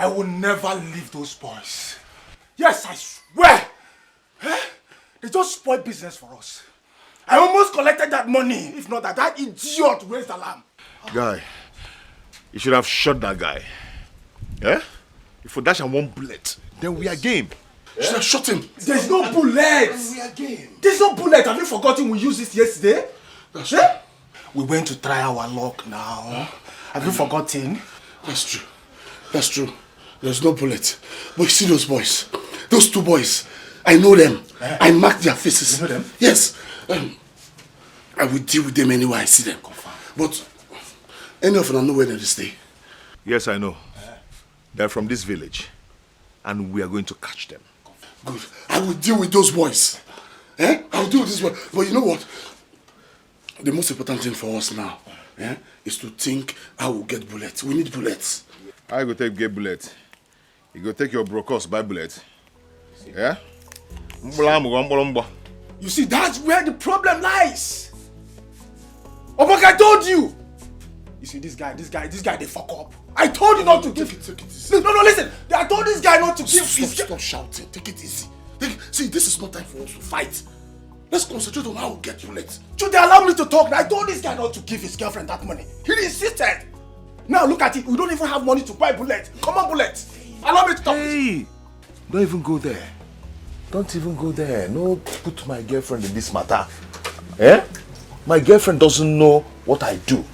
I will never leave those boys. Yes, I swear. They just spoiled business for us. I almost collected that money, if not that idiot raised alarm. Guy, you should have shot that guy. Yeah? If we dash and one bullet, then we are game. You should have shot him. There's no bullet. We are game. There's no bullet. Have you forgotten we used it yesterday? That's true. We went to try our luck now. Have you forgotten? That's true. That's true. There's no bullet. But you see those boys? Those two boys. I know them. I marked their faces. You know them? Yes. I will deal with them anywhere I see them. But any of them know where they stay. Yes, I know. They're from this village. And we are going to catch them. Good. I will deal with those boys. I will deal with this boy. But you know what? The most important thing for us now is to think how we'll get bullets. We need bullets. I go get bullet. You go take your brokers buy bullet. Yeah? You see, that's where the problem lies. Obaka, I told you. You see, this guy, they fuck up. I told you not to give it. Take it easy. No, listen. I told this guy not to give. Stop shouting. Take it easy. See, this is not time for us to fight. Let's concentrate on how we get bullets. Should they allow me to talk? I told this guy not to give his girlfriend that money. He insisted. Now look at it. We don't even have money to buy bullets. Come on, bullets. Allow me to talk. Hey, don't even go there. Don't even go there. No, put my girlfriend in this matter. My girlfriend doesn't know what I do.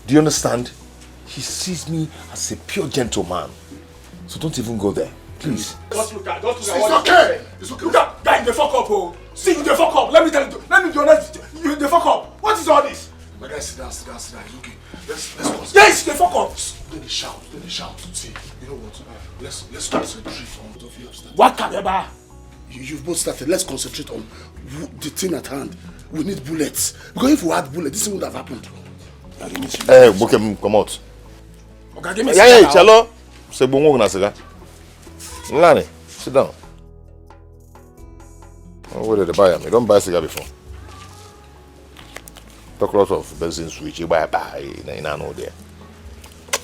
Do you understand? She sees me as a pure gentleman. So don't even go there. Please. Don't look at It's okay. It's okay. Look at, guy, they fuck up, oh. See, you they fuck up. Let me tell you. Let me be honest. You they fuck up. What is all this? My guy, sit down. It's okay. Let's concentrate. Yes, they fuck up. Then they shout. See, you know what? Let's concentrate on both of you. What can You've both started. Let's concentrate on the thing at hand. We need bullets. Because if we had bullets, this thing would have happened. Hey, come out. Okay, give me Yeah, Chalo. Say bongo na siga. Nlani, sit down. Oh, where did they buy them? You don't buy cigar before. Talk lots of benzene switch. You buy in an there.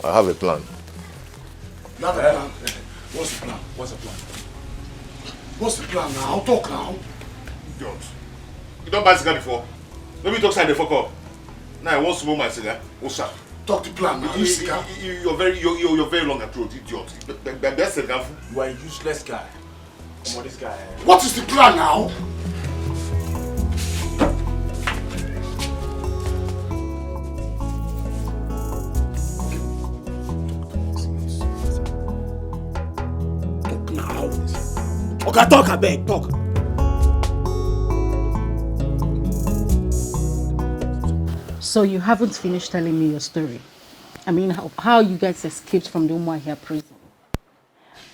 I have a plan. You have a plan? What's the plan? What's the plan now? Talk now. Don't. You don't buy cigar before. Maybe you talk side the fuck up. Now I want to smoke my cigar. What's up? Talk the plan now. You're very long and throat, idiot. That's a guy. You are a useless guy. Come on, this guy. What is the plan now? Talk now. Okay, talk, I beg, talk. So you haven't finished telling me your story. I mean, how you guys escaped from the Umuahia prison.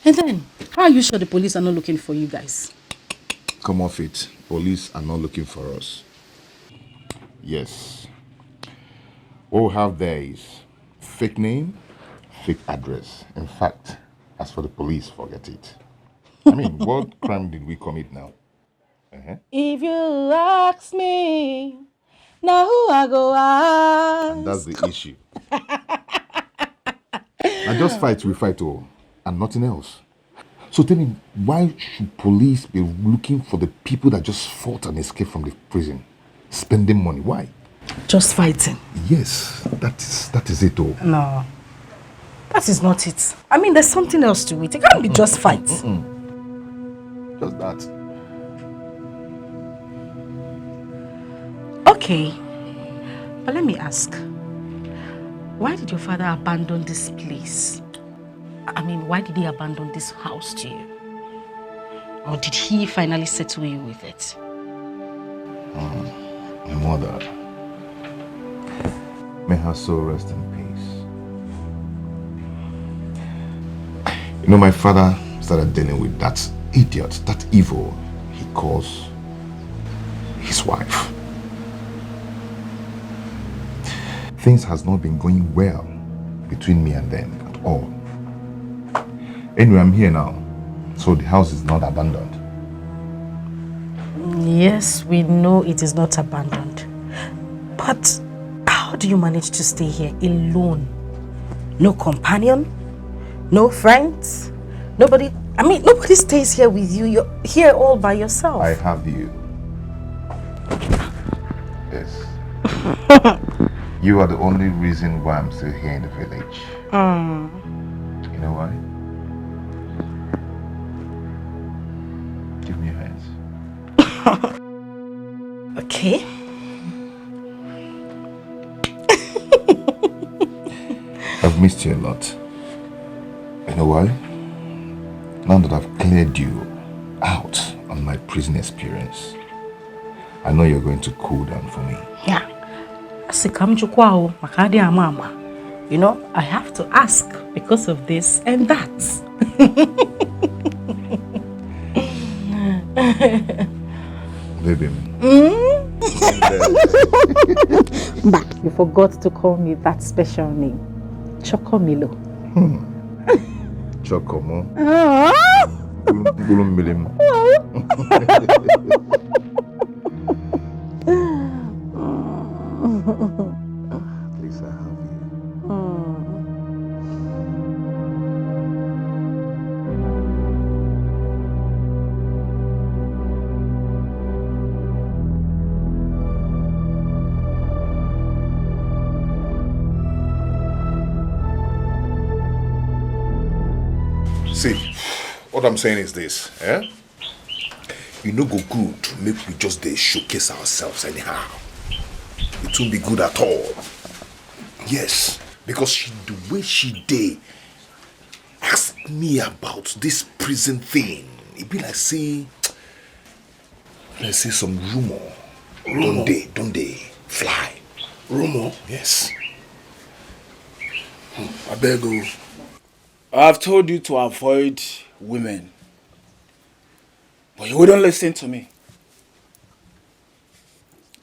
And then, how are you sure the police are not looking for you guys? Come off it. Police are not looking for us. Yes. What we have there is fake name, fake address. In fact, as for the police, forget it. I mean, what crime did we commit now? If you ask me, now who I go ask? And that's the issue. And just fight, we fight all, and nothing else. So tell me, why should police be looking for the people that just fought and escaped from the prison? Spending money, why? Just fighting. Yes, that is it all. No, that is not it. I mean, there's something else to it. It can't be just fight. Just that. Okay, but let me ask, why did your father abandon this place? I mean, why did he abandon this house to you? Or did he finally settle you with it? My mother, may her soul rest in peace. You know, my father started dealing with that idiot, that evil he calls his wife. Things has not been going well between me and them at all. Anyway, I'm here now, so the house is not abandoned. Yes, we know it is not abandoned. But how do you manage to stay here alone? No companion? No friends? Nobody, nobody stays here with you. You're here all by yourself. I have you. Yes. You are the only reason why I'm still here in the village. You know why? Give me your hands. Okay. I've missed you a lot. You know why? Now that I've cleared you out on my prison experience, I know you're going to cool down for me. Yeah. You know, I have to ask because of this and that. Baby. But you forgot to call me that special name. Chokomilo. Chocomo. Please, I have you. See, what I'm saying is this, eh? You know go good to make we just showcase ourselves anyhow. It won't be good at all. Yes, because the way she did ask me about this prison thing, it be like say, let's say some rumor. Don't they fly? Rumor? Yes. I beg you. I've told you to avoid women. But you wouldn't listen to me.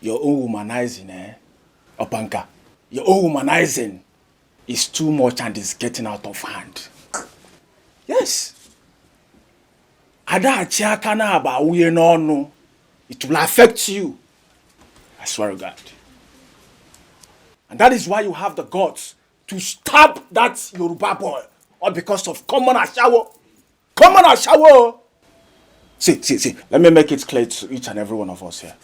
Your own womanizing, Opanka. Your own womanizing is too much and is getting out of hand. Yes. Ada achiakana aba uye no. It will affect you. I swear to God. And that is why you have the guts to stab that Yoruba boy. All because of common ashawo. Common ashawo. See. Let me make it clear to each and every one of us here.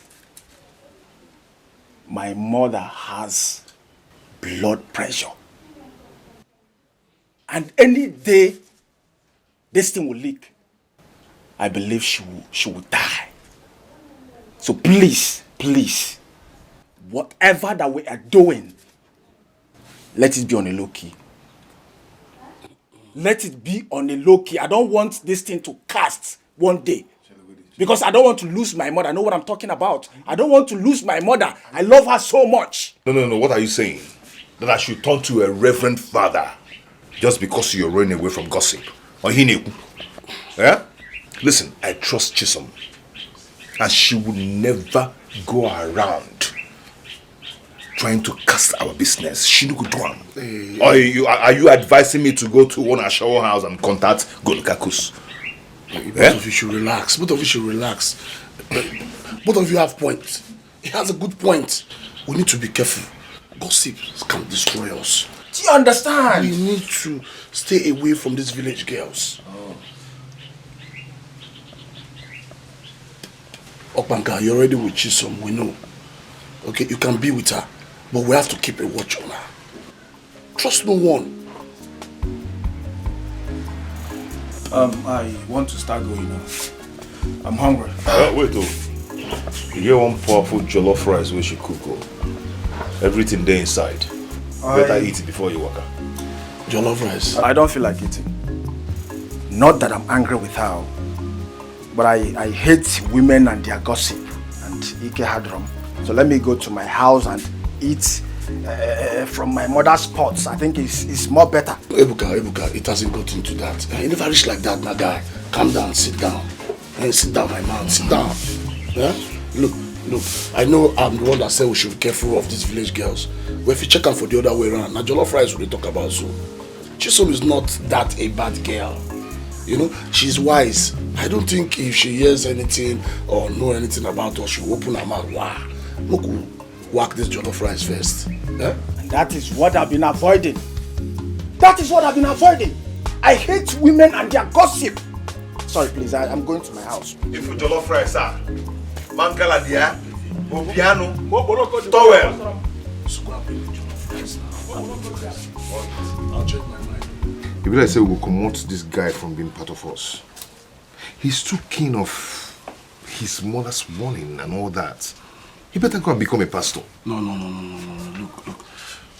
My mother has blood pressure. And any day this thing will leak, I believe she will die. So please, whatever that we are doing, let it be on a low key. Let it be on a low key. I don't want this thing to cast one day. Because I don't want to lose my mother. I know what I'm talking about. I don't want to lose my mother. I love her so much. No. What are you saying? That I should turn to a reverend father just because you're running away from gossip? Or he knew? Yeah? Listen, I trust Chisom. And she would never go around trying to cast our business. She no go do am. Or are you advising me to go to one Ashawo house and contact Golukakus? Both of you should relax. Both of you have points. He has a good point. We need to be careful. Gossip can destroy us. Do you understand? We need to stay away from these village girls. Opanka, you're already with Chisom, we know. Okay, you can be with her, but we have to keep a watch on her. Trust no one. I want to start going now. I'm hungry. Wait, you get one powerful jollof rice we should cook. Everything there inside. Better eat it before you walk out. Jollof rice? I don't feel like eating. Not that I'm angry with her, but I hate women and their gossip and Ike Hadron. So let me go to my house and eat from my mother's pots. I think it's more better. Ebuka, it hasn't got into that. You never reach like that, my guy. Calm down, sit down. Sit down, my man, sit down. Yeah? Look, I know I'm the one that said we should be careful of these village girls. But if you check out for the other way around, now jollof rice we talk about so. Chisom is not that a bad girl. You know, she's wise. I don't think if she hears anything or know anything about us, she'll open her mouth. Wow. Look, we'll whack this jollof rice first. Yeah? And that is what I've been avoiding. I hate women and their gossip. Sorry, please, I'm going to my house. If you jollof rice, sir. Mangala dia, piano, towel. I'll change my mind. If I say we'll promote this guy from being part of us, he's too keen of his mother's warning and all that. He better go and become a pastor. No. Look.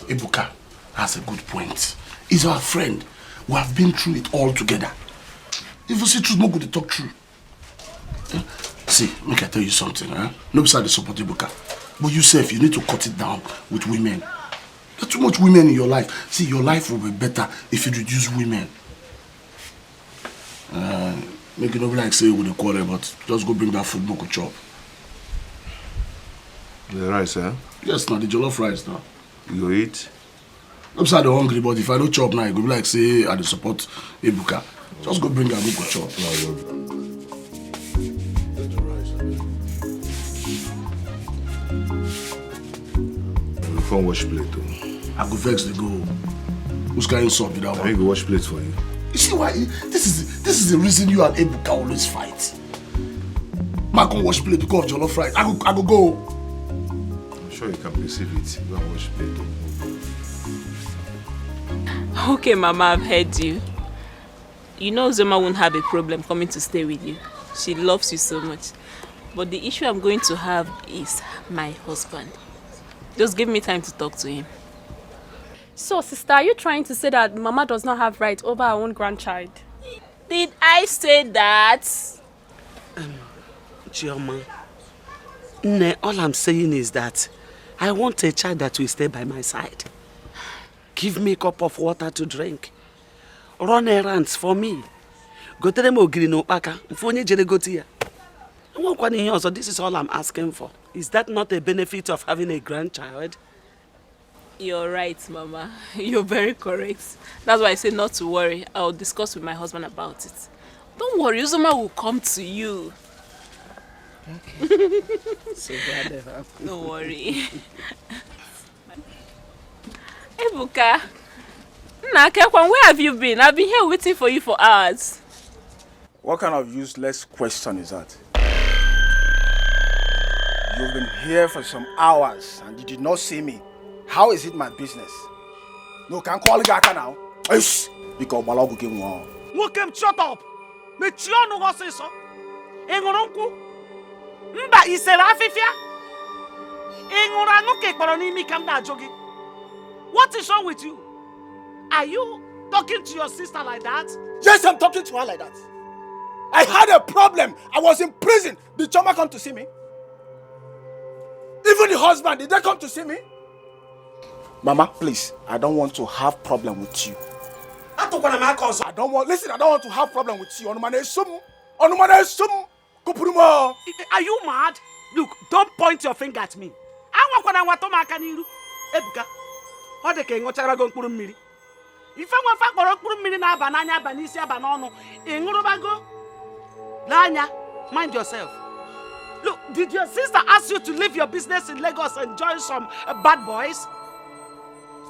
Ebuka has a good point. He's our friend. We have been through it all together. If you see truth, no good to talk true. See, make I tell you something, eh? No beside the support Ebuka. But yourself, you need to cut it down with women. There are too much women in your life. See, your life will be better if you reduce women. Make it not be like say with a quarrel, but just go bring that food, no go chop. The rice, eh? Yes, now the jollof rice now. You go eat? I'm sorry, I'm hungry, but if I don't chop now, it go be like say I dey support Ebuka. Just go bring that, no go chop. You can't wash plate too. I go vex to go. Who's carrying salt with that I one? go wash plates for you. You see why? This is the reason you and Ebuka always fight. Man can wash plate because of jollof rice. I go go. I'm sure you can perceive it. You can wash plate too. Okay, Mama, I've heard you. You know Zoma won't have a problem coming to stay with you. She loves you so much. But the issue I'm going to have is my husband. Just give me time to talk to him. So, sister, are you trying to say that Mama does not have right over her own grandchild? Did I say that? Chioma, all I'm saying is that I want a child that will stay by my side. Give me a cup of water to drink. Run errands for me. Go to the mogiri no paka. This is all I'm asking for. Is that not a benefit of having a grandchild? You're right, Mama. You're very correct. That's why I say not to worry. I'll discuss with my husband about it. Don't worry, Uzoma will come to you. Okay. So glad that happened. Don't worry. Ebuka, where have you been? I've been here waiting for you for hours. What kind of useless question is that? You've been here for some hours and you did not see me. How is it my business? No, can't call Gaka now. Yes, because Balago came on. Look him, shut up! Mechionu go say so. Engoronku. Mba isela afifia. Engora no ke kporo ni mi kam na jogi. What is wrong with you? Are you talking to your sister like that? Yes, I'm talking to her like that. I had a problem. I was in prison. Did Choma come to see me? Even the husband, did they come to see me? Mama, please, I don't want to have problem with you. I don't want to have problem with you. Are you mad? Look, don't point your finger at me. Ebuka, what the king watch go put mmiri. If I want to put mmiri na banana banisia banono, engurubago. Lanya, mind yourself. Look, did your sister ask you to leave your business in Lagos and join some bad boys?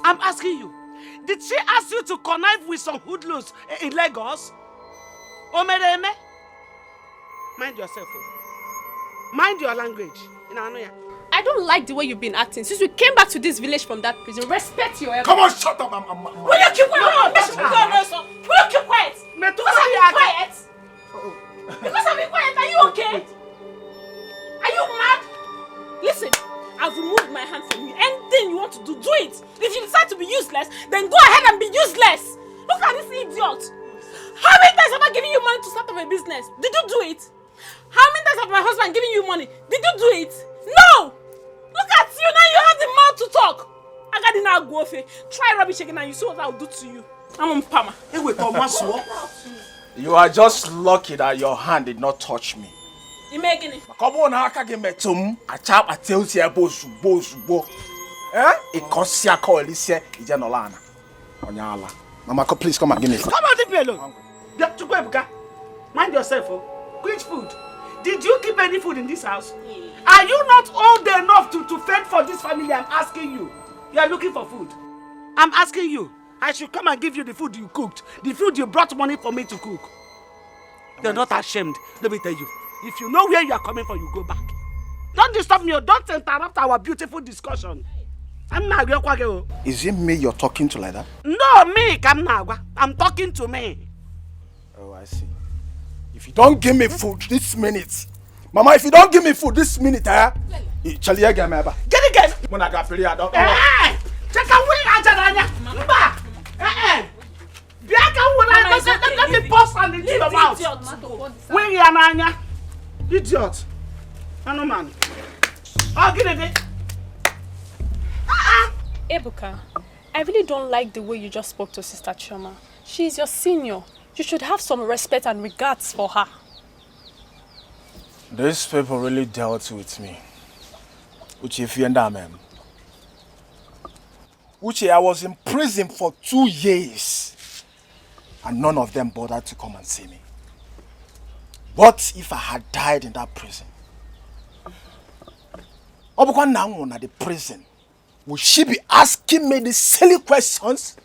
I'm asking you, did she ask you to connive with some hoodlums in Lagos? Omereme? Mind yourself. Mind your language. I don't like the way you've been acting since we came back to this village from that prison. Respect your elder. Come on, shut up. Will you keep quiet? Will you keep quiet? Because I'm being quiet. Because I'm being quiet. Are you okay? Are you mad? Listen, I've removed my hand from you. Anything you want to do, do it. If you decide to be useless, then go ahead and be useless. Look at this idiot. How many times have I given you money to start up a business? Did you do it? How many times have my husband given you money? Did you do it? No! Look at you now, you have the mouth to talk. I got the now go off. Try rubbish again and you see what I'll do to you. I'm on Pama. You are just lucky that your hand did not touch me. You making it? Come on, I can't get me to a chap at Telsia Bosu. Eh? It costs ya call Alicia Ijanolana. Onyala. Mama, please come and give me food. Come on, leave me alone. Mind yourself, oh. Which food? Did you keep any food in this house? Are you not old enough to fend for this family? I'm asking you. You are looking for food. I'm asking you. I should come and give you the food you cooked, the food you brought money for me to cook. You're not ashamed, let me tell you. If you know where you are coming from, you go back. Don't disturb me or don't interrupt our beautiful discussion. I'm not going. Is it me you're talking to like that? No, me, I'm talking to me. Oh, I see. If you don't give me food this minute, Mama, if you don't give me food this minute, get it again. When I got free, I don't. Check out let me pause and into your mouth. Where you are, Nanya? Idiot. No man. I'll get it. Ebuka, I really don't like the way you just spoke to Sister Chioma. She is your senior. You should have some respect and regards for her. These people really dealt with me. Uche, I was in prison for 2 years. And none of them bothered to come and see me. What if I had died in that prison? Now at the prison, would she be asking me these silly questions?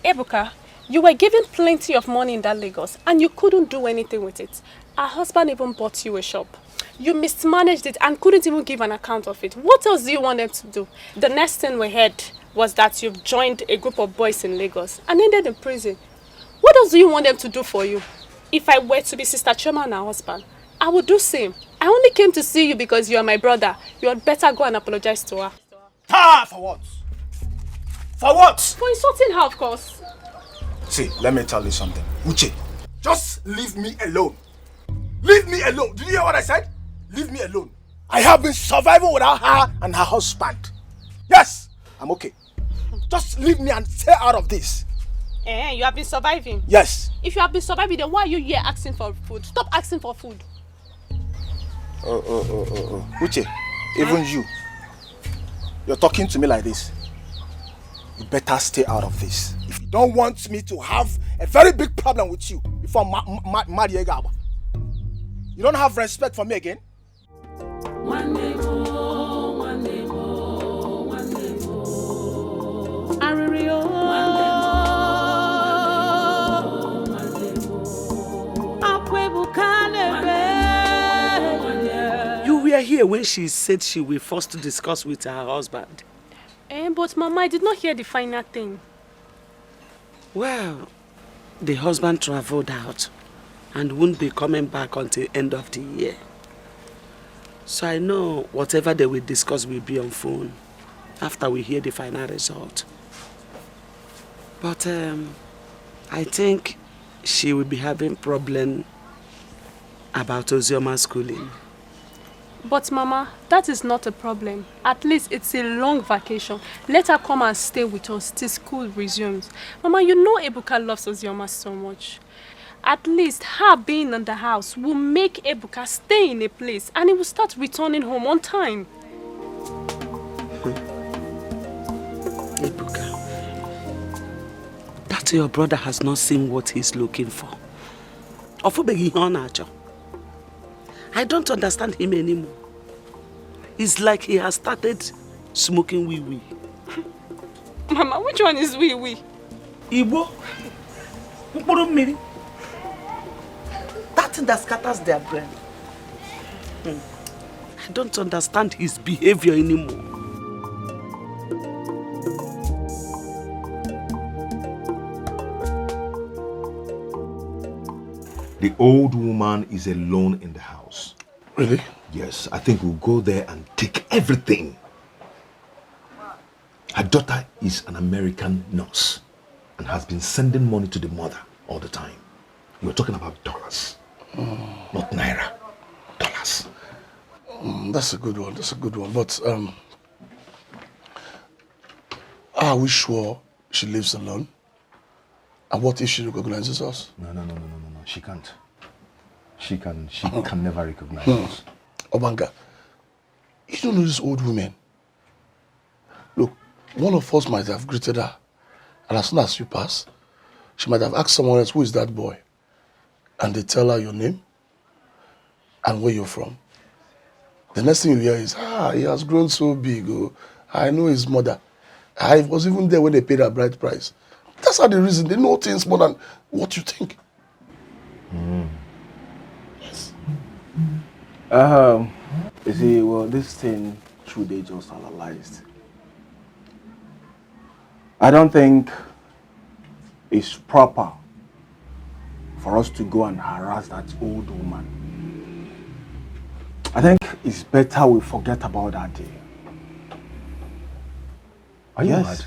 Ebuka, you were given plenty of money in that Lagos and you couldn't do anything with it. Our husband even bought you a shop. You mismanaged it and couldn't even give an account of it. What else do you want them to do? The next thing we heard was that you've joined a group of boys in Lagos and ended in prison. What else do you want them to do for you? If I were to be Sister Chioma and her husband, I would do same. I only came to see you because you are my brother. You had better go and apologize to her. For what? For what? For insulting her, of course. See, let me tell you something. Uche, just leave me alone. Leave me alone. Did you hear what I said? Leave me alone. I have been surviving without her and her husband. Yes, I'm okay. Just leave me and stay out of this. You have been surviving? Yes. If you have been surviving, then why are you here asking for food? Stop asking for food. Uche, even you. You're talking to me like this. You better stay out of this. If you don't want me to have a very big problem with you before marry Egawa. You don't have respect for me again? One day more, one day more, one day more. Aririo. One day more, one day more. You were here when she said she will first discuss with her husband. But Mama, I did not hear the final thing. Well, the husband traveled out and won't be coming back until end of the year. So I know whatever they will discuss will be on phone after we hear the final result. But I think she will be having problem about Ozioma's schooling. But Mama, that is not a problem. At least it's a long vacation. Let her come and stay with us till school resumes. Mama, you know Ebuka loves Ozioma so much. At least her being in the house will make Ebuka stay in a place and he will start returning home on time. Ebuka, that your brother has not seen what he's looking for. I don't understand him anymore. It's like he has started smoking wee-wee. Mama, which one is wee-wee? Igbo. That thing that scatters their brain. I don't understand his behavior anymore. The old woman is alone in the house. Really? Yes, I think we'll go there and take everything. Her daughter is an American nurse and has been sending money to the mother all the time. We're talking about dollars, not naira. Dollars. That's a good one. That's a good one. But are we sure she lives alone? And what if she recognizes us? No. She can't. She can never recognize us. Obanga, you don't know this old woman. Look, one of us might have greeted her, and as soon as you pass, she might have asked someone else, who is that boy? And they tell her your name and where you're from. The next thing you hear is, he has grown so big. Oh, I know his mother. I was even there when they paid a bride price. That's how they reason. They know things more than what you think. Yes. You see, well, this thing should they just analyzed. I don't think it's proper for us to go and harass that old woman. I think it's better we forget about that day. Are you Yes. mad?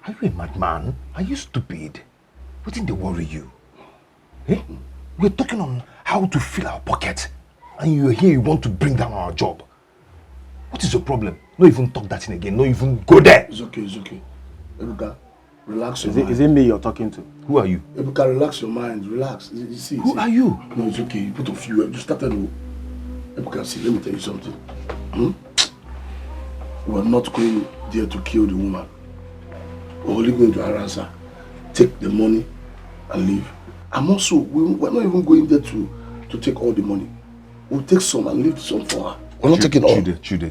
Are you a madman? Are you stupid? What didn't they worry you? Eh? We're talking on how to fill our pocket, and you're here, you want to bring down our job. What is your problem? Not even talk that thing again, not even go there. It's okay, it's okay. Ebuka, relax your Is mind. it me you're talking to? Who are you? Ebuka, relax your mind, relax. You see, Who are you? No, it's okay. You put a few. You started with. Ebuka, see, let me tell you something. We're not going there to kill the woman. We're only going to harass her, take the money, and leave. And also, we're not even going there to take all the money. We'll take some and leave some for her. We're not taking all. Chude,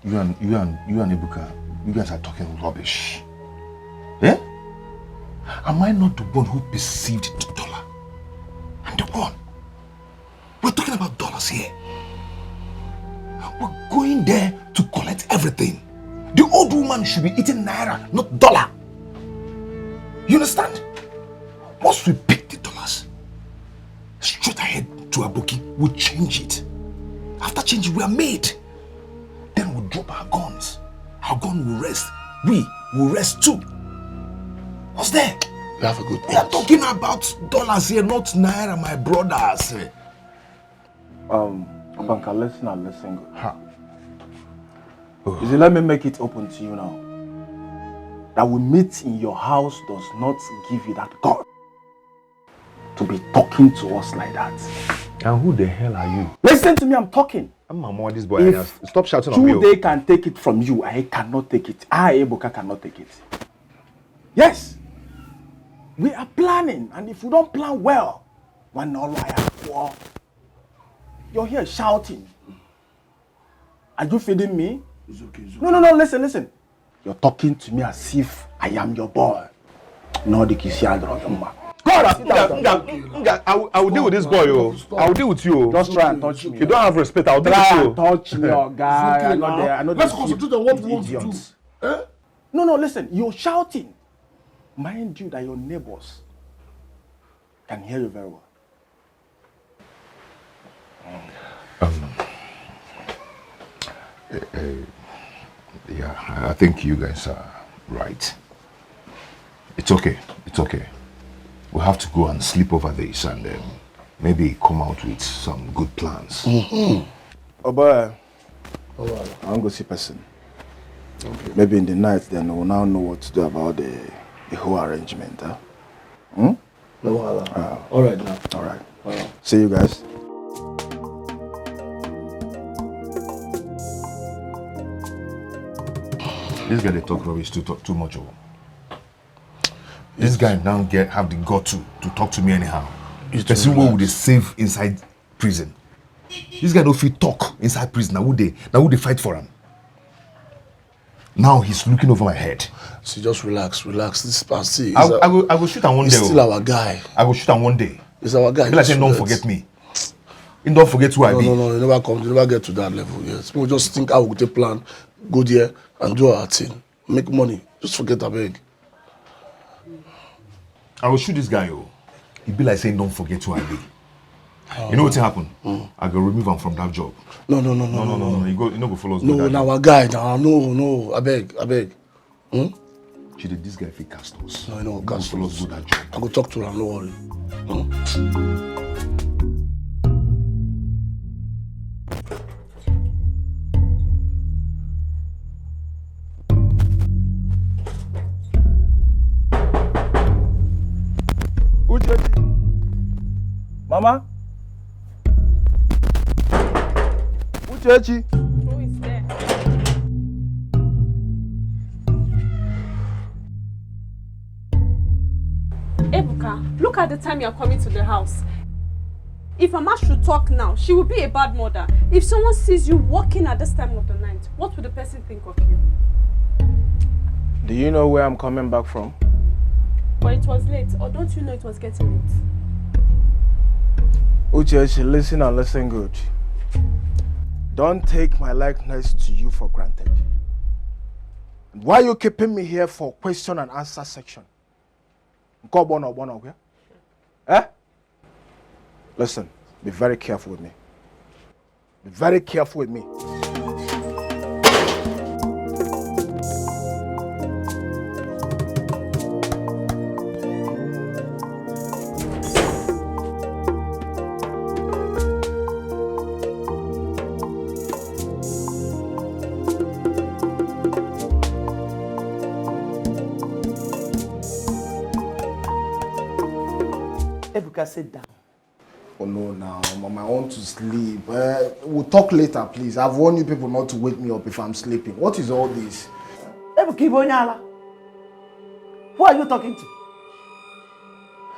you and Ebuka, you guys are talking rubbish. Eh? Am I not the one who perceived the dollar? I'm the one. We're talking about dollars here. We're going there to collect everything. The old woman should be eating naira, not dollar. You understand? Once we pick the dollars, straight ahead to Aboki, we'll change it. After changing, we are made. Then we'll drop our guns. Our gun will rest. We will rest too. What's there? You have a good point. We are talking about dollars here, not naira, my brothers. Banka, listen and listen. Ha. You see, let me make it open to you now. That we meet in your house does not give you that God to be talking to us like that. And who the hell are you? Listen to me, I'm talking. I'm Mama, this boy. If Stop shouting on me. They can take it from you, I cannot take it. I, Ebuka, cannot take it. Yes. We are planning, and if we don't plan well, one lawyer, you're here shouting. Are you feeding me? It's okay, it's okay. No, listen. You're talking to me as if I am your boy. No, the Kisiadro. God, I will deal with this boy. I will deal with you. Just try and touch me. You don't have respect. I'll deal with Try you. and touch me, oh guy. Okay, I know let's concentrate on what we want to do. idiots. Eh? No, listen. You're shouting. Mind you that your neighbors can hear you very well. Yeah, I think you guys are right. It's okay. We'll have to go and sleep over this and maybe come out with some good plans. Oh boy, I'm going to see person. Okay. Maybe in the night then we'll now know what to do about the whole arrangement. Huh? No, all right now. All right. See you guys. This guy they talk rubbish too much. This guy now have the gut to talk to me anyhow. Person who would they save inside prison. This guy don't feel talk inside prison. Now would they fight for him? Now he's looking over my head. See, just relax. This part, see. I will shoot him one day. He's still our guy. I will shoot him one day. He's our guy. He like say, don't forget me. He don't forget who I be. No, you never get to that level. Yes, people just think I will take plan, go there and do our thing, make money. Just forget a beg. I will shoot this guy. He be like saying, don't forget who I be. You know what's happen? I go remove him from that job. No. You no go follow us. No, now our guy. No. I beg. Chidi, this guy fit cast us. No, you know, cast follow us us. do that job. I go talk to him. No worry. Mama? Uchechi? Who is there? Ebuka, look at the time you're coming to the house. If Mama should talk now, she will be a bad mother. If someone sees you walking at this time of the night, what will the person think of you? Do you know where I'm coming back from? But it was late, or don't you know it was getting late? Uchechi, listen and listen good. Don't take my likeness to you for granted. Why are you keeping me here for question and answer section? Eh? Listen, be very careful with me. Be very careful with me. Sit down. Oh no, now, Mama, I want to sleep. We'll talk later, please. I've warned you people not to wake me up if I'm sleeping. What is all this? Who are you talking to?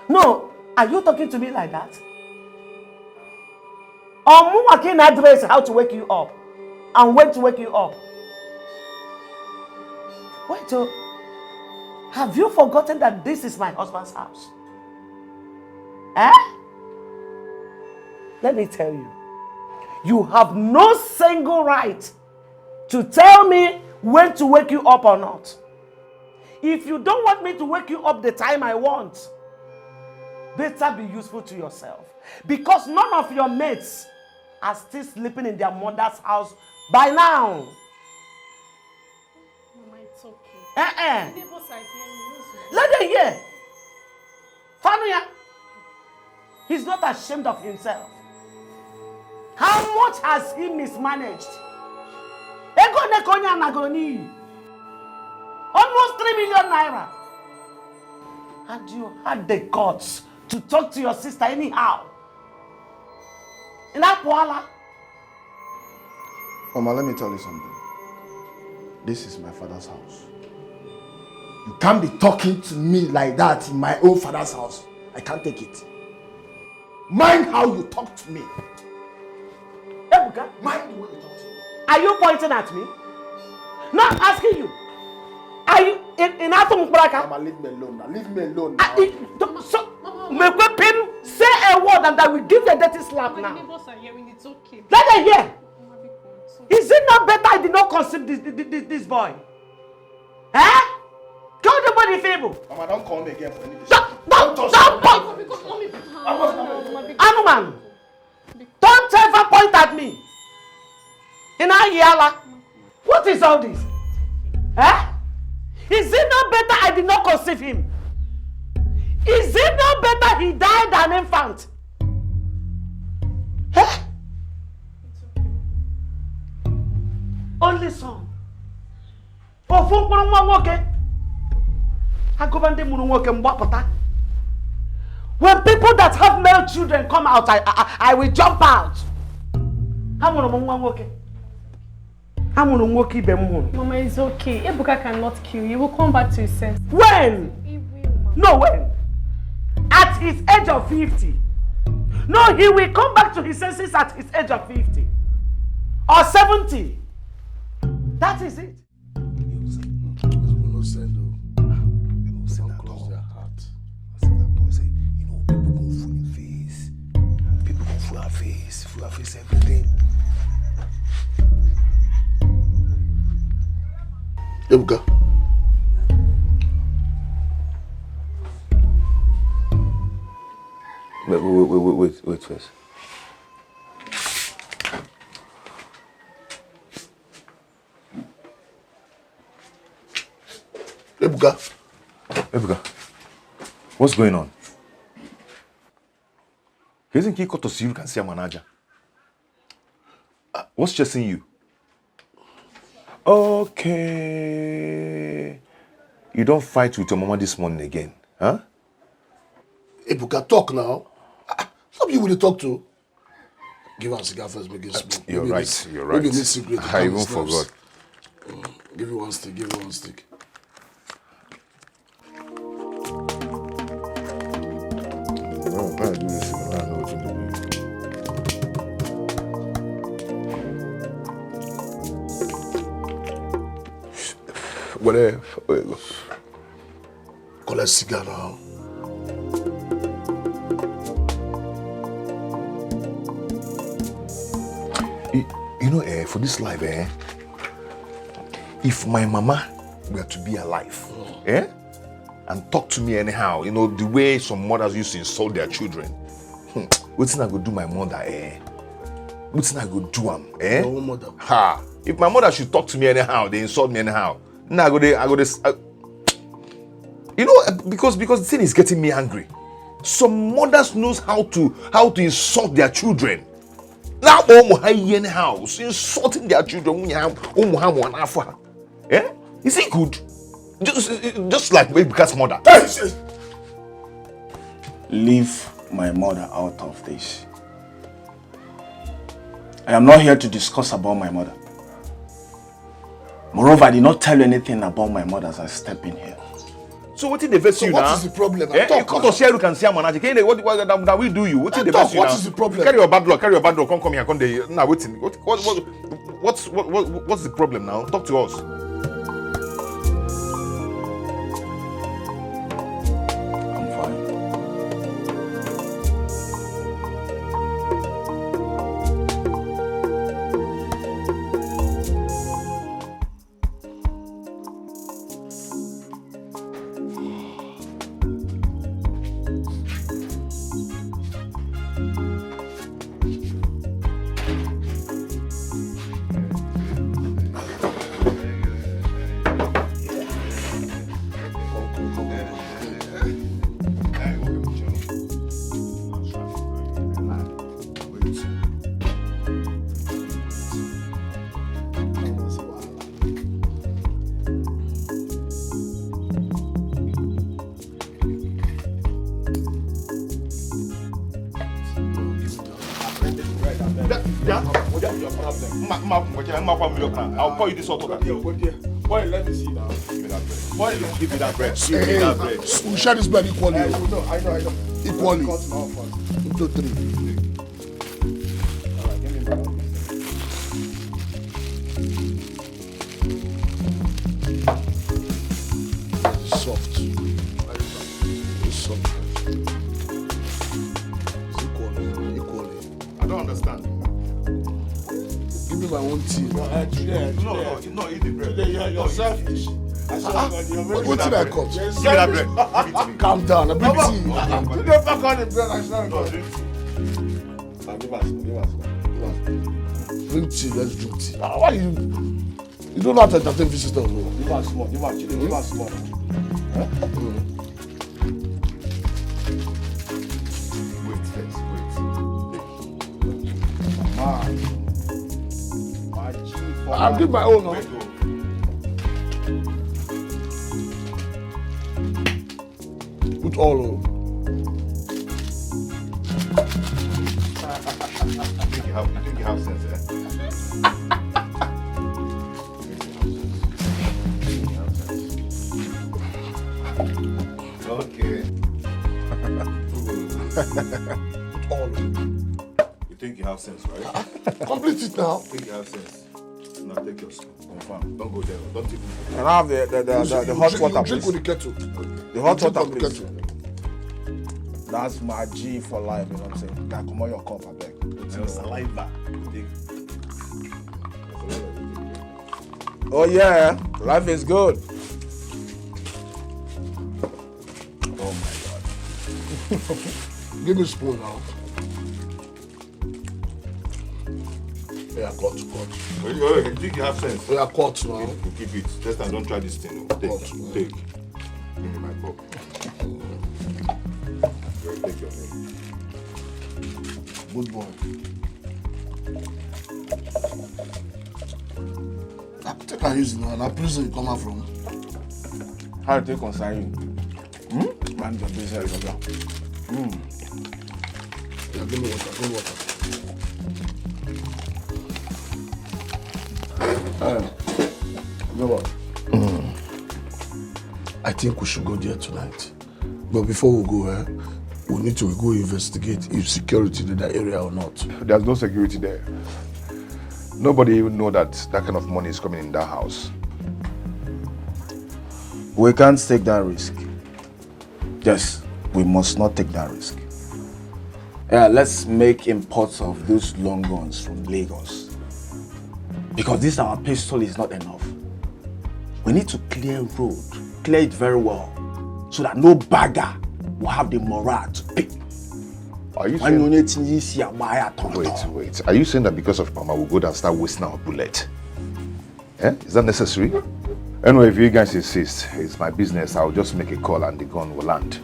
No, are you talking to me like that? Or I can address how to wake you up and when to wake you up. Wait, have you forgotten that this is my husband's house? Eh? Let me tell you, you have no single right to tell me when to wake you up or not. If you don't want me to wake you up the time I want, better be useful to yourself. Because none of your mates are still sleeping in their mother's house by now. Mama, it's okay. The neighbors are hearing. Let them hear. Fanuya, he's not ashamed of himself. How much has he mismanaged? Almost 3 million naira. And you had the guts to talk to your sister anyhow. In that Kuala. Mama, let me tell you something. This is my father's house. You can't be talking to me like that in my own father's house. I can't take it. Mind how you talk to me. Ebuka, mind the way you talk to me. Are you pointing at me? No, I'm asking you. Are you in Atom Braka? Mama, leave me alone now. Leave me alone now. Say a word and I will give you a dirty slap now. The neighbors are hearing, it's okay. Let them hear. Is it not better I did not conceive this boy? Eh? Call the body feeble. Mama, don't call me again for anything. Don't Anuman, don't ever point at me. In Ayala, what is all this? Eh? Is it not better I did not conceive him? Is it not better he died an infant? Eh? Only son. When people that have male children come out, I will jump out. Mama, it's okay. Ebuka cannot kill you. He will come back to his senses. When? He will, Mama. No, when? At his age of 50. No, he will come back to his senses at his age of 50. Or 70. That is it. Face everything. Ebuka. Wait first. Ebuka, what's going on? Isn't he got to see you can see a manager? What's stressing you? Okay. You don't fight with your mama this morning again, huh? Ebuka, talk now. Some you will talk to. Give us a cigar first, make it smoke. You're right. Maybe you need cigarette. I even forgot. Give you one stick. Where go? Call a cigar now. You know, for this life, if my mama were to be alive, and talk to me anyhow, you know, the way some mothers used to insult their children, what's I go do my mother, What's I go do am, Your mother. Ha! If my mother should talk to me anyhow, they insult me anyhow. Now I go this. You know, because the thing is getting me angry. Some mothers knows how to insult their children. Now anyhow, insulting their children. Is it good? Just like Ebuka's mother. Leave my mother out of this. I am not here to discuss about my mother. Moreover, I did not tell you anything about my mother as I step in here. So what did they face you now? What is the problem? You come to share, you can see a manager. What that we do you? What did they face you now? What is the problem? Carry your bad luck. Come here. Come there. Now waiting. What's the problem now? Talk to us. I'm fine. I'll call you this auto. Boy, let me see now. Give me that bread. We share this bread equally. I know. Equally. Cut now first. 2, 3. Alright, give me bread. Soft. Very soft. It's equally. I don't understand. Give me my own tea. No, eat the bread. You're selfish. What did I cut? Give me that bread. Give it to me. Calm down. I bring tea. Today back on the bread. I should No, drink tea. give us. Drink tea. Let's drink tea. Why you don't know how to entertain visitors? No? Give us more. Give us more. Wait first. Man. My G for I'll give my own. No? Wait, go. Put all on. You think you have sense, Okay. Put all on. You think you have sense, right? Complete it now. You think you have sense? Now take your spoon. Confirm. Don't go there. Don't even. Can I have the hot water, Drink please? with the kettle. The hot Drink water, with the please. kettle. That's my G for life, you know what I'm saying? Now come on your cup, I beg. Your saliva. Oh yeah, life is good. Oh my God. Give me a spoon now. Yeah, cut. You think you have sense? Yeah, cut now. You keep it. Next time, don't try this thing. Take. Give me my cup. Take your name. Good boy. Take her easy now. Now, prison you come out from. How do you concern you? Man, your business, brother. Yeah, give me water. Go on. I think we should go there tonight. But before we go, we need to go investigate if security in that area or not. There's no security there. Nobody even know that kind of money is coming in that house. We can't take that risk. Yes, we must not take that risk. Yeah, let's make imports of those long guns from Lagos. Because this our pistol is not enough. We need to clear road, clear it very well, so that no bagger will have the morale to pick. Are you saying... Wait. Are you saying that because of Mama we'll go down and start wasting our bullet? Eh? Is that necessary? Anyway, if you guys insist, it's my business. I'll just make a call and the gun will land.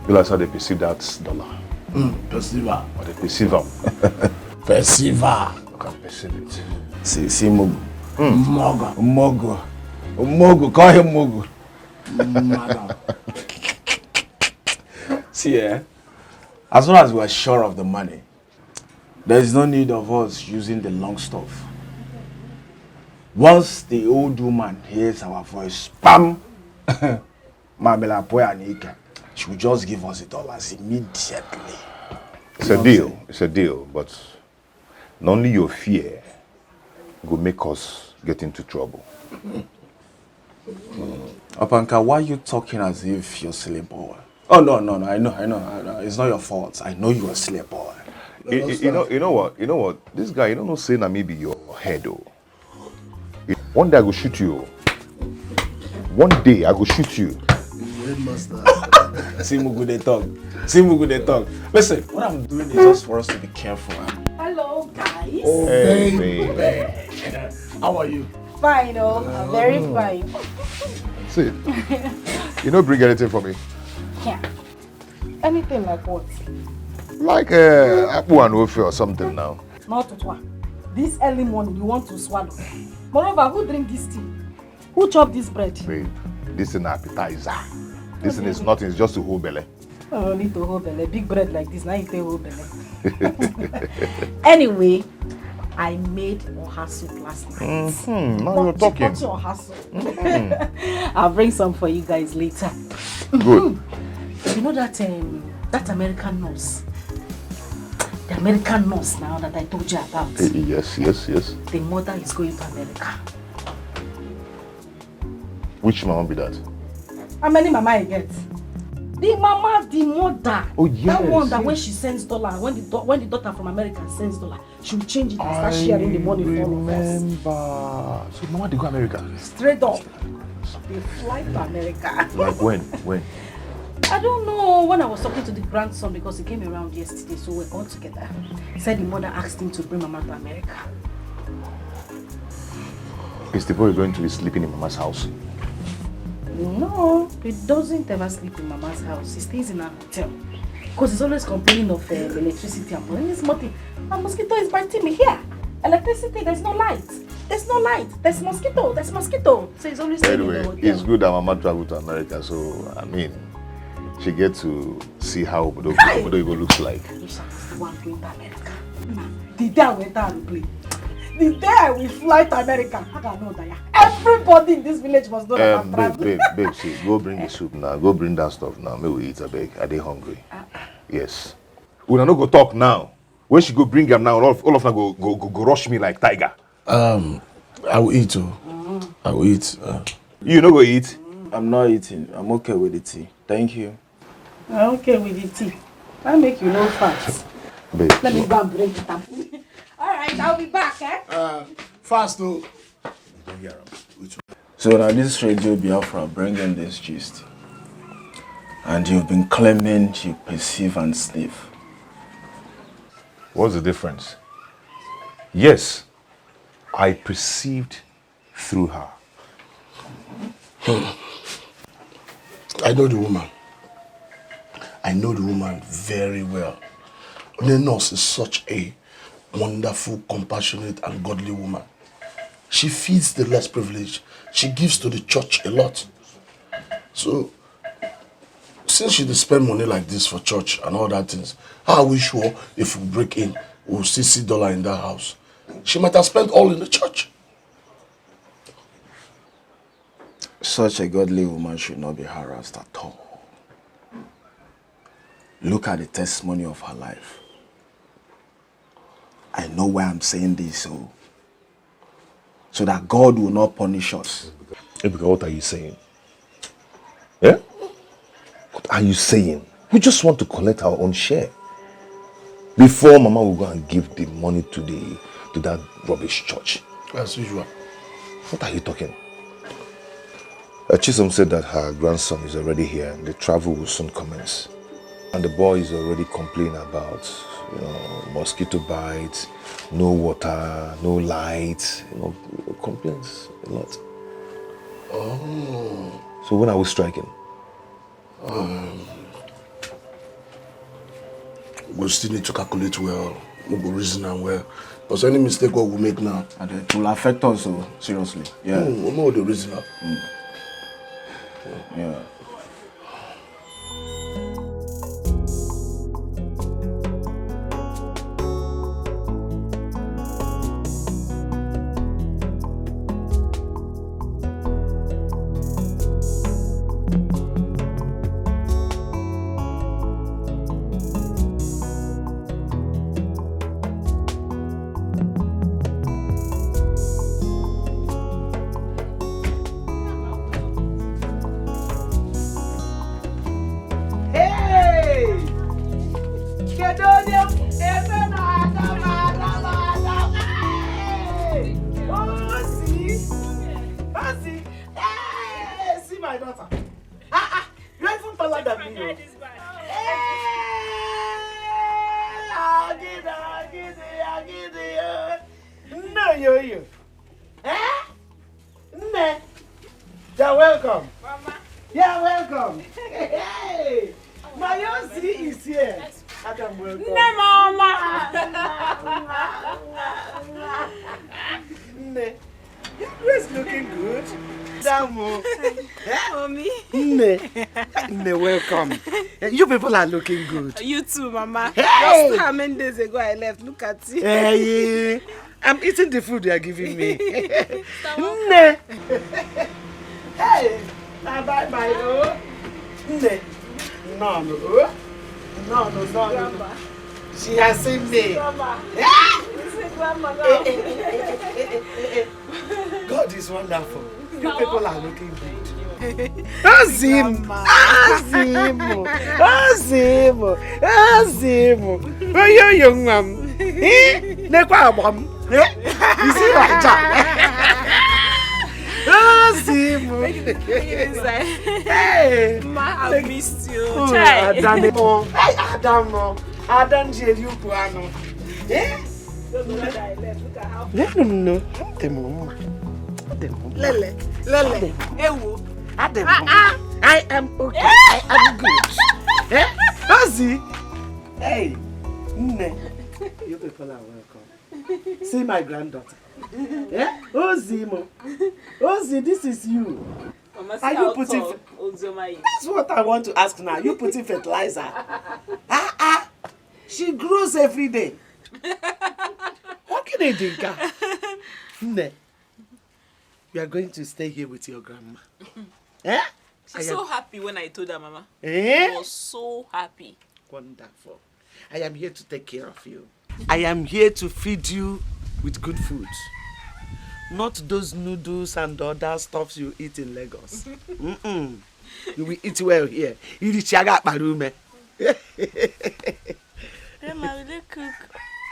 That's how they perceive that dollar. Perceiver. Or they perceive them. Perceiver. You can perceive it. See Mogu. Mogu, call him Mogu. See, as long as we are sure of the money, there is no need of us using the long stuff. Once the old woman hears our voice, bam! Mabela Poyanika, she will just give us the dollars immediately. It's a deal. It's a deal, but not only your fear will make us get into trouble. Apanka, why are you talking as if you're silly boy? Oh no, I know. It's not your fault. I know you are silly boy. You know what? This guy, you don't know, saying that maybe your head, though. One day I go shoot you. One day I go shoot you. See Mugu they talk. Listen, what I'm doing is just for us to be careful. Hello, guys. Oh, Hey, babe. How are you? Fine, I'm very fine. See, you know, bring anything for me. Yeah. Anything like what? Like apple and wafer or something now. Not at all. This early morning, you want to swallow. Moreover, who drink this tea? Who chop this bread? Babe, this is an appetizer. This thing is nothing, it's just a whole belly. I don't need to hold belly. Big bread like this, now you take whole belly. Anyway, I made oha soup last night. Now you're talking. Oha soup. I'll bring some for you guys later. Good. You know that American nurse? The American nurse now that I told you about. Yes. The mother is going to America. Which mama be that? How many mama I get? The mother. Oh yes. That one that when she sends dollar, when the daughter from America sends dollar, she'll change it and start sharing the money for all of us. Remember. So mama they go America? Straight up. They fly to America. Like when? I don't know. When I was talking to the grandson because he came around yesterday, so we're all together. He said the mother asked him to bring mama to America. Is the boy going to be sleeping in mama's house? No, he doesn't ever sleep in mama's house. He stays in a hotel. Because he's always complaining of electricity and this nothing. A mosquito is biting me here. Electricity, there's no light. There's mosquito. So he's always staying in the hotel. It's good that mama traveled to America, so I mean, she gets to see how Obodo looks like. Aisha was the one going to America. The day I went to play. The day I will fly to America, I don't know that. Everybody in this village must know that I'm traveling. Babe, see, go bring the soup now. Go bring that stuff now. Maybe we eat a bag. Are they hungry? Yes. We don't go talk now. When she go bring them now, all of them go rush me like tiger. I will eat too. I will eat. You no go eat? I'm not eating. I'm okay with the tea. Thank you. I'm okay with the tea. I'll make you no fat. Babe. Let me go and bring it up. Alright, I'll be back, Fast though. So now this Radio Biafra bringing this gist. And you've been claiming you perceive and sniff. What's the difference? Yes, I perceived through her. I know the woman. I know the woman very well. The nurse is such a wonderful, compassionate, and godly woman. She feeds the less privileged. She gives to the church a lot. So, since she spend money like this for church and all that things, how are we sure if we break in, we'll still see dollar in that house? She might have spent all in the church. Such a godly woman should not be harassed at all. Look at the testimony of her life. I know why I'm saying this, so so that God will not punish us. Ebuka, what are you saying? Yeah? What are you saying? We just want to collect our own share. Before Mama will go and give the money to that rubbish church. As usual. What are you talking? Chisom said that her grandson is already here and the travel will soon commence. And the boy is already complaining about, mosquito bites, no water, no light, complaints a lot. Oh. So when are we striking? We still need to calculate well, we go reason and well. Because any mistake what we make now, And it will affect us, seriously. Yeah. we know the reason now. Yeah. You're welcome. Mama. You're welcome. Hey, my Yossi is here. Adam, welcome. No, Mama. Your dress looking good. Damo. Mommy. Welcome. You people are looking good. You too, Mama. Hey. Just how many days ago I left? Look at you. Hey, I'm eating the food you are giving me. Hey, bye. Oh. No. She has seen me. Grandma. Grandma God is wonderful. You people are looking good. Azimo. Oh, you young man. Nekwa abam. You see my job. Azimo. Hey. Ma, I missed you. Adam you puano. Eh? Look at how. No. Lele. Ewo. I am okay. I am good. Eh? Ozzy. Hey. You people are welcome. See my granddaughter. Eh? Ozzy, this is you. Mama, Are you putting... That's what I want to ask now. You putting fertilizer. She grows every day. What can I do? You are going to stay here with your grandma. Eh? She's so happy when I told her, Mama. Eh? She was so happy. Wonderful. I am here to take care of you. I am here to feed you with good food. Not those noodles and other stuffs you eat in Lagos. You will eat well here. You eat chaga parume. Grandma, will you cook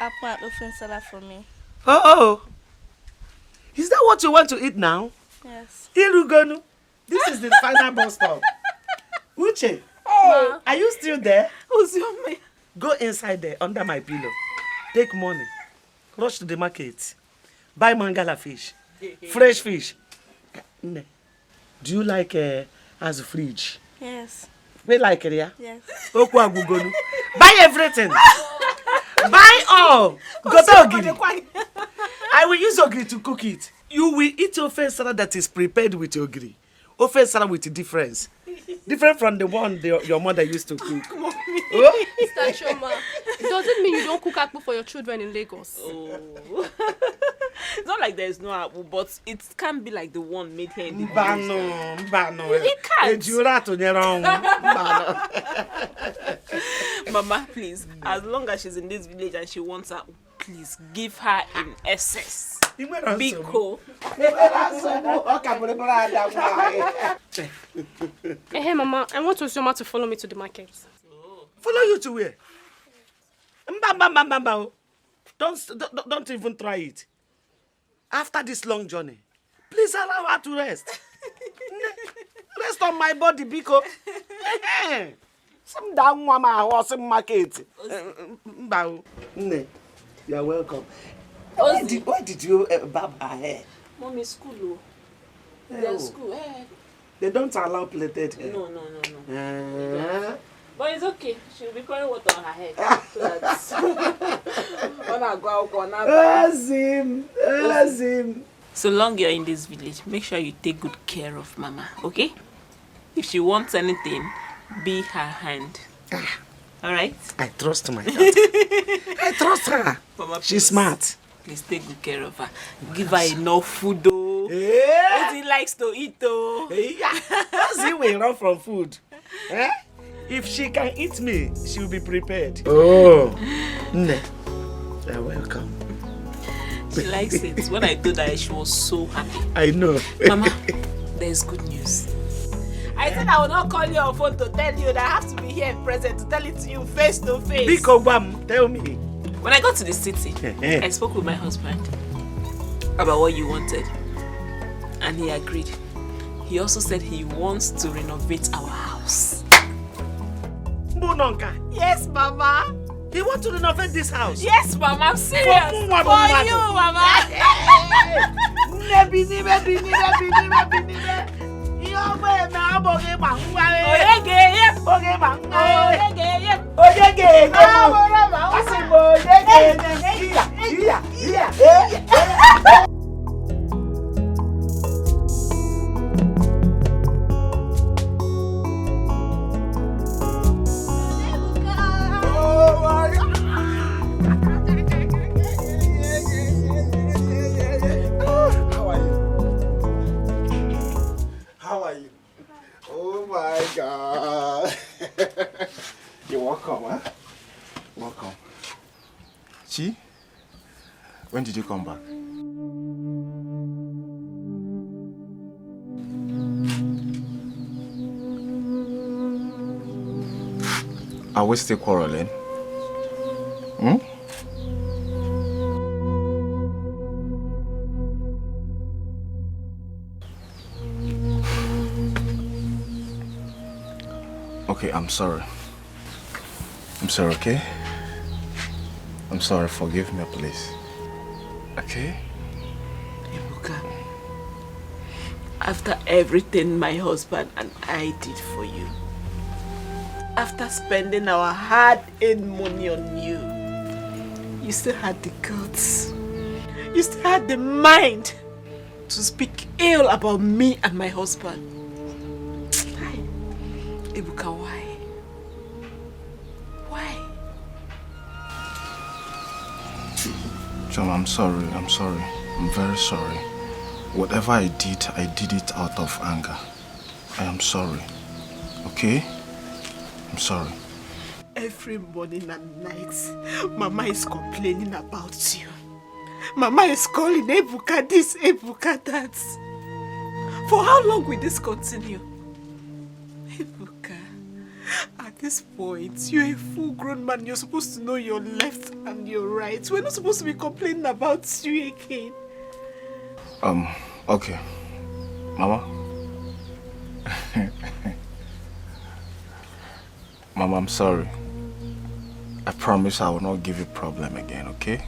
apple and ofen salad for me? Oh. Is that what you want to eat now? Yes. Irugonu. This is the final bus stop. Uche, are you still there? Who's your man? Go inside there under my pillow. Take money. Rush to the market. Buy mangala fish. Fresh fish. Do you like as a fridge? Yes. We like it, yeah? Yes. Buy everything. Buy all. Go to Ogiri. I will use Ogiri to cook it. You will eat ofe salad that is prepared with Ogiri. Ofe salad with a difference. Different from the one your mother used to cook. Mr. Choma, does it mean you don't cook akpu for your children in Lagos? Oh. It's not like there's no apple, but it can't be like the one made here in the Mbano. It can't. Mama, please, as long as she's in this village and she wants her, please give her in excess. Biko. Hey, Mama, I want Osioma to follow me to the market. Follow you to where? Mbamba. Don't even try it. After this long journey, please allow her to rest. Rest on my body, Biko. Some down mama horse market. Mbao. You are welcome. Why did you barb her hair? Mommy, school. They're school. They don't allow plaited hair. No. But it's okay. She'll be pouring water on her head. So that's... So long you're in this village, make sure you take good care of Mama, okay? If she wants anything, be her hand. Alright? I trust my daughter. I trust her. Mama, she's smart. Please take good care of her. Give her enough food, though. Yeah. What he likes to eat, though. Does he will run from food? If she can eat me, she will be prepared. Oh. You're welcome. She likes it. When I told her, she was so happy. I know. Mama, there's good news. I said I will not call you on phone to tell you that I have to be here in present to tell it to you face to face. Biko Bam, tell me. When I got to the city, I spoke with my husband about what you wanted. And he agreed. He also said he wants to renovate our house. Bunonka. Yes, Mama. He wants to renovate this house? Yes, Mama. I'm serious. For you, Mama. You're welcome, huh? Welcome. Chi, when did you come back? Are we still quarreling? Okay, I'm sorry. I'm sorry, okay? I'm sorry, forgive me, please. Okay? Ibuka, after everything my husband and I did for you, after spending our hard-earned money on you, you still had the guts, you still had the mind to speak ill about me and my husband. Ibuka, why? Why? John, I'm sorry. I'm very sorry. Whatever I did it out of anger. I am sorry. Okay? I'm sorry. Every morning and night, Mama is complaining about you. Mama is calling Ebuka this, Ebuka that. For how long will this continue? Ebuka, at this point, you're a full-grown man. You're supposed to know your left and your right. We're not supposed to be complaining about you again. Okay. Mama? Mama, I'm sorry. I promise I will not give you problem again, okay?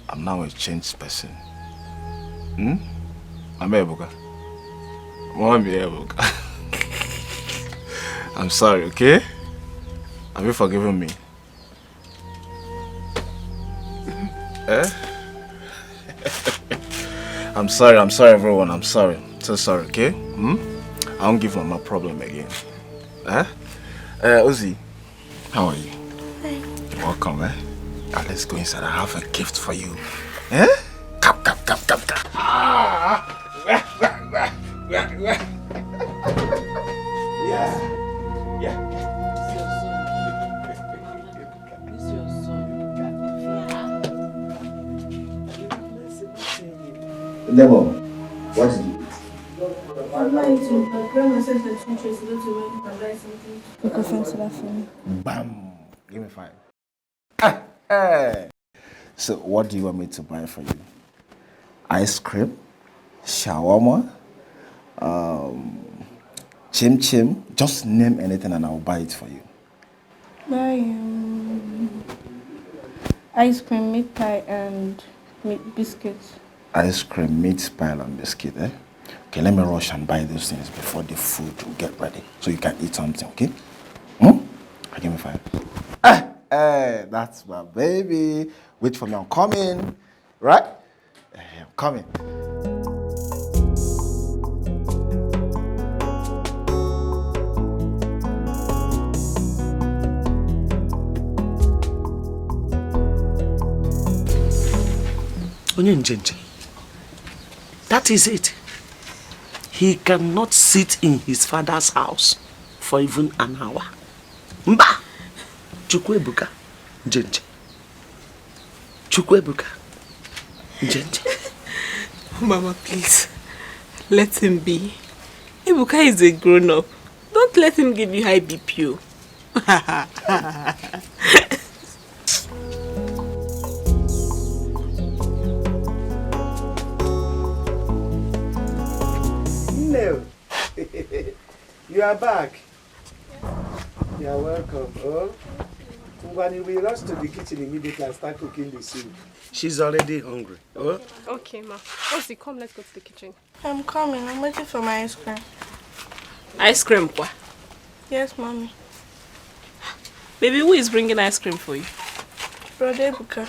I'm now a changed person. I'm Ebuka. Mama, Ebuka. I'm sorry, okay? Have you forgiven me? I'm sorry everyone, I'm sorry. So sorry, okay? I won't give Mama a problem again. Uzi, how are you? Hi. You're welcome, Now let's go inside, I have a gift for you. Come. Yeah. Nemo, what did you? I'm not eating, but grandma says that she tries to go to work and buy something. You can find that for me. Bam! Give me 5. Hey. So, what do you want me to buy for you? Ice cream, shawarma, chim chim. Just name anything and I'll buy it for you. Buy ice cream, meat pie, and meat biscuits. Ice cream, meat pie, and biscuit, eh? Okay, let me rush and buy those things before the food will get ready. So you can eat something, okay? Give me 5. Hey, that's my baby. Wait for me, I'm coming. Right? I'm coming. Onyenjenje. That is it. He cannot sit in his father's house for even an hour. Mba! Chukwebuka, Njenje. Chukwebuka, Njenje. Mama, please. Let him be. Ebuka is a grown-up. Don't let him give you high BP. No. You are back. You are welcome. Oh, when we rush to the kitchen immediately and start cooking the soup. She's already hungry. Oh. Okay, ma. Ozzy, come, let's go to the kitchen. I'm coming. I'm waiting for my ice cream. Ice cream, kwa? Yes, mommy. Baby, who is bringing ice cream for you? Brother Ebuka.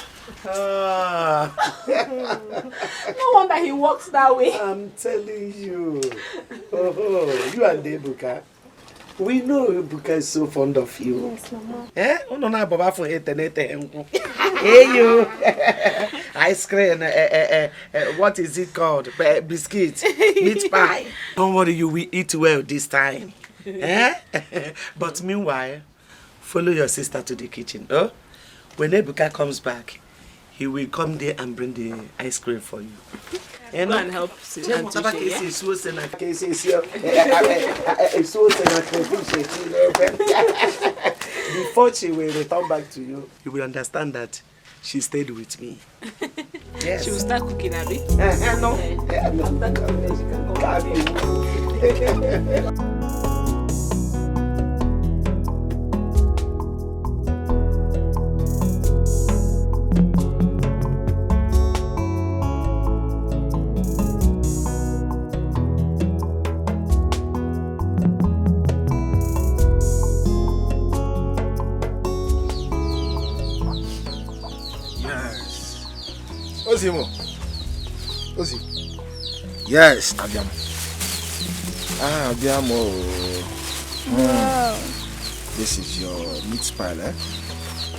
No wonder he walks that way. I'm telling you. Oh, you and Ebuka. We know Ebuka is so fond of you. Yes, mama. Eh? Uno na baba for internet. Hey you. Ice cream. What is it called? Biscuit. Meat pie. Don't worry, you will eat well this time. Eh? But meanwhile, follow your sister to the kitchen. Oh? When Ebuka comes back, he will come there and bring the ice cream for you. Go and help. Before she will return back to you, you will understand that she stayed with me. Yes. She will start cooking, Abby. No. Ozimo. Ozi. Yes, Abiamo. Abiamo. Wow. This is your meat pie, eh?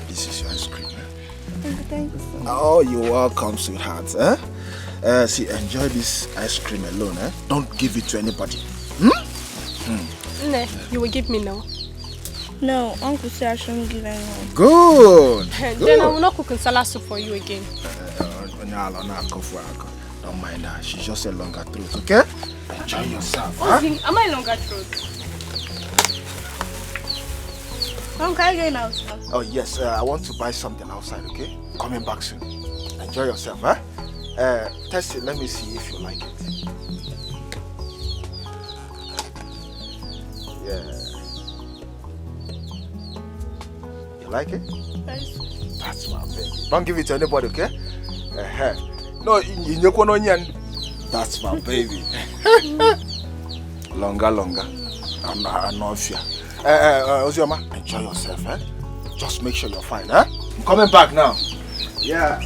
This is your ice cream, eh? Thank you so much. Oh, you're welcome, sweetheart, eh? See, enjoy this ice cream alone, eh? Don't give it to anybody. Ne, you will give me now. No, Uncle said I shouldn't give anyone. Good. Then I will not cook salad soup for you again. Don't mind her. She's just a longer throat, okay? Enjoy yourself. Ozzy, am I longer throat? Uncle, are you going out? Oh, yes. I want to buy something outside, okay? Coming back soon. Enjoy yourself, huh? Test it. Let me see if you like it. Yeah. You like it? Yes. That's my baby. Don't give it to anybody, okay? No, that's my baby. Longer. I'm not fear. Ozioma, enjoy yourself, eh? Just make sure you're fine, eh? I'm coming back now. Yeah.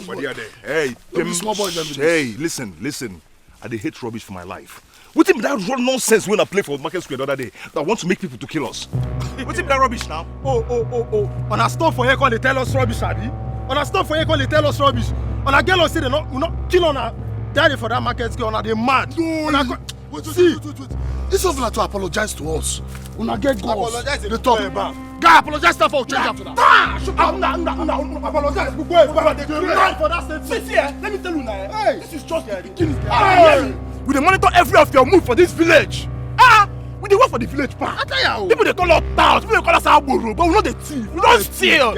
What are they? Hey, small boys. Hey, listen. I hate rubbish for my life. What if that nonsense when I play for Market Square the other day that want to make people to kill us? What if that rubbish now? Oh. On a stop for here, they tell us rubbish, Abi. On a stop for here, they tell us rubbish. On a girl say they not kill on her daddy for that market girl. On they mad. No, wait. This is to apologize to us. Una get goals. Apologize the top. Guy, apologize for change after that. Apologize. For that same see, let me tell you now. Hey, this is just the beginning. We dey monitor every of your move for this village. We dey work for the village part. People dey call us towns, people dey call us Agboro, but we not the thief. We don't steal.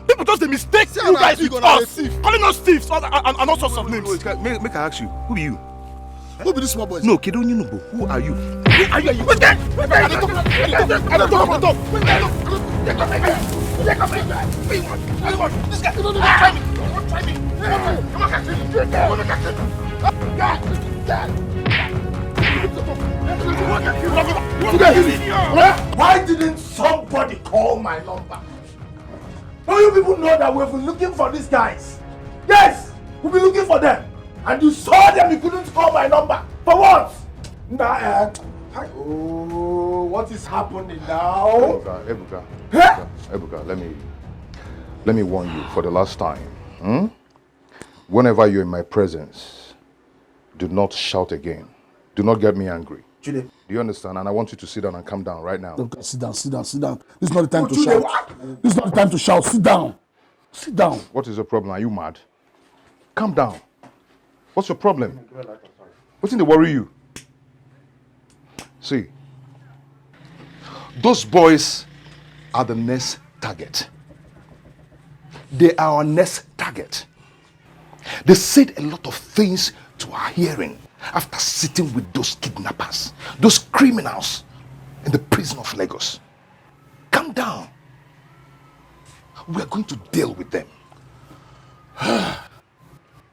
People just dey mistake you guys with us, calling us thieves and all sorts of names. Make I ask you, who be you? Who be this small boy? No, kid, don't you know, who are you? Are you? Wait there! I don't talk. This guy, try me. Why didn't somebody call my number? Don't you people know that we've been looking for these guys? Yes, we've been looking for them. And you saw them, you couldn't call my number. For what? What is happening now? Ebuka, let me warn you for the last time. Whenever you're in my presence, do not shout again. Do not get me angry. Jude. Do you understand? And I want you to sit down and calm down right now. Okay, sit down. This is not the time to shout. This is not the time to shout. Sit down. What is the problem? Are you mad? Calm down. What's your problem? What's in the worry you? See, those boys are the next target. They are our next target. They said a lot of things to our hearing after sitting with those kidnappers, those criminals in the prison of Lagos. Calm down. We are going to deal with them.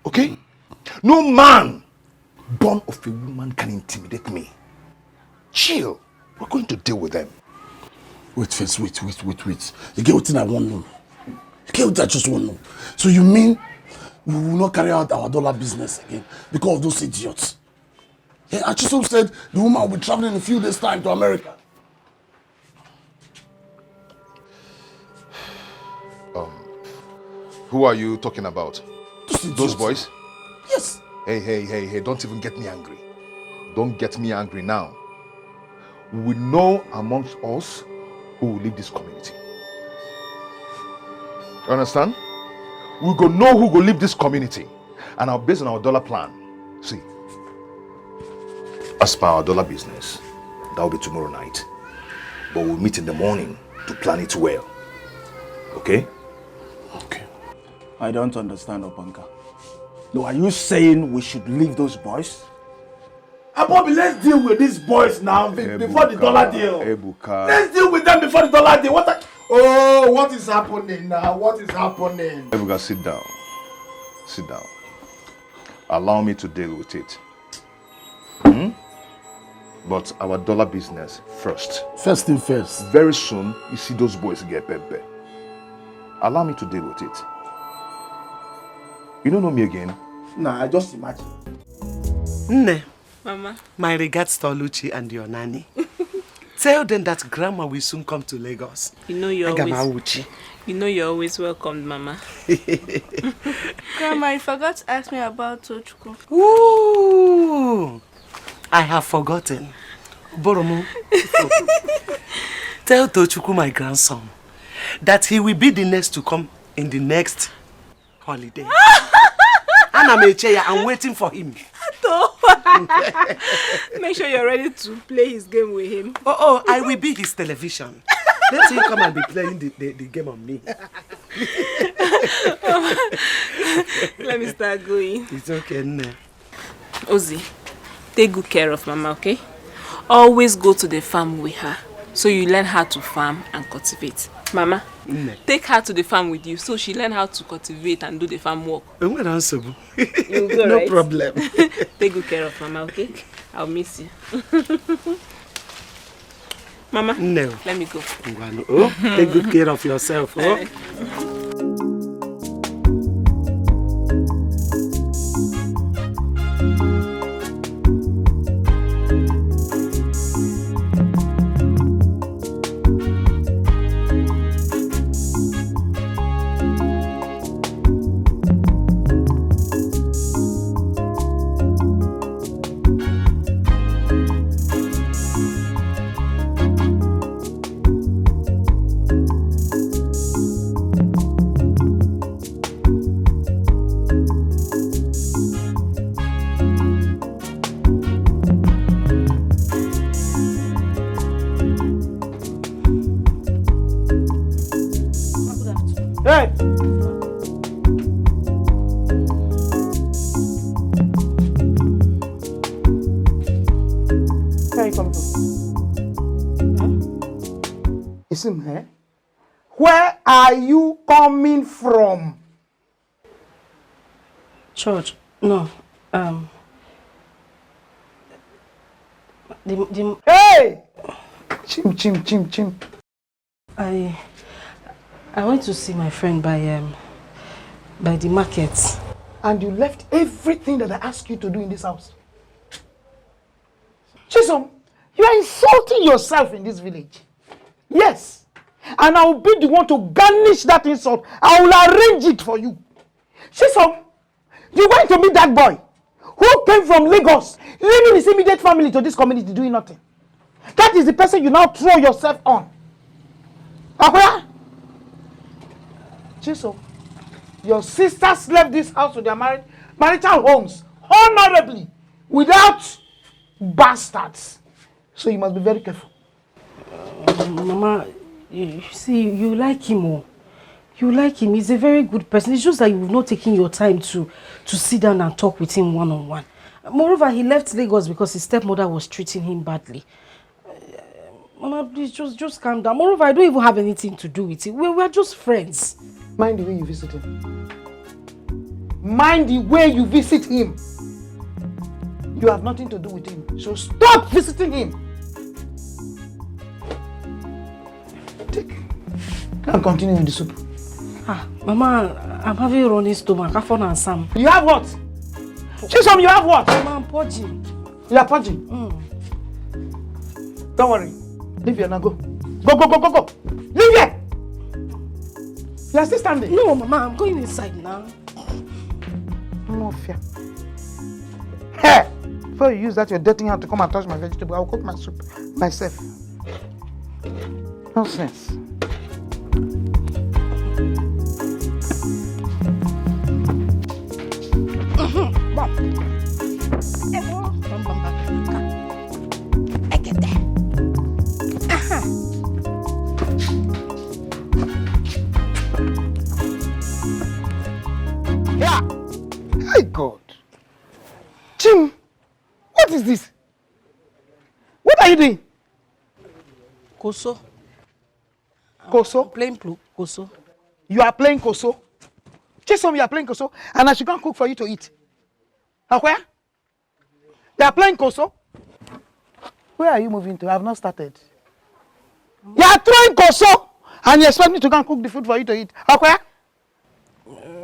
Okay? No man born of a woman can intimidate me. Chill. We're going to deal with them. Wait first, wait. You get what I want to know. You get what I just want to know. So you mean we will not carry out our dollar business again because of those idiots? Yeah, Achisom said the woman will be traveling in a few days' time to America. Who are you talking about? Those boys? Yes. Hey, don't even get me angry. Don't get me angry now. We know amongst us who will leave this community. You understand? We go know who will leave this community. And based on our dollar plan, see, as per our dollar business, that will be tomorrow night. But we'll meet in the morning to plan it well. Okay? Okay. I don't understand, Opanka. No, are you saying we should leave those boys? Bobby, let's deal with these boys now before the dollar deal. Ebuka. Let's deal with them before the dollar deal. What is happening now? What is happening? Ebuka, sit down. Sit down. Allow me to deal with it. But our dollar business first. First thing first. Very soon, you see those boys get pepe. Allow me to deal with it. You don't know me again? Nah, I just imagine. Nne. Mama. My regards to Oluchi and your nanny. Tell them that grandma will soon come to Lagos. You know you're always welcome, Mama. Grandma, you forgot to ask me about Tochukwu. Ooh, I have forgotten. Boromo. Tell Tochukwu, my grandson, that he will be the next to come in the next holiday. And I'm waiting for him. Make sure you're ready to play his game with him. Oh, I will be his television. Let him come and be playing the game on me. Let me start going. It's okay, Nne. Ozzy, take good care of Mama, okay? Always go to the farm with her, so you learn how to farm and cultivate. Mama, take her to the farm with you, so she learn how to cultivate and do the farm work. No Right? problem. Take good care of Mama, okay? I'll miss you. Mama, No. let me go. Oh, take good care of yourself. Oh. you coming from? It's him, eh? Where are you coming from? Church, no. Hey! Chim. I went to see my friend by the market. And you left everything that I asked you to do in this house. Chisom, you are insulting yourself in this village. Yes. And I will be the one to garnish that insult. I will arrange it for you. Chisom, you went to meet that boy who came from Lagos, leaving his immediate family to this community doing nothing. That is the person you now throw yourself on. Akwaya? Chisom, your sisters left this house with their marital homes honorably without bastards. So you must be very careful. Mama, you see, you like him. Oh. You like him. He's a very good person. It's just that you've not taken your time to sit down and talk with him one-on-one. Moreover, he left Lagos because his stepmother was treating him badly. Mama, please just calm down. Moreover, I don't even have anything to do with it. We're just friends. Mind the way you visit him. Mind the way you visit him. You have nothing to do with him. So stop visiting him. Take and continue with the soup. Mama, I'm having a running stomach. I found Sam. You have what? Chisom, you have what? Mama, I'm purging. You are purging? Don't worry. Leave here now. Go. Go. Leave here. You are still standing? No, Mama, I'm going inside now. No fear. Hey! Before you use that, your dirty hand to come and touch my vegetable, I'll cook my soup myself. Nonsense. Yeah. Hey God. Jim, what is this? What are you doing? Koso. Koso? Playing Koso. You are playing Koso? Chisom, you are playing Koso, and I should go and cook for you to eat. Where? You are playing Koso? Where are you moving to? I have not started. You are throwing Koso, and you expect me to go and cook the food for you to eat. Where?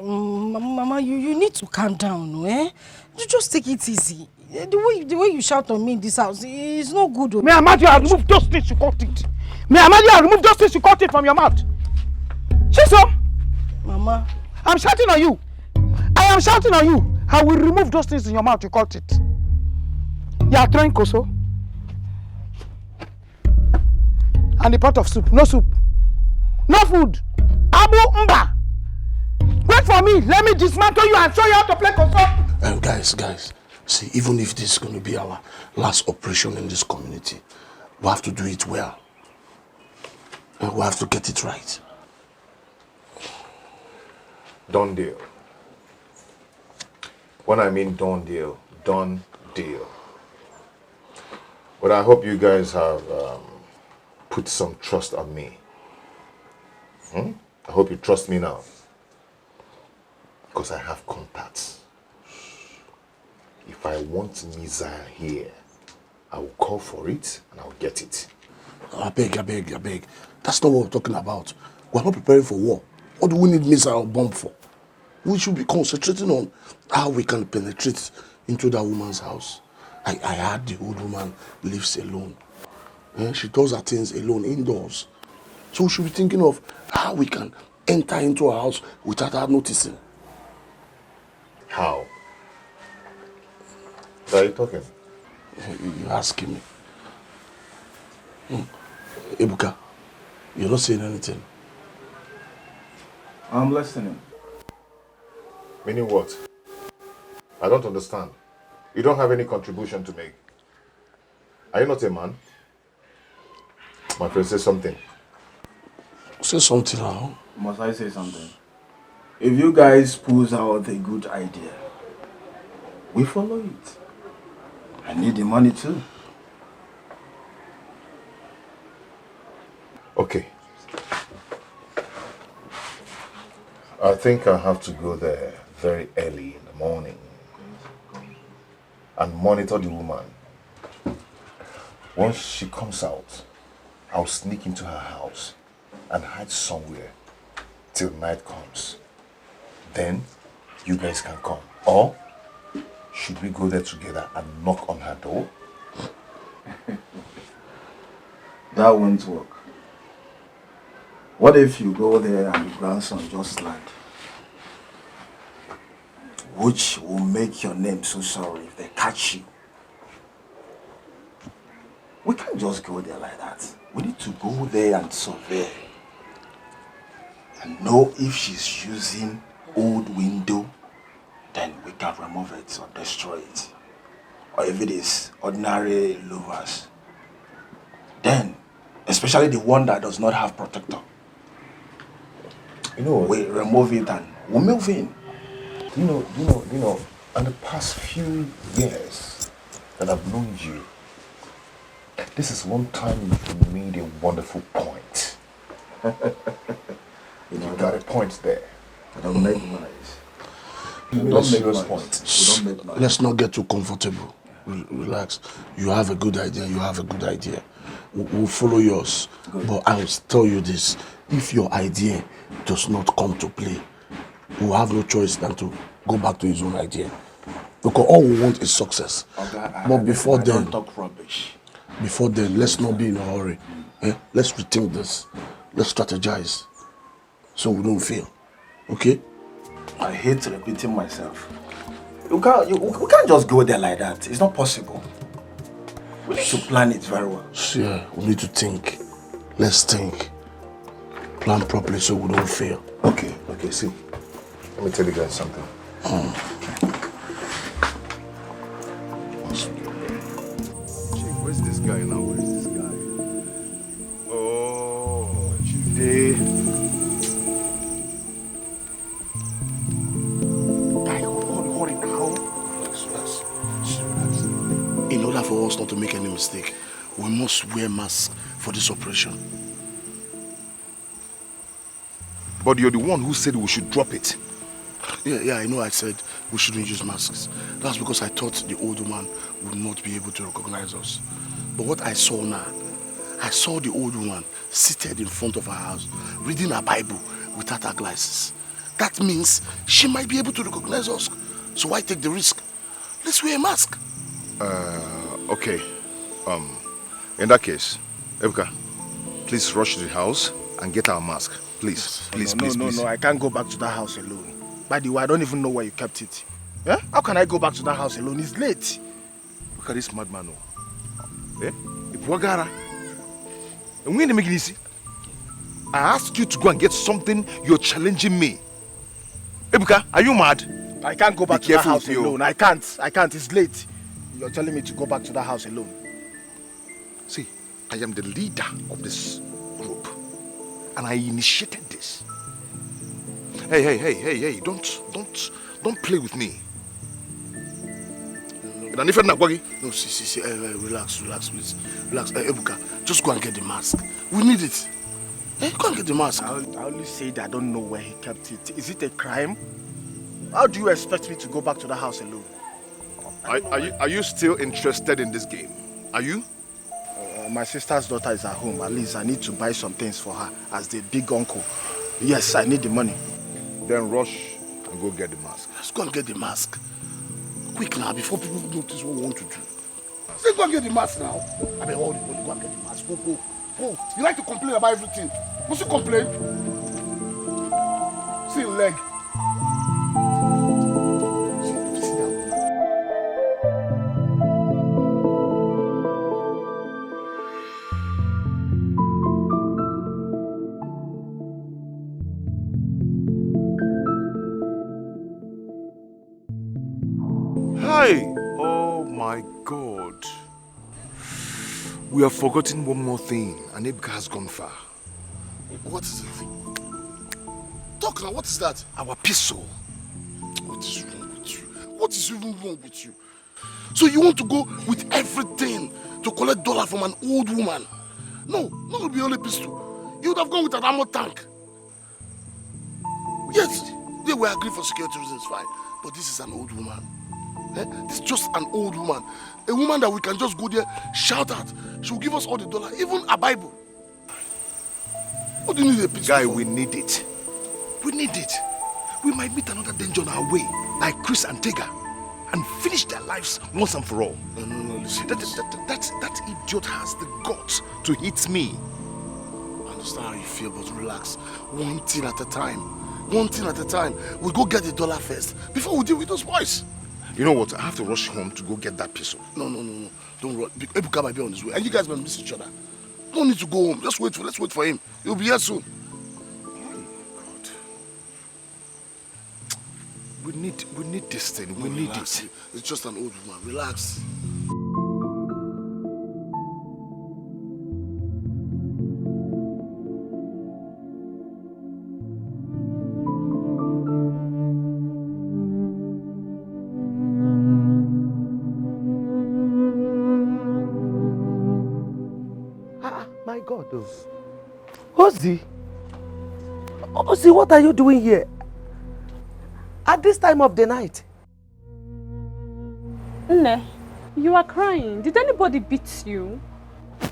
Mama, you need to calm down, eh? You just take it easy. The way you shout on me in this house is not good. May I imagine I remove those things you caught it. May I imagine I remove those things you caught it from your mouth. Chisom! Mama. I'm shouting on you. I am shouting on you. I will remove those things in your mouth you caught it. You are throwing Koso. And the pot of soup. No soup. No food. Abu Mba. Wait for me. Let me dismantle you and show you how to play Koso. Guys. See, even if this is going to be our last operation in this community, we have to do it well. And we have to get it right. Done deal. When I mean done deal. But I hope you guys have put some trust on me. I hope you trust me now. Because I have contacts. If I want missile here, I will call for it and I will get it. I beg. That's not what we're talking about. We're not preparing for war. What do we need missile or bomb for? We should be concentrating on how we can penetrate into that woman's house. I heard the old woman lives alone. She does her things alone, indoors. So we should be thinking of how we can enter into her house without her noticing. How? Are you talking? You're asking me. Ebuka, you're not saying anything. I'm listening. Meaning what? I don't understand. You don't have any contribution to make. Are you not a man? My friend, say something. Say something now. Must I say something? If you guys pose out a good idea, we follow it. I need the money too. Okay. I think I have to go there very early in the morning and monitor the woman. Once she comes out, I'll sneak into her house and hide somewhere till night comes. Then you guys can come. Or should we go there together and knock on her door? That won't work. What if you go there and the grandson just land? Which will make your name so sorry if they catch you. We can't just go there like that. We need to go there and survey. And know if she's using old window, then we can remove it or destroy it. Or if it is ordinary louvers, then, especially the one that does not have protector, we remove it and we move in. You know, in the past few years that I've known you, this is one time you made a wonderful point. You got a point there. I don't make noise. You made a serious point. We don't make noise. Let's not get too comfortable. Relax. You have a good idea. We'll follow yours. Good. But I will tell you this. If your idea does not come to play, we'll have no choice than to go back to his own idea. Because all we want is success. But before then, don't talk rubbish. Before then, let's not be in a hurry. Let's rethink this. Let's strategize so we don't fail. Okay? I hate repeating myself. We can't just go there like that. It's not possible. We need to plan it very well. Yeah, we need to think. Let's think. Plan properly so we don't fail. Okay, see. Let me tell you guys something. Where's this guy now? Oh, Jude. Guy, hold it now. Relax. In order for us not to make any mistake, we must wear masks for this operation. But you're the one who said we should drop it. Yeah, I know I said we shouldn't use masks. That's because I thought the old woman would not be able to recognize us. But what I saw now, I saw the old woman seated in front of her house, reading her Bible without her glasses. That means she might be able to recognize us. So why take the risk? Let's wear a mask. Okay. In that case, Ebuka, please rush to the house and get our mask. Please. No, I can't go back to that house alone. By the way, I don't even know where you kept it. Yeah? How can I go back to that house alone? It's late. Look at this madman. Ipuagara. And when I asked you to go and get something, you're challenging me. Ebuka, are you mad? I can't go back to that house alone. I can't. It's late. You're telling me to go back to that house alone. See, I am the leader of this group. And I initiated this. Hey, don't play with me. No, see, relax, please. Relax. Ebuka, just go and get the mask. We need it. Go and get the mask. I only said I don't know where he kept it. Is it a crime? How do you expect me to go back to the house alone? Are you still interested in this game? Are you? My sister's daughter is at home. At least I need to buy some things for her as the big uncle. Yes, I need the money. Then rush and go get the mask. Let's go and get the mask. Quick now, before people notice what we want to do. Let's go and get the mask now. I mean, hold it, go and get the mask. Go. You like to complain about everything. Must you complain? See your leg. Sit down. Hi! Oh my God. We have forgotten one more thing, and Ebuka has gone far. What is it? Talk now, what is that? Our pistol. What is wrong with you? What is even wrong with you? So you want to go with everything to collect dollar from an old woman? No, not be only pistol. You would have gone with an armored tank. Yes, they were agreed for security reasons, fine. But this is an old woman. This is just an old woman. A woman that we can just go there, shout at. She will give us all the dollar, even a Bible. What do you need a pistol Guy, for? we need it. We need it. We might meet another danger on our way, like Chris and Tega, and finish their lives once and for all. No, listen. That idiot has the guts to hit me. I understand how you feel, but relax. One thing at a time. One thing at a time. We'll go get the dollar first, before we deal with those boys. You know what? I have to rush home to go get that pistol. No. Don't rush. Ebuka might be on his way, and you guys might miss each other. No need to go home. Let's wait for him. He'll be here soon. God. We need this thing. We need Relax. it. It's just an old woman. Relax. My God, Ozzy, what are you doing here? At this time of the night? Nne, you are crying. Did anybody beat you?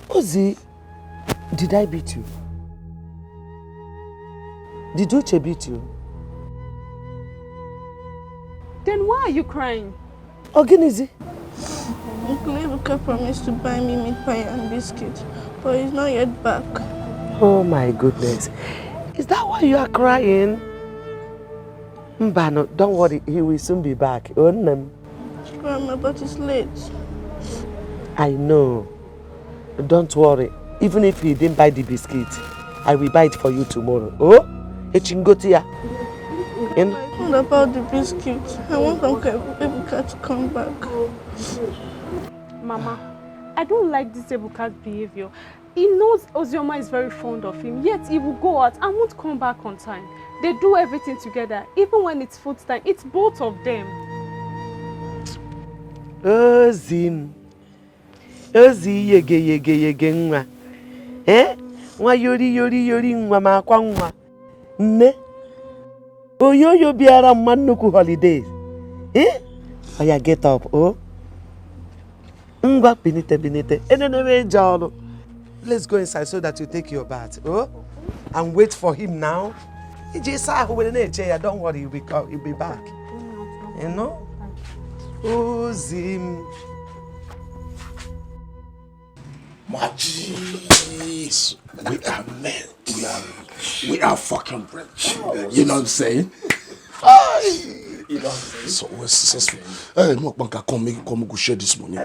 Ozzy, did I beat you? Did Uche beat you? Then why are you crying? Oginizi? Uncle Ebuka promised to buy me meat pie and biscuit, but he's not yet back. Oh my goodness. Is that why you are crying? Mbano, don't worry, he will soon be back. Grandma, but it's late. I know. Don't worry. Even if he didn't buy the biscuit, I will buy it for you tomorrow. Oh? Echingotia. What about the biscuit? I want Uncle Ebuka to come back. Mama, I don't like this Ebuka's behavior. He knows Ozioma is very fond of him, yet he will go out and won't come back on time. They do everything together, even when it's food time. It's both of them. Ozi yege nwa. Nwa yori nwa ma akwa nwa. Nne. Oyoyo biara mma nnukwu holidays. Oya get up, oh. Ngwa binite. Eneneme jalo. Let's go inside so that you take your bath, oh? And wait for him now. Don't worry, he'll be back. You know? Ozim. My jeez. We are men. We are fucking rich. You know what I'm saying? You know what I'm saying? So we're successful. Hey, no banker, come go share this money.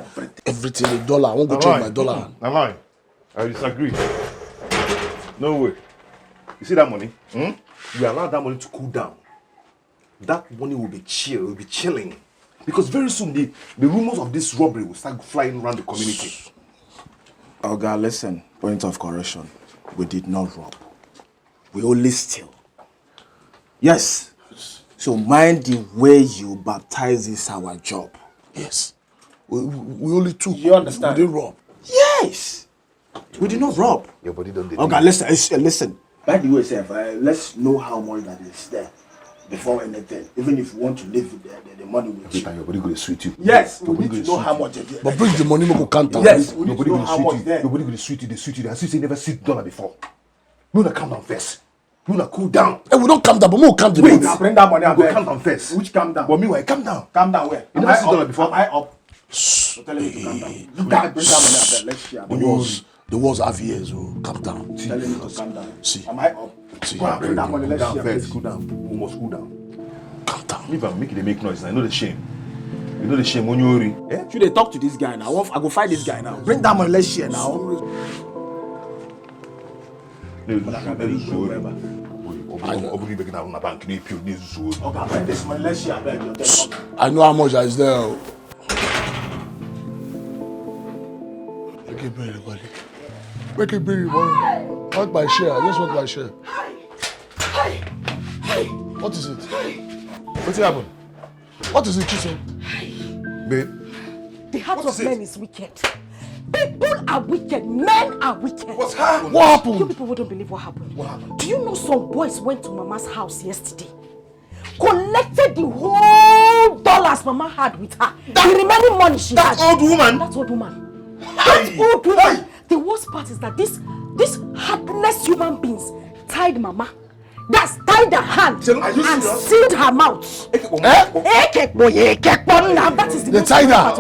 Everything, the dollar. I won't go change my dollar. Nalai, I disagree. No way. You see that money? We allow that money to cool down. That money will be chilling. Because very soon the rumors of this robbery will start flying around the community. Oh God, listen, point of correction. We did not rob. We only steal. Yes. So mind the way you baptize this our job. Yes. We only took. You understand? We didn't rob. Yes. We did not rob. Your body don't. Okay, listen. By the way, sir, let's know how much that is there before anything. Even if you want to live with the money with you. Your body going to sweet you. Yes, we need to know how much it is. But bring the money, no go count down. Yes, we need to know how much there. Your body going to sweet you. As if you never see $1 before. You wanna calm down first. You wanna cool down. Hey, we don't calm down, but we'll calm down. Wait, now bring that money out. Go calm down first. Which calm down? But meanwhile, calm down. Calm down where? You never see $1 before. Am I up? So tell him to calm down. You can't bring that money out there. Let's share. The walls have ears, oh, calm down. Tell him to calm down. See. Am I up? See. Go and bring that money. Let's share. First, cool down. We must cool down. Calm down. If I make it, make noise. I know the shame. You know the shame when you worry. Should they talk to this guy now? I go fight this guy now. Bring that money. Let's share now. I know how much is there. Make it bring everybody. Make it bring everybody. Not my share. I just want my share. What is it? What's happened? What is it, Chisom? Babe. The heart of men is wicked. People are wicked. Men are wicked. What's happened? What happened? You people wouldn't believe what happened. What happened? Do you know some boys went to Mama's house yesterday? Collected the whole dollars Mama had with her. The remaining money she had. That old woman? That old woman. That old woman. The worst part is that these heartless human beings tied Mama. That's tied her hand and sealed her mouth. That is the They tied her?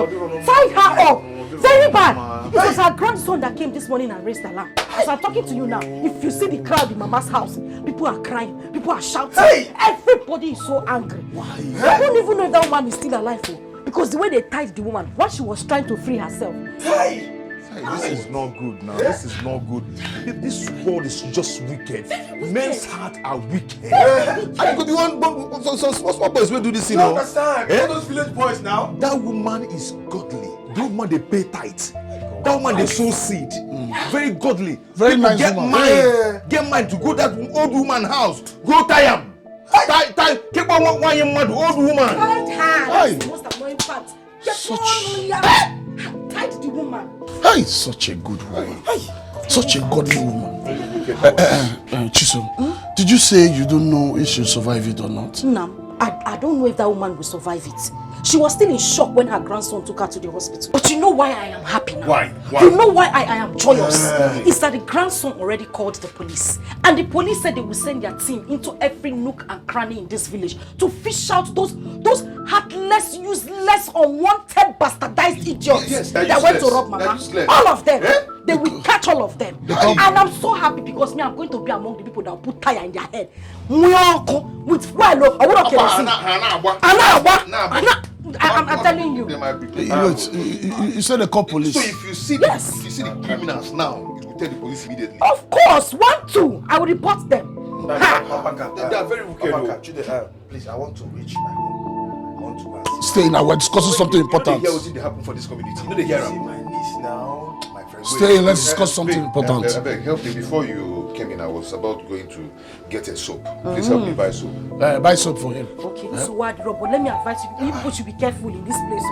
Tied her up. Very bad. It was her grandson that came this morning and raised the alarm. As I'm talking to you now, if you see the crowd in Mama's house, people are crying, people are shouting. Hey! Everybody is so angry. Why? I don't even know if that woman is still alive. Because the way they tied the woman, while she was trying to free herself. Hey, this is not good now. This is not good. This world is just wicked. Men's hearts are wicked. I could want some small boys will do this, you know. Understand? All those village boys now. That woman is godly. That woman they pay tithe. That woman they sow seed. Very godly. Very people nice get woman. mind. Get mind to go that old woman house. Go tie him. Tie. Keep on one young man, old woman. Tied her. That's the most annoying part. Tied the woman. Hey, such a good woman. Such a godly woman. Chisom, did you say you don't know if she'll survive it or not? No, I don't know if that woman will survive it. She was still in shock when her grandson took her to the hospital. But you know why I am happy now? Why? You know why I am joyous? It's that the grandson already called the police. And the police said they will send their team into every nook and cranny in this village to fish out those heartless, useless, unwanted, bastardized idiots that went to rob Mama. All of them. They will catch all of them. And I'm so happy because me, I'm going to be among the people that will put tire in their head. With I'm telling you. You said they call police. So if you see the criminals now, you will tell the police immediately. Of course, 1, 2, I will report them. They are very wicked. Please, I want to reach my home. I want to ask. Stay now, we're discussing something important. You know they happen for this community. You know they hear See my niece now, my friend. Stay, let's discuss something important. I beg, help me. Before you came in, I was about going to get a soap. Please help me buy soap. Buy soap for him. Okay, so what, Rob? But let me advise you. You people should be careful in this place.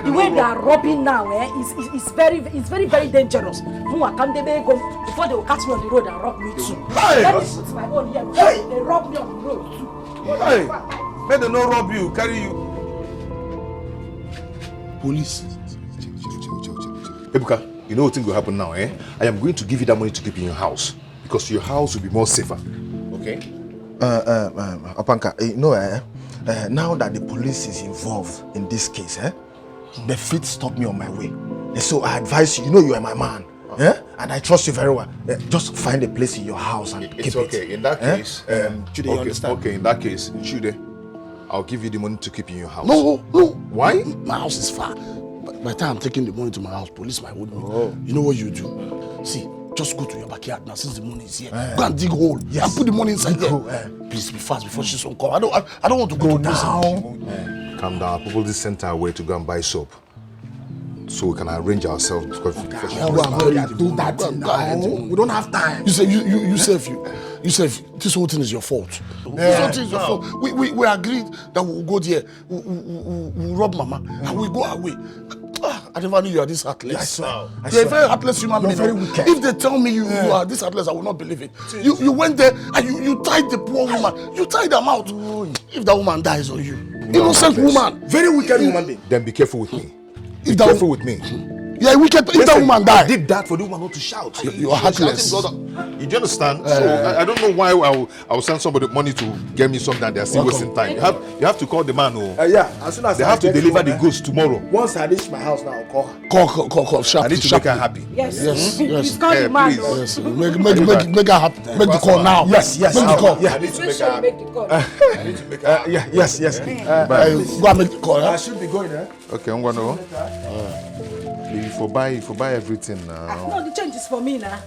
The way they are robbing now, is very, very dangerous. Before they will catch me on the road and rob me too. Let me put my own here. They rob me on the road too. Hey, may they not rob you, carry you. Police. Ebuka, you know what thing will happen now, I am going to give you that money to keep in your house because your house will be more safer. Okay? Opanka, now that the police is involved in this case, the fit stop me on my way. So I advise you, you are my man. And I trust you very well. Just find a place in your house and keep it. It's okay. In that case, Chude, you understand? Okay, in that case, Chude, I'll give you the money to keep in your house. No. Why? My house is far. By the time I'm taking the money to my house, police might hold me. You know what you do? See, just go to your backyard now since the money is here. Go and dig a hole and put the money inside there. Please be fast before she's on call. I don't want to go down. Calm down. People just sent our way to go and buy soap. So we can arrange ourselves because do that now. We don't have time. You say this whole thing is your fault. This whole thing is your fault. We agreed that we'll go there, we'll rob Mama, and we go away. I never knew you are this heartless. You're a very heartless human being. Very wicked. If they tell me you are this heartless, I will not believe it. You went there and you tied the poor woman. You tied them out. If that woman dies on you, innocent woman, very wicked woman. Then be careful with me. Be careful with me. Yeah, wicked. If that woman died, I did that for the woman not to shout. You are heartless. You understand? So I don't know why I will send somebody money to get me something and they're still wasting time. You have to call the man. As soon as they have to deliver the goods tomorrow. Once I reach my house now, I'll call her. Call sharp. I need to make her happy. Yes. Please call the man. Yes. Make her happy. Make the call now. Yes. Make the call. Yeah. I need to make her happy. I need to make her happy. Yes. Go and make the call. I should be going there. Okay, I'm gonna. If you buy everything now. No, the change is for me now.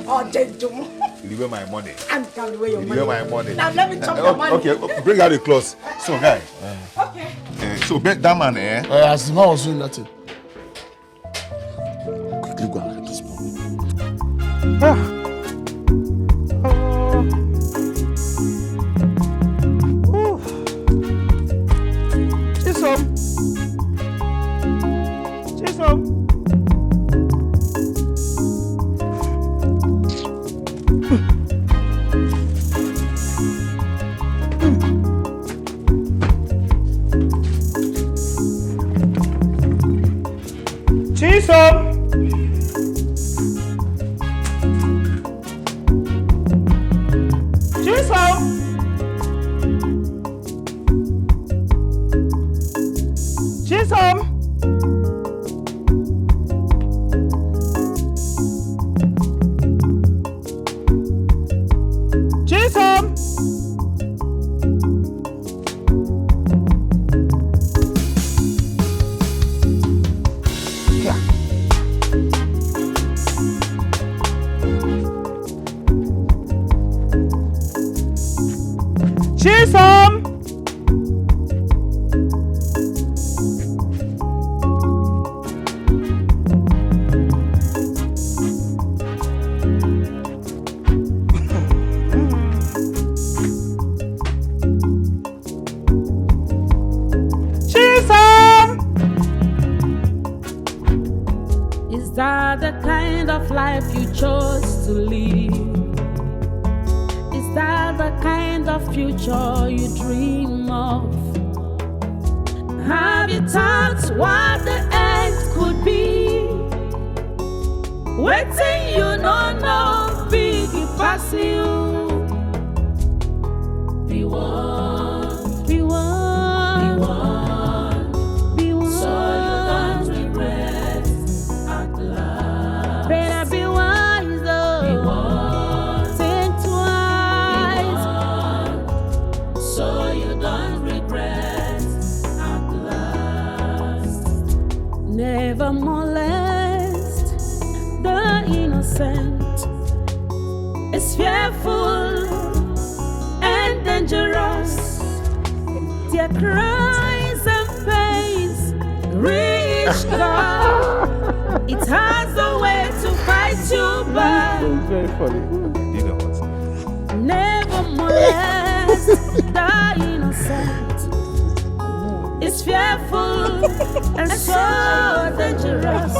Oh, gentleman. Leave my money. And can away your money. Leave my money. Now let me chop your money. Okay, bring out the clothes. So, guy. Okay. So, bet that man, as the man was doing that thing. Quickly go and get this money. Chisom. Chisom! Chisom! Chisom! Chisom! Chisom! Is that the kind of life you chose to live? Is that the kind of future you dream of? Have you thought what the end could be? Waiting, you no big pass you. Be one, be one, be one, be one. So you don't regret at last. Better be wise, oh. Be one, think twice. Be one, so you don't regret at last. Never molest the innocent. It's fearful and dangerous. Their cries and pains reach God. It has a way to fight you back. It's very funny. You know what? Never molest the innocent. It's fearful and so dangerous.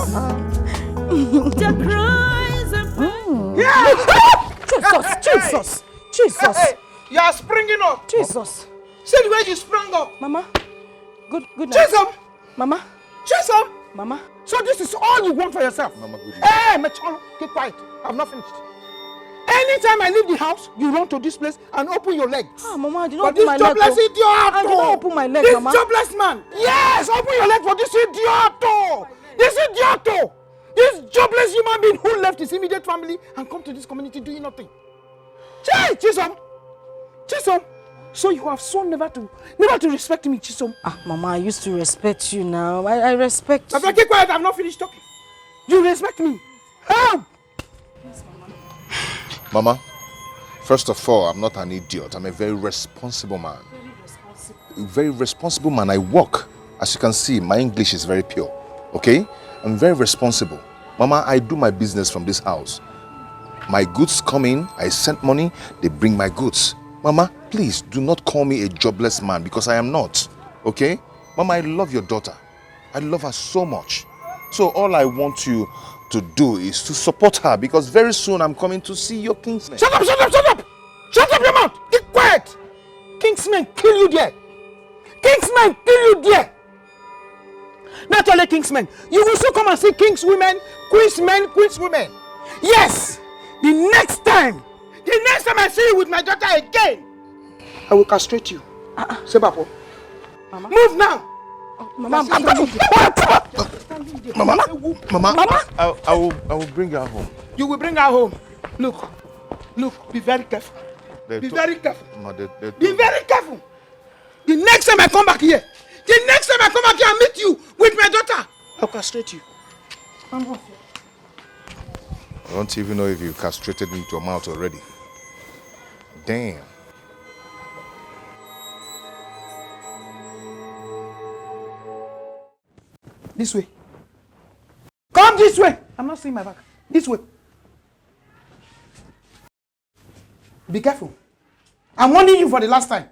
Their cries and pains. Jesus! Hey, you are springing up. Jesus. See the way you sprung up. Mama. Good night. Chisom! Mama. Chisom! Mama. So this is all you want for yourself? Mama, good Hey, Machalo, keep quiet. I've not finished. Anytime I leave the house, you run to this place and open your legs. Ah, Mama, I did But not this open my leg. jobless idiot! I did not open my leg, this Mama. jobless man! Yes, open your leg for this idiot! This idiot! This jobless human being who left his immediate family and come to this community doing nothing. Chisom! So you have sworn never to respect me, Chisom. Ah, Mama, I used to respect you now. I respect you. Keep quiet, I've not finished talking. You respect me. How? Yes, Mama, first of all, I'm not an idiot. I'm a very responsible man. A very responsible man. I work. As you can see, my English is very pure. Okay? I'm very responsible. Mama, I do my business from this house. My goods come in, I send money, they bring my goods. Mama, please do not call me a jobless man because I am not. Okay? Mama, I love your daughter. I love her so much. So all I want you to do is to support her because very soon I'm coming to see your kingsman. Shut up! Shut up your mouth! Keep quiet! Kingsmen kill you there! Kingsmen kill you there! Not only kingsmen, you will still come and see kings women, queens men, queens women. Yes! The next time I see you with my daughter again, I will castrate you. Sebapo. Mama. Move now! Mama, I will bring her home. You will bring her home. Look, be very careful. Be very careful. Be very careful. The next time I come back here and meet you with my daughter, I'll castrate you. I don't even know if you castrated me to your mouth already. Damn. This way. Come this way. I'm not seeing my back. This way. Be careful. I'm warning you for the last time.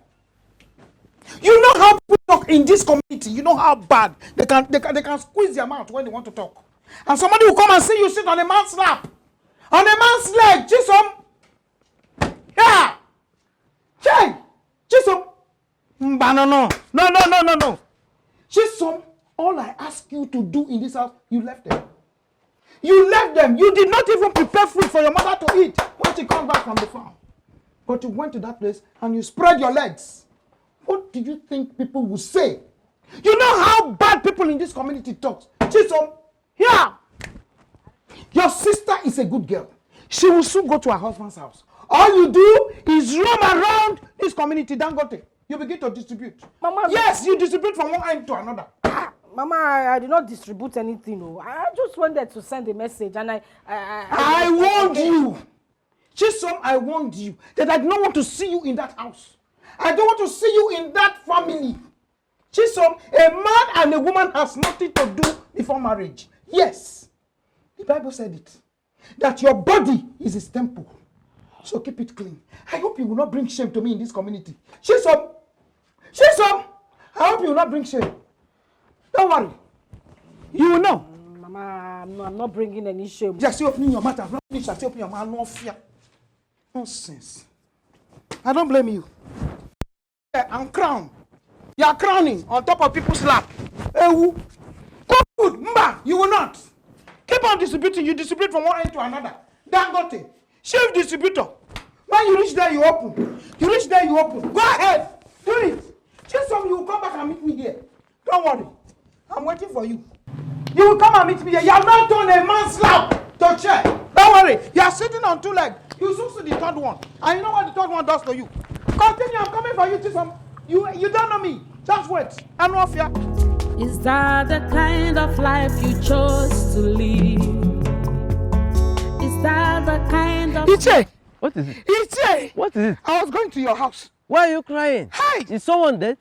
You know how people talk in this community. You know how bad they can squeeze their mouth when they want to talk. And somebody will come and see you sit on a man's lap. On a man's leg. Chisom. Yeah. Chisom. No. Chisom All I ask you to do in this house, you left them. You left them. You did not even prepare food for your mother to eat when she comes back from the farm. But you went to that place and you spread your legs. What do you think people will say? You know how bad people in this community talk. Chisom, here. Your sister is a good girl. She will soon go to her husband's house. All you do is roam around this community, Dangote. You begin to distribute. Mama, yes, you distribute from one end to another. Mama, I did not distribute anything. No. I just wanted to send a message and I warned you. Chisom, I warned you that I do not want to see you in that house. I don't want to see you in that family. Chisom, a man and a woman has nothing to do before marriage. Yes, the Bible said it. That your body is his temple. So keep it clean. I hope you will not bring shame to me in this community. Chisom, I hope you will not bring shame. Don't worry. You will know. Mama, I'm not bringing any shame. Just opening your mouth. I'm not just opening your mouth. No fear. Nonsense. I don't blame you. I'm crowned. You are crowning on top of people's lap. Cook food. Mba, you will not. Keep on distributing. You distribute from one end to another. Dangote. Chief distributor. When you reach there, you open. You reach there, you open. Go ahead. Do it. Just so you will come back and meet me here. Don't worry. I'm waiting for you. You will come and meet me here. You have not done a man's lap to chair. Don't worry. You are sitting on 2 legs. You soon see the third one. And you know what the third one does to you. Continue. I'm coming for you. Chisom. You don't know me. Just wait. I'm not fear. Is that the kind of life you chose to live? Is that the kind of... Iche! What is it? Iche! What is it? I was going to your house. Why are you crying? Hi! Is someone dead?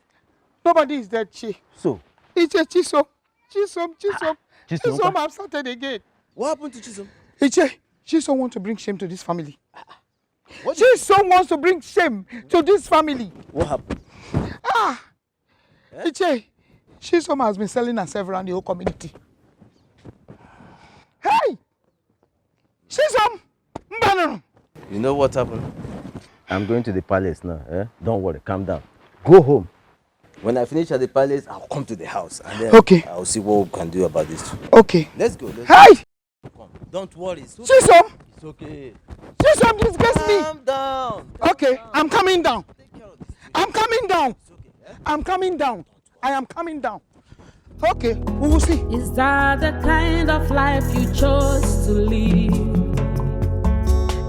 Nobody is dead, Chi. So? Iche, Chisom. Chisom, I've started again. What happened to Chisom? Iche, Chisom wants to bring shame to this family. Chisom wants to bring shame to this family. What happened? Iche, Chisom has been selling herself around the whole community. Hey! Chisom! You know what happened? I'm going to the palace now. Don't worry, calm down. Go home. When I finish at the palace, I'll come to the house. And then I'll see what we can do about this. Okay. Let's go. Hey! Come. Don't worry. It's okay. Chisom! It's okay. Chisom, disgust me! Calm down. Okay, I'm coming down. I'm coming down. I'm coming down. I am coming down. Okay, we will see. Is that the kind of life you chose to live?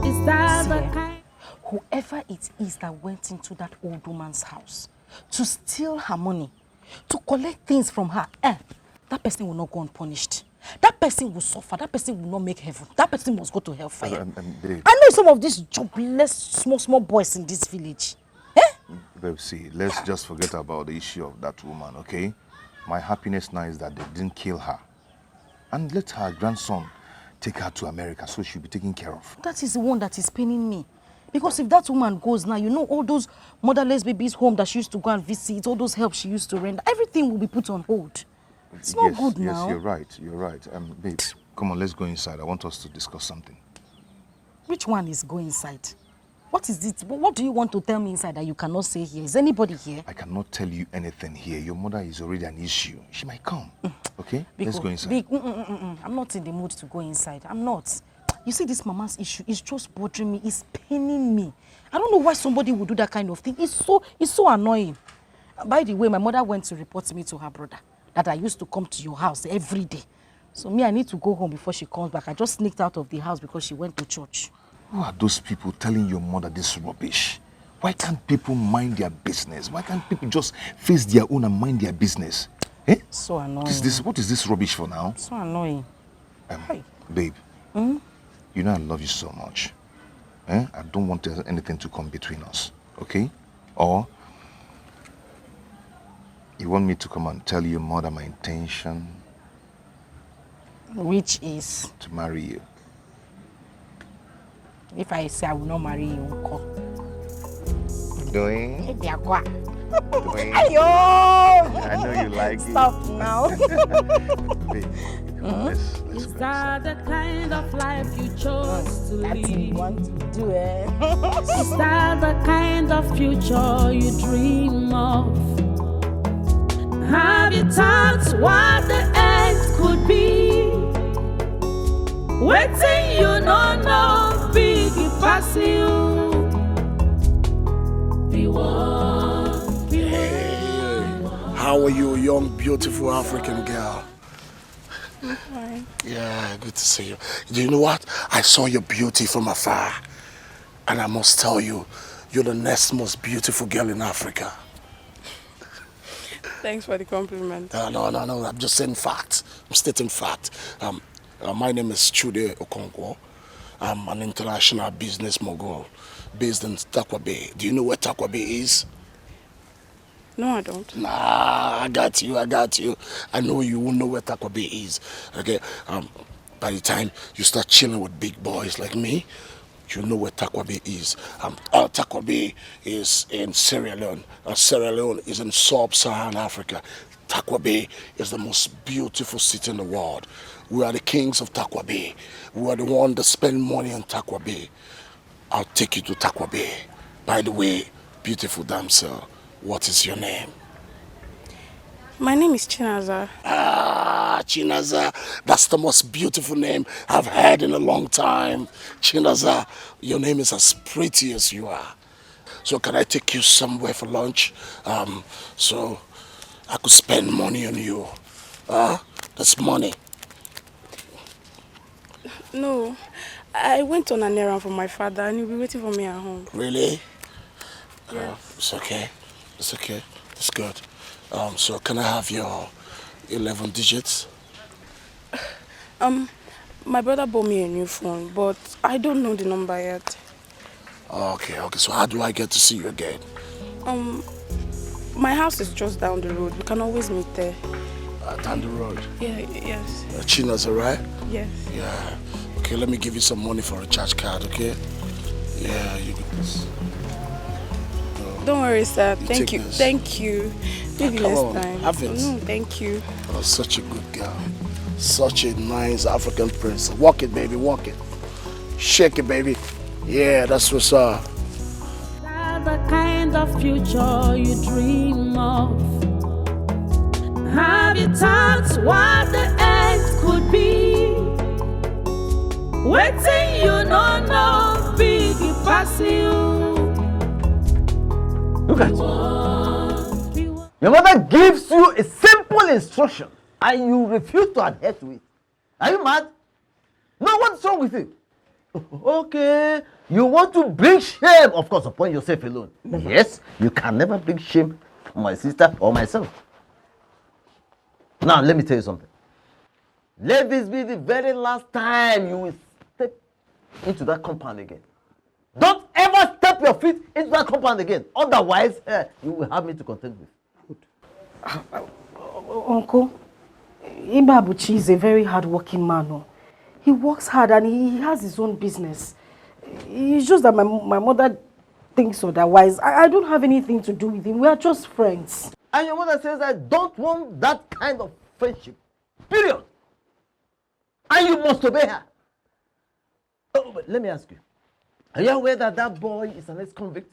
Is that the kind... Whoever it is that went into that old woman's house to steal her money, to collect things from her, that person will not go unpunished. That person will suffer. That person will not make heaven. That person must go to hellfire. I know some of these jobless, small boys in this village. Babe, see, let's just forget about the issue of that woman, okay? My happiness now is that they didn't kill her. And let her grandson take her to America so she'll be taken care of. That is the one that is paining me. Because if that woman goes now, you know all those motherless babies home that she used to go and visit, all those help she used to render, everything will be put on hold. It's not good now. Yes, you're right. Babe, come on, let's go inside. I want us to discuss something. Which one is go inside? What is it? What do you want to tell me inside that you cannot say here? Is anybody here? I cannot tell you anything here. Your mother is already an issue. She might come. Okay? Let's go inside. I'm not in the mood to go inside. I'm not. You see, this mama's issue is just bothering me. It's paining me. I don't know why somebody would do that kind of thing. It's so annoying. By the way, my mother went to report me to her brother that I used to come to your house every day. So me, I need to go home before she comes back. I just sneaked out of the house because she went to church. Who are those people telling your mother this rubbish? Why can't people mind their business? Why can't people just face their own and mind their business? So annoying. What is this rubbish for now? So annoying. Babe, you know I love you so much. I don't want anything to come between us, okay? Or you want me to come and tell your mother my intention? Which is? To marry you. If I say I will not marry you, Uncle. Doing? Doing? Ayo! I know you like it. Stop now. Babe, let's Is go that the kind of life you chose to live? That's what you want to do, Is that the kind of future you dream of? Have you thought what the end could be? Waiting you no big pass you. Be one, be one. How are you, young, beautiful African girl? I'm fine. Yeah, good to see you. Do you know what? I saw your beauty from afar. And I must tell you, you're the next most beautiful girl in Africa. Thanks for the compliment. No. I'm just saying facts. I'm stating fact. My name is Chude Okonkwo. I'm an international business mogul based in Takwa Bay. Do you know where Takwa Bay is? No, I don't. Nah, I got you. I know you won't know where Takwa Bay is. Okay. By the time you start chilling with big boys like me, you know where Takwa Bay is. Takwa Bay is in Sierra Leone. Sierra Leone is in sub-Saharan Africa. Takwa Bay is the most beautiful city in the world. We are the kings of Takwa Bay. We are the ones that spend money on Takwa Bay. I'll take you to Takwa Bay. By the way, beautiful damsel, what is your name? My name is Chinaza. Chinaza. That's the most beautiful name I've heard in a long time. Chinaza, your name is as pretty as you are. So can I take you somewhere for lunch? So I could spend money on you. That's money. No, I went on an errand for my father and he'll be waiting for me at home. Really? Yeah. It's okay. It's good. So can I have your 11 digits? My brother bought me a new phone, but I don't know the number yet. Okay. So how do I get to see you again? My house is just down the road. We can always meet there. Down the road? Yes. China's alright? Yes. Yeah. Okay, let me give you some money for a charge card, okay? Yeah, you get this. Don't worry, sir. Thank you. This. Thank you. Maybe Come next on, time. have it. No, thank you. Oh, such a good girl. Such a nice African prince. Walk it, baby, walk it. Shake it, baby. Yeah, that's what's up. The kind of future you dream of. Have you thought what the end could be? Waiting you no big pass you. Look at you. Your mother gives you a simple instruction and you refuse to adhere to it. Are you mad? No, what's wrong with you? Okay, you want to bring shame, of course, upon yourself alone. Yes, you can never bring shame on my sister or myself. Now, let me tell you something. Let this be the very last time you will step into that compound again. Don't ever step your feet into that compound again. Otherwise, you will have me to contend with. Uncle, Ibabuchi is a very hard-working man. Oh. He works hard and he has his own business. It's just that my mother thinks otherwise. I don't have anything to do with him. We are just friends. And your mother says I don't want that kind of friendship. Period. And you must obey her. Oh, but let me ask you. Are you aware that that boy is an ex-convict?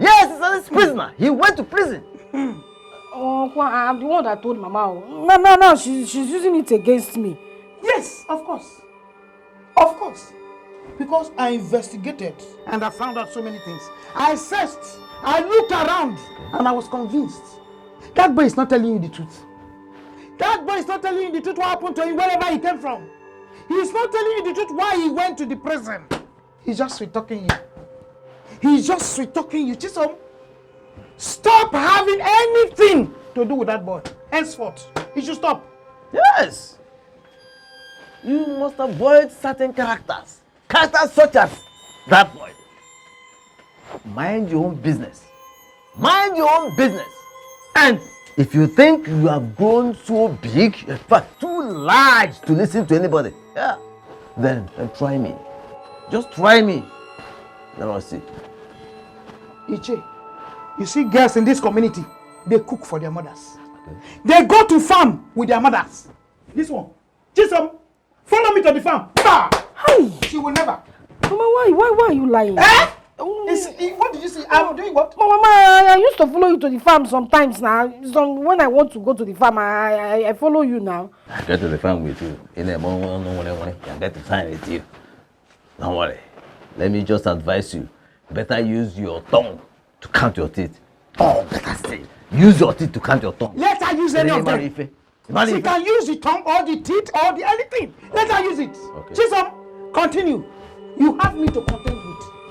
Yes, he's an ex-prisoner. He went to prison. Oh, I'm the one that told Mama. No, she's using it against me. Yes, of course. Of course. Because I investigated and I found out so many things. I searched, I looked around, and I was convinced. That boy is not telling you the truth. That boy is not telling you the truth what happened to him wherever he came from. He is not telling you the truth why he went to the prison. He's just sweet-talking you. He's just sweet-talking you. Chisom, stop having anything to do with that boy. Henceforth, he should stop. Yes. You must avoid certain characters. Characters such as that boy. Mind your own business. Mind your own business. And if you think you have grown so big, in fact, too large to listen to anybody, then try me. Just try me. Then I'll see. Iche, you see girls in this community, they cook for their mothers. Okay. They go to farm with their mothers. This one, Chisom, follow me to the farm. Bah! Hey! She will never. Mama, why are you lying? What did you say? I'm doing what? Mama, I used to follow you to the farm sometimes now. When I want to go to the farm, I follow you now. I get to the farm with you. In a moment, I get to sign with you. Don't worry. Let me just advise you. Better use your tongue to count your teeth. Oh, better say. Use your teeth to count your tongue. Let her use any of them. She can use the tongue or the teeth or the anything. Let her use it. Okay. Chisom, continue. You have me to contend with.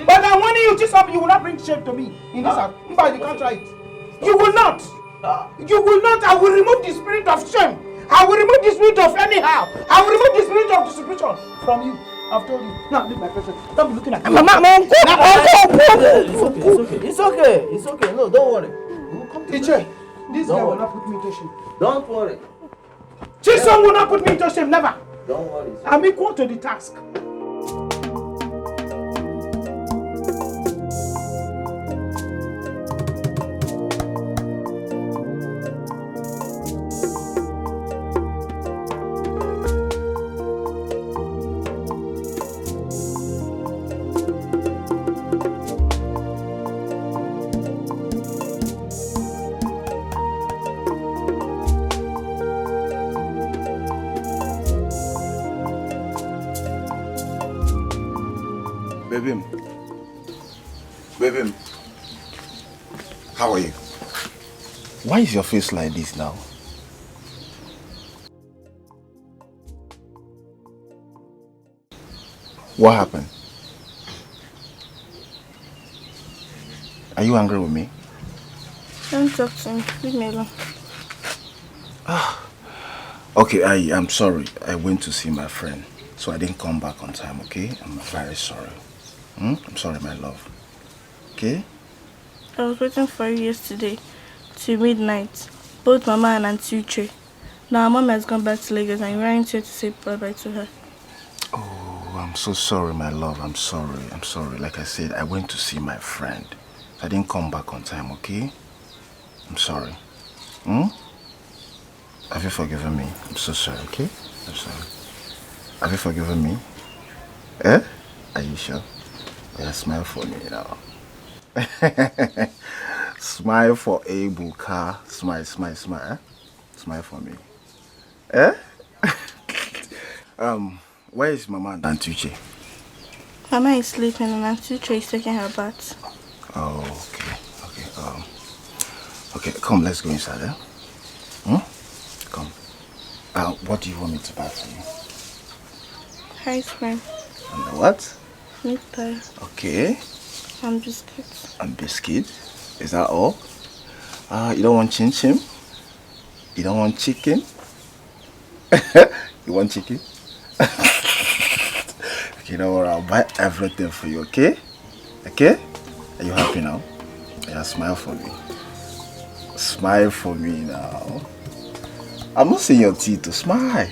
But I'm warning you, Chisom, you will not bring shame to me in this house. But you can't try it. You will not. You will not. I will remove the spirit of shame. I will remove the spirit of anyhow. I will remove the spirit of distribution from you. I've told you. Now leave my presence. Don't be looking at me. Mama, It's okay. No, don't worry. Teacher, this guy will not put me to shame. Don't worry. Chisom will not put me to shame, never. Don't worry. I'm equal to the task. Baby, how are you? Why is your face like this now? What happened? Are you angry with me? Don't talk to me. Leave me alone. Okay, I'm sorry. I went to see my friend, so I didn't come back on time, okay? I'm very sorry. I'm sorry, my love. Okay? I was waiting for you yesterday till midnight. Both Mama and Auntie Uche. Now Mama has gone back to Lagos and you're here to say bye-bye to her. Oh, I'm so sorry, my love. I'm sorry. Like I said, I went to see my friend. I didn't come back on time, okay? I'm sorry. Have you forgiven me? I'm so sorry, okay? I'm sorry. Have you forgiven me? Eh? Are you sure? Yeah, smile for me now. Smile for Ebuka. Smile. Eh? Smile for me. Eh? Where is Mama and Auntie Uche? Mama is sleeping and Auntie Uche is taking her bath. Oh, okay. Okay, come, let's go inside, eh? Come. What do you want me to buy for you? Ice cream. And the what? Meat pie. Okay. And biscuits. And biscuit? Is that all? You don't want chin chin? You don't want chicken? You want chicken? Okay, don't worry, I'll buy everything for you, okay? Okay? Are you happy now? Yeah, smile for me. Smile for me now. I'm not seeing your teeth, to smile.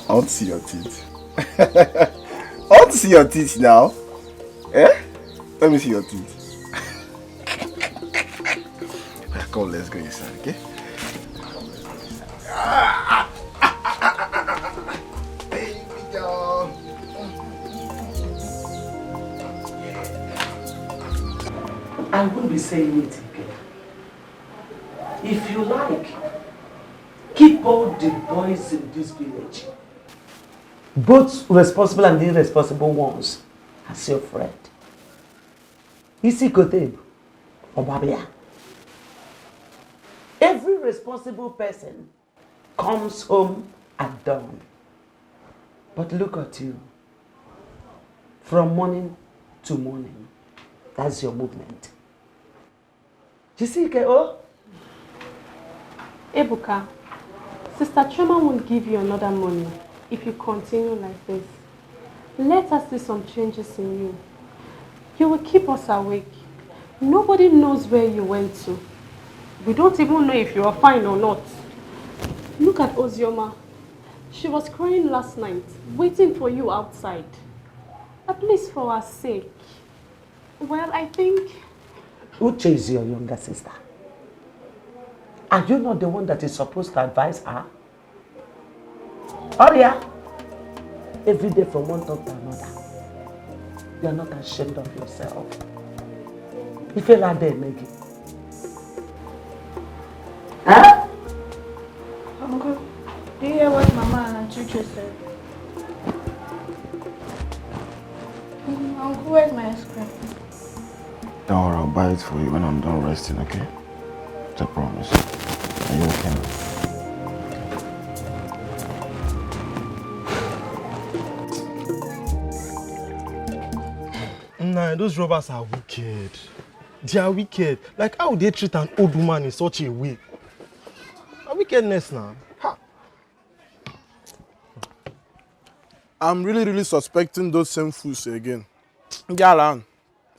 I want to see your teeth. I want to see your teeth now. Eh? Let me see your teeth. Come, let's go inside, okay? Baby girl. I won't be saying it again. If you like, keep all the boys in this village, both responsible and irresponsible ones, as your friend. Isi Koteb, Obabia. Every responsible person comes home at dawn. But look at you. From morning to morning. That's your movement. You see, K.O.? Ebuka, Sister Choma won't give you another money if you continue like this. Let us see some changes in you. You will keep us awake. Nobody knows where you went to. We don't even know if you are fine or not. Look at Ozioma. She was crying last night, waiting for you outside. At least for her sake. Well, I think... Uche is your younger sister. Are you not the one that is supposed to advise her? Oh yeah. Every day from one talk to another. You are not ashamed of yourself. If you're not there, Maggie. Huh? Uncle, do you hear what Mama and Chuchu said? Uncle, where's my ice cream? Don't worry, I'll buy it for you when I'm done resting, okay? I promise. Are you okay now? Nah, those robbers are wicked. They are wicked. Like, how would they treat an old woman in such a way? A wickedness now. Ha. I'm really suspecting those same fools again. Galan,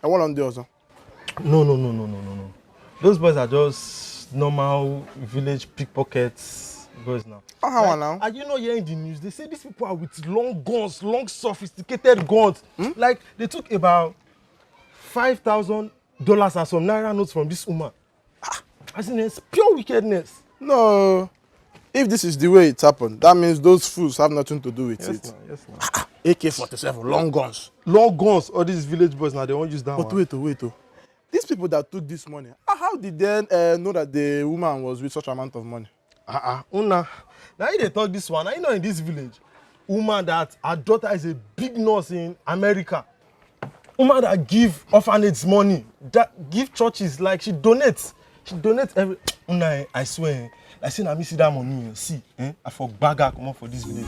I want on the other. No. Those boys are just normal village pickpockets boys now. Now? Are you not hearing the news? They say these people are with long guns, long sophisticated guns. Like, they took about $5,000 and some naira notes from this woman. As in, it's pure wickedness. No. If this is the way it happened, that means those fools have nothing to do with it. Yes, AK-47, long guns. Long guns, all these village boys now, they won't use that But one. wait. These people that took this money, how did they know that the woman was with such amount of money? Una. Now they talk this one. Now you know in this village, woman that her daughter is a big nurse in America. Woman that give orphanage money, that give churches, like she donates. She donates every. Una, I swear. I see now me see that money. See, I for bagger come up for this village.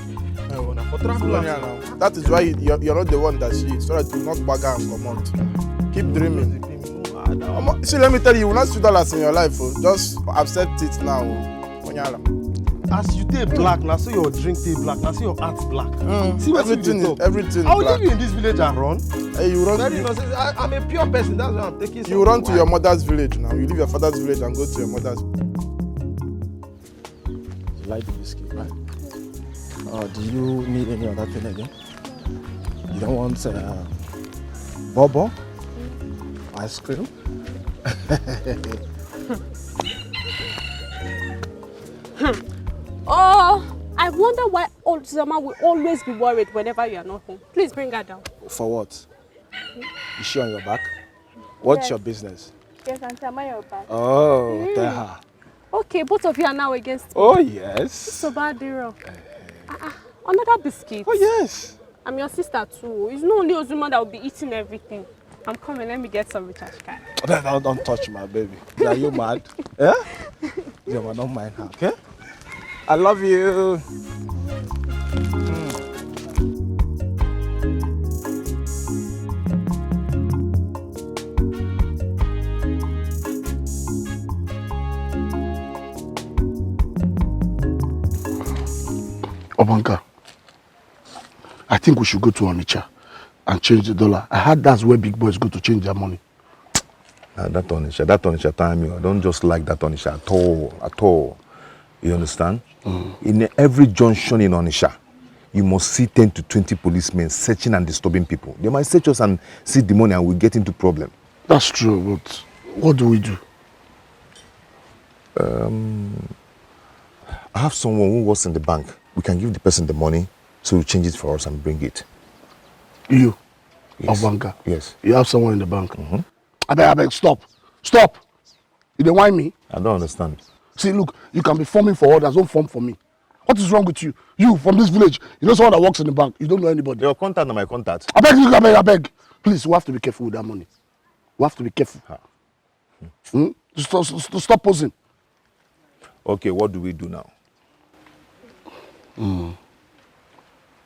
For travel now. That is why you're not the one that she is. So that you not bagger and come out. Keep dreaming. See, let me tell you, you will not see dollars in your life. Just accept it now. As you take black, now so your drink take black, now so your heart black. See what everything. I will leave you in this village and run. Hey, you run. I'm a pure person. That's why I'm taking. You run to your mother's village now. You leave your father's village and go to your mother's. You like the biscuit, right? Do you need any other thing again? You don't want bobo? Ice cream? Oh, I wonder why old Zama will always be worried whenever you are not home. Please bring her down. For what? Is she on your back? What's Yes. your business? Yes, Auntie, am I your back? Oh, tell her. Okay, both of you are now against me. Oh, yes. So bad, Dero. Another biscuit. Oh, yes. I'm your sister too. It's not only Ozuma that will be eating everything. I'm coming, let me get some recharge card. Don't touch my baby. Are you mad? Yeah? Yeah, don't mind her, okay? I love you. Obanka, I think we should go to Onitsha and change the dollar. I heard that's where big boys go to change their money. That Onitsha time, I don't just like that Onitsha at all. You understand? In every junction in Onitsha, you must see 10 to 20 policemen searching and disturbing people. They might search us and see the money and we get into problem. That's true, but what do we do? I have someone who works in the bank. We can give the person the money, so he change it for us and bring it. You? Yes. Obanka? Yes. You have someone in the bank? I beg, stop. You don't whine me? I don't understand. See, look, you can be forming for others, don't form for me. What is wrong with you? You, from this village, you know someone that works in the bank, you don't know anybody. Your contact and my contact. I beg. Please, we have to be careful with that money. We have to be careful. Stop posing. Okay, what do we do now?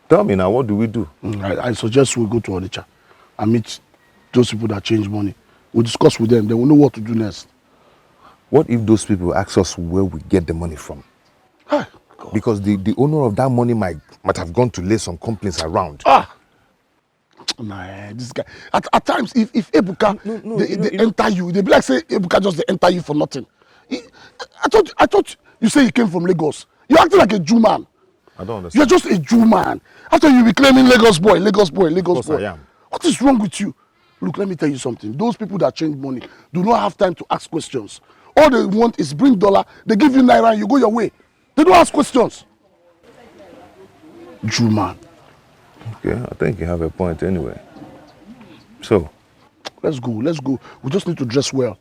Tell me now, what do we do? I suggest we go to Onitsha and meet those people that change money. We'll discuss with them, then we'll know what to do next. What if those people ask us where we get the money from? Because the owner of that money might have gone to lay some complaints around. Nah, this guy. At times, if Ebuka they enter you, they be like say Ebuka just they enter you for nothing. I thought you say you came from Lagos. You're acting like a Jew man. I don't understand. You're just a Jew man. After you be claiming Lagos boy. Of course I am. What is wrong with you? Look, let me tell you something. Those people that change money do not have time to ask questions. All they want is bring dollar, they give you naira and you go your way. They don't ask questions. Jew man. Okay, I think you have a point anyway. So, Let's go. We just need to dress well.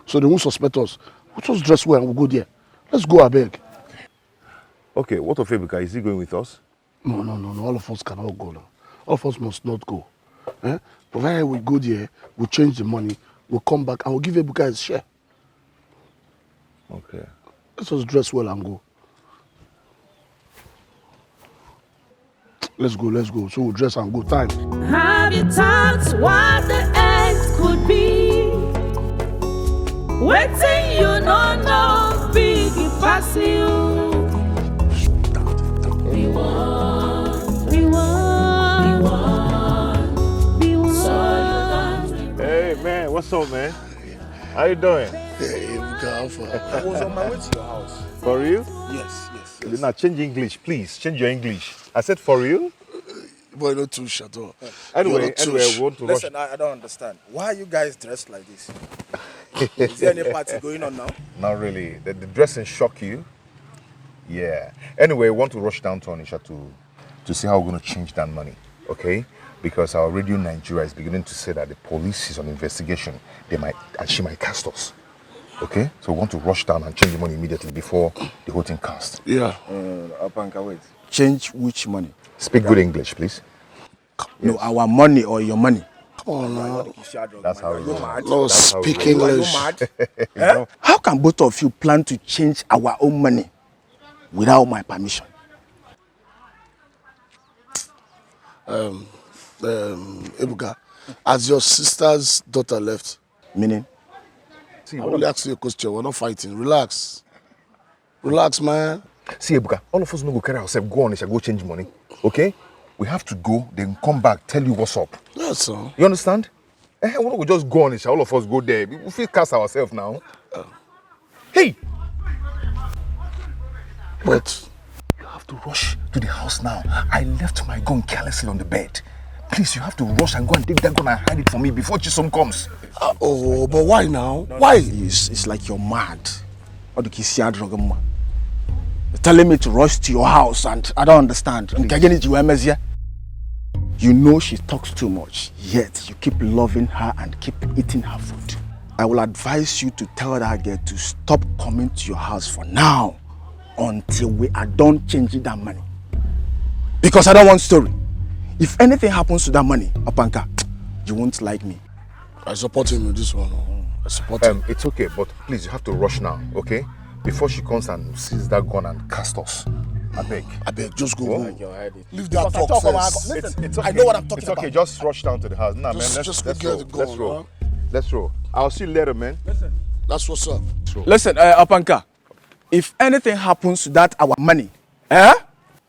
So they won't suspect us. We'll just dress well and we'll go there. Let's go, I beg. Okay, what of Ebuka? Is he going with us? No. All of us cannot go now. All of us must not go. Provided we go there, we'll change the money, we'll come back, and we'll give Ebuka his share. Okay. Let's just dress well and go. Let's go. So we'll dress and go. Time. Have you thought what the end could be? Waiting, you don't know, big pass you. We want. Hey man, what's up, man? How you doing? Hey, I was on my way to your house. For real? Yes. Now change English, please. Change your English. I said for real? Boy, not too shut up. Anyway, we want to Listen, I don't understand. Why are you guys dressed like this? Is there any party going on now? Not really. The dressing shock you? Yeah. Anyway, we want to rush down to Onisha to see how we're going to change that money, okay? Because our radio Nigeria is beginning to say that the police is on investigation. She might cast us, okay? So we want to rush down and change the money immediately before the whole thing casts. Yeah. Opanka, wait. Change which money? Speak good English, please. No, our money or your money? Come on now. That's how we roll. No, speak English. How can both of you plan to change our own money without my permission? Ebuka, as your sister's daughter left. Meaning? I only ask you a question. We're not fighting. Relax, man. See, Ebuka, all of us no go carry ourselves, go on, go change money, okay? We have to go, then come back, tell you what's up. That's all. You understand? We don't just go on, all of us go there. We feel cast ourselves now. Hey! But you have to rush to the house now. I left my gun carelessly on the bed. Please, you have to rush and go and take that gun and hide it for me before Chisom comes. But why now? Why? It's like you're mad. You're telling me to rush to your house and I don't understand. You know she talks too much, yet you keep loving her and keep eating her food. I will advise you to tell that girl to stop coming to your house for now until we are done changing that money. Because I don't want story. If anything happens to that money, Opanka, you won't like me. I support him with this one. I support him. It's okay, but please, you have to rush now, okay? Before she comes and sees that gun and cast us. I beg, just go. Leave that talk first. It's okay. I know what I'm talking about. It's okay, about. just rush down to the house. Nah, Just- man, just let's go roll. get the Let's gun, roll. man. Let's roll. I'll see you later, man. That's what's up. Listen, Opanka, if anything happens to that our money,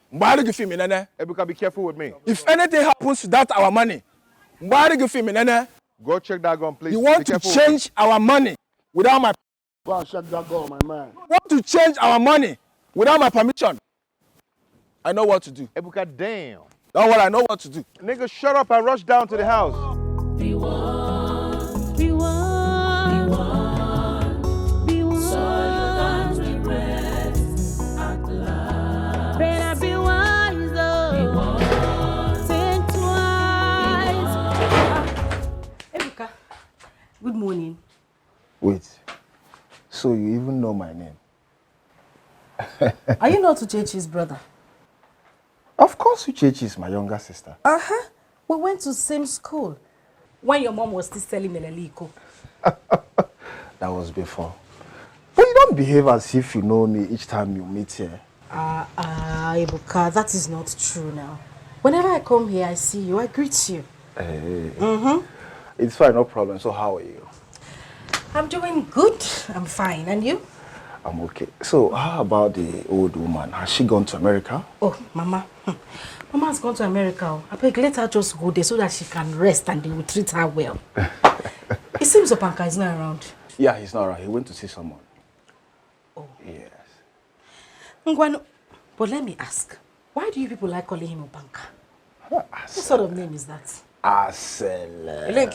why do you feel me, Nene? Ebuka, be careful with me. If anything happens to that our money, why do you feel me, Nene? Go check that gun, please. You want Be to careful. change our money without my... Go and check that gun, my man. You want to change our money without my permission? I know what to do. Ebuka, damn. Don't worry, I know what to do. Nigga, shut up and rush down to the house. Better be wise, oh. Think twice. Ebuka, good morning. Wait, so you even know my name? Are you not Uchechi's brother? Of course Uchechi is my younger sister. Uh-huh. We went to the same school. When your mom was still selling Meleliko. That was before. But you don't behave as if you know me each time you meet here. Ebuka, that is not true now. Whenever I come here, I see you, I greet you. Hey. Mm-hmm. It's fine, no problem. So how are you? I'm doing good. I'm fine. And you? I'm okay. So how about the old woman? Has she gone to America? Oh, Mama. Mama's gone to America. I beg, let her just go there so that she can rest and they will treat her well. It seems Opanka is not around. Yeah, he's not around. He went to see someone. Oh. Yes. Ngwano, but let me ask, why do you people like calling him Opanka? What sort of name is that? Asele. I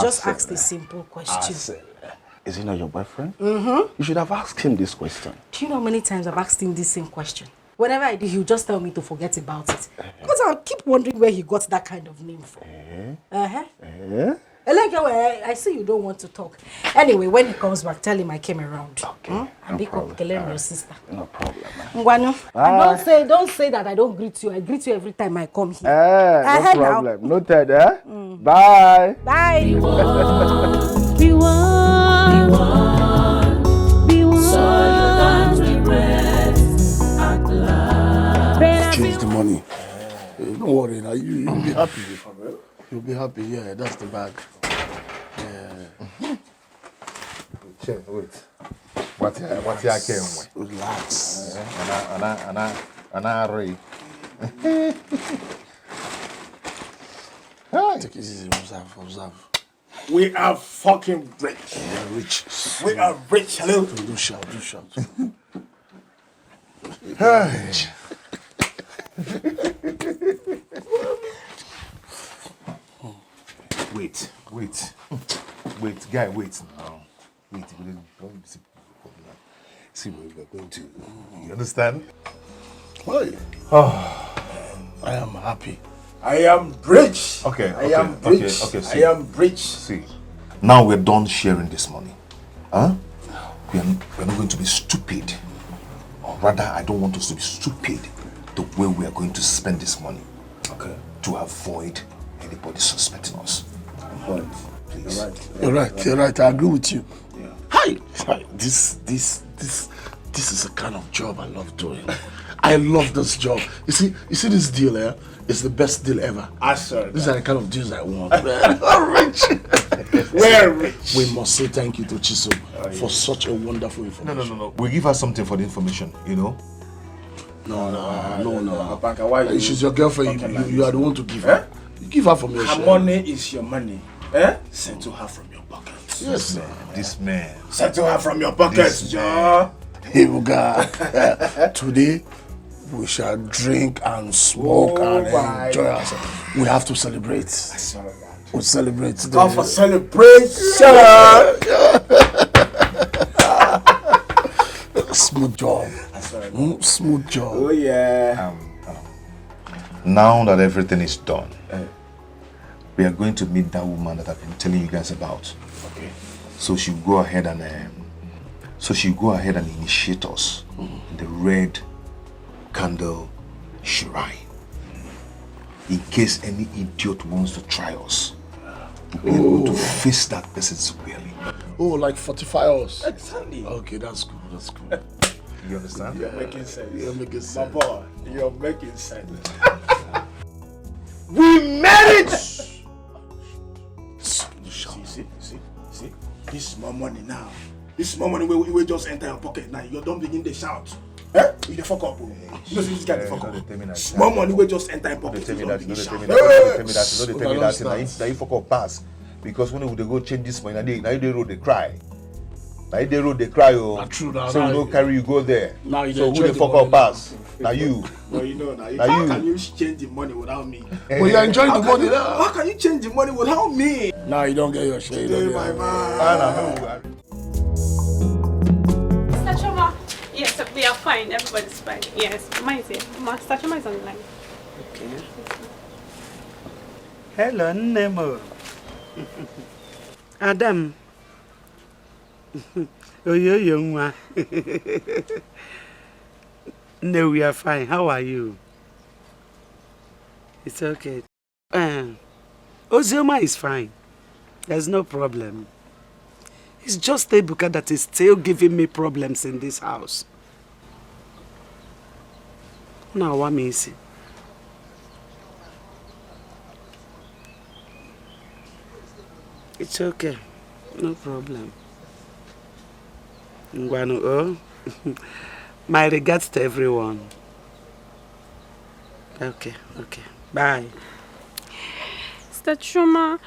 just asked a simple question. Asele. Is he not your boyfriend? Mm-hmm. You should have asked him this question. Do you know how many times I've asked him this same question? Whenever I do, he'll just tell me to forget about it. Because I'll keep wondering where he got that kind of name from. Uh-huh. I see you don't want to talk. Anyway, when he comes back, tell him I came around. Okay. And be your sister. No problem. Ngwanu, and don't say that I don't greet you. I greet you every time I come here. No problem. Noted, eh? Bye. Bye. Be one. So you don't regret at last. Change the money. Don't worry now. You'll be happy. You'll be happy. Yeah, that's the bag. Yeah. Wait. What I came with? Relax. And I read. Take it easy. Observe. We are fucking rich. We are rich. We are rich. Hello. Do shout. Hey. Wait, guy, wait now. Wait, don't see where we're going to. You understand? Why? I am happy. I am rich. Okay. I am rich. See. I am rich. See, now we're done sharing this money. Huh? We're not going to be stupid. Or rather, I don't want us to be stupid the way we are going to spend this money. Okay. To avoid anybody suspecting us. Right. Please. You're right. I agree with you. Yeah. Hi. This is the kind of job I love doing. I love this job. You see this deal here? It's the best deal ever. These are the kind of deals I want. We're rich. We're rich. We must say thank you to Chisom for such a wonderful information. No. We give her something for the information, you know? No. Papa, why She's your girlfriend. You are the one to give her. You give her from your share. Her money is your money. Settle her from your pocket. Yes, This man. Settle her from your pocket, Joe. Hey, Uga. Today, we shall drink and smoke and enjoy ourselves. We have to celebrate. We'll celebrate. Come for celebration. Smooth job. Smooth job. Oh, yeah. Now that everything is done, we are going to meet that woman that I've been telling you guys about. Okay. So she'll go ahead and initiate us in the red candle shrine. In case any idiot wants to try us, we'll be able to face that person severely. Oh, like 45 us. Exactly. Okay, that's good. You understand? You're making sense. You're making sense. My boy, you're making sense. We made it! See? This small money now. This small money we just enter your pocket now. You don't begin to shout. You the fuck up, bro. You know, see this guy the fuck up. Small money we just enter your pocket. Don't tell me that. Now you fuck up pass. Because when they go change this money, now they road they cry. Now they road they cry, oh. True, so we don't carry you go there. Now you so who the fuck up pass? Now you. Well, you know now. How can you change the money without me? Well, you're enjoying the money now. How can you change the money without me? Now you don't get your share. My man. Mr. Choma. Yes, we are fine. Everybody's fine. Yes, mine is here. Mr. Choma is on the line. Okay. Hello, Nemo. Adam. Oh, young one. No, we are fine. How are you? It's okay. Ozioma is fine. There's no problem. It's just Ebuka that is still giving me problems in this house. Now, what means it? It's okay. No problem. Ngwanu, oh. My regards to everyone. Okay. Bye. Mr. Choma,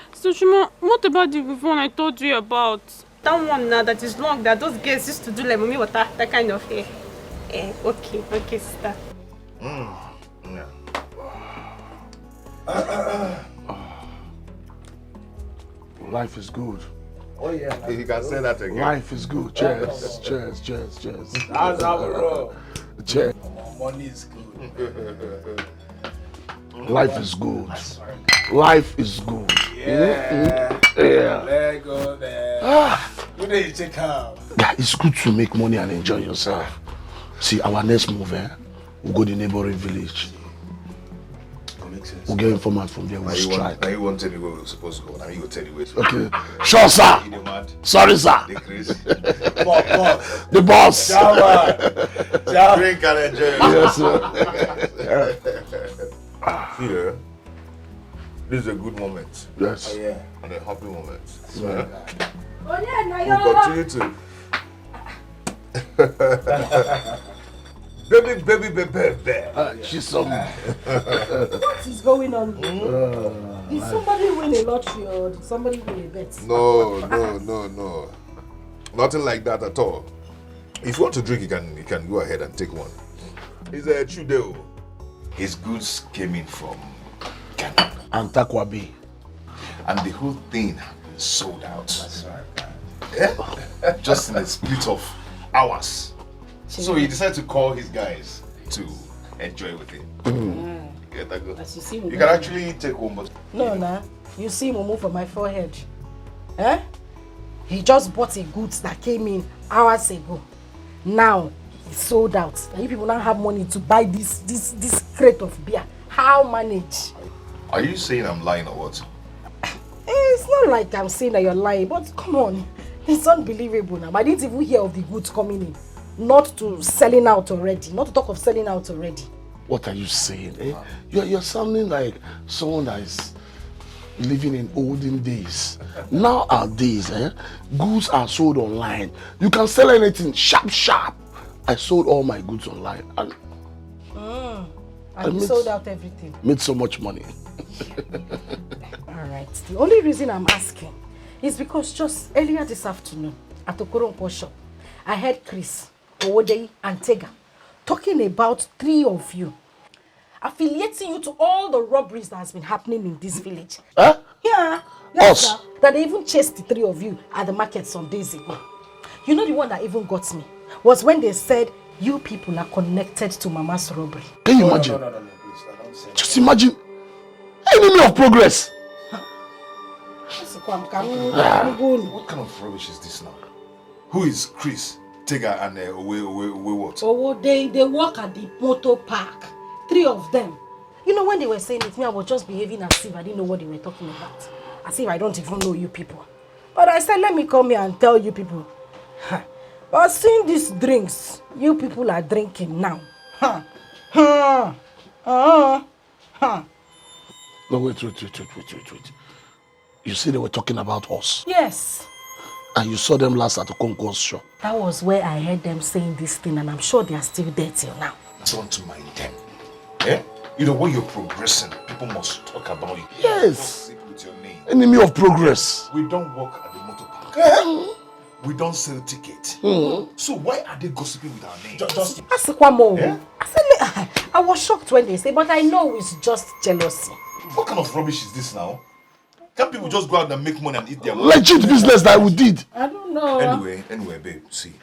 what about the one I told you about? That one now that is long, that those girls used to do like mommy water, that kind of hair. Okay, sister. Yeah. Life is good. Oh yeah. You can say that again. Life is good. Cheers. That's how we roll. Cheers. Money is good. Life is good. Life is good. Yeah. Yeah. Let go there. Good day, you take care. Yeah, it's good to make money and enjoy yourself. See, our next move, we'll go to the neighboring village. We'll get information from there. We'll strike. Now you won't tell me where we're supposed to go. Now you will tell me where to Okay. go. Sure, sir. Sorry, sir. The boss. Drink and enjoy. Yes, sir. Here, this is a good moment. Yes. Oh, yeah. And a happy moment. Oh, yeah, We'll continue to. Baby. She's some. What is going on? Did somebody win a lottery or did somebody win a bet? No. Nothing like that at all. If you want to drink, you can go ahead and take one. It's a true deal. His goods came in from Ghana and Takwabi, and the whole thing had been sold out. That's right. Yeah? Just in a split of hours. So he decided to call his guys to enjoy with him. Get that good? You can actually take one, but No. You see Momo for my forehead. Eh? He just bought a goods that came in hours ago. Now it's sold out. And you people don't have money to buy this crate of beer. How manage? are you saying I'm lying or what? It's not like I'm saying that you're lying, but come on. It's unbelievable now. I didn't even hear of the goods coming in. Not to selling out already. Not to talk of selling out already. What are you saying? You're sounding like someone that is living in olden days. Nowadays, goods are sold online. You can sell anything sharp. I sold all my goods online and you sold out everything. Made so much money. Alright. The only reason I'm asking is because just earlier this afternoon at Okoronpo shop, I heard Chris, Owodei, and Tega talking about 3 of you, affiliating you to all the robberies that has been happening in this village. Huh? Yeah. Yes, sir. That they even chased the 3 of you at the market some days ago. You know the one that even got me was when they said you people are connected to Mama's robbery. Can you imagine? No, please, I don't say Just imagine. Enemy of progress. What kind of rubbish is this now? Who is Chris, Tega, and what? Oh, they work at the motor park. 3 of them. You know, when they were saying it, me, I was just behaving as if I didn't know what they were talking about. As if I don't even know you people. But I said, let me come here and tell you people. But seeing these drinks, you people are drinking now. No, wait. You see they were talking about us. Yes. And you saw them last at the Concourse shop. That was where I heard them saying this thing, and I'm sure they are still there till now. Don't mind them. You know, when you're progressing, people must talk about you. Yes. Don't with your name. Enemy of progress. We don't work at the motor park. We don't sell tickets. So why are they gossiping with our name? Just ask one more. I was shocked when they say, but I know it's just jealousy. What kind of rubbish is this now? Can't people just go out and make money and eat their money? Legit business that we did. I don't know. Anyway, babe, see.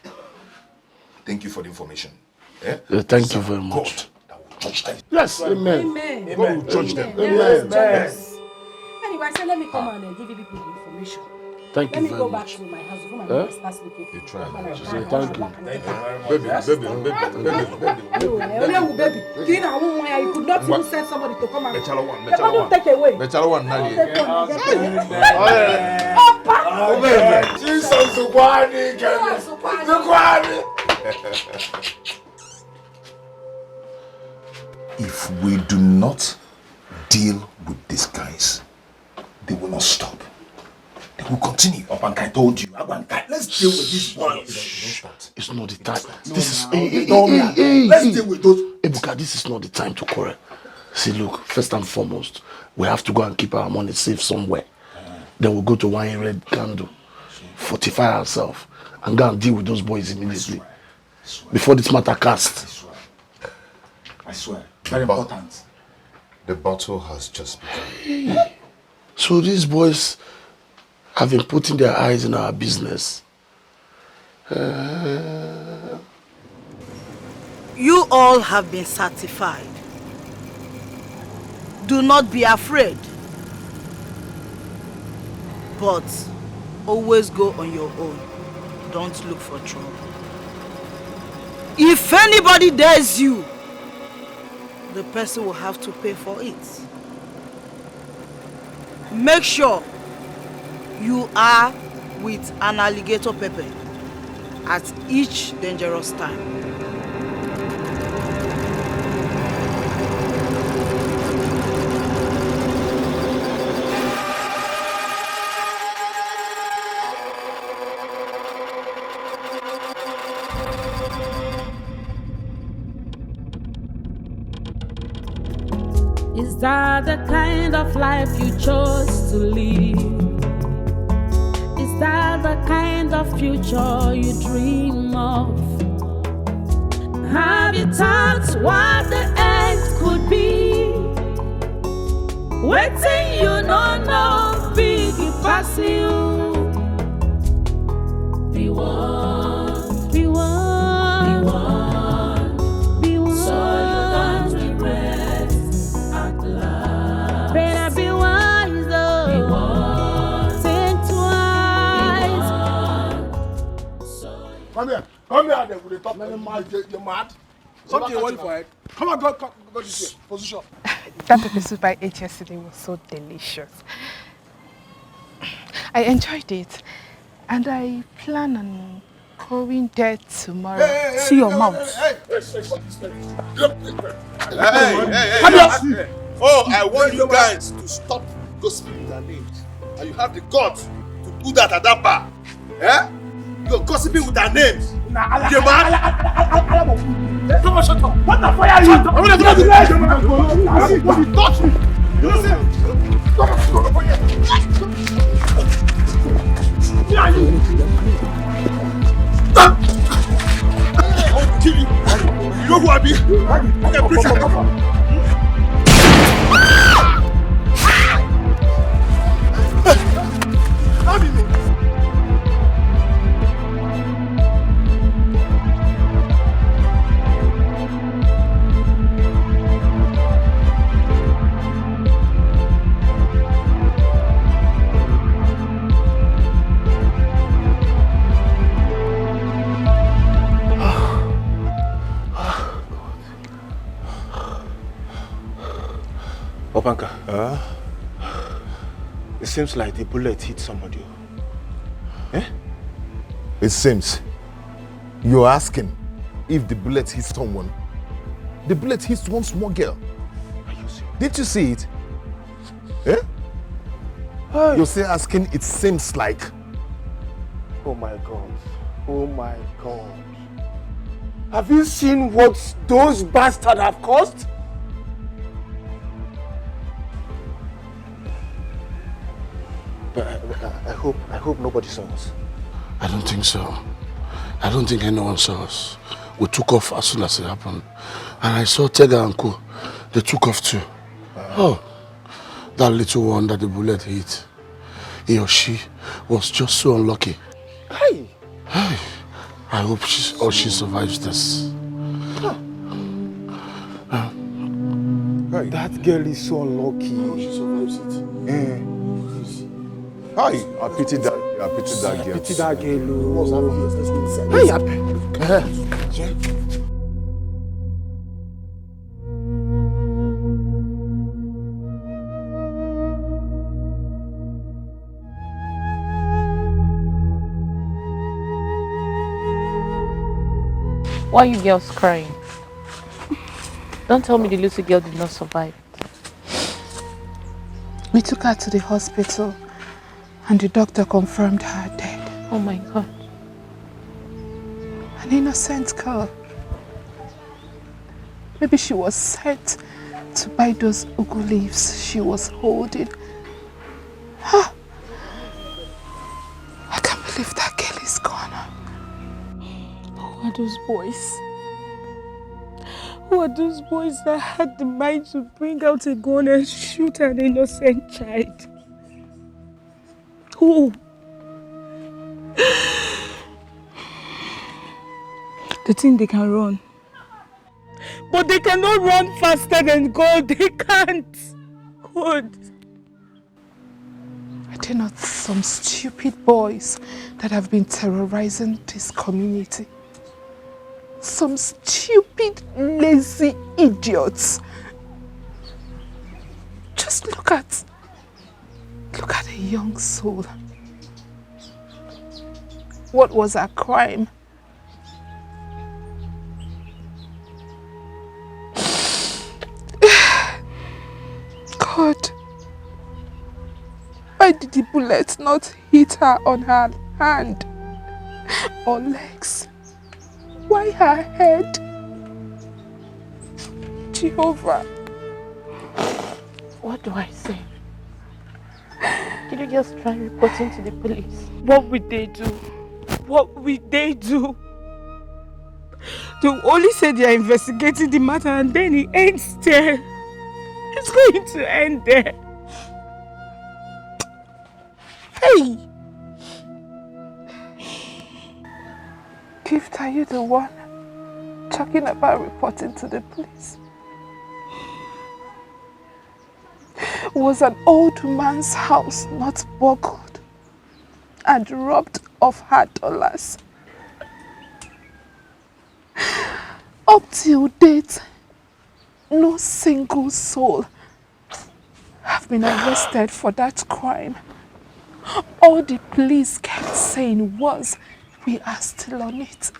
Thank you for the information. Thank you very much. God that will judge them. Yes, amen. Amen. God will judge them. Amen. Anyway, I said, let me come and give you people the information. Thank you Let me very go much. back to my house before my mother starts looking for You try. Thank you. Baby. You could not even send somebody to come and Don't take away. If we do not deal with these guys, they will not stop. They will continue. Abankai told you. Abankai, let's deal with these boys. It's not the time. Let's deal with those. Ebuka, this is not the time to quarrel. See, look, first and foremost, we have to go and keep our money safe somewhere. Then we'll go to one red candle, fortify ourselves, and go and deal with those boys immediately. Before this matter cast. I swear. Very important. The battle has just begun. So these boys have been putting their eyes in our business. You all have been certified. Do not be afraid. But always go on your own. Don't look for trouble. If anybody dares you, the person will have to pay for it. Make sure you are with an alligator pepper at each dangerous time. Is that the kind of life you chose to live? Is that the kind of future you dream of? Have you thought what the end could be? Waiting you don't know, big pass you. Be one, be one, be one, be one. So you don't regret at last. Better be wise, oh. Be one. Think twice. Come here. Come here. They will talk many miles. You're mad. Something you want for it. Come on, go this way. Position. That pepper soup I ate yesterday was so delicious. I enjoyed it, and I plan on going there tomorrow. See your mouth. Hey. Come here. Oh, I want you guys to stop gossiping with their names. And you have the guts to do that at that bar. Eh? You're gossiping with their names. You're mad? Come on, shut up. What the fuck are you? I'm gonna do that. You touch me. You know what? Come on, for you. Yeah, you. I will kill you. You know who I be? Okay, preacher. How do you mean? Opanka. It seems like the bullet hit somebody. Eh? It seems. You're asking if the bullet hits someone. The bullet hits one small girl. Are you serious? Didn't you see it? Eh? Hey. You're still asking, it seems like. Oh my God. Oh my God. Have you seen what those bastards have caused? But I hope nobody saw us. I don't think so. I don't think anyone saw us. We took off as soon as it happened. And I saw Tega and Co. They took off too. Oh, that little one that the bullet hit. He or she was just so unlucky. Hey! Hey! I hope she survives this. That girl is so unlucky. She survives it. Hi, I pity that girl. I pity that girl. What's happening? Let's go inside. Hey, Why are you girls crying? Don't tell me the little girl did not survive. We took her to the hospital and the doctor confirmed her dead. Oh my God. An innocent girl. Maybe she was sent to buy those ugu leaves she was holding. Huh. I can't believe that girl is gone. Who are those boys? Who are those boys that had the mind to bring out a gun and shoot an innocent child? Who? They think they can run. But they cannot run faster than God. They can't. God. I they not some stupid boys that have been terrorizing this community? Some stupid, lazy idiots. Just look at a young soul. What was her crime? God, why did the bullet not hit her on her hand or legs? Why her head? Jehovah. What do I say? Did you just try reporting to the police? What would they do? What would they do? They'll only say they are investigating the matter and then it ends there. It's going to end there. Hey! Gift, are you the one talking about reporting to the police? Was an old man's house not burgled and robbed of her dollars? Up till date, no single soul have been arrested for that crime. All the police kept saying was, we are still on it.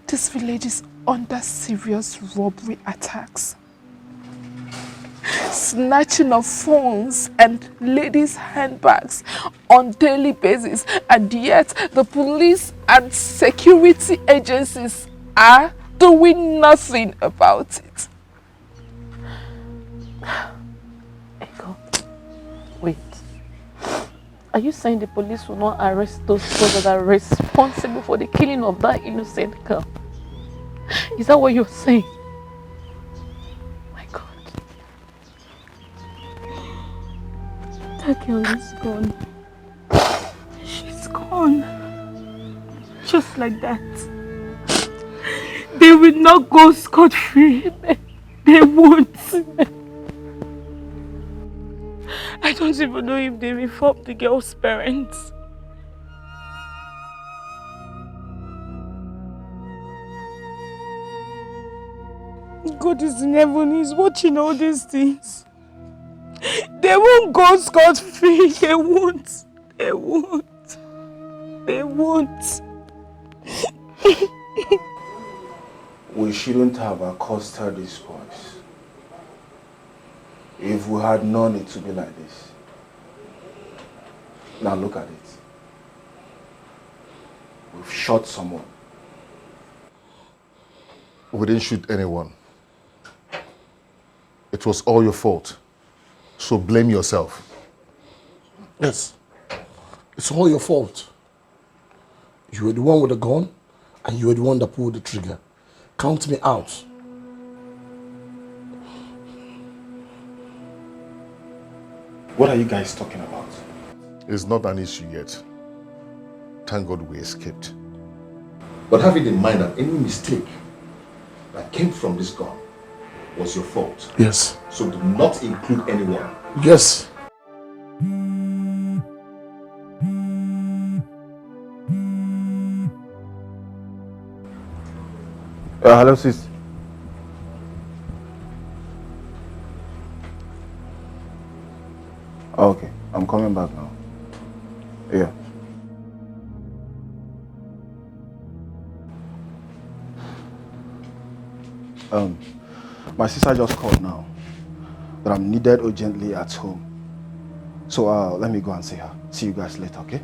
This village is under serious robbery attacks. Snatching of phones and ladies' handbags on daily basis, and yet the police and security agencies are doing nothing about it. Echo, wait. Are you saying the police will not arrest those people that are responsible for the killing of that innocent girl? Is that what you're saying? That girl is gone. She's gone. Just like that. They will not go scot-free. They won't. I don't even know if they informed the girl's parents. God is in heaven, He's watching all these things. They won't go scot-free. They won't. They won't. They won't. We shouldn't have accosted these boys. If we had known it to be like this. Now look at it. We've shot someone. We didn't shoot anyone. It was all your fault. So blame yourself. Yes. It's all your fault. You were the one with the gun, and you were the one that pulled the trigger. Count me out. What are you guys talking about? It's not an issue yet. Thank God we escaped. But have it in mind that any mistake that came from this gun was your fault. Yes. So do not include anyone. Yes. Hello, sis. Okay, I'm coming back now. Yeah. My sister just called now that I'm needed urgently at home. So let me go and see her. See you guys later, okay?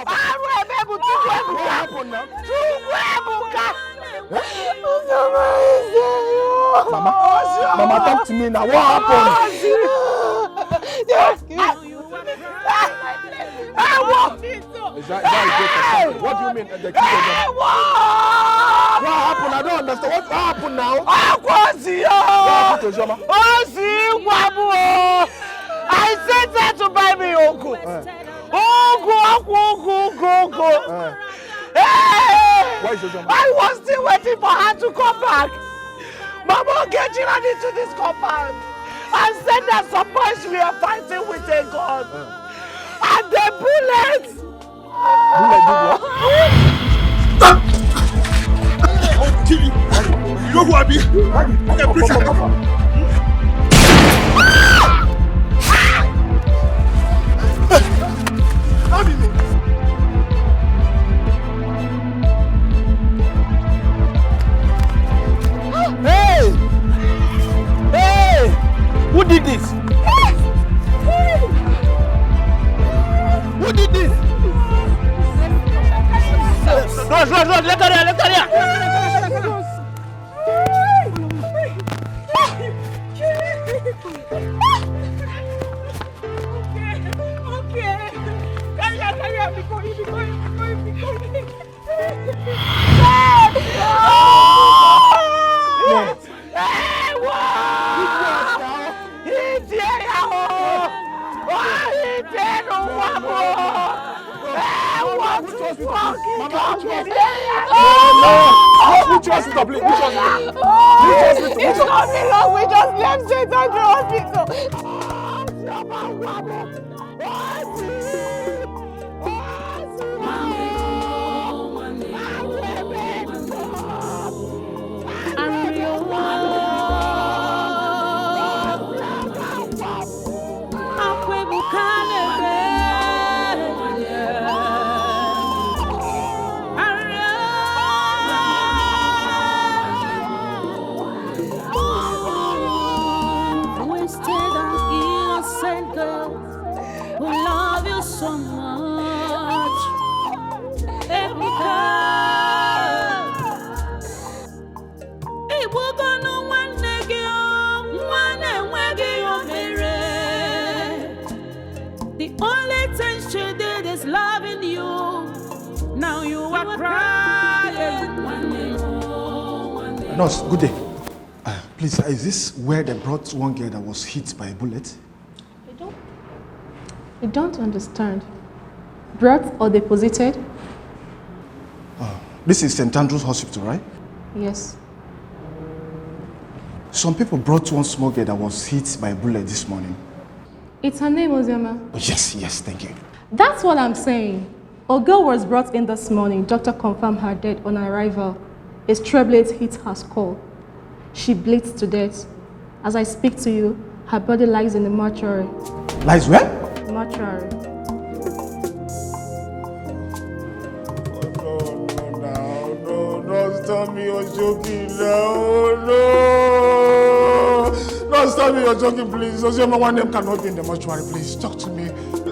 What happened now? Mama, talk to me now. What happened? Is that a joke or something? What do you mean? The what happened? I don't understand. What happened now? What happened to Joma? I sent her to buy me Ogu. Ogu. Why is Joma? I was still waiting for her to come back. Mama get you into this compound and said that some boys we are fighting with a gun. And the bullets. Bullet did what? Stop! I'll kill you. You know who I be? Okay, please come. Hey! Who did this? Who did this? Run, let her here. Okay. Carry her, be going. Which hospital, please? It's not been long. We just left St. Andrew Hospital. So much, it will go no one the only thing she did is loving you. Now you are crying. Nurse, good day. Please, is this where they brought one girl that was hit by a bullet? I don't understand. Brought or deposited? This is St. Andrew's Hospital, right? Yes. Some people brought one small girl that was hit by a bullet this morning. It's her name, Ozioma. Oh, yes, thank you. That's what I'm saying. A girl was brought in this morning. Doctor confirmed her dead on arrival. A stray bullet hit her skull. She bleeds to death. As I speak to you, her body lies in the mortuary. Lies where? Mortuary. Don't tell me you're joking now. No. Don't tell me you're joking, please. Ozioma, one name cannot be in the mortuary. Please, talk to me.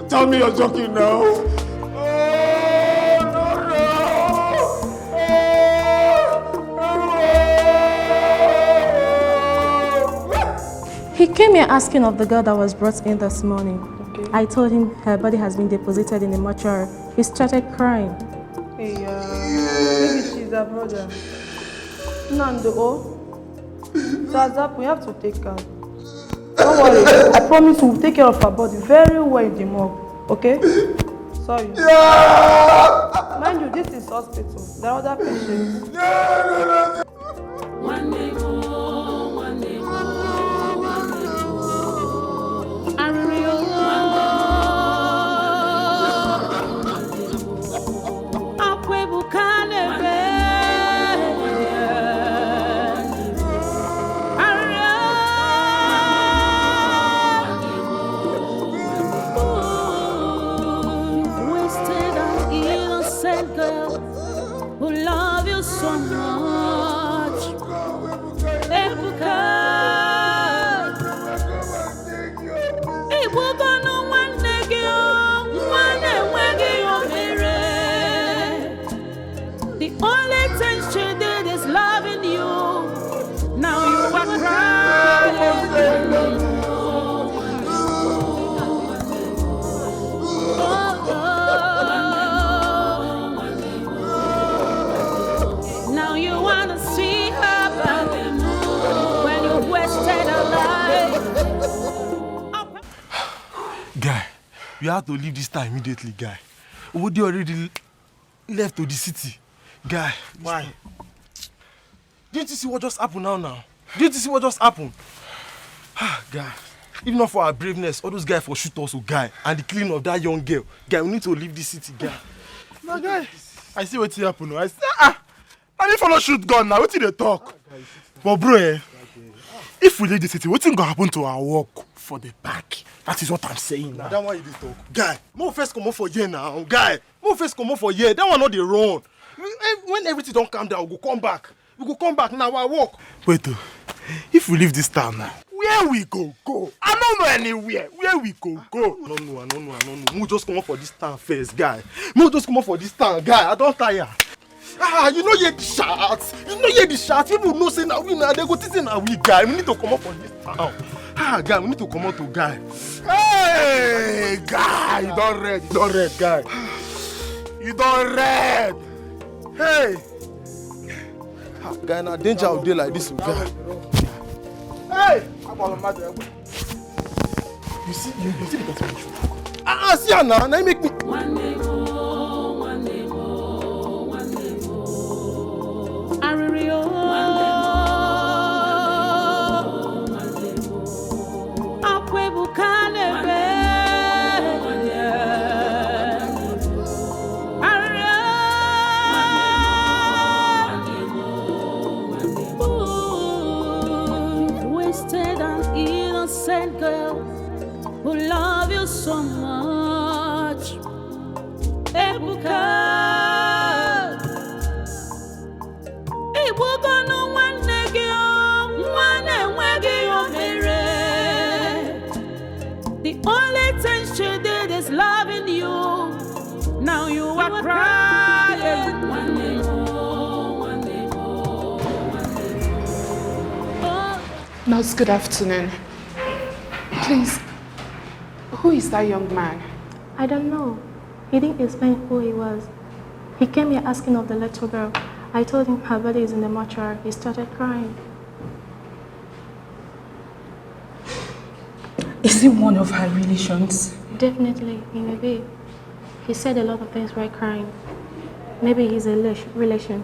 Tell me you're joking now. He came here asking of the girl that was brought in this morning. Okay. I told him her body has been deposited in the mortuary. He started crying. Hey, maybe she's a brother. Nando, Zazap, we have to take her. Don't worry, I promise we'll take care of her body very well in the morgue, okay? Sorry. Yeah! Mind you, this is hospital. There are other patients. One day more. The only thing she did is loving you. Now you are crying. Now you wanna see her back when you wasted her life. Guy, we have to leave this town immediately, guy. Owode already left to the city. Guy, why? Didn't you see what just happened now? Didn't you see what just happened? Guy, if not for our braveness, all those guys for shoot us, guy, and the killing of that young girl. Guy, we need to leave this city, guy. No, guy, I see what happened now. I see, I need follow shoot gun now. What did they talk? But bro, if we leave the city, what's going to happen to our work for the back? That is what I'm saying now. That one you dey talk. Guy, more first come up for here now. Guy, more first come up for here. That one not the run. When everything don't calm down, we go come back. We go come back now. Our work. Wait, if we leave this town now, where we go? I don't know anywhere. Where we go? I don't know. We just come up for this town first, guy. We just come up for this town, guy. I don't tire. You know hear the shots. People know say now we now. They go think now we guy. We need to come up for this town. Guy, we need to come out to guy. Hey, guy, you don't red, guy. You don't red. Hey. Guy, now danger out there like this, guy. Hey. You see the person. See her now. Now you make me. One day more. Girl who love you so much, Ebuka. Ebuka no one mere. The only thing she did is loving you. Now you are crying. One day more. Nurse, good afternoon. Please, who is that young man? I don't know. He didn't explain who he was. He came here asking of the little girl. I told him her body is in the mortuary. He started crying. Is he one of her relations? Definitely, he may be. He said a lot of things while crying. Maybe he's a relation.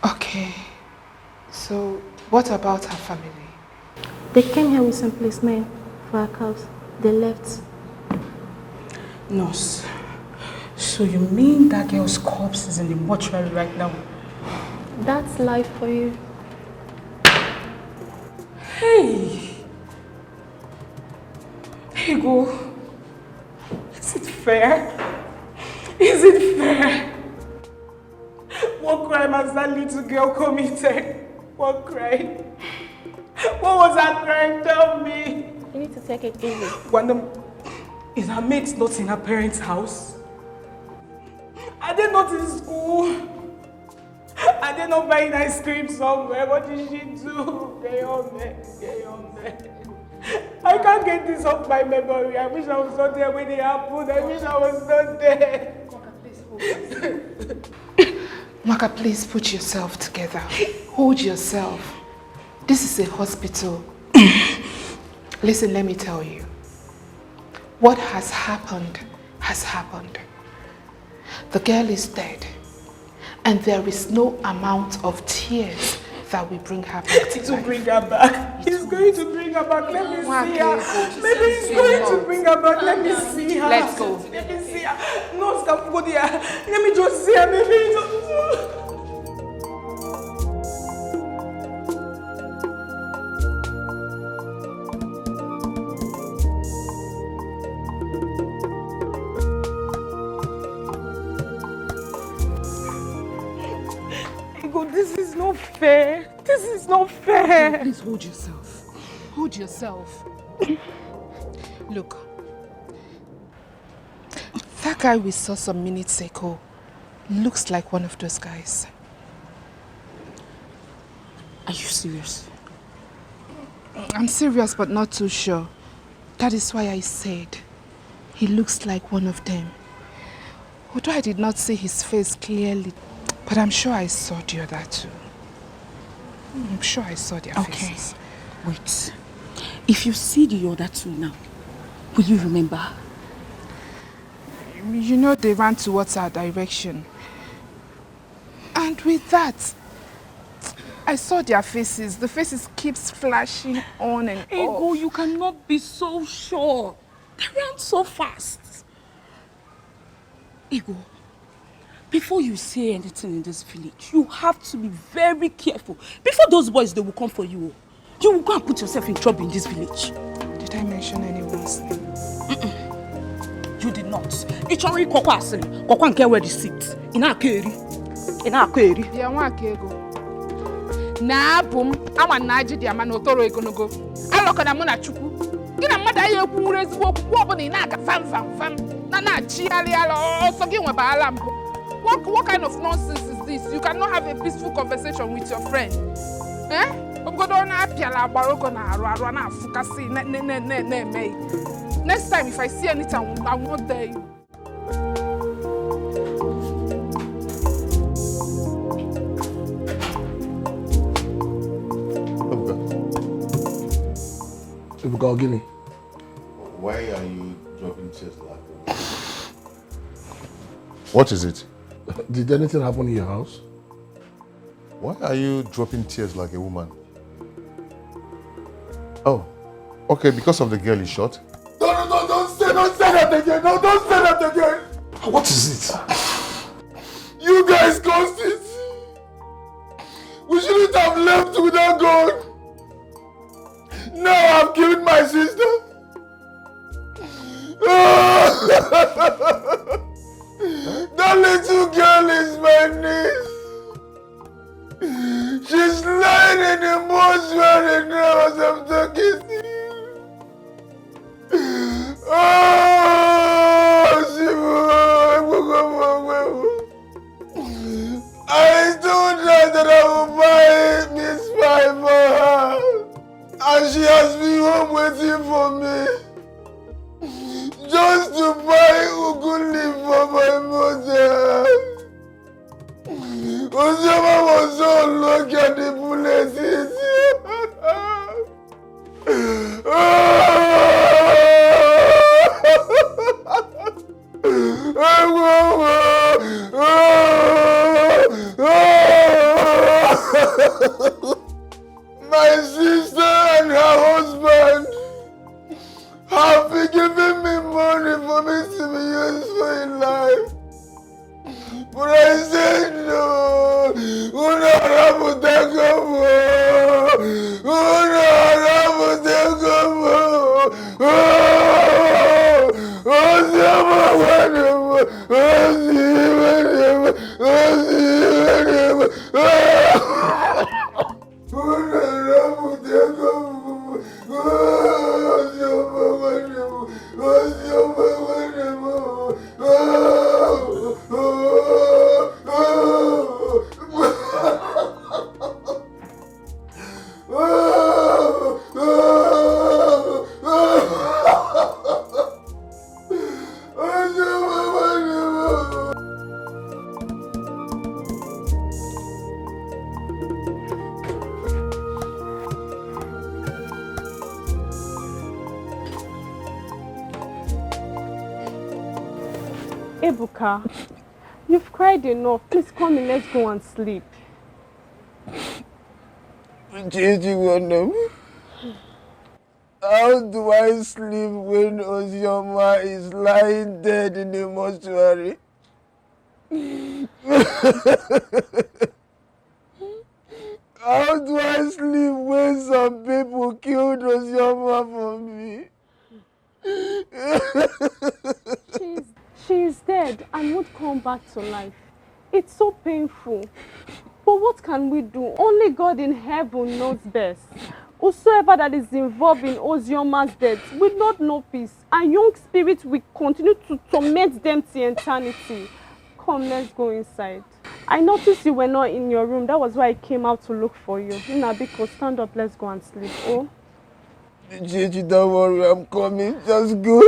Okay. So, what about her family? They came here with some policemen for a cause. They left. Nurse, so you mean that girl's corpse is in the mortuary right now? That's life for you. Hey! Ego, is it fair? Is it fair? What crime has that little girl committed? What crime? What was that crime? Tell me. You need to take it easy. Is her mate not in her parents' house? Are they not in school? Are they not buying ice cream somewhere? What did she do? Get on there. I can't get this off my memory. I wish I was not there when it happened. I wish I was not there. Maka, please put yourself together. Hold yourself. This is a hospital. Listen, let me tell you. What has happened has happened. The girl is dead. And there is no amount of tears that will bring her back to life. To bring her back. He's going to bring her back. Let me see her. Maybe he's going to bring her back. Let me see her. Let's go. Let me see her. No, stop. Go there. Let me just see her. Maybe this is not fair. This is not fair. Please hold yourself. Hold yourself. Look, that guy we saw some minutes ago, looks like one of those guys. Are you serious? I'm serious but not too sure. That is why I said he looks like one of them. Although I did not see his face clearly, but I'm sure I saw the other two. I'm sure I saw their faces. Wait. If you see the other two now, will you remember? You know they ran towards our direction. And with that, I saw their faces. The faces keeps flashing on and Ego, off. you cannot be so sure. They ran so fast. Ego, before you say anything in this village, you have to be very careful. Before those boys, they will come for you. You will go and put yourself in trouble in this village. Did I mention anyone's name? You did not. It's already Koko Asili. Koko and get where the seat. In our carry. In our carry. Yeah, one kego. Na boom, I want Naija the man otoro egonogo. I look at Amona Chuku. Get a mother you who is wobbling in Naga fam. Nana Chialialo, so give a balam. What kind of nonsense is this? You cannot have a peaceful conversation with your friend. Eh? Next time, if I see anything, I won't dare you. Gilly. Why are you dropping tears like that? What is it? Did anything happen in your house? Why are you dropping tears like a woman? Oh, okay, because of the girl you shot? Don't say that again. No, don't say that again. What is it? You guys caused it. We shouldn't have left without God. Now I've killed my sister. That little girl is my niece. She's lying in the mortuary now as I'm talking to you. I told her that I will buy Miss Pie for her. And she has been home waiting for me. Just to buy Uguli for my mother. Osama was so lucky at the bullet hit. My sister and her husband have been giving me money for me to be useful in life. But I said no. Ebuka, you've cried enough. Please come in, let's go and sleep. How do I sleep when Ozioma is lying dead in the mortuary? How do I sleep when some people killed Ozioma for me? She is dead and won't come back to life. It's so painful. But what can we do? Only God in heaven knows best. Whosoever that is involved in Ozioma's death will not know peace, and young spirits will continue to torment them till eternity. come, let's go inside. I noticed you were not in your room. That was why I came out to look for you. Nabiko, stand up, let's go and sleep. Oh? Gigi, don't worry, I'm coming. Just go.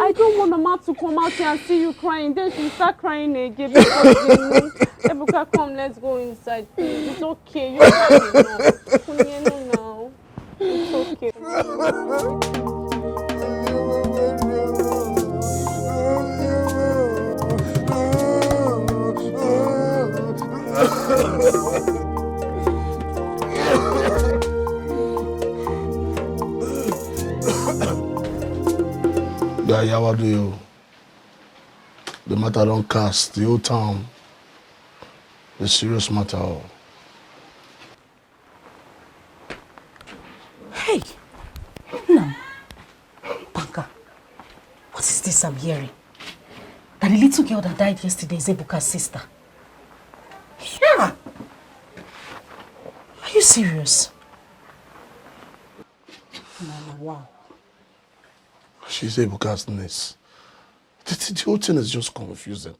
I don't want Mama to come out here and see you crying. Then she'll start crying again because Ebuka, come, let's go inside, please. It's okay. You're fine enough. Kunyenu now. It's okay. Yeah, what do you? The matter don't cast the whole town. The serious matter. Hey, no. Banka, what is this I'm hearing? That the little girl that died yesterday is Ebuka's sister. Yeah. Are you serious? Mama, wow. She's Ebuka's niece. The whole thing is just confusing.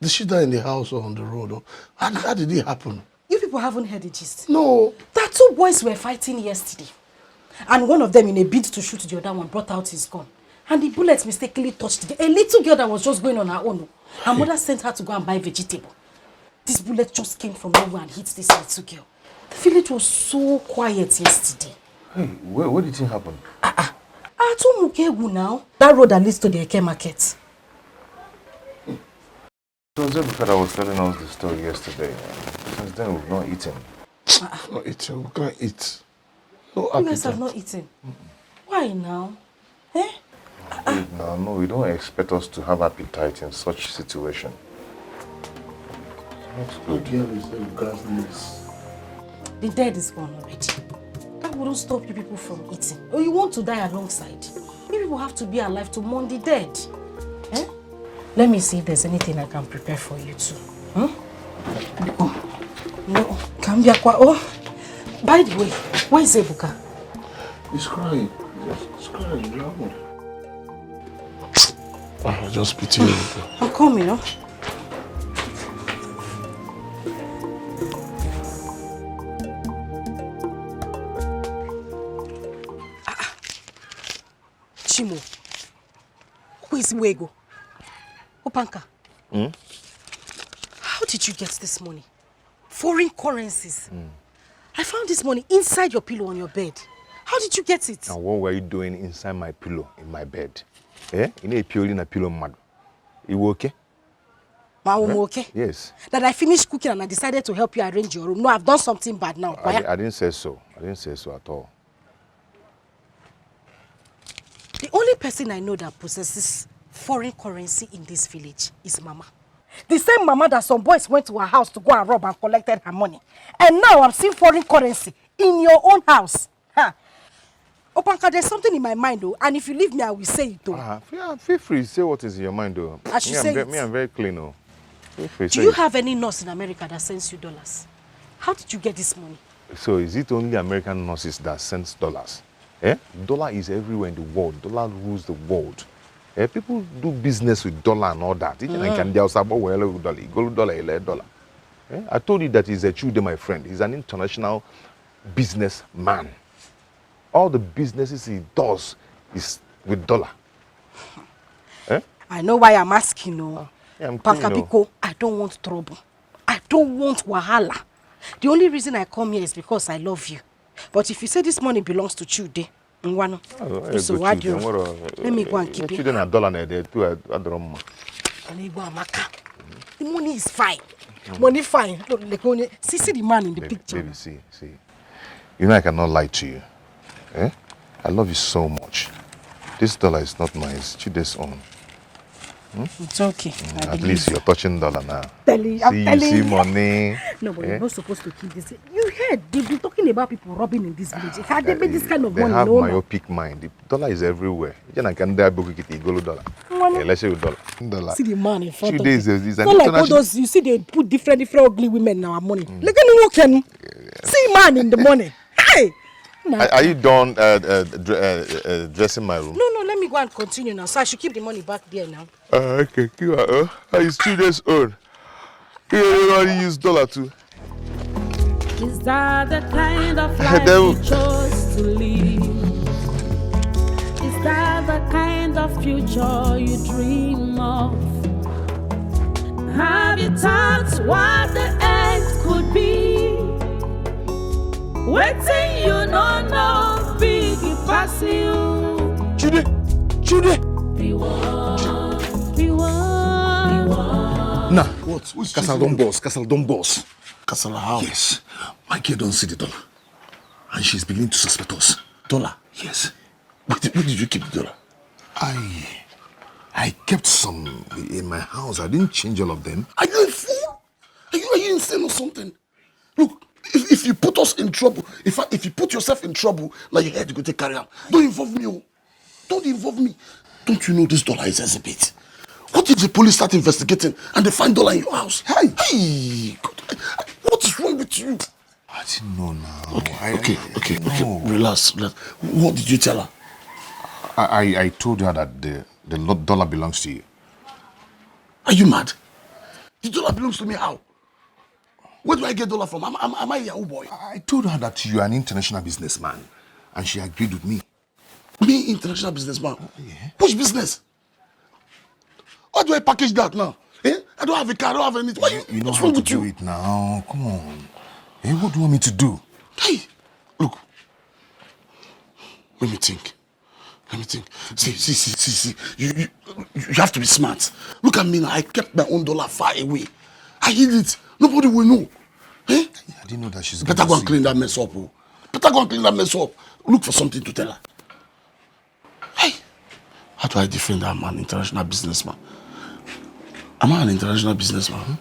Did she die in the house or on the road? Or how did it happen? You people haven't heard the gist? No. That two boys were fighting yesterday. And one of them, in a bid to shoot the other one, brought out his gun. And the bullet mistakenly touched a little girl that was just going on her own. Her mother sent her to go and buy vegetable. This bullet just came from nowhere and hit this little girl. The village was so quiet yesterday. Hey, where did it happen? At Mukegu now. That road that leads to the Eke market. It was Ebuka that was telling us the story yesterday. Since then, we've not eaten. Not eating. We can't eat. No You appetite. guys have not eaten. Why now? Eh? No, you don't expect us to have appetite in such situation. That's good. Girl is Ebuka's niece. The dead is gone already. That wouldn't stop you people from eating. Or you want to die alongside. You people have to be alive to mourn the dead. Eh? Let me see if there's anything I can prepare for you too. No, Kambiakwa. Oh, by the way, where is Ebuka? He's crying. He's crying. Oh, just pity you. I'm coming, no? Chimo, who is Wego? Opanka, how did you get this money? Foreign currencies. I found this money inside your pillow on your bed. How did you get it? And what were you doing inside my pillow in my bed? Eh? You know, in a pillow mad. You okay? Okay? Yes. That I finished cooking and I decided to help you arrange your room. No, I've done something bad now. I didn't say so. I didn't say so at all. The only person I know that possesses foreign currency in this village is Mama. The same Mama that some boys went to her house to go and rob and collected her money. And now I'm seeing foreign currency in your own house. Huh? Opanka, there's something in my mind though, and if you leave me, I will say it though. Yeah, feel free to say what is in your mind though. I should say it. I'm very clean though. Feel free to Do say you it. have any nurse in America that sends you dollars? How did you get this money? So is it only American nurses that sends dollars? Eh? Dollar is everywhere in the world. Dollar rules the world. Eh? People do business with dollar and all that. I told you that he's a Chude, my friend. He's an international businessman. All the businesses he does is with dollar. Eh? I know why I'm asking, no. I'm Pankabiko, I don't want trouble. I don't want wahala. The only reason I come here is because I love you. But if you say this money belongs to Chude, so why do you? Let me go and keep it. $1 too. Let me go and maka. The money is fine. Money fine. Look, see the man in the picture. Baby, see. You know I cannot lie to you. Eh? I love you so much. This dollar is not mine, it's Chide's own. It's okay. At least you're touching dollar now. I'm See money. No, but you're not supposed to keep this. You heard, they've been talking about people robbing in this village. How they make this kind of they money? have No, myopic mind. The dollar is everywhere. You can die dollar. Let's say dollar. See the man in front of Is you. an It's not like all those, you see they put different ugly women in our money. Look at me walking. See man in the money. Hey! Are you done dressing my room? No, let me go and continue now. So I should keep the money back there now. Okay, it's 2 days old. You already use dollar too. Is that the kind of life you chose to live? Is that the kind of future you dream of? Have you thought what the end could be? Waiting, you don't know, big pass you. Judy! Be one, be one, be one. Nah, what? Castle don't boss. Castle how? Yes. My kid don't see the dollar. And she's beginning to suspect us. Dollar? Yes. Where did you keep the dollar? I kept some in my house. I didn't change all of them. Are you a fool? Are you insane or something? Look, if you put us in trouble, if you put yourself in trouble, like your head you go take carry out. Don't involve me, oh. Don't involve me. Don't you know this dollar is exhibit? What if the police start investigating and they find dollar in your house? Hey, God, what is wrong with you? I didn't know now. Okay. Relax. What did you tell her? I told her that the dollar belongs to you. Are you mad? The dollar belongs to me how? Where do I get dollar from? Am I a Yahoo boy? I told her that you are an international businessman, and she agreed with me. Me, international businessman? Yeah. Which business? How do I package that now? I don't have a car, I don't have anything. You know how to do it now. Come on. What do you want me to do? Hey, look. Let me think. See. You have to be smart. Look at me now. I kept my own dollar far away. I hid it. Nobody will know. I didn't know that she's better go and clean that mess up. Oh. Better go and clean that mess up. Look for something to tell her. Hey, how do I defend that man, international businessman? Am I an international businessman?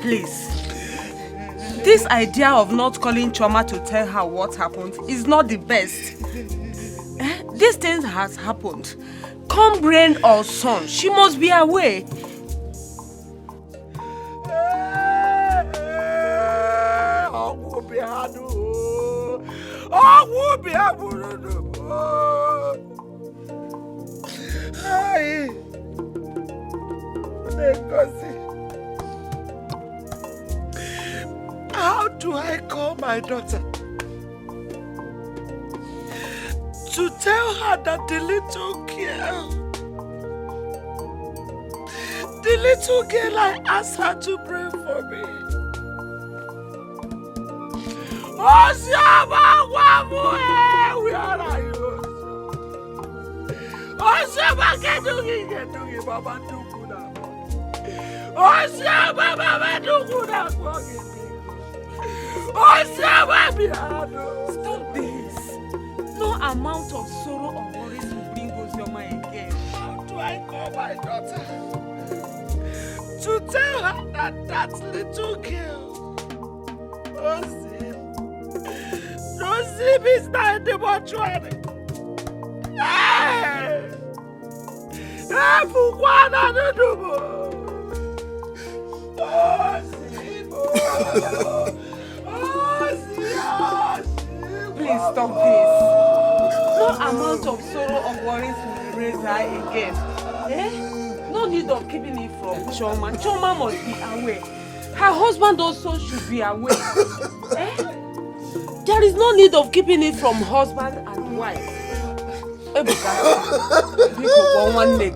Please. This idea of not calling Choma to tell her what happened is not the best. This thing has happened. Come rain or sun, she must be away. How do I call my daughter to tell her that the little girl I asked her to pray for me? Where are you? Stop this. No amount of sorrow or worries will bring Osioma again. How do I call my daughter to tell her that little girl Osim is not in the mortuary? Please stop this. No amount of sorrow or worries will raise her again. No need of keeping it from Choma. Choma must be aware. Her husband also should be aware. There is no need of keeping it from husband and wife. Ebuka, you go on one leg.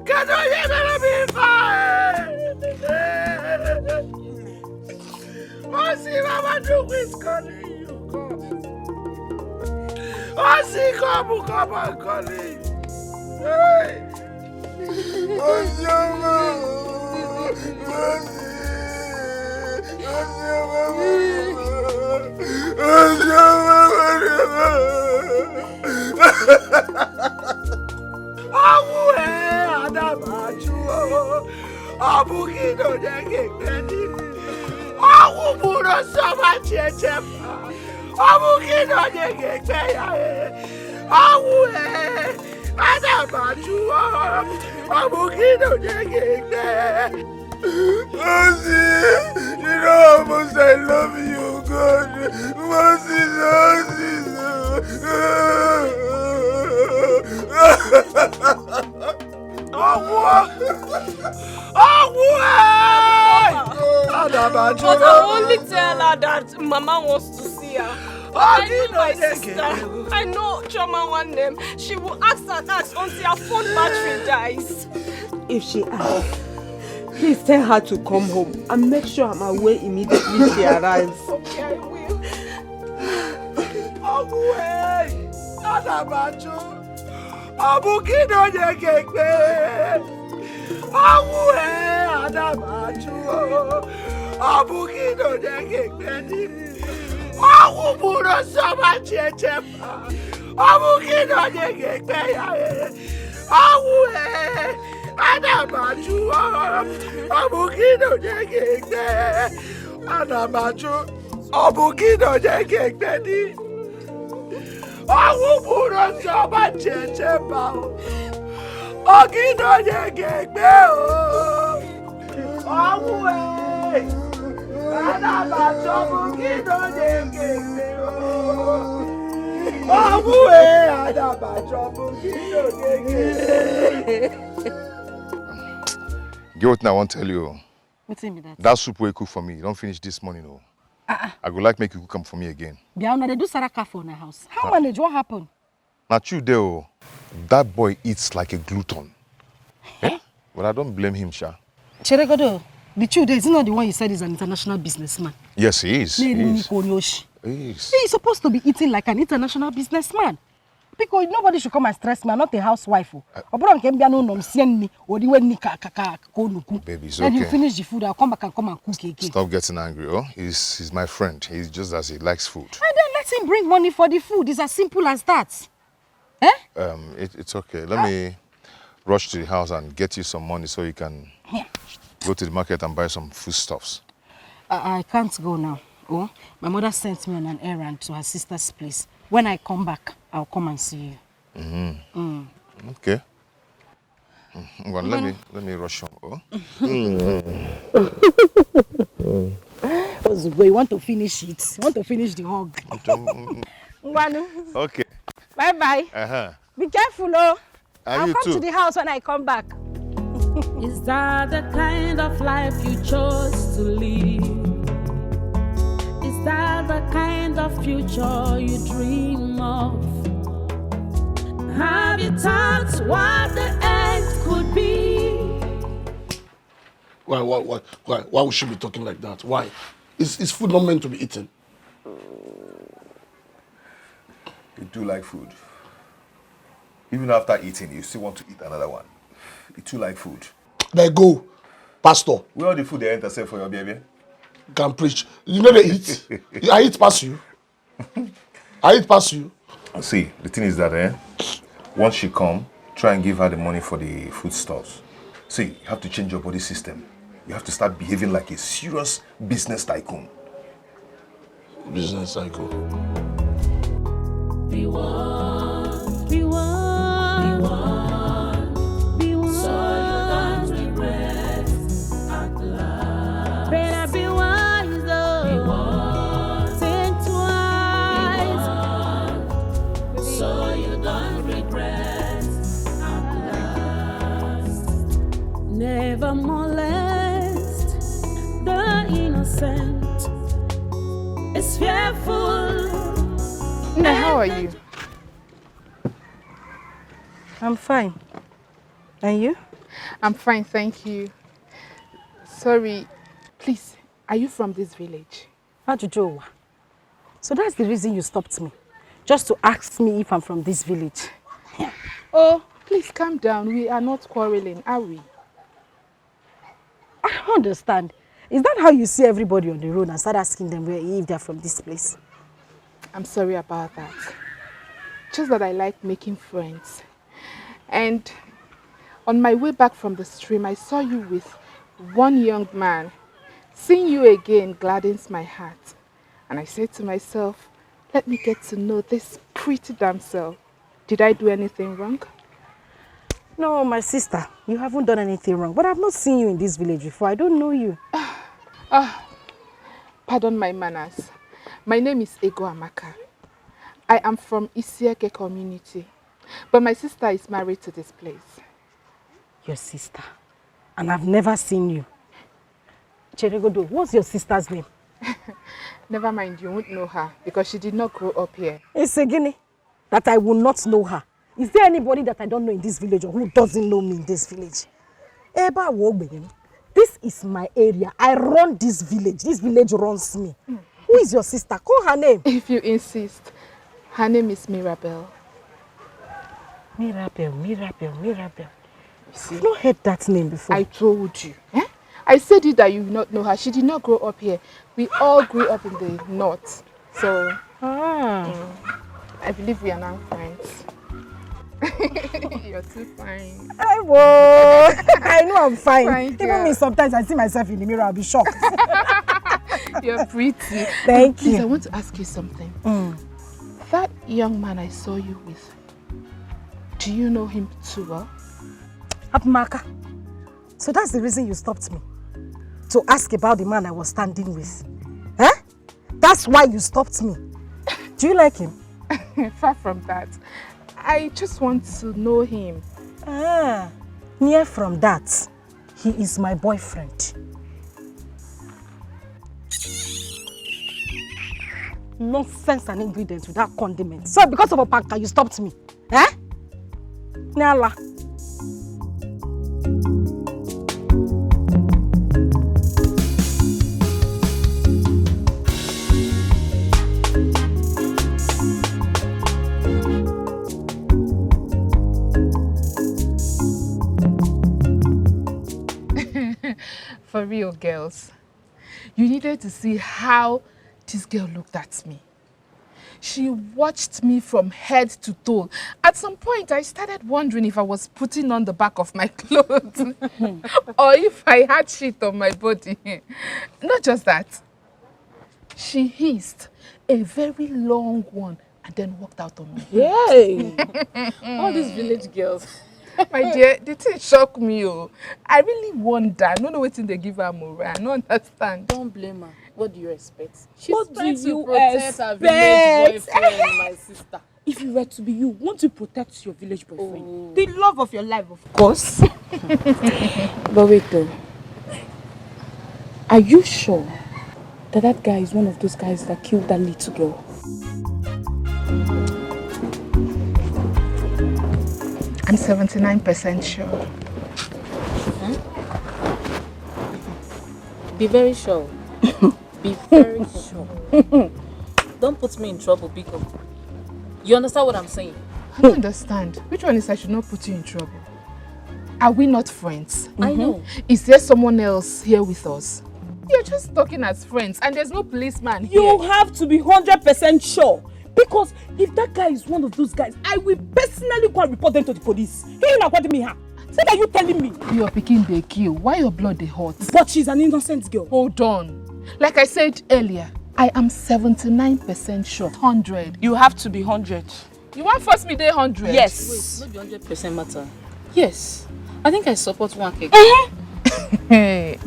Can I be fine? Oh, see, Mama Duke is calling you. Oh, see, come and calling. Hey. Oh, buro soma chechepa. Omukino nyegekbe ya awu adabaju omukino nyegekbe. Mercy, you know how much I love you, God. Mercy, But I only tell her that Mama wants to see her. I know my sister. I know Choma one name. She will ask and ask until her phone battery dies. If she asks, please tell her to come home and make sure I'm away immediately she arrives. Okay, I will. Away, Adabajo. Omukino nyegekbe. Away, Adabajo. Omukino nyegekbe. Awu buro soma chechepa. Omukino nyegekbe ya. Awu adabaju. Omukino nyegekbe. Adabaju. Omukino nyegekbe ni. Awu buro soma chechepa. Omukino nyegekbe o. Awu adabaju. Omukino nyegekbe o. Awu adabaju. Omukino nyegekbe. Get what I want to tell you. What's in that? That soup we cook for me, don't finish this morning. No. I would like make you cook them for me again. Biauna, they do saraka for my house. How manage? What happened? Not you there. That boy eats like a glutton. Eh? But I don't blame him, Sha. Cheregodo, the truth is not the one you said is an international businessman. Yes, he is. He is. He is supposed to be eating like an international businessman. Because nobody should come and stress me. I'm not a housewife. Baby, it's Then you okay. finish the food, I'll come back and come and cook again. Stop getting angry, oh? He's my friend. He's just as he likes food. And then let him bring money for the food. It's as simple as that. Eh? It's okay. Let me rush to the house and get you some money so you can go to the market and buy some foodstuffs. I can't go now. Oh, my mother sent me on an errand to her sister's place. When I come back, I'll come and see you. Mm-hmm. Okay. Well, let me rush home. Oh? You want to finish it? You want to finish the hug? Okay. Bye-bye. Be careful, oh. I'll you come too. to the house when I come back. Is that the kind of life you chose to live? Is that the kind of future you dream of? Have you thought what the end could be? Why would she be talking like that? Why? Is food not meant to be eaten? You do like food. Even after eating, you still want to eat another one. You too like food. There go, Pastor. Where all the food they enter say for your baby? Can preach. You know they eat. I eat past you. I eat past you. See, the thing is that once she come, try and give her the money for the food stores. See, you have to change your body system. You have to start behaving like a serious business tycoon. Business tycoon. Be one, be one, be one, be one. So you don't regret at last. Better be wise, oh. Be one. Think twice. Be one. So you don't regret at last. Never molest the innocent. It's fearful. Now, how are you? I'm fine. And you? I'm fine, thank you. Sorry, please, are you from this village? Ajujowa. So that's the reason you stopped me? Just to ask me if I'm from this village? Oh, please calm down. We are not quarreling, are we? I don't understand. Is that how you see everybody on the road and start asking them if they're from this place? I'm sorry about that. Just that I like making friends. And on my way back from the stream, I saw you with one young man. Seeing you again gladdens my heart. And I said to myself, let me get to know this pretty damsel. Did I do anything wrong? No, my sister, you haven't done anything wrong. But I've not seen you in this village before. I don't know you. Pardon my manners. My name is Ego Amaka. I am from Isieke community. But my sister is married to this place. Your sister? And I've never seen you. Cheregodo, what's your sister's name? Never mind, you won't know her because she did not grow up here. It's a guinea that I will not know her. Is there anybody that I don't know in this village or who doesn't know me in this village? This is my area. I run this village. This village runs me. Who is your sister? Call her name. If you insist. Her name is Mirabel. Mirabel. I've not heard that name before. I told you. Eh? I said it that you will not know her. She did not grow up here. We all grew up in the north. So, I believe we are now friends. You're too fine. I know I'm fine. Fine Even girl. me, sometimes I see myself in the mirror, I'll be shocked. You're pretty. Thank Please, you. I want to ask you something. That young man I saw you with, do you know him too well? Abmaka. So that's the reason you stopped me? To ask about the man I was standing with? Eh? That's why you stopped me? Do you like him? Far from that. I just want to know him. Near from that, he is my boyfriend. Nonsense and ingredients without condiments. So because of a panka, you stopped me? Eh? Nyala. For real, girls, you needed to see how this girl looked at me. She watched me from head to toe. At some point, I started wondering if I was putting on the back of my clothes or if I had shit on my body. Not just that. She hissed a very long one and then walked out on me. Yay! All these village girls. My dear, the thing shocked me. Oh. I really wonder. I don't know what they give her more. I don't understand. Don't blame her. What do you expect? What do you protect her village boyfriend, my sister? If you were to be you, won't you protect your village boyfriend? The love of your life, of course. But wait though. Are you sure that that guy is one of those guys that killed that little girl? I'm 79% sure. Be very sure. Be very sure. Don't put me in trouble, Biko. You understand what I'm saying? I don't understand. Which one is I should not put you in trouble? Are we not friends? I know. Is there someone else here with us? You're just talking as friends and there's no policeman here. You have to be 100% sure. Because if that guy is one of those guys, I will personally go and report them to the police. Say that you telling me? You're picking the kill. Why your blood they hot? But she's an innocent girl. Hold on. Like I said earlier, I am 79% sure. 100. You have to be 100. You want force me day 100? Yes. Wait, not the 100% matter. Yes. I think I support one cake.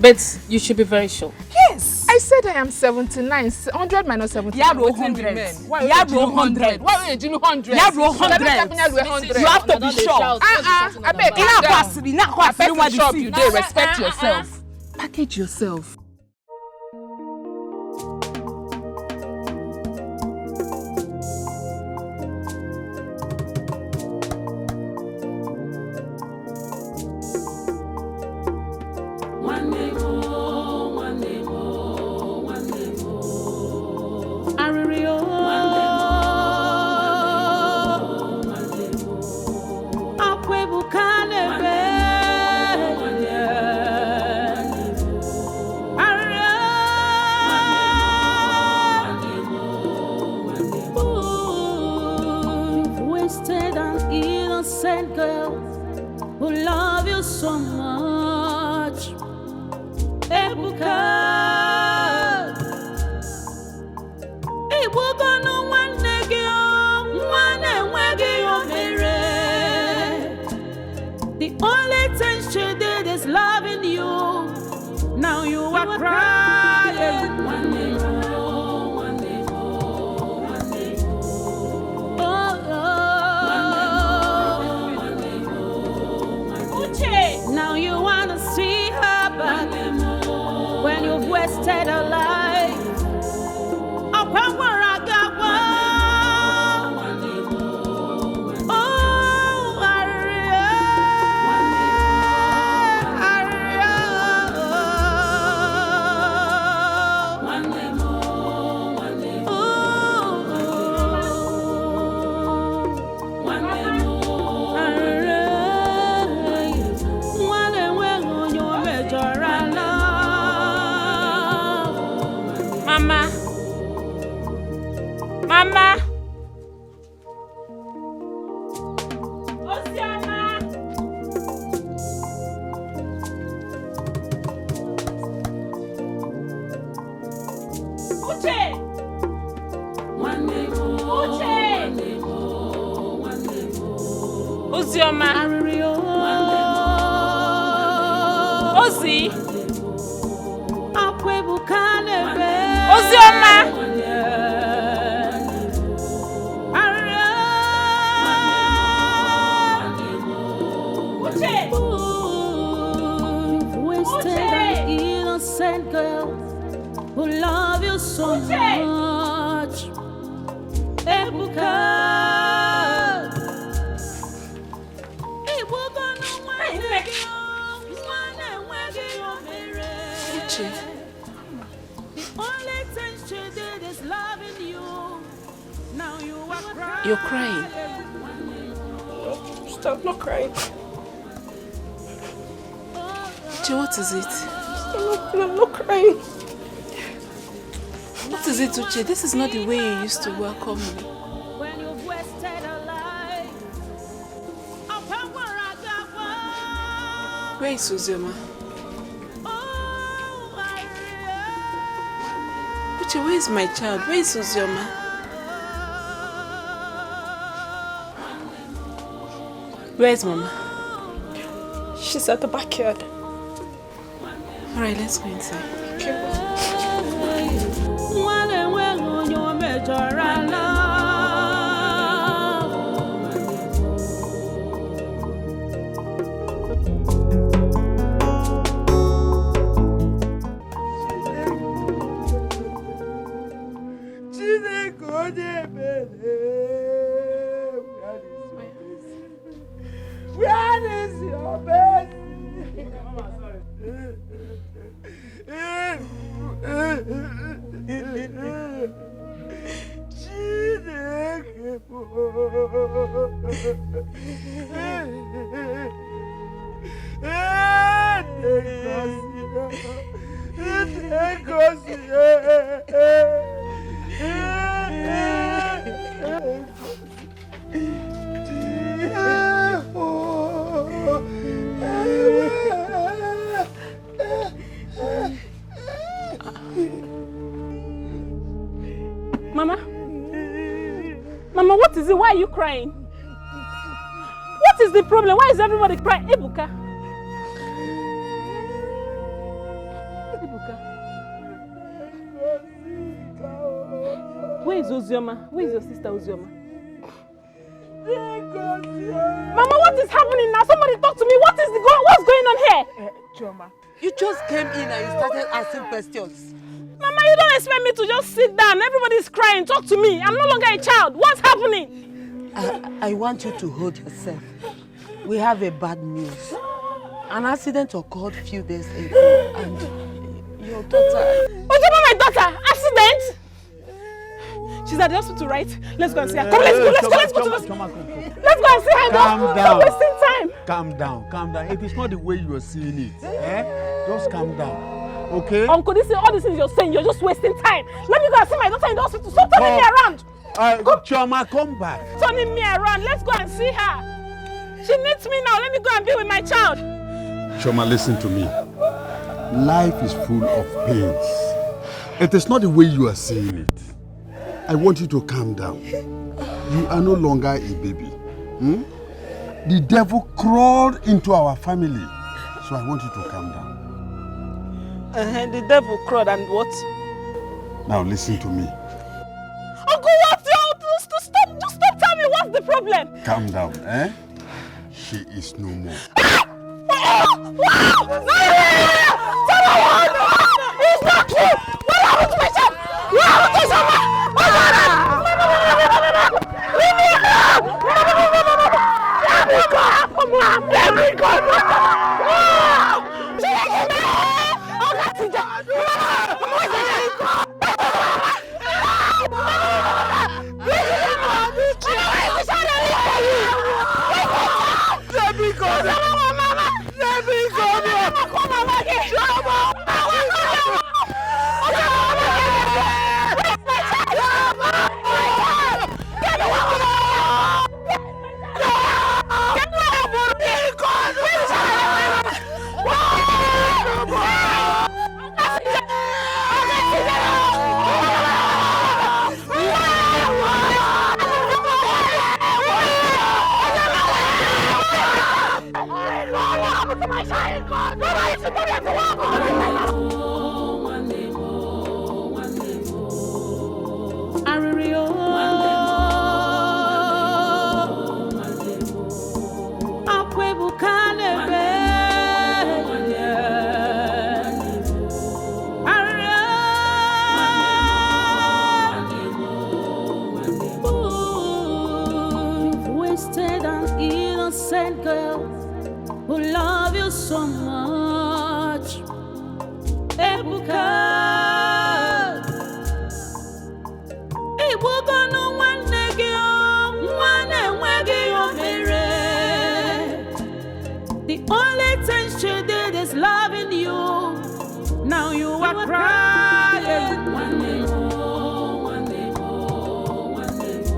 But you should be very sure. Yes. I said I am 79. 100 minus 79. Yeah, bro, 100. Yeah, bro, 100. Why would you do 100? Yeah, bro, 100. You have to be sure. I beg you down. You dey respect yourself. Package yourself. The only thing she did is loving you. Now you are crying. One day more, one day more, one day more. One day more. Uche. Now you wanna see her back when you've wasted her life. Upon where I got one. Mama. Ozioma. Ozi. Ozioma. Innocent girl who love you so much. Ebuka. Uche. The only thing she did is loving you. Now you are crying. You're crying. Stop, not crying. Uche, what is it? I'm not crying. What is it, Uche? This is not the way you used to welcome me. When you've wasted a life. Where is Ozioma? Uche, where is my child? Where is Ozioma? Where is Mama? She's at the backyard. Alright, let's go inside. Okay. Where is your baby? Mama, what is it? Why are you crying? What is the problem? Why is everybody crying? Ebuka. Ebuka. Where is Ozioma? Where is your sister Ozioma? Mama, what is happening now? Somebody talk to me. What's going on here? Chioma, you just came in and you started asking questions. Mama, you don't expect me to just sit down. Everybody's crying. Talk to me. I'm no longer a child. What's happening? I want you to hold yourself. We have a bad news. An accident occurred a few days ago and your daughter... What about my daughter? Accident? She's at the hospital, right? Let's go and see her. Come, let's go to the hospital. Let's go and see her in the hospital. Stop wasting time. Calm down. It is not the way you are seeing it. Just calm down. Okay? Uncle, all these things you're saying, you're just wasting time. Let me go and see my daughter in the hospital. Stop turning me around. Chioma, come back. Turning me around. Let's go and see her. She needs me now. Let me go and be with my child. Chioma, listen to me. Life is full of pains. It is not the way you are seeing it. I want you to calm down. You are no longer a baby. The devil crawled into our family. So I want you to calm down. The devil crawled and what? Now listen to me. Uncle, what's your... Stop! Just stop! Tell me what's the problem? Calm down, eh? She is no more. Wow! It's not true! What happened to my son? What happened to my son? What's going on? Leave me alone! Let me go! Let me go! Let me go! Let me go! Who love you so much, Ebuka. Ebuka no one mere. The only thing she did is loving you. Now you are crying. One day more, one day more, one day more.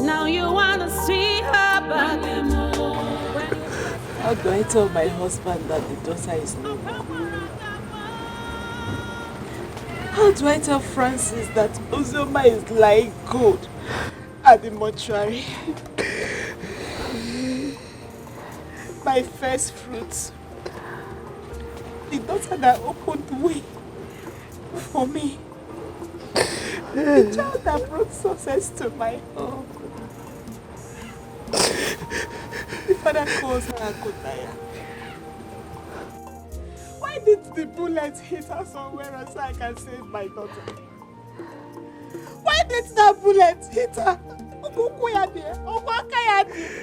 Now you wanna see her back. How do I tell my husband that the daughter is no more? How do I tell Francis that Uzoma is lying cold at the mortuary? My first fruits. The daughter that opened the way for me. The child that brought success to my home. The father calls her Akotaya. Why did the bullet hit her somewhere so I can save my daughter? Why did that bullet hit her?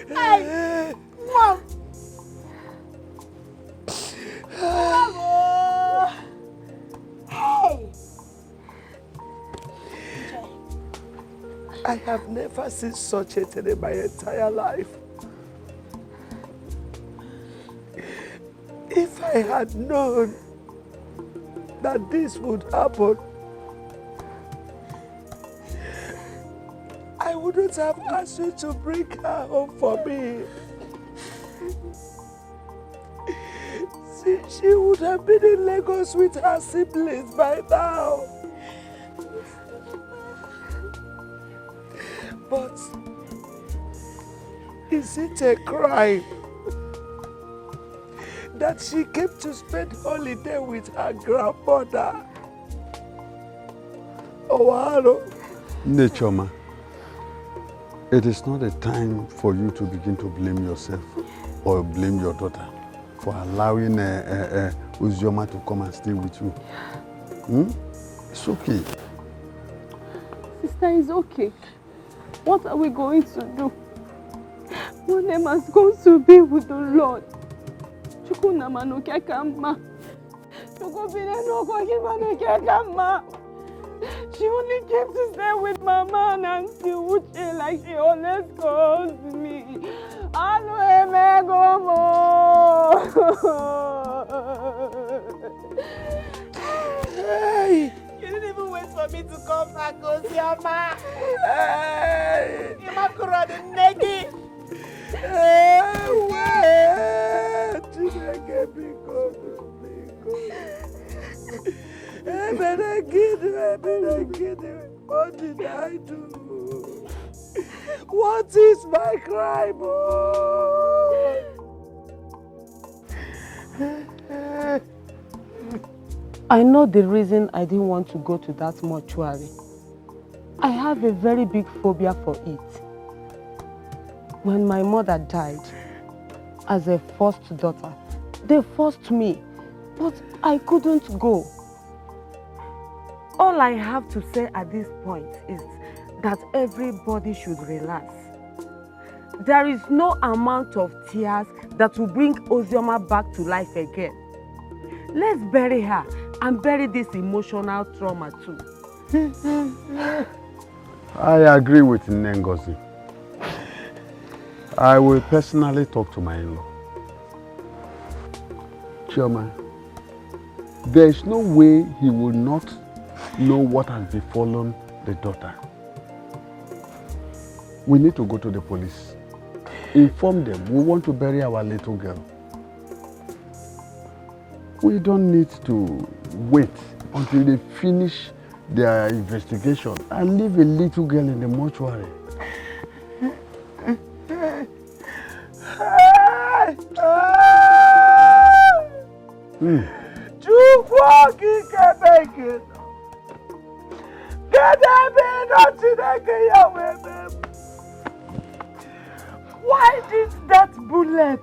Hey, Mom! Hey! I have never seen such a thing in my entire life. If I had known that this would happen, I wouldn't have asked you to bring her home for me. She would have been in Lagos with her siblings by now. But is it a crime that she came to spend holiday with her grandmother? Oh, Nechoma, it is not a time for you to begin to blame yourself or blame your daughter for allowing Uzioma to come and stay with you. It's okay. Sister, it's okay. What are we going to do? One of us going to be with the Lord. She only came to stay with Mama and Auntie Uche like she always calls me. Hey! You didn't even wait for me to come back, Osiama. Hey! You might go around the naked. Hey, wait! What did I do? What is my crime? I know the reason I didn't want to go to that mortuary. I have a very big phobia for it. When my mother died, as a first daughter, they forced me, but I couldn't go. All I have to say at this point is that everybody should relax. There is no amount of tears that will bring Ozioma back to life again. Let's bury her and bury this emotional trauma too. I agree with Nengozi. I will personally talk to my in-law. Chioma, there is no way he will not know what has befallen the daughter. We need to go to the police. Inform them we want to bury our little girl. We don't need to wait until they finish their investigation and leave a little girl in the mortuary. Why did that bullet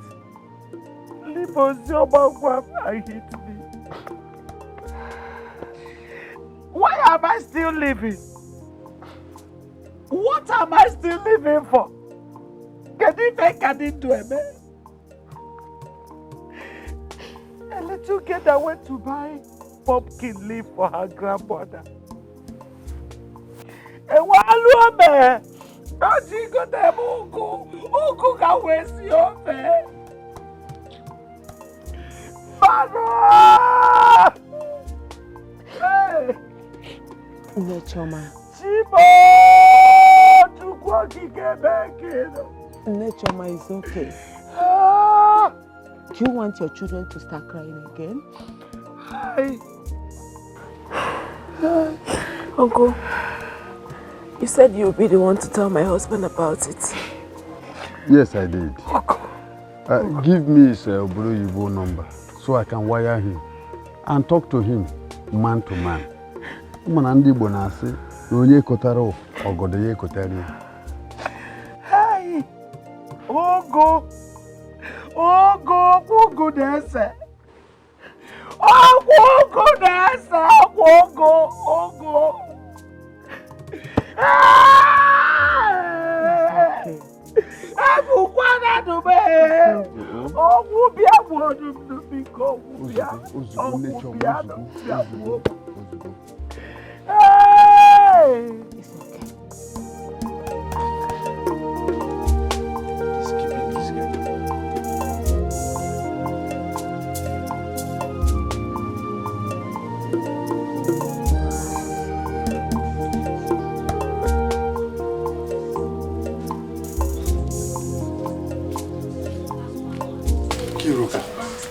leave Ozioma and hit me? Why am I still living? What am I still living for? Can you make an into a man? A little girl that went to buy pumpkin leaf for her grandmother. And while man, don't you go there, Ugu can waste your face. Mama! Hey! Nechoma. Chibo! Nechoma is okay. Do you want your children to start crying again? Uncle, you said you'll be the one to tell my husband about it. Yes, I did. Give me his Oburo number so I can wire him and talk to him man to man. Hey! Ogo! Ogo dese! Ogo dese! Ogo!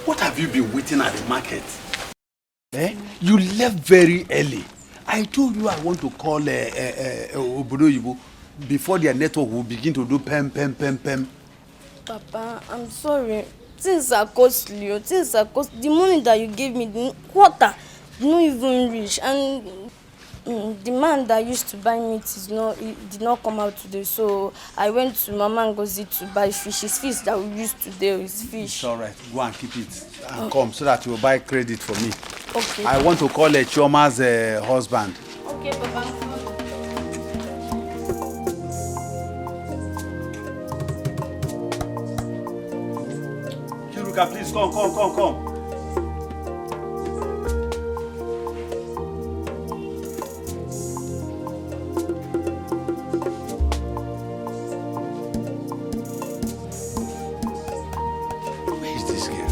What have you been waiting at the market? You left very early. I told you I want to call Obodo before their network will begin to do pem. Papa, I'm sorry. Things are costly. Things are costly. The money that you gave me, the quarter, did not even reach. And the man that used to buy meat did not come out today. So I went to Mama Ngozi to buy fish. It's fish that we used today. It's fish. It's all right. Go and keep it and come so that you will buy credit for me. Okay. I want to call Chioma's husband. Okay, Papa. Kiruka, please come. Where is this girl?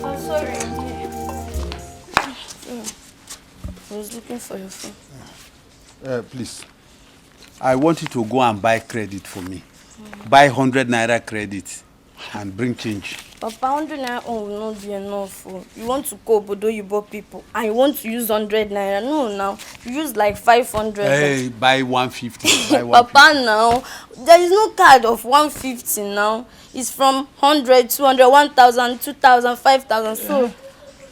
I'm sorry. I was looking for your phone. Please. I want you to go and buy credit for me. Buy 100 naira credit. and bring change. Papa, 100 naira will not be enough. Oh. You want to go Obodo Yibo people and you want to use 100 naira. No, now. You use like 500. Hey, buy 150. Buy 150. Papa, now. There is no card of 150 now. It's from 100, 200, 1,000, 2,000, 5,000. So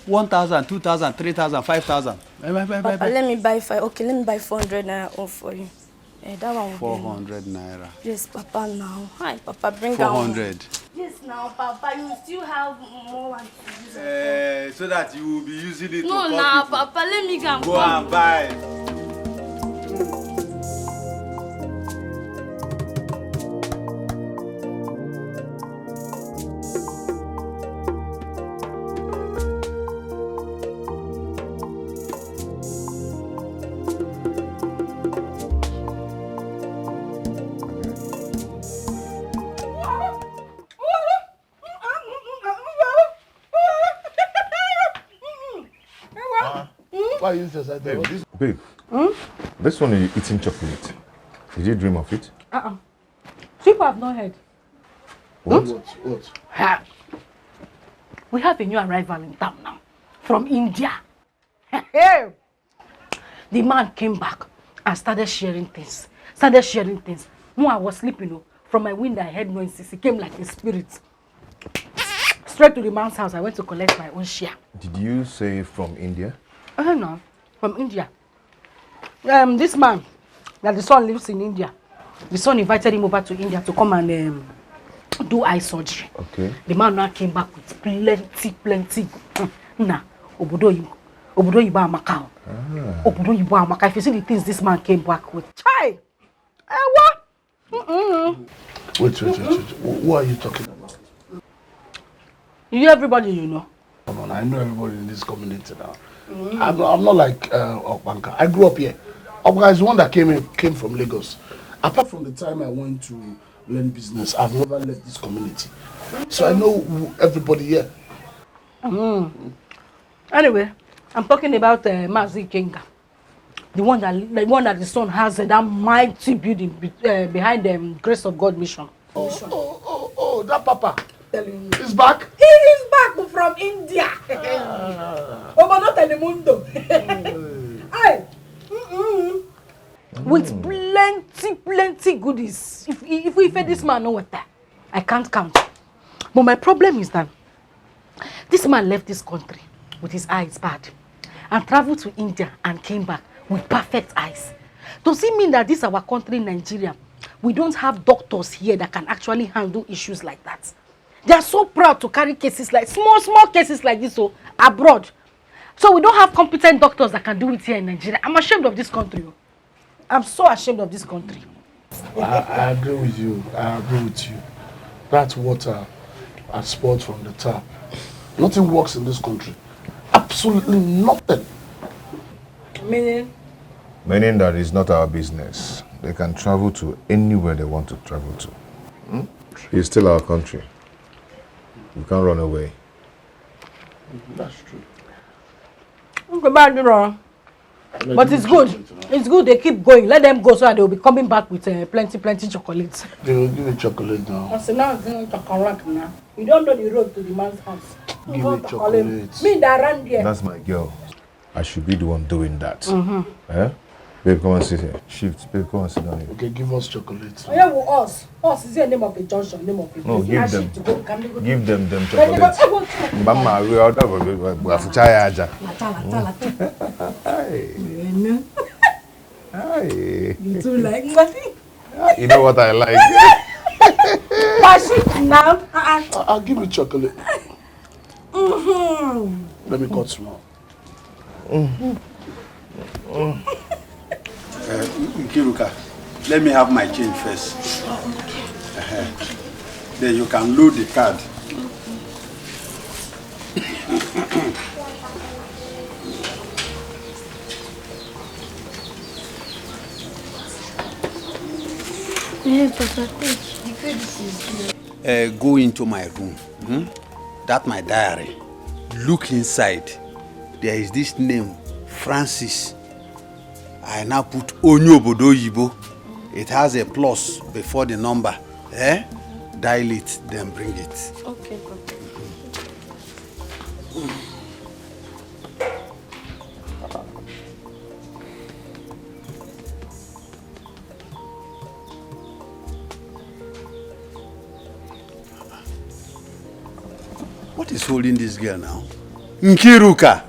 1,000, 2,000, 3,000, 5,000. Papa, let me buy 5. Okay, let me buy 400 naira off for you. That one will 400 naira. Yes, Papa, now. Hi, Papa, bring 400. Yes, now, Papa, you still have more one to use. So that you will be using it to call now, people. Papa, let me go and Go and buy. Why are you just like that? Babe, this one is eating chocolate. Did you dream of it? People have not heard. What? What? Ha. We have a new arrival in town now. From India. The man came back and started sharing things. When I was sleeping, from my window I heard noises. He came like a spirit. Straight to the man's house, I went to collect my own share. Did you say from India? No, from India. This man, that the son lives in India. The son invited him over to India to come and do eye surgery. Okay. The man now came back with plenty. Nah, Obodo Yibo Amaka. Obodo Yibo Amaka. If you see the things this man came back with, chai. What? Wait. Who are you talking about? You everybody you know. Come on, I know everybody in this community now. I'm not like Okbanka. I grew up here. Okbanka is the one that came from Lagos. Apart from the time I went to learn business, I've never left this community. So I know everybody here. Anyway, I'm talking about Mazi Kenga. The one that the son has that mighty building behind the Grace of God mission. Oh, that Papa. He's back? He is back from India. Obodo Telemundo. With plenty goodies. If we feed this man no water, I can't count. But my problem is that this man left this country with his eyes bad and traveled to India and came back with perfect eyes. Does it mean that this our country, Nigeria, we don't have doctors here that can actually handle issues like that? They are so proud to carry cases like small cases like this abroad. So we don't have competent doctors that can do it here in Nigeria. I'm ashamed of this country. I'm so ashamed of this country. I agree with you. That's water and sport from the tap. Nothing works in this country. Absolutely nothing. Meaning? Meaning that it's not our business. They can travel to anywhere they want to travel to. It's still our country. We can't run away. That's true. But it's good. It's good they keep going. Let them go so that they will be coming back with plenty chocolates. They will give me chocolate now. I said, now it's going to chocolate now. You don't know the road to the man's house. Give me chocolate. Me that run there. That's my girl. I should be the one doing that. Eh? Babe, come and sit here. Shift. Babe, come and sit down here. Okay, give us chocolate. Oh, yeah, well, us. Us is the name of the junction, name of the No, place. give them. Give them Then chocolates. they go, Mama, we are for chai aja. Hi. You too like nothing. You know what I like? Pass it now. I'll give you chocolate. Let me cut small. Nkiruka, let me have my change first. Then you can load the card. Go into my room. That's my diary. Look inside. There is this name, Francis. I now put Onyo Obodo Yibo. It has a plus before the number. dial it, then bring it. Okay, Papa. What is holding this girl now? Nkiruka!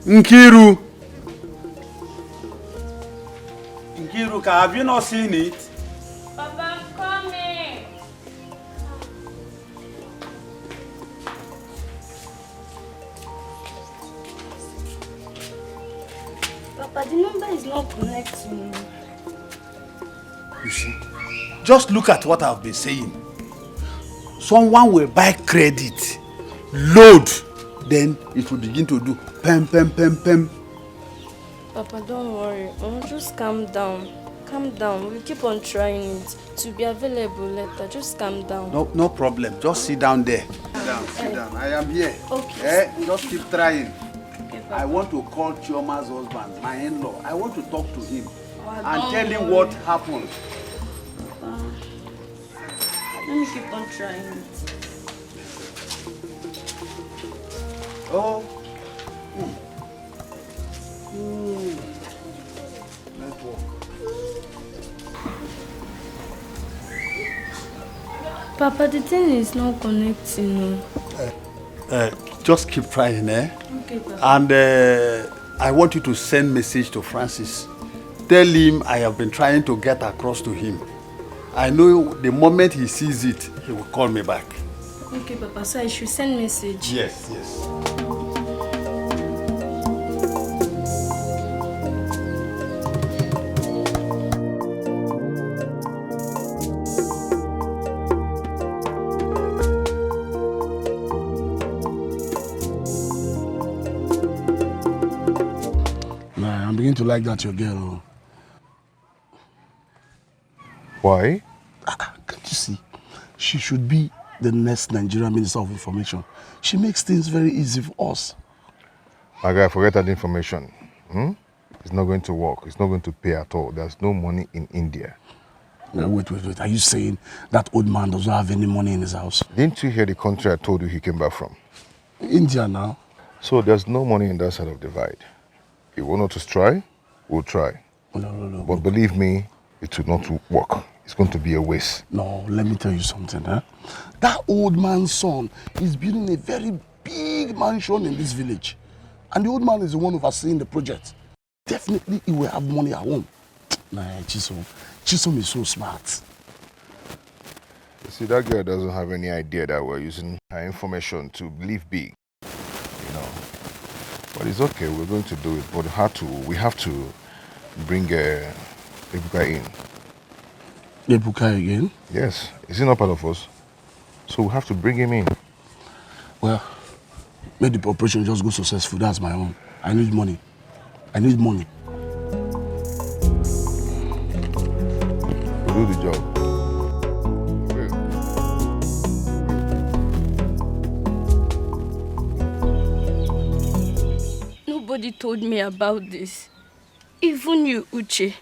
Nkiru! Nkiruka, have you not seen it? Papa, I'm coming. Papa, the number is not connecting. You see, just look at what I've been saying. Someone will buy credit, load, then it will begin to do pem, pem, pem, pem. Papa, don't worry. Just calm down. Calm down. We'll keep on trying it to be available later. Just calm down. No problem. Just sit down there. Sit down. I am here. Okay. Just keep trying. Okay, I want to call Chioma's husband, my in-law. I want to talk to him and don't tell him worry. what happened. Let me keep on trying it. Oh. Network. Papa, the thing is not connecting. Just keep trying, eh? Okay, Papa. And I want you to send message to Francis. Tell him I have been trying to get across to him. I know the moment he sees it, he will call me back. Okay, Papa, so I should send message. Yes. Nah, I'm beginning to like that your girl. Why? Can't you see? She should be the next Nigerian Minister of Information. She makes things very easy for us. My guy, forget that information. It's not going to work. It's not going to pay at all. There's no money in India. Now, wait. Are you saying that old man doesn't have any money in his house? Didn't you hear the country I told you he came back from? India now. So there's no money in that side of the divide. If you want us to try, we'll try. No. But believe me, it will not work. It's going to be a waste. No, let me tell you something. That old man's son is building a very big mansion in this village. And the old man is the one overseeing the project. Definitely he will have money at home. Nah, Chisom is so smart. You see, that girl doesn't have any idea that we're using her information to live big. But it's okay, we're going to do it. But we have to bring Ebuka in. Ebuka again? Yes. Is he not part of us? So we have to bring him in. Well, make the operation just go successful. That's my own. I need money. We'll do the job. Nobody told me about this. Even you, Uche.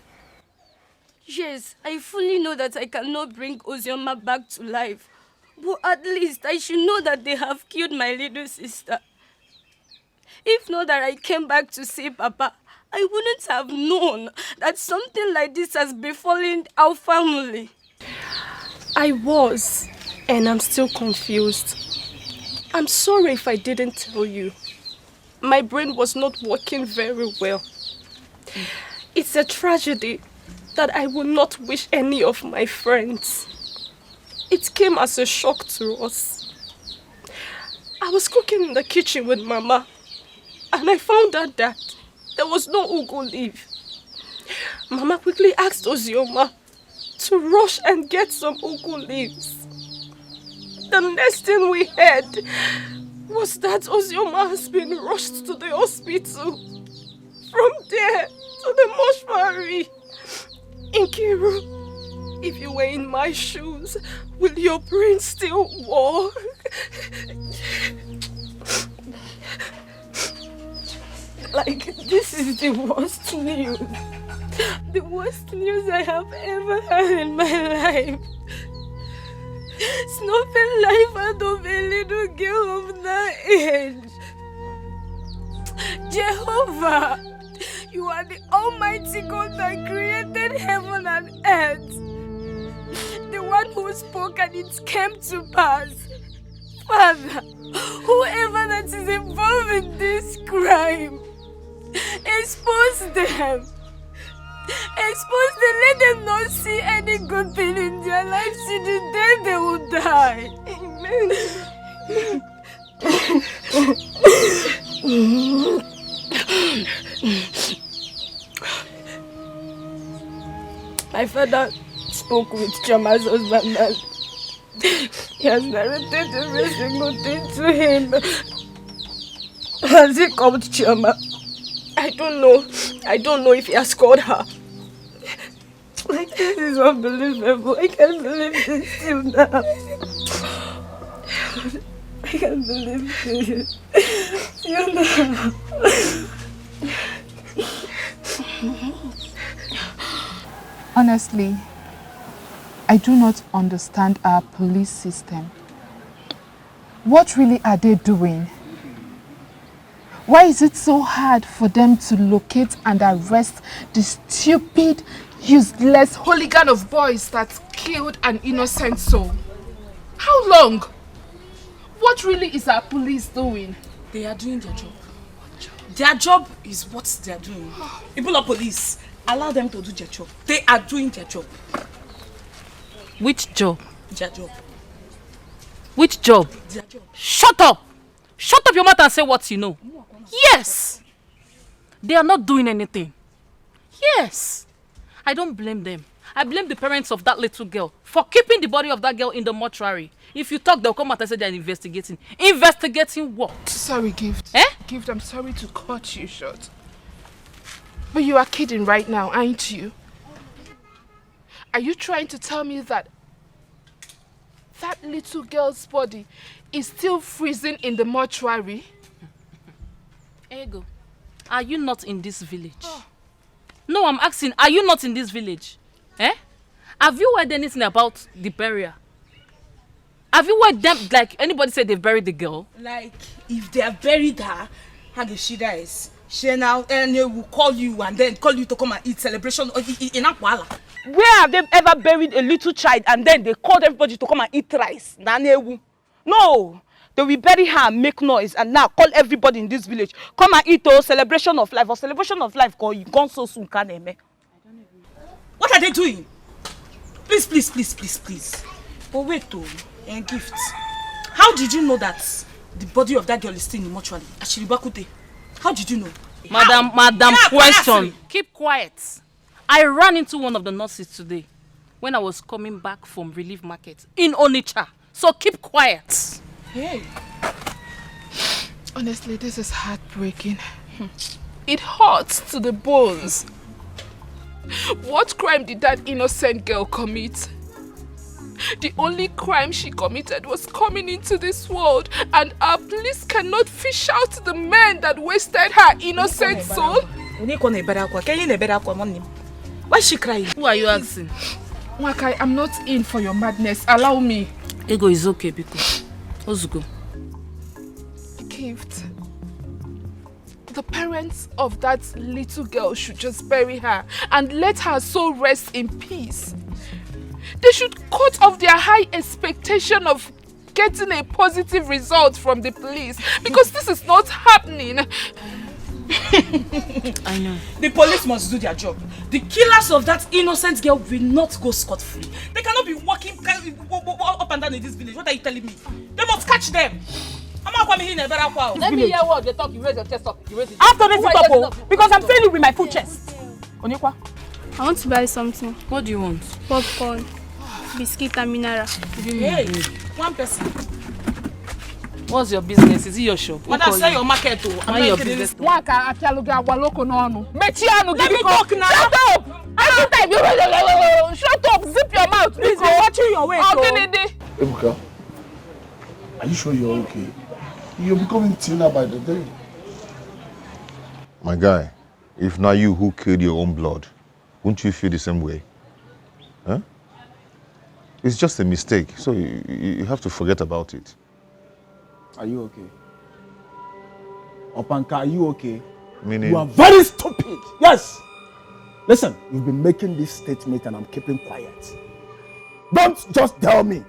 Yes, I fully know that I cannot bring Ozioma back to life. But at least I should know that they have killed my little sister. If not that I came back to see Papa, I wouldn't have known that something like this has befallen our family. I was, and I'm still confused. I'm sorry if I didn't tell you. My brain was not working very well. It's a tragedy that I will not wish any of my friends. It came as a shock to us. I was cooking in the kitchen with Mama, and I found out that there was no ugu leaf. Mama quickly asked Ozioma to rush and get some ugu leaves. The next thing we heard was that Ozioma has been rushed to the hospital. From there to the mortuary. Nkiru, if you were in my shoes, will your brain still work? Like, this is the worst news. The worst news I have ever heard in my life. Snuffing life out of a little girl of that age. Jehovah, you are the Almighty God that created heaven and earth. The one who spoke and it came to pass. Father, whoever that is involved in this crime, expose them. Expose them, let them not see any good thing in their lives. To the day they will die. My father spoke with Chiama's husband and he has narrated every single thing to him. Has he called Chiama? I don't know if he has called her. Like, this is unbelievable. I can't believe this till now. I can't believe this. Till now. Honestly, I do not understand our police system. What really are they doing? Why is it so hard for them to locate and arrest the stupid, useless hooligan of boys that killed an innocent soul? How long? What really is our police doing? They are doing their job. Their job is what they are doing. People of police, allow them to do their job. They are doing their job. Which job? Their job. Which job? Their job. Shut up! Shut up your mouth and say what you know. Yes! They are not doing anything. Yes! I don't blame them. I blame the parents of that little girl for keeping the body of that girl in the mortuary. If you talk, they'll come out and say they're investigating. Investigating what? Sorry, Gift. Eh? Gift, I'm sorry to cut you short. But you are kidding right now, aren't you? Are you trying to tell me that that little girl's body is still freezing in the mortuary? Ego, are you not in this village? No, I'm asking, are you not in this village? Eh? Have you heard anything about the burial? Have you heard them, like anybody said they've buried the girl? Like, if they have buried her, how the she dies, she now will call you and then call you to come and eat celebration in Akwala. Where have they ever buried a little child and then they called everybody to come and eat rice? No. They will bury her and make noise and now call everybody in this village. Come and eat a celebration of life. Or celebration of life call you gone so soon, can they? What are they doing? Please. But wait, and gifts. How did you know that the body of that girl is still in the mortuary? Ashiribakute. How did you know? Madam, question. Keep quiet. I ran into one of the nurses today when I was coming back from relief market in Onitsha. So keep quiet. Hey. Honestly, this is heartbreaking. It hurts to the bones. What crime did that innocent girl commit? The only crime she committed was coming into this world, and our police cannot fish out the men that wasted her innocent soul. Why is she crying? Who are you asking? Wakai, I'm not in for your madness. Allow me. Ego is okay, because Ozugo. Gift. The parents of that little girl should just bury her and let her soul rest in peace. They should cut off their high expectation of getting a positive result from the police, because this is not happening. I know. The police must do their job. The killers of that innocent girl will not go scot-free. They cannot be walking up and down in this village. What are you telling me? They must catch them. Let me hear what they talk. You raise your chest up. You raise it. After this up, because I'm saying it with my full chest. Onyekwa, I want to buy something. What do you want? Popcorn, biscuit and mineral. Hey, one person. What's your business? Is it your shop? Madam, say your market too. I'm not your business. Let me talk now. Shut up! Every time you shut up, zip your mouth. Please, you're watching your way. Ebuka, are you sure you're okay? You're becoming thinner by the day. My guy, if not you who killed your own blood, won't you feel the same way? Huh? It's just a mistake, so you have to forget about it. Are you okay? Opanka, are you okay? Meaning? You are very stupid. Yes. Listen, you've been making this statement and I'm keeping quiet. Don't just tell me.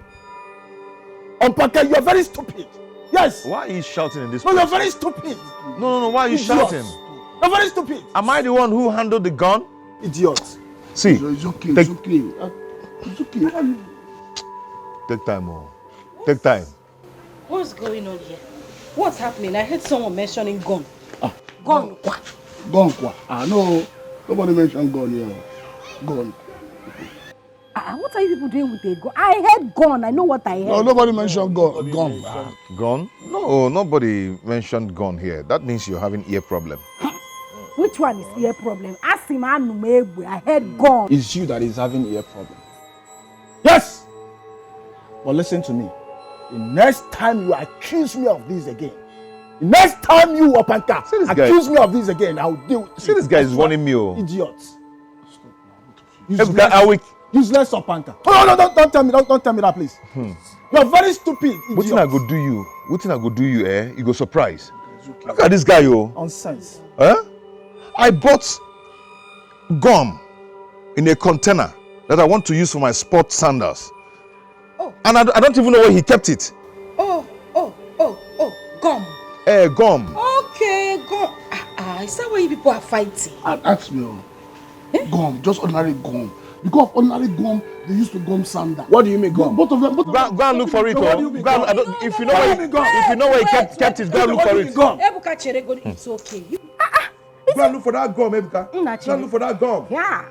Opanka, you are very stupid. Yes. Why are you shouting in this No, place? you're very stupid. No, why are you shouting? You're very stupid. Am I the one who handled the gun? Idiot. See, it's okay, take, it's okay. It's okay. Take time, oh. Take time. What's going on here? What's happening? I heard someone mentioning gun. Gun. Gun, kwa. No. Nobody mentioned gun here. Gun. What are you people doing with a gun? I heard gun. I know what I heard. No, nobody mentioned gun. Gun. Gun? No, nobody mentioned gun here. That means you're having ear problem. Which one is ear problem? Ask him. I heard gun. It's you that is having ear problem. Yes. But listen to me. The next time you accuse me of this again, the next time you, Opanka, accuse me of this again, I'll deal with you. See, this guy is warning me. Idiot. Useless Opanka. Oh, no, don't tell me. Don't tell me that, please. You're very stupid. What thing I go do you? What thing I go do you, eh? You go surprise. Look at this guy, yo. Nonsense. Huh? I bought gum in a container that I want to use for my sport sandals. Oh. And I don't even know where he kept it. Gum. Gum. Okay, gum. Is that why you people are fighting? Ask me. Gum, just ordinary gum. Because ordinary gum, they used to gum sandal. What do you mean gum? Both of them. Go and look for it. If you know where he kept it, go and look for it. Ebuka Cherego, it's okay. Go and look for that gum, Ebuka. Go and look for that gum. Yeah.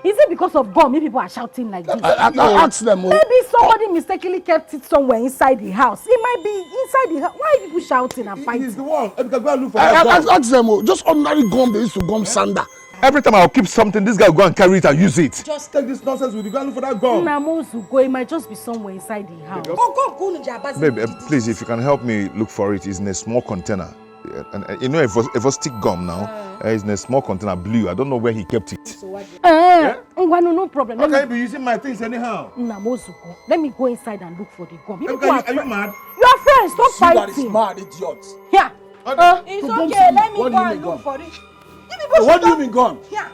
Is it because of gum maybe people are shouting like this? Ask them. Maybe somebody mistakenly kept it somewhere inside the house. It might be inside the house. Why are people shouting and fighting? He's the one. Ebuka, go and look for that gum. Ask them. Just ordinary gum, they used to gum sandal. Every time I'll keep something, this guy will go and carry it and use it. Just take this nonsense with you. Go and look for that gum. It might just be somewhere inside the house. Babe, please, if you can help me look for it, it's in a small container. And you know, if it was stick gum now, it's in a small container, blue. I don't know where he kept it. No problem. How can you be using my things anyhow? Let me go inside and look for the gum. Are you mad? You are friends. Stop fighting. That is mad, idiot. Yeah. It's okay. Let me go and look for it. What do you mean gum? Yeah.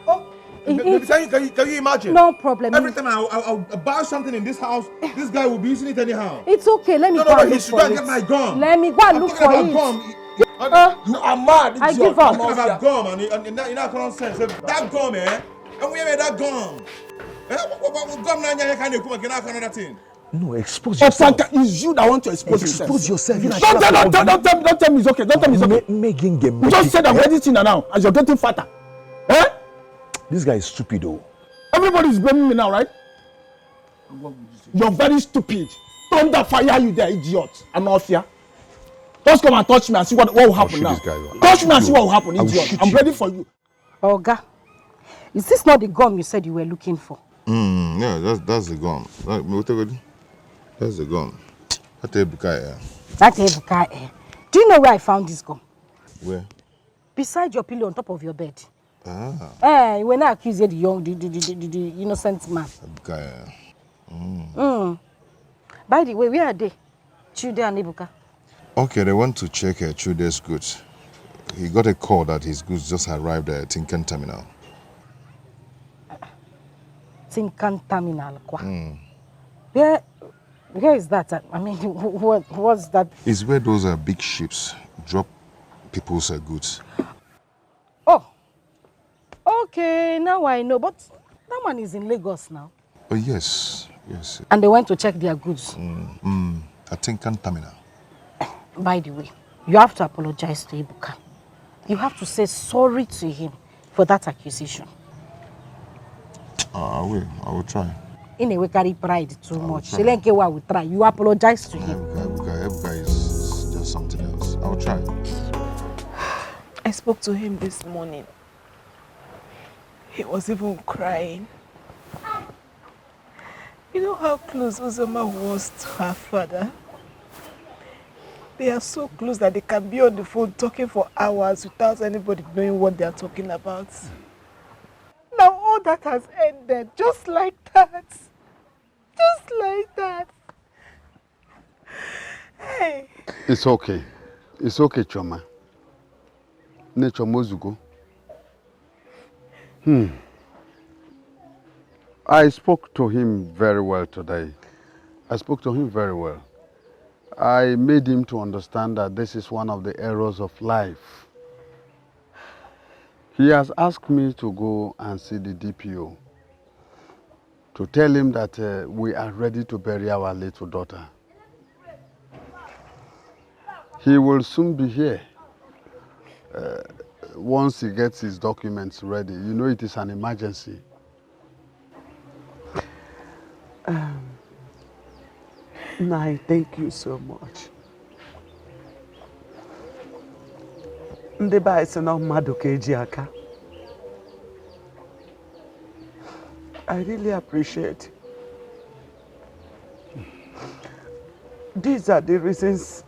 Can you imagine? No problem. Every time I'll buy something in this house, this guy will be using it anyhow. It's okay. Let me go and look for it. Get my gum. Let me go and look for it. Gum. You are mad, idiot. I give up. I'm talking about gum and in that common sense. That gum, eh? And we made that gum. What gum now? Can you come and get another thing? No, expose yourself. It's you that want to expose yourself. Don't tell me it's okay. Don't tell me it's okay. You just said I'm editing now as you're getting fatter. Eh? This guy is stupid, though. Everybody is blaming me now, right? You're very stupid. Thunder fire you there, idiot. I'm not here. Just come and touch me and see what will happen now. Touch me and see what will happen, idiot. I'm ready for you. Oga, is this not the gum you said you were looking for? Yeah, that's the gum. That's the gum. That's Ebuka. That's Ebuka. Do you know where I found this gum? Where? Beside your pillow on top of your bed. Ah. When I accuse the innocent man. Ebuka. By the way, where are they? Chude and Ebuka. Okay, they went to check Chude's goods. He got a call that his goods just arrived at Tinkan Terminal. Tinkan Terminal, Where is that? I mean, what's that? It's where those big ships drop people's goods. Oh, okay, now I know. But that one is in Lagos now. Oh, yes. And they went to check their goods. At Tinkan Terminal. By the way, you have to apologize to Ebuka. You have to say sorry to him for that accusation. I will try. In a way, carry pride too much. Shelenkewa will try. You apologize to him. Ebuka is just something else. I will try. I spoke to him this morning. He was even crying. You know how close Uzoma was to her father? They are so close that they can be on the phone talking for hours without anybody knowing what they are talking about. Now all that has ended just like that. Just like that. Hey. It's okay. It's okay, Choma. Nature Mozugo. I spoke to him very well today. I spoke to him very well. I made him to understand that this is one of the errors of life. He has asked me to go and see the DPO to tell him that we are ready to bury our little daughter. He will soon be here. Once he gets his documents ready, you know it is an emergency. Nai, thank you so much. Ndị be anyị sị na mmadụ ka eji aka. I really appreciate. These are the reasons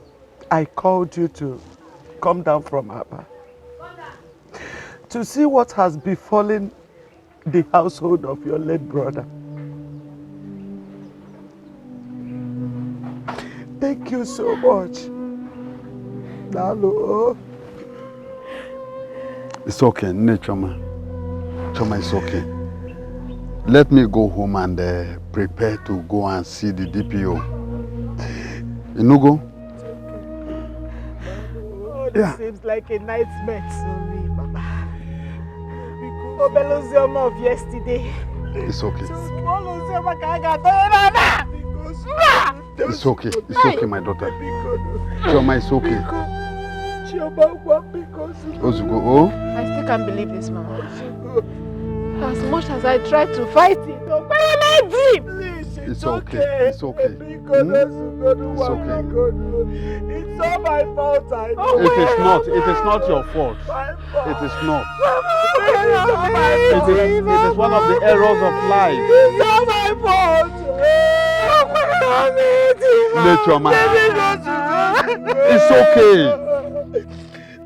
I called you to come down from Aba. To see what has befallen the household of your late brother. Thank you so much. Hello. It's okay, Choma. Choma, it's okay. Let me go home and prepare to go and see the DPO. Inugo? Oh, this seems like a nightmare to me, Baba. Obelozioma of yesterday. It's okay. It's okay. It's okay, my daughter. Choma, it's okay. Ozugo, oh? I still can't believe this, Mama. As much as I try to fight it, it's okay. It's okay. It's okay. It's all my fault. I know. It is not. It is not your fault. It is not. It is one of the errors of life. It's not my fault. Nature, man. It's okay.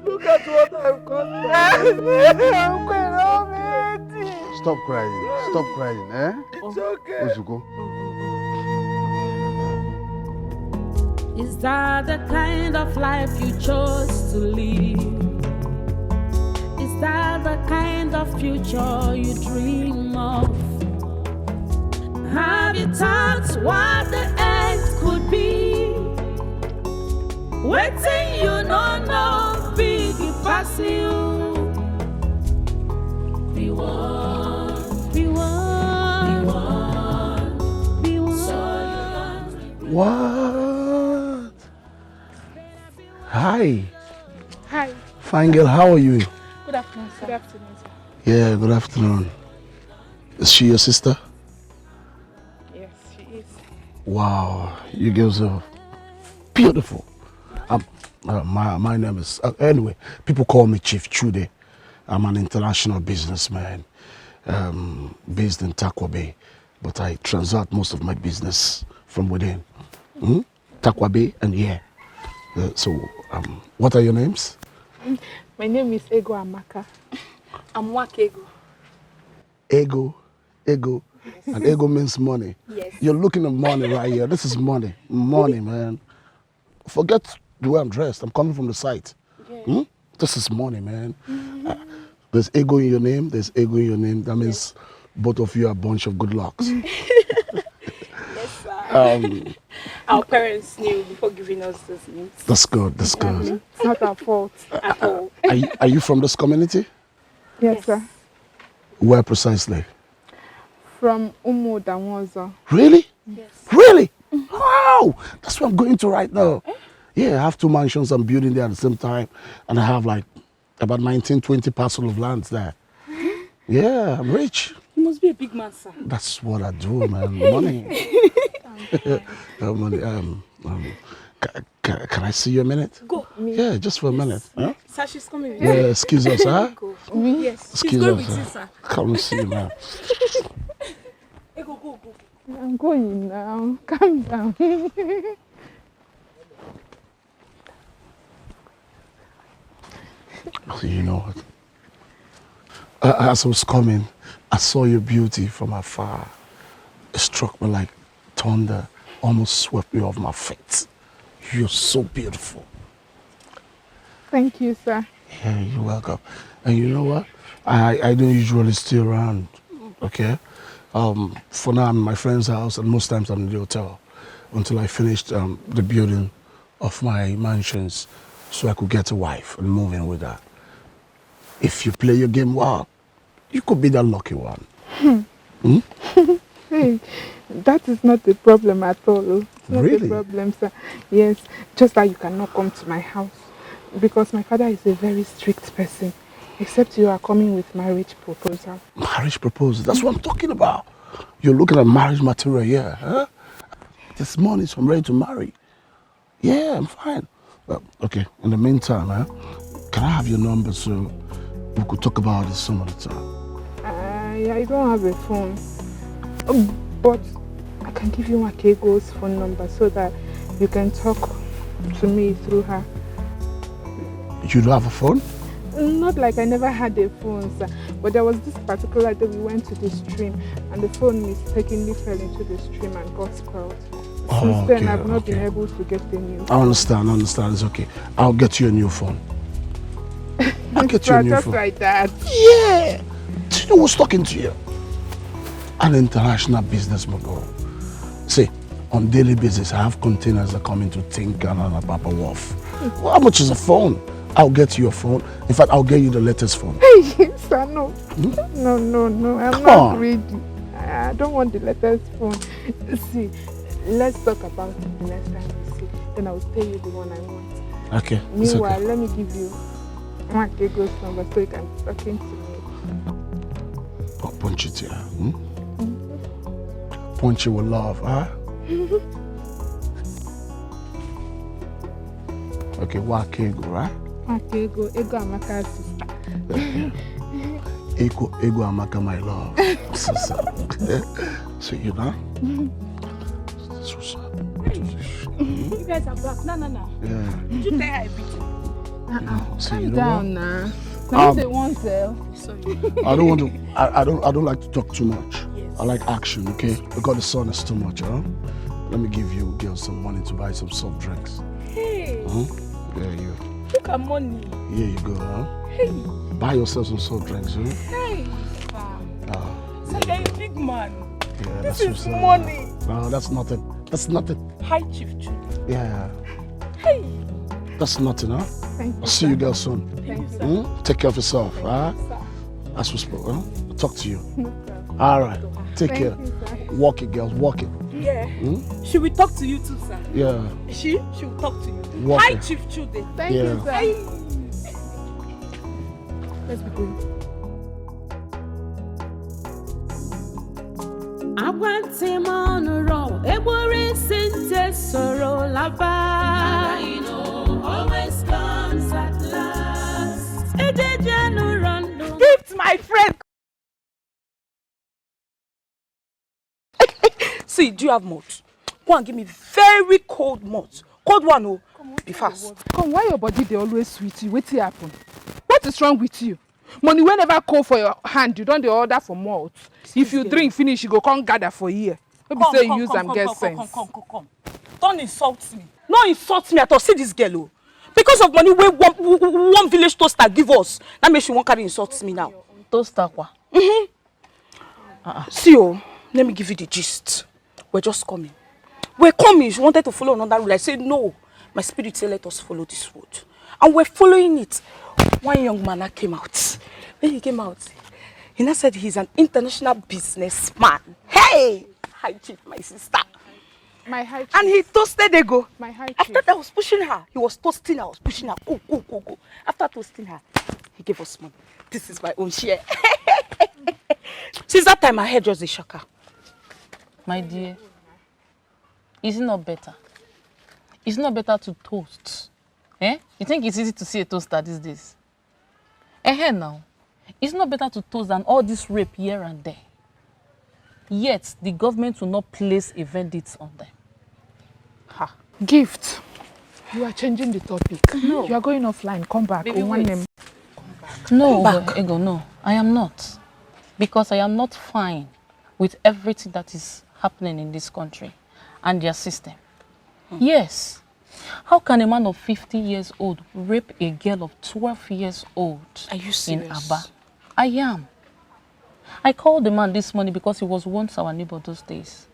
Look at what I've got. Stop crying. Stop crying, eh? It's okay. Ozugo. Is that the kind of life you chose to live? Is that the kind of future you dream of? Have you thought what the end could be? Waiting, you don't know, big pass you. Be one, be one, be one, be one. So you don't What? Hi. Hi. Fine girl, how are you? Good afternoon, sir. Good afternoon, sir. Yeah, good afternoon. Is she your sister? Yes, she is. Wow, you girls are beautiful. My name is, anyway, people call me Chief Chude. I'm an international businessman based in Takwa Bay, but I transact most of my business from within. Takwa Bay and yeah. What are your names? My name is Ego Amaka. I'm Wakego. Ego. And ego means money. Yes. You're looking at money right here. This is money. Money, man. Forget the way I'm dressed. I'm coming from the site. Yeah. This is money, man. There's ego in your name. There's ego in your name. That means both of you are a bunch of good lucks. Yes, sir. Our parents knew before giving us those names. That's good. That's good. It's not our fault at all. Are you from this community? Yes, sir. Where precisely? From Umu Damoza. Really? Yes. Really? Wow! That's what I'm going to right now. Yeah, I have 2 mansions I'm building there at the same time. And I have like about 19, 20 parcels of land there. Yeah, I'm rich. You must be a big man, sir. That's what I do, man. Money. Money. Can I see you a minute? Go. Yeah, just for a minute. Huh? Sir, she's coming with Yeah, you. excuse us, huh? Me? Yes. Excuse she's going us. with you, sir. Come and see, man. Hey, go. I'm going now. Calm down. You know what? As I was coming, I saw your beauty from afar. It struck me like thunder almost swept me off my feet. You're so beautiful. Thank you, sir. Yeah, you're welcome. And you know what? I don't usually stay around, okay? For now, I'm in my friend's house, and most times I'm in the hotel until I finished the building of my mansions so I could get a wife and move in with her. If you play your game well, you could be the lucky one. Hmm? Hey, that is not the problem at all. It's not Really? a problem, sir. Yes, just that you cannot come to my house because my father is a very strict person. Except you are coming with marriage proposal. Marriage proposal? That's what I'm talking about. You're looking at marriage material here, huh? This morning, so I'm ready to marry. Yeah, I'm fine. Well, okay, in the meantime, can I have your number so we could talk about this some other time? Yeah, I don't have a phone. But I can give you Makego's phone number so that you can talk to me through her. You don't have a phone? Not like I never had a phone, sir. But there was this particular day we went to the stream and the phone mistakenly fell into the stream and got spoiled. Since then, I've not been able to get a new phone. I understand, it's okay. I'll get you a new phone. I'll get you a new just phone. like that. Yeah! Do you know who's talking to you? An international business mogul. See, on daily basis, I have containers that come into Tinker and Papa Wharf. Well, how much is a phone? I'll get you a phone. In fact, I'll get you the latest phone. Hey, sir, no. No. I'm not ready. I don't want the latest phone. See, let's talk about it the next time we see. Then I'll tell you the one I want. Okay. Meanwhile, let me give you Makego's number so you can be talking to me. Oh, punch it here. Punch it with love, huh? Okay, Wakego, right? Ego Amaka's sister. Ego Amaka, my love. So you know? So sad. You guys are back. No. Yeah. Did you tell her everything? So Calm you know down what? now. Can you say one self? Sorry. I don't want to. I don't like to talk too much. Yes. I like action. Okay. Because the sun is too much, huh? Let me give you girls some money to buy some soft drinks. Hey. Yeah, you. Look at money. Here you go, huh? Hey. Buy yourself some soft drinks, huh? Hey. So you're a big man. Yeah, This that's is money. No, that's nothing. That's nothing. Hi, Chief Judy. Yeah. Hey. That's nothing, huh? Thank you. I'll see you girls soon. Thank you, sir. Take care of yourself, huh? As we spoke, huh? I'll talk to you. All right. Take care. Walk it, girls. Walk it. Yeah. She will talk to you too, sir. Yeah. She will talk to you. Walk Hi, it. Chief Judy. Thank you, sir. Hey. Let's be going. Always comes at last. Gift, my friend. See, do you have malt? Go and give me very cold malt. Cold one, oh. Be fast. Come, why your body they always sweet you? What's happen? What is wrong with you? Money will never call for your hand. You don't the order for malt. If you drink finish, you go come gather for here. Maybe say you use them get sense. Come. Don't insult me. No insult me at all. See this girl, oh. Because of money we one village toaster give us. That makes you won't carry insults me now. Toaster kwa? See, oh, let me give you the gist. We're just coming. We're coming. She wanted to follow another road. I said no. My spirit said let us follow this road. And we're following it. One young man came out. When he came out, he now said he's an international businessman. Hey! Hi, Chief, my sister. My high chief. And he toasted Ego. My high chief. After that, I was pushing her. He was toasting her. I was pushing her. Go. After toasting her, he gave us money. This is my own share. Since that time, my head just a shocker. My dear, is it not better? Is it not better to toast? Eh? You think it's easy to see a toaster these days? Now, it's not better to toast than all this rape here and there. Yet, the government will not place a verdict on them. Ha. Gift. You are changing the topic. No. You are going offline. Come back. Baby, one wait. name. No, Ego, no. I am not. Because I am not fine with everything that is happening in this country. and their system. Yes. How can a man of 50 years old rape a girl of 12 years old? Are you in serious? Aba? I am. I called the man this morning because he was once our neighbor those days.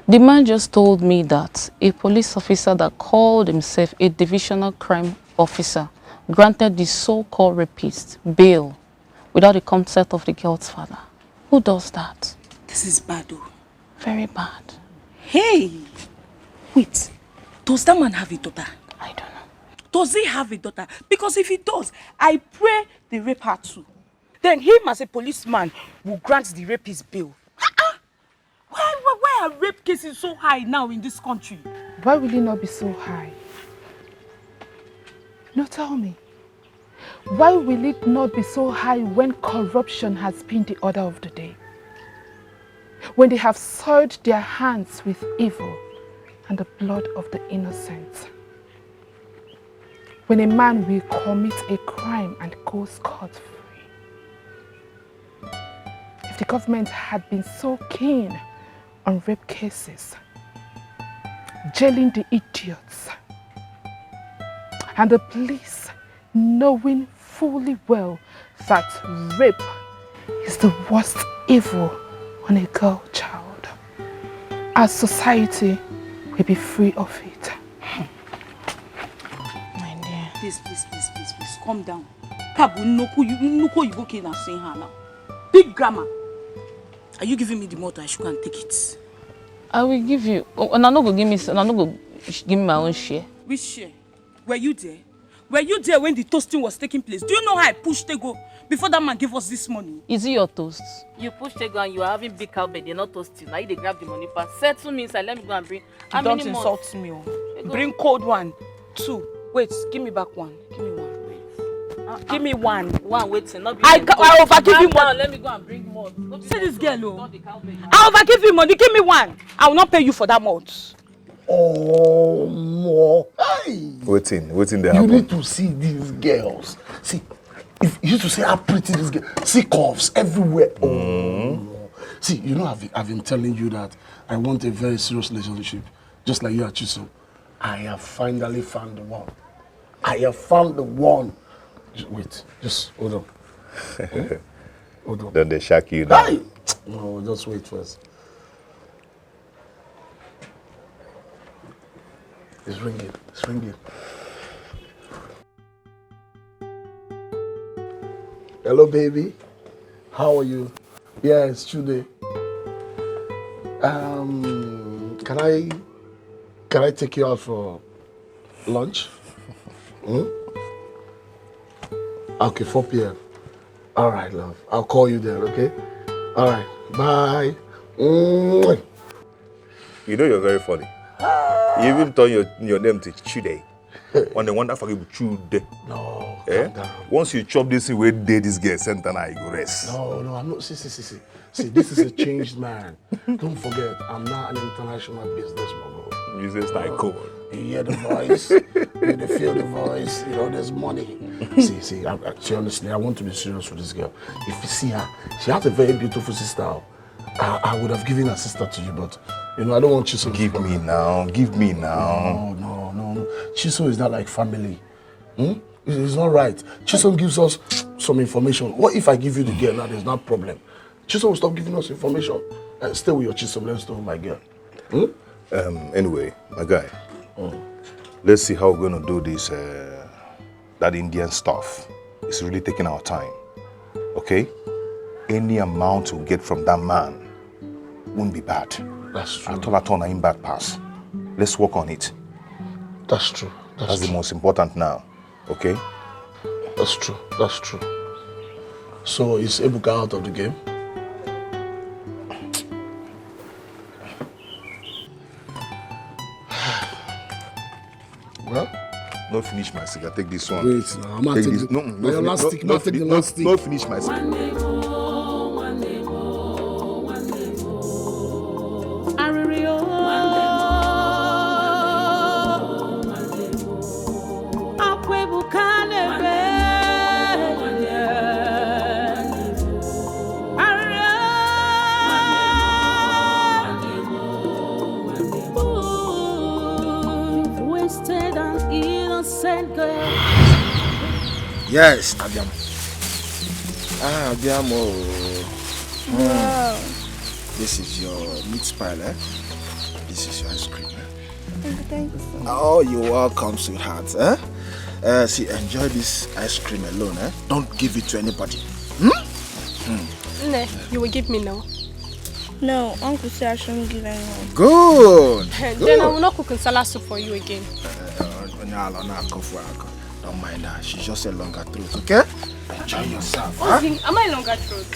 The man just told me that a police officer that called himself a divisional crime officer granted the so-called rapist bail without the consent of the girl's father. Who does that? This is bad, though. Very bad. Hey! Wait, does that man have a daughter? I don't know. Does he have a daughter? Because if he does, I pray they rape her too. Then him as a policeman will grant the rapist bail. Why are rape cases so high now in this country? Why will it not be so high? No, tell me. Why will it not be so high when corruption has been the order of the day? When they have soiled their hands with evil and the blood of the innocent? When a man will commit a crime and go scot-free? If the government had been so keen on rape cases, jailing the idiots, and the police knowing fully well that rape is the worst evil on a girl child, our society will be free of it. My dear. Please, calm down. Kabu, you go kill and saying her now. Big grammar. Are you giving me the motor? I should go and take it. I will give you. And I'm not going to give me my own share. Which share? Were you there? Were you there when the toasting was taking place? Do you know how I pushed Tego before that man gave us this money? Is it your toast? You pushed Tego and you are having big cowbell, they're not toasting. Now you they grab the money pass. Settle me inside, let me go and bring. How Don't many insult months? me. Bring cold one. 2. Wait, give me back 1. Give me 1. Give me 1. One waiting. Not I overgive you money. Let me go and bring more. See this girl, oh. I overgive you money. Give me 1. I will not pay you for that month. Oh, more. Hey. Waiting there. You need to see these girls. See, if you used to say how pretty this girl. See cuffs everywhere. Oh. See, you know I've been telling you that I want a very serious relationship, just like you are Chiso. I have finally found the one. I have found the one. Wait, just hold on. Hold on. Don't they shock you now? Hey! No, just wait first. It's ringing. It's ringing. Hello, baby. How are you? Yeah, it's Tuesday. Can I take you out for lunch? Okay, 4 p.m. All right, love. I'll call you then, okay? All right. Bye. You know you're very funny. You even turn your name to Chude. On the one that forget Chude. No, calm down. Once you chop this way, date this girl, center now you go rest. No, I'm not. See, this is a changed man. Don't forget, I'm not an international business mogul. You say tycoon. You hear the voice, you feel the voice, you know, there's money. See, honestly, I want to be serious with this girl. If you see her, she has a very beautiful sister. I would have given her sister to you, but, you know, I don't want Chiso. Give me now. No. Chiso is not like family. It's not right. Chiso gives us some information. What if I give you the girl now? There's no problem. Chiso will stop giving us information. Stay with your Chiso, let's stay with my girl. Anyway, my guy. Let's see how we're going to do this, that Indian stuff. It's really taking our time, okay? Any amount we get from that man won't be bad. That's true. I told him bad pass. Let's work on it. That's true. That's the most important now, okay? That's true. So is Ebuka out of the game? Well, no finish my cigar. Take this one. Wait, now I'm take this. No, your last stick. No, take the last stick. No finish my cigar. Yes, abbiamo. Ah, abbiamo. Wow. This is your meat pie, eh? This is your ice cream, eh? Thank you so much. Oh, you're welcome, sweetheart, eh? See, enjoy this ice cream alone, eh? Don't give it to anybody. Ne, you will give me now. No, Uncle said I shouldn't give anyone. Good. Then I will not cook salad soup for you again. Don't mind her. She's just a longer throat, okay? Enjoy yourself. Huh? Am I longer throat?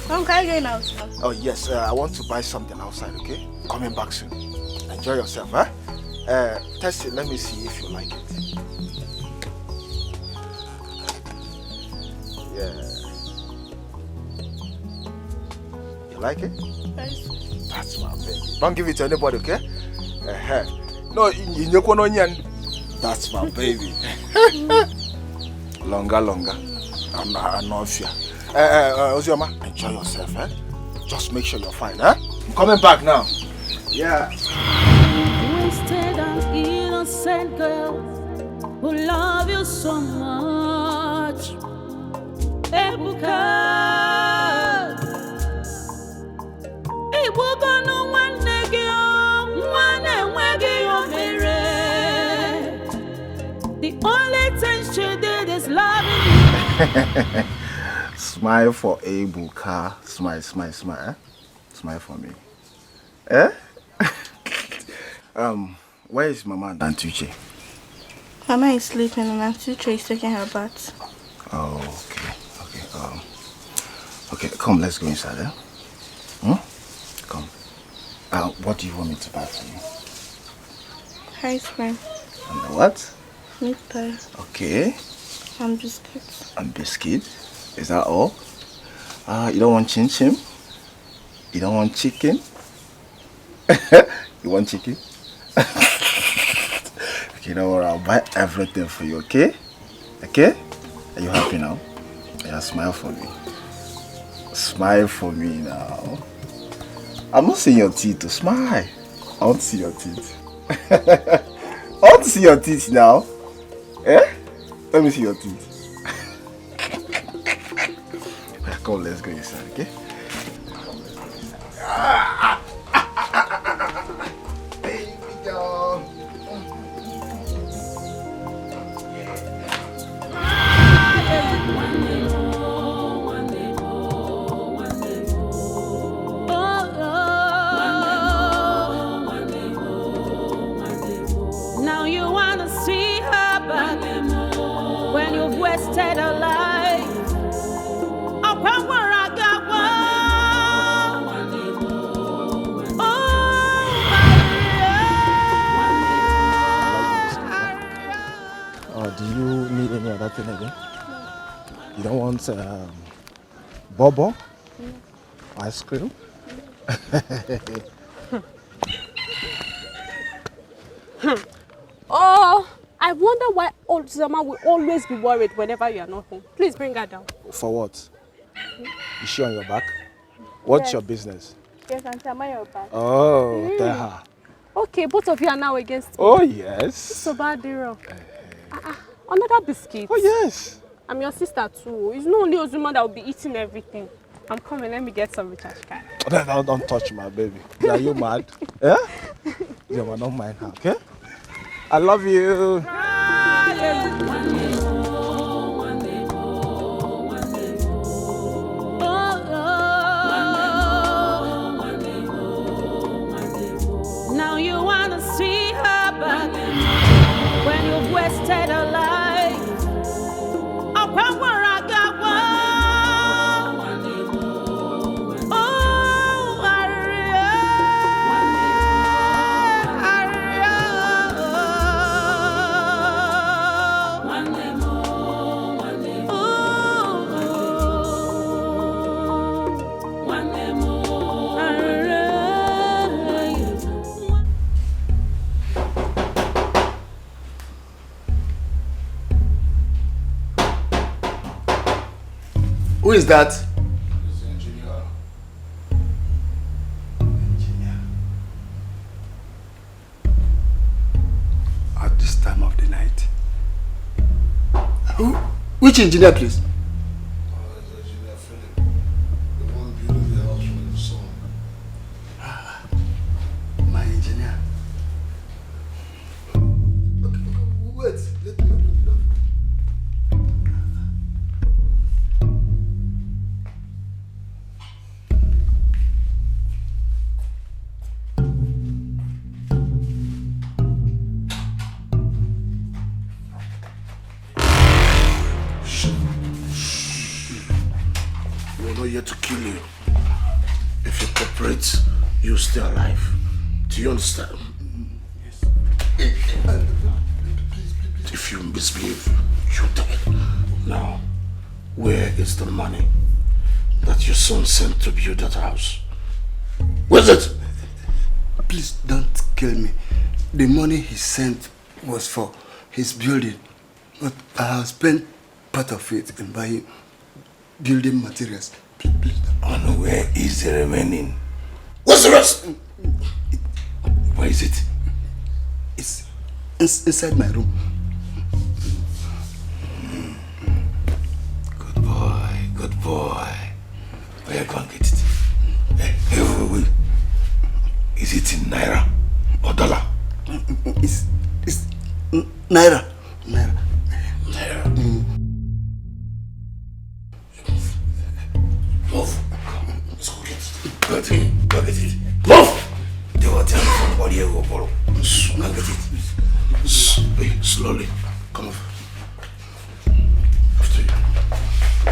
Mom, can I go in out now? Oh, yes. I want to buy something outside, okay? Coming back soon. Enjoy yourself, huh? Test it. Let me see if you like it. Yeah. You like it? Yes. That's my baby. Don't give it to anybody, okay? No, you know, that's my baby. Longer. I'm not fear. Ozioma, enjoy yourself, eh? Just make sure you're fine, eh? I'm coming back now. Yeah. Wasted an innocent girl who love you so much. Ebuka. Ebuka no one the only thing she did is loving you. Smile for Ebuka. Smile, eh? Smile for me. Eh? Where is Mama and Auntie Uche? Mama is sleeping and Auntie Uche is taking her bath. Oh, okay. Okay, come, let's go inside, eh? Come. What do you want me to buy for you? Ice cream. And what? Meat pie. Okay. And biscuits. And biscuit? Is that all? You don't want chin chin? You don't want chicken? You want chicken? Okay, don't worry, I'll buy everything for you, okay? Okay? Are you happy now? Yeah, smile for me. Smile for me now. I'm not seeing your teeth, smile. I want to see your teeth. I want to see your teeth now. Eh? Let me see your teeth. Come, let's go inside, okay? Baby doll. Now you wanna see her back when you've wasted her life. Upon where I got one. Oh, do you need any other thing again? You don't want bobo? Ice cream? Oh, I wonder why old Zama will always be worried whenever you are not home. Please bring her down. For what? Is she on your back? What's Yes. your business? Yes, Auntie, am I your back? Oh, tell her. Okay, both of you are now against me. Oh, yes. So bad, Dero. Another biscuit. Oh, yes. I'm your sister too. It's not only Ozuma that will be eating everything. I'm coming, let me get some recharge card. Don't touch my baby. Are you mad? Yeah? Yeah, but don't mind her, okay? I love you. Now you wanna see her back when you've wasted her life. Upon where I got one. Oh, Who is that? At this time of the night. Which engineer, please? My engineer. Wait, let me open the door. We're not here to kill you. If you cooperate, you'll stay alive. Do you understand? Yes. If you misbehave, you're dead. Now, where is the money that your son sent to build that house? Where's it? Please don't kill me. The money he sent was for his building, but I have spent part of it in buying building materials. Please don't. And where is the remaining? What's the rest? Where is it? It's inside my room. Good boy, good boy. Where you going to get it? Wait. Is it in Naira or dollar? It's Naira. Naira. Move. Let's go get it. Go get it. Move! They will tell me from what you go borrow. Now get it. Hey, slowly. Come on. After you.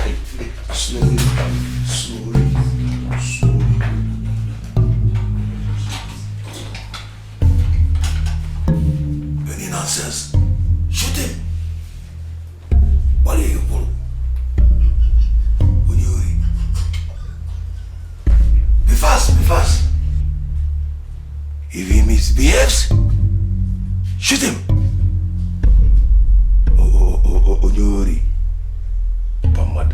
Hey, slowly. Slowly. Any nonsense? Shoot him. What are you borrow? Be fast. If he misbehaves, shoot him. Onyori. Pamad.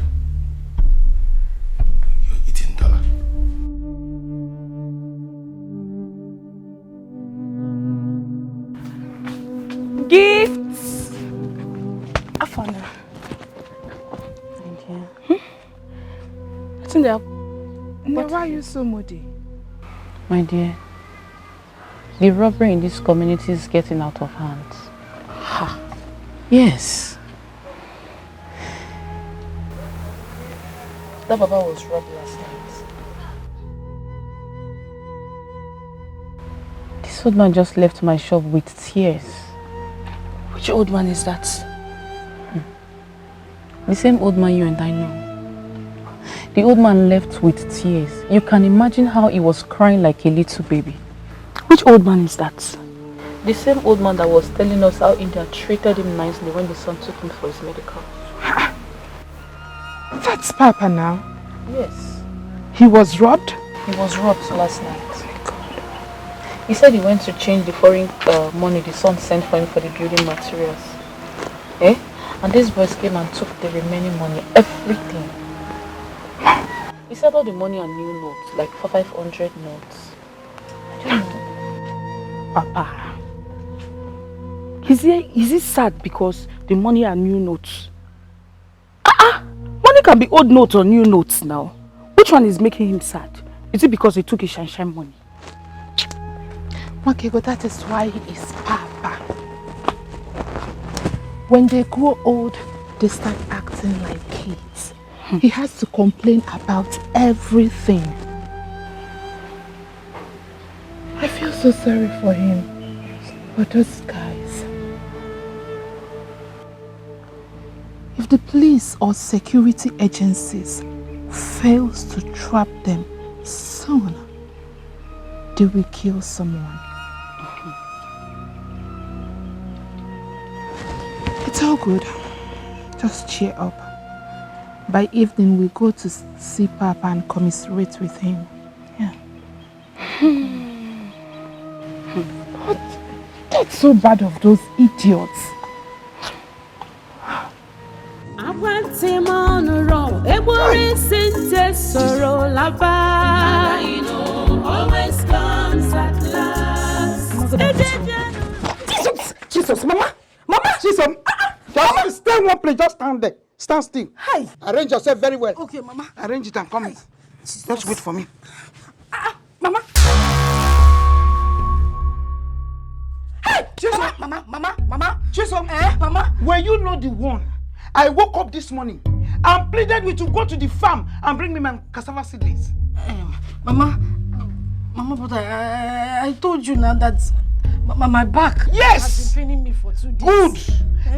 You're eating dollar. Gifts. Afana. I think they are. Why are you so moody? My dear, the robbery in this community is getting out of hand. Ha! Yes. That Baba was robbed last night. This old man just left my shop with tears. Which old man is that? The same old man you and I know. The old man left with tears. You can imagine how he was crying like a little baby. Which old man is that? The same old man that was telling us how India treated him nicely when the son took him for his medical. That's Papa now. Yes. He was robbed? He was robbed last night. He said he went to change the foreign money the son sent for him for the building materials. Eh? And these boys came and took the remaining money, everything. He said all the money are new notes, like 500 notes. I don't know. Papa, is he sad because the money are new notes? Money can be old notes or new notes now. Which one is making him sad? Is it because he took his shine money? Makego, that is why he is Papa. When they grow old, they start acting like kids. He has to complain about everything. I feel so sorry for him. But those guys, if the police or security agencies fails to trap them soon, they will kill someone. It's all good. Just cheer up. By evening, we go to see Papa and commiserate with him. Yeah. But that's so bad of those idiots. I want him on the road. Every since sorrow lava, you know, always comes at last. Jesus, Mama, Jesus. Just stay in one place. Just stand there. Stand still. Hey. Arrange yourself very well. Okay, Mama. Arrange it and come in. Just wait for me. Mama. Hey, Chisom. Mama. Chisom. Mama. Were you not the one? I woke up this morning and pleaded with you to go to the farm and bring me my cassava seedlings. Mama, but I told you now that my back has been paining me for 2 days. Good.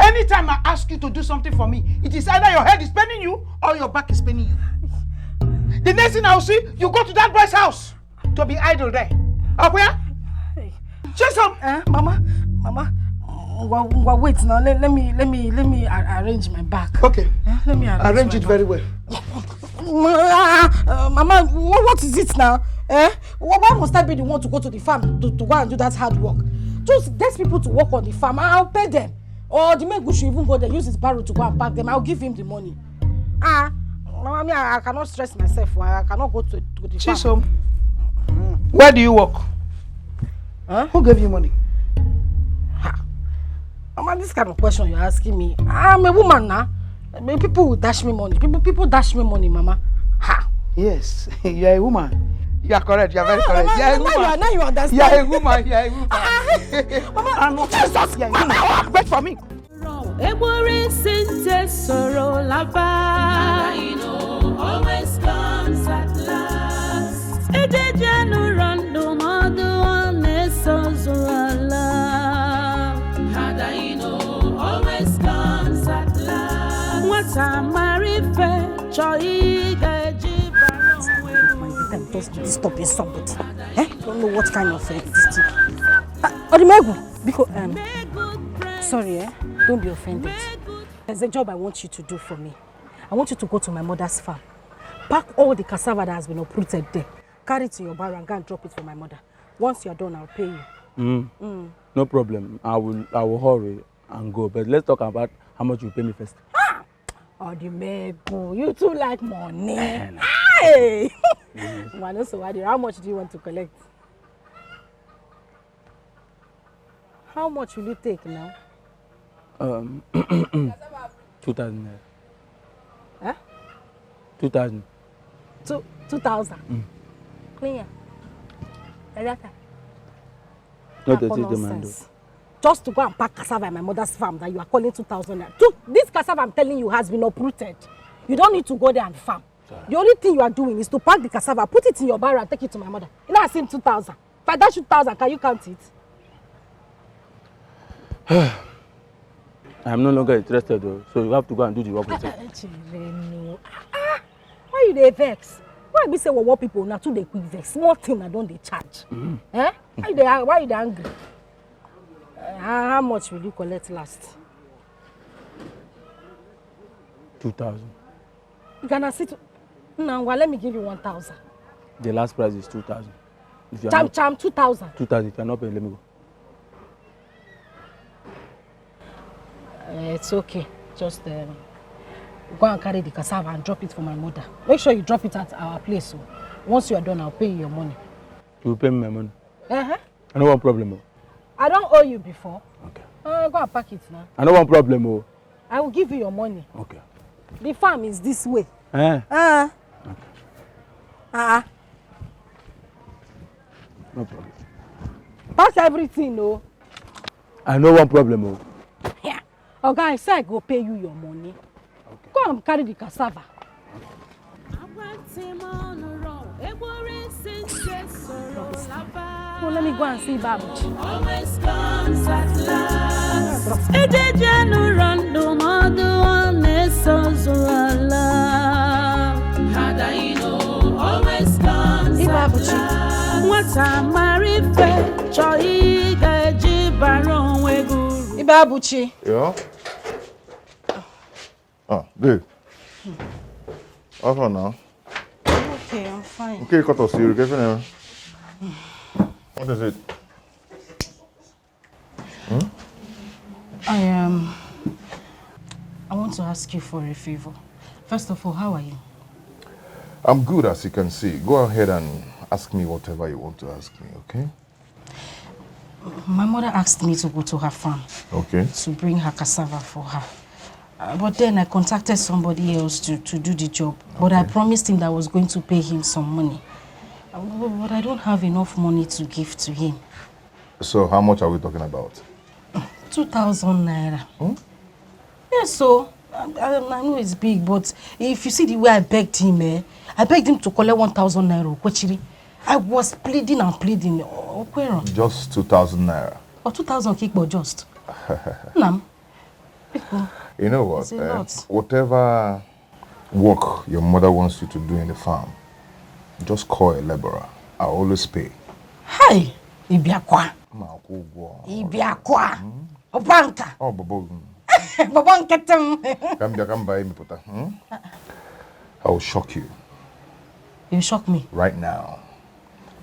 Anytime I ask you to do something for me, it is either your head is paining you or your back is paining you. The next thing I'll see, you go to that boy's house to be idle there. Akuya? Chisom. Mama. Well, wait now. Let me arrange my back. Okay. Let me arrange it very well. Mama, what is it now? Why must I be the one to go to the farm to go and do that hard work? Just get people to work on the farm. I'll pay them. Or the man should even go there, use his barrow to go and pack them. I'll give him the money. Mama, I cannot stress myself. I cannot go to the farm. Chisom, where do you work? Who gave you money? Mama, this kind of question you're asking me. I'm a woman now. People will dash me money. People dash me money, Mama. Yes, you're a woman. You are correct. You are very correct. Mama, you are a woman. now you understand. You are a woman. You are a woman. Mama, Jesus, Mama, wait for me. Always comes at last. Always comes at last. What's a marife? Just disturbing somebody. Don't know what kind of this thing. Because sorry, don't be offended. There's a job I want you to do for me. I want you to go to my mother's farm. Pack all the cassava that has been uprooted there. Carry it to your barrel and go and drop it for my mother. Once you're done, I'll pay you. No problem. I will hurry and go. But let's talk about how much you pay me first. Odimego, you too like money. Hey! How much do you want to collect? How much will you take now? 2,000. Huh? 2,000. 2,000? Clear. Not to take the man. Just to go and pack cassava at my mother's farm that you are calling 2,000. This cassava I'm telling you has been uprooted. You don't need to go there and farm. Sorry. The only thing you are doing is to pack the cassava, put it in your barrel and take it to my mother. You know I said 2,000. If I dash 2,000, can you count it? I'm no longer interested though, so you have to go and do the work yourself. Why you dey vex? Why be say what people now too they quick vex? Small thing I don't they charge. Why you dey angry? How much will you collect last? 2,000. You gonna sit now? Well, let me give you 1,000. The last price is 2,000. Cham 2,000. 2,000. If you're not paying, let me go. It's okay. Just go and carry the cassava and drop it for my mother. Make sure you drop it at our place. So once you are done, I'll pay you your money. You will pay me my money? I don't want problem. I don't owe you before. Okay. Go and pack it now. I don't want problem. I will give you your money. Okay. The farm is this way. Okay. No problem. Pack everything, no. I know one problem. Yeah. Okay, I say I go pay you your money. Okay. Go and carry the cassava. Oh, let me go and see Babuji. Always comes at last. Always comes at last. What's a marife? Ibabuchi. Yeah? Oh, babe. What's on now? Okay, I'm fine. Okay, cut off. You're getting What is it? I want to ask you for a favor. First of all, how are you? I'm good, as you can see. Go ahead and ask me whatever you want to ask me, okay? My mother asked me to go to her farm. Okay. To bring her cassava for her. But then I contacted somebody else to do the job. But I promised him that I was going to pay him some money. But I don't have enough money to give to him. So how much are we talking about? 2,000 naira. Yes, so I know it's big, but if you see the way I begged him, I begged him to collect 1,000 naira. I was pleading and pleading. Just 2,000 naira. Or 2,000 kickball just. Nam. You know what? Whatever work your mother wants you to do in the farm, just call a laborer. I'll always pay. Hi, Ibiakwa. Ibiakwa. Obanka. Oh, Bobo. Bobanka. Come by me, puta. I will shock you. You shock me? Right now.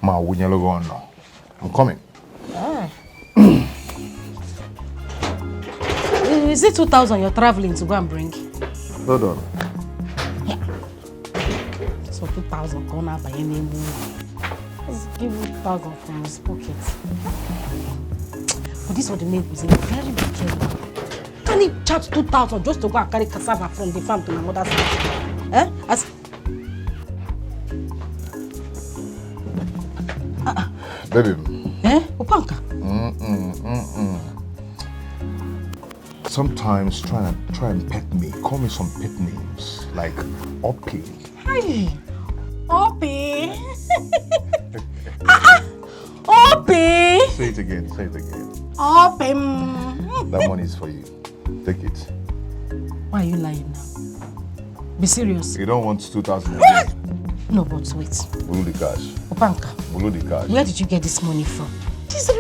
Ma, I'm coming. Ah. Is it 2,000 you're traveling to go and bring? Hold on. Yeah. So 2,000 gone out by any move. Let's give him 2,000 from his pocket. But this was the name was very wicked. Can he charge 2,000 just to go and carry cassava from the farm to my mother's house? Eh? Baby. Eh? Opanka? Sometimes try and pet me. Call me some pet names like Oppie. Hi, Oppie. Oppie. Say it again. Oppie. That money is for you. Take it. Why are you lying now? Be serious. You don't want 2,000 again? No, but wait. Bulu the cash. Opanka. Bulu the cash. Where did you get this money from? This is a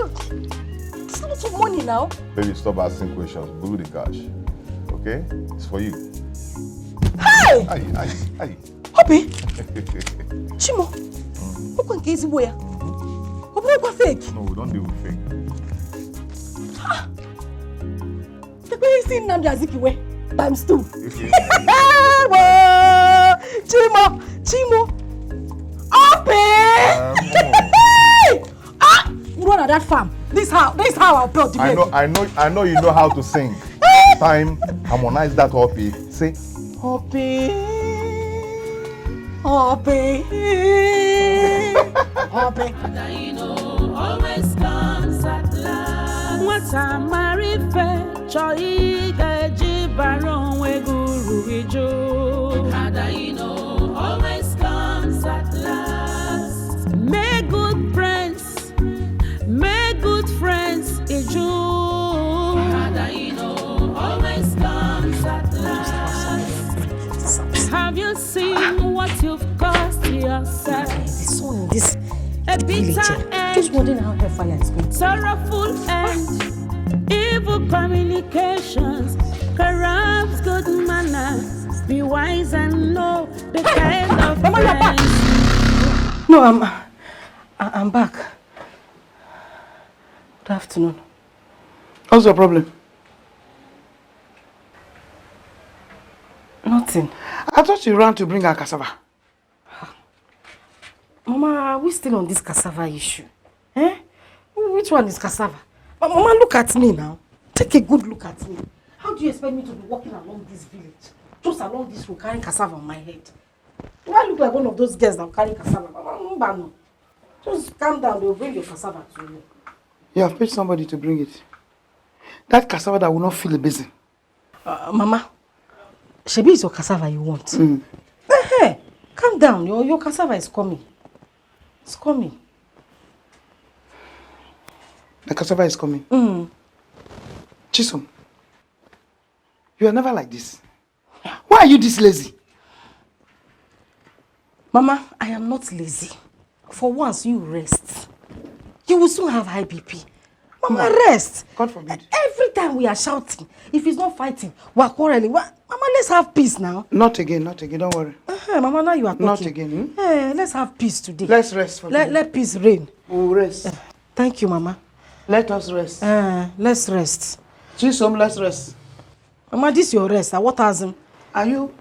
lot of money now. Baby, stop asking questions. Bulu the cash. Okay? It's for you. Hey! Aye. Oppie. Chimo. Opanka is where? Opanka fake. No, we don't deal with fake. The way you see Nnamdi Azikiwe times 2. Chimo. Oppie! You run at that farm. This how I'll build the I know you know how to sing. Time, harmonize that Oppie. Say Oppie. Always comes at last. What's a marife? Choi gaji baron we guru ijo. Always comes at last. Make good friends ijo. Always comes at last. Have you seen what you've caused yourself? This a bitter end. Just wondering how her fire is going. Sorrowful end. Evil communications corrupts good manners. Be wise and know the kind of friends. No, I'm back. Good afternoon. What's your problem? Nothing. I thought you ran to bring our cassava. Mama, are we still on this cassava issue? Eh? Which one is cassava? Mama, look at me now. Take a good look at me. How do you expect me to be walking along this village? Just along this road, carrying cassava on my head. Do I look like one of those girls that carry cassava? Mama, no. Just calm down, they'll bring your cassava to you. You have paid somebody to bring it. That cassava that will not fill a basin. Mama, Shebi is your cassava you want. Hey, calm down. Your cassava is coming. It's coming. The cassava is coming. Chisom, you are never like this. Why are you this lazy? Mama, I am not lazy. For once, you rest. You will soon have high BP. Mama, rest. God forbid. Every time we are shouting, if it's not fighting, we are quarreling. Mama, let's have peace now. Not again, don't worry. Mama, now you are talking. Not again. Let's have peace today. Let's rest for Let peace reign. We'll rest. Thank you, Mama. Let us rest. Let's rest. Chisom, let's rest. Mama, this is your rest. What has him? Are you?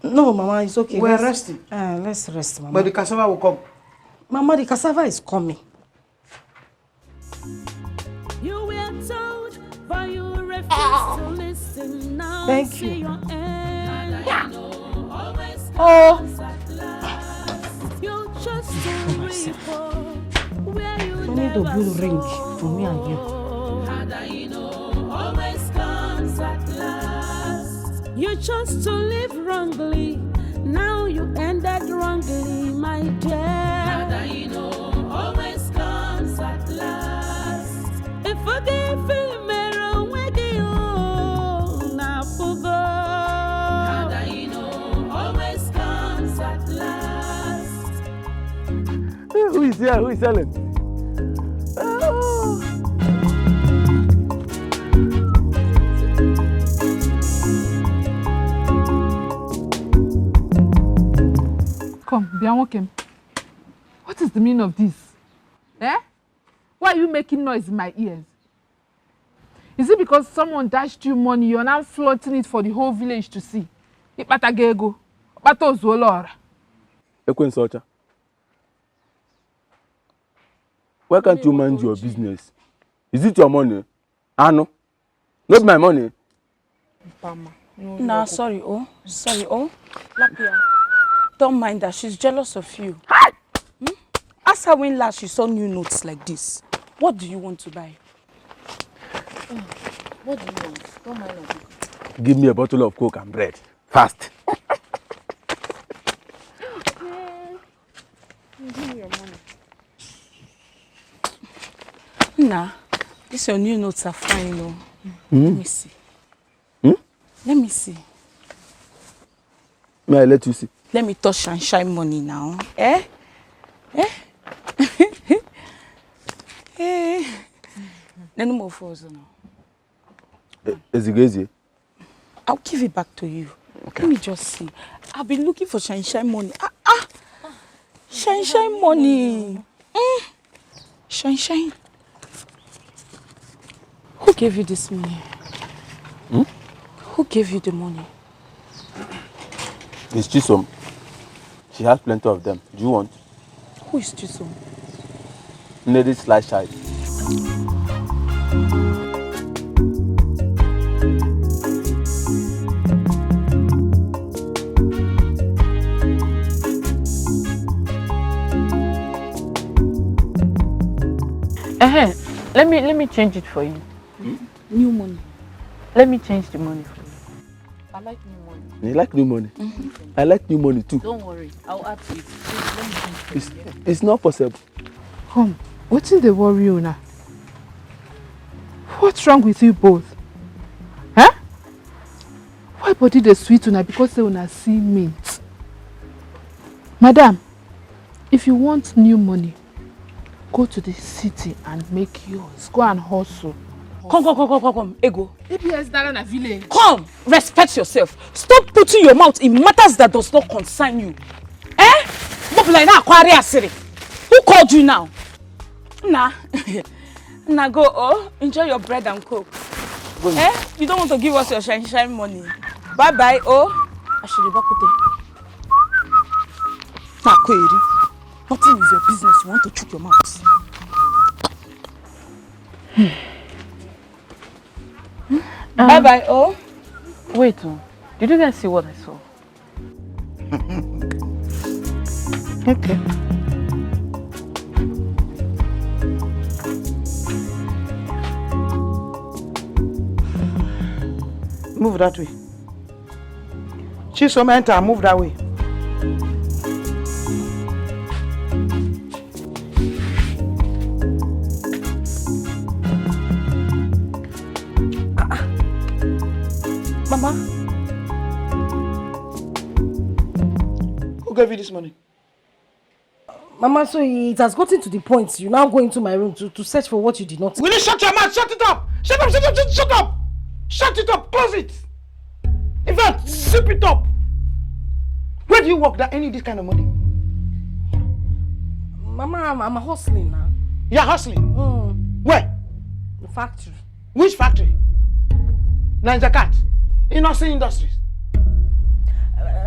No, Mama, it's okay. We're resting. Let's rest, Mama. But the cassava will come. Mama, the cassava is coming. Thank you. Oh. I need to build a ring for me and you. You chose to live wrongly, now you ended wrongly, my dear. Always comes at last. If forgive always comes at last. Who is here? Who is selling? Oh. Come, Bianwokem. What is the meaning of this? Eh? Why are you making noise in my ears? Is it because someone dashed you money, you're now flaunting it for the whole village to see? Ipatagego. Patozolora. Ekwensocha. Why can't you mind your business? Is it your money? Ah, no. Not my money. Nah, sorry, Sorry, Lapia. Don't mind her. She's jealous of you. Ask her when last she saw new notes like this. What do you want to buy? What do you want? Don't mind her. Give me a bottle of Coke and bread. Fast. Give me your money. Nah, these your new notes are fine, Let me see. Let me see. May I let you see? Let me touch and shine money now. Eh? No more phones now. Ezigezi. I'll give it back to you. Okay. Let me just see. I've been looking for shine money. Shine money. Shine. Who gave you this money? Who gave you the money? It's Chisom. She has plenty of them. Do you want? Who is Chisom? Lady/child. Let me change it for you. New money. Let me change the money for you. I like new money. You like new money? I like new money too. Don't worry, I'll add to it. Let me change for you. It's not possible. Come, what's in the worry you now? What's wrong with you both? Huh? Why body the sweet una because they wanna see mint? Madam, if you want new money, go to the city and make yours. Go and hustle. Come, Ego. ABS Dara na village. Come, respect yourself. Stop putting your mouth in matters that does not concern you. Who called you now? Nah, go, enjoy your bread and coke. You don't want to give us your shine money. Bye, Ashiribakute. Nothing is your business. You want to choke your mouth. Bye. Wait, did you guys see what I saw? Okay. Move that way. Chisom, enter, move that way. Mama. Who gave you this money? Mama, so it has gotten to the point you now go into my room to search for what you did not. Will you shut your mouth? Shut it up! Shut up! Shut it up! Close it! In fact, zip it up! Where do you work that I need this kind of money? Mama, I'm hustling now. You're hustling? Where? The factory. Which factory? Naija Cat. Innocent Industries.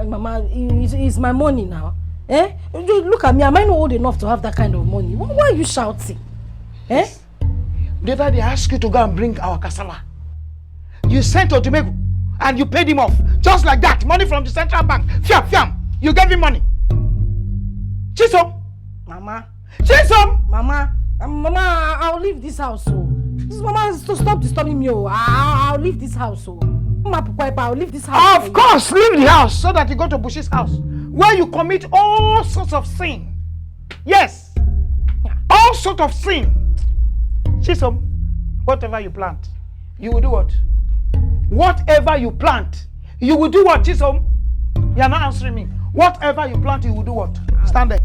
Mama, it's my money now. Look at me. Am I not old enough to have that kind of money? Why are you shouting? The other day I asked you to go and bring our cassava. You sent Odumegu And you paid him off. Just like that. Money from the central bank. Fiam, fiam. You gave him money. Chisom. Mama. Chisom. Mama. Mama, I'll leave this house. So. Mama, stop disturbing me. I'll leave this house. So. Mama, I'll leave this house. Of course, leave the house so that you go to Bush's house. Where you commit all sorts of sin. Yes. All sorts of sin. Chisom, whatever you plant, you will do what? Whatever you plant, you will do what, Chisom? You are not answering me. Whatever you plant, you will do what? Stand there.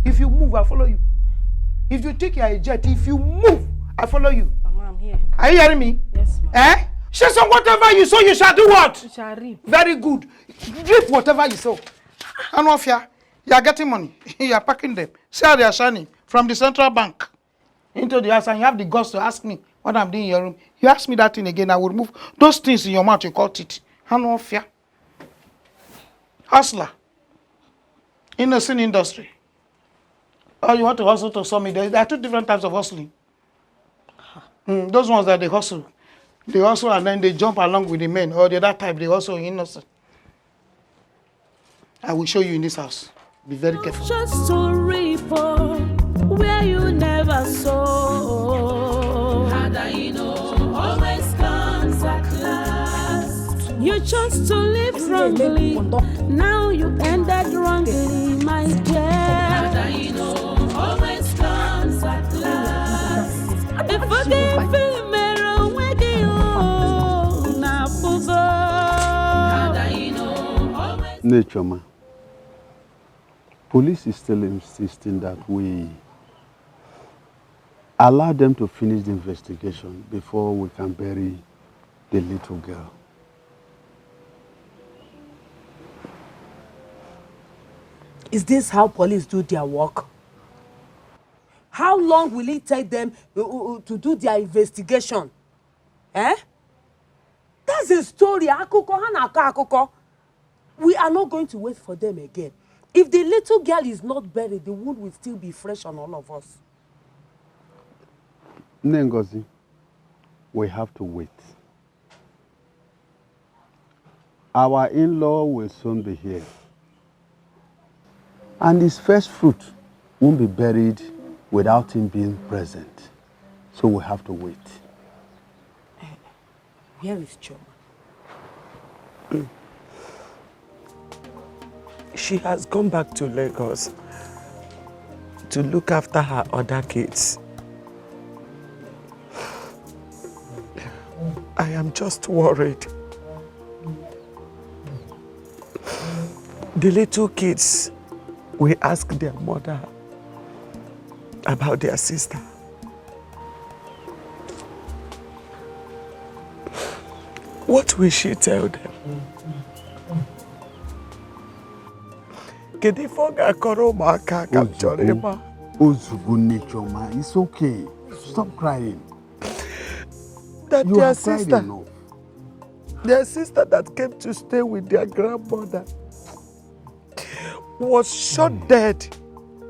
If you move, I follow you. If you think you are a jet, if you move, I follow you. Mama, I'm here. Are you hearing me? Yes, ma'am. Eh? Chisom, whatever you sow, you shall do what? You shall reap. Very good. Reap whatever you sow. And off here, you are getting money. You are packing them. See how they are shining from the central bank into the house, and you have the guts to ask me what I'm doing in your room. You ask me that thing again, I will remove those things in your mouth you call teeth. And off here. Hustler. In the sin industry. Or you want to hustle to some, there are two different types of hustling. Those ones that they hustle. They hustle and then they jump along with the men. Or the other type, they hustle innocent. I will show you in this house. Be very careful. Just to reap where you never sow. Always comes at last. You chose to live wrongly. Now you ended wrongly, my dear. Always comes at last. If I give you mirror, where do you now Nature, ma. Police is still insisting that we allow them to finish the investigation before we can bury the little girl. Is this how police do their work? How long will it take them to do their investigation? Eh? That's a story. We are not going to wait for them again. If the little girl is not buried, the wound will still be fresh on all of us. Ngozi, we have to wait. Our in-law will soon be here. And his first fruit won't be buried without him being present. So we have to wait. Where is Choma? She has gone back to Lagos to look after her other kids. I am just worried. The little kids will ask their mother about their sister. What will she tell them? Ozugbo nature, ma. It's okay. Stop crying. That You their have cried sister, enough. their sister that came to stay with their grandmother was shot dead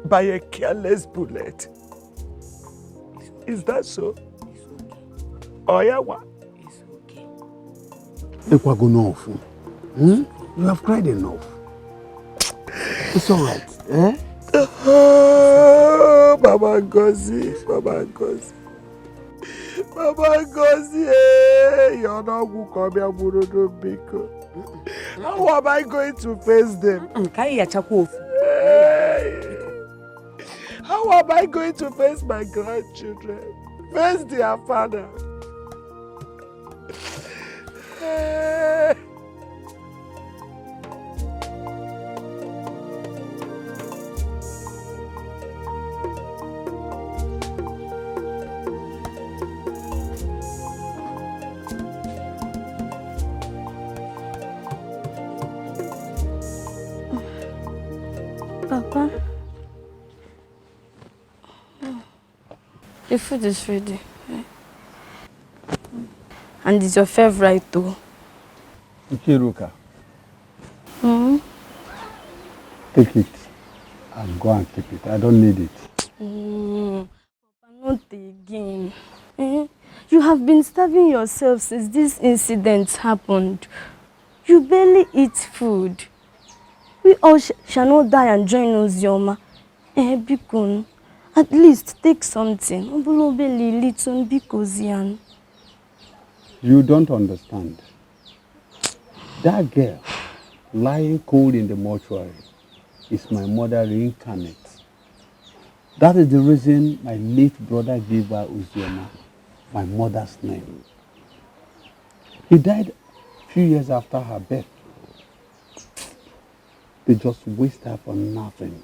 by a careless bullet. Is that so? Oh yeah, what? Enough. You have cried enough. It's all right. Eh? Oh, Mama Ngozi, Mama Ngozi. Mama Ngozi, you're not going to be How am I going to face them? How am I going to face my grandchildren? Face their father? Papa, the food is ready. And it's your favorite too. Ikiruka, take it and go and keep it. I don't need it. Papa, not again. You have been starving yourself since this incident happened. You barely eat food. We all shall not die and join Ozioma. Bikon, at least take something. Obulobeli little bikozian. You don't understand. That girl lying cold in the mortuary is my mother reincarnate. That is the reason my late brother gave her Uzioma, my mother's name. He died a few years after her birth. They just waste her for nothing.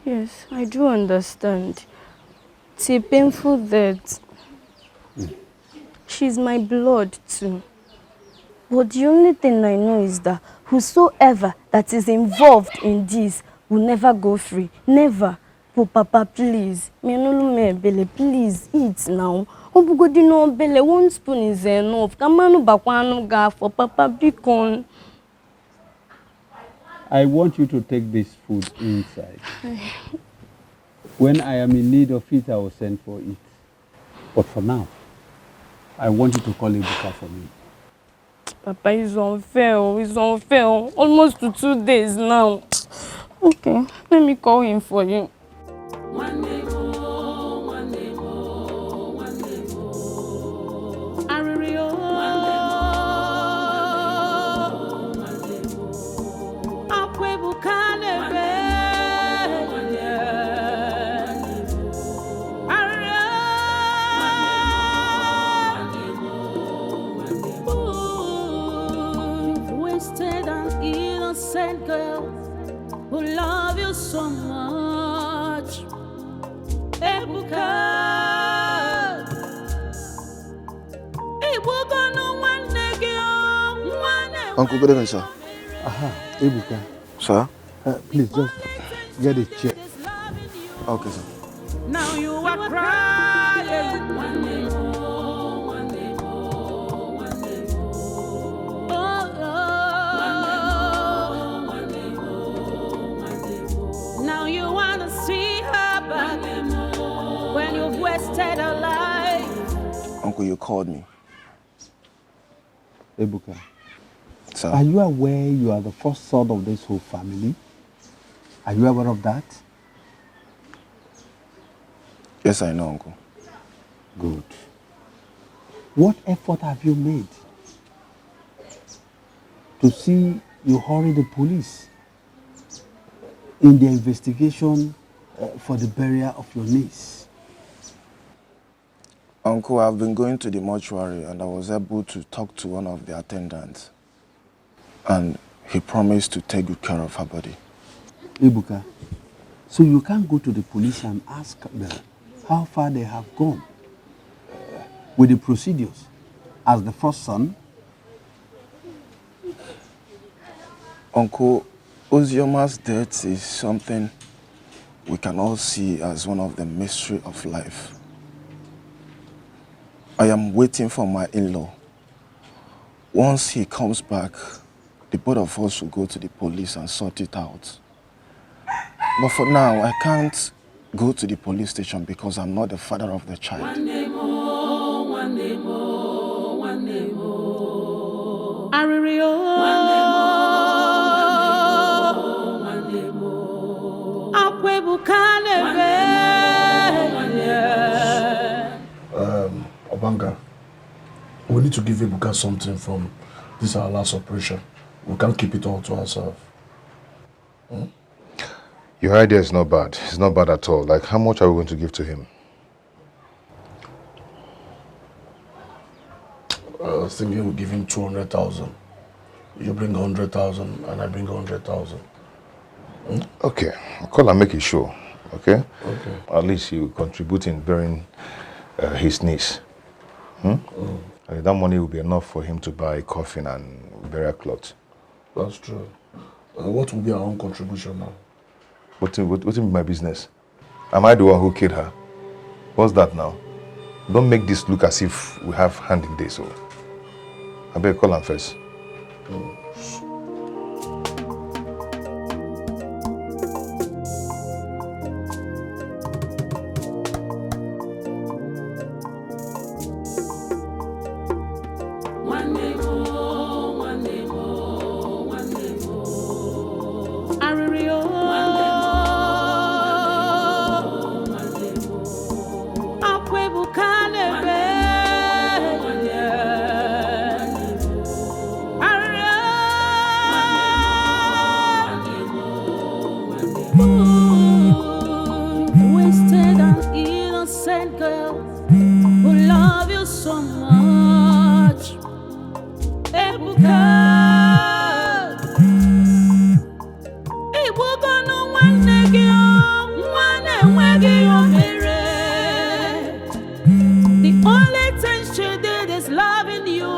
Yes, I do understand. It's a painful death. She's my blood too. But the only thing I know is that whosoever that is involved in this will never go free. Never. Oh, Papa, please. Please eat now. Obugodi no bele, 1 spoon is enough. Kamanu bakwanu ga for Papa Bikon. I want you to take this food inside. When I am in need of it, I will send for it. But for now, I want you to call Ibuka for me. Papa, it's unfair. It's unfair. Almost to 2 days now. Okay, let me call him for you. Girl who love you so much, Ebuka. Ebuka no one girl. Uncle, good evening, sir. Aha, Ebuka. Sir? Please just get a chair. Okay, sir. Now you are crying. Now you wanna see her back when you've wasted her life. Uncle, you called me. Ebuka. Sir? Are you aware you are the first son of this whole family? Are you aware of that? Yes, I know, Uncle. Good. What effort have you made to see you hurry the police in the investigation for the burial of your niece? Uncle, I've been going to the mortuary and I was able to talk to one of the attendants. And he promised to take good care of her body. Ebuka, so you can't go to the police and ask them how far they have gone with the procedures as the first son? Uncle, Ozioma's death is something we can all see as one of the mysteries of life. I am waiting for my in-law. Once he comes back, the both of us will go to the police and sort it out. But for now, I can't go to the police station because I'm not the father of the child. One day more, one day more, one day more. Aririo. One day more, one day more. Akwebukane Obanga, we need to give Ibuka something from this our last operation. We can't keep it all to ourselves. Your idea is not bad. It's not bad at all. Like, how much are we going to give to him? I was thinking we give him 200,000. You bring 100,000 and I bring 100,000. Okay. I'll call and make it sure. Okay? Okay. At least he will contribute in burying his niece. And that money will be enough for him to buy a coffin and burial cloth. That's true. What will be our own contribution now? What will be my business? Am I the one who killed her? What's that now? Don't make this look as if we have hand in this. So I better call him first. One day more. Wasted an innocent girl who love you so much. Ebuka, Ebuka no one mere. The only thing she did is loving you.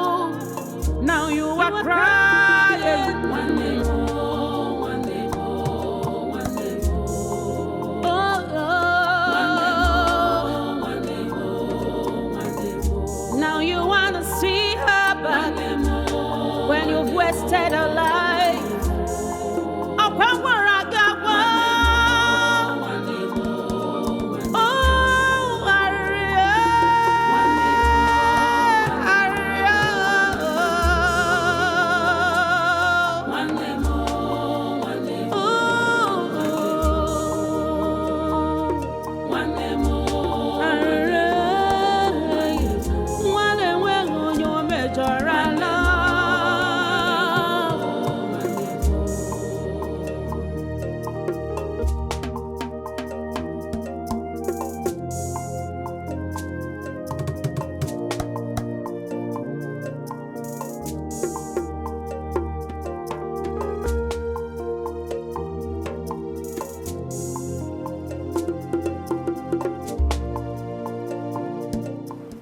Now you are crying. One day more, one day more, one day more. One day more, one day more. Now you wanna see her back when you've wasted her life.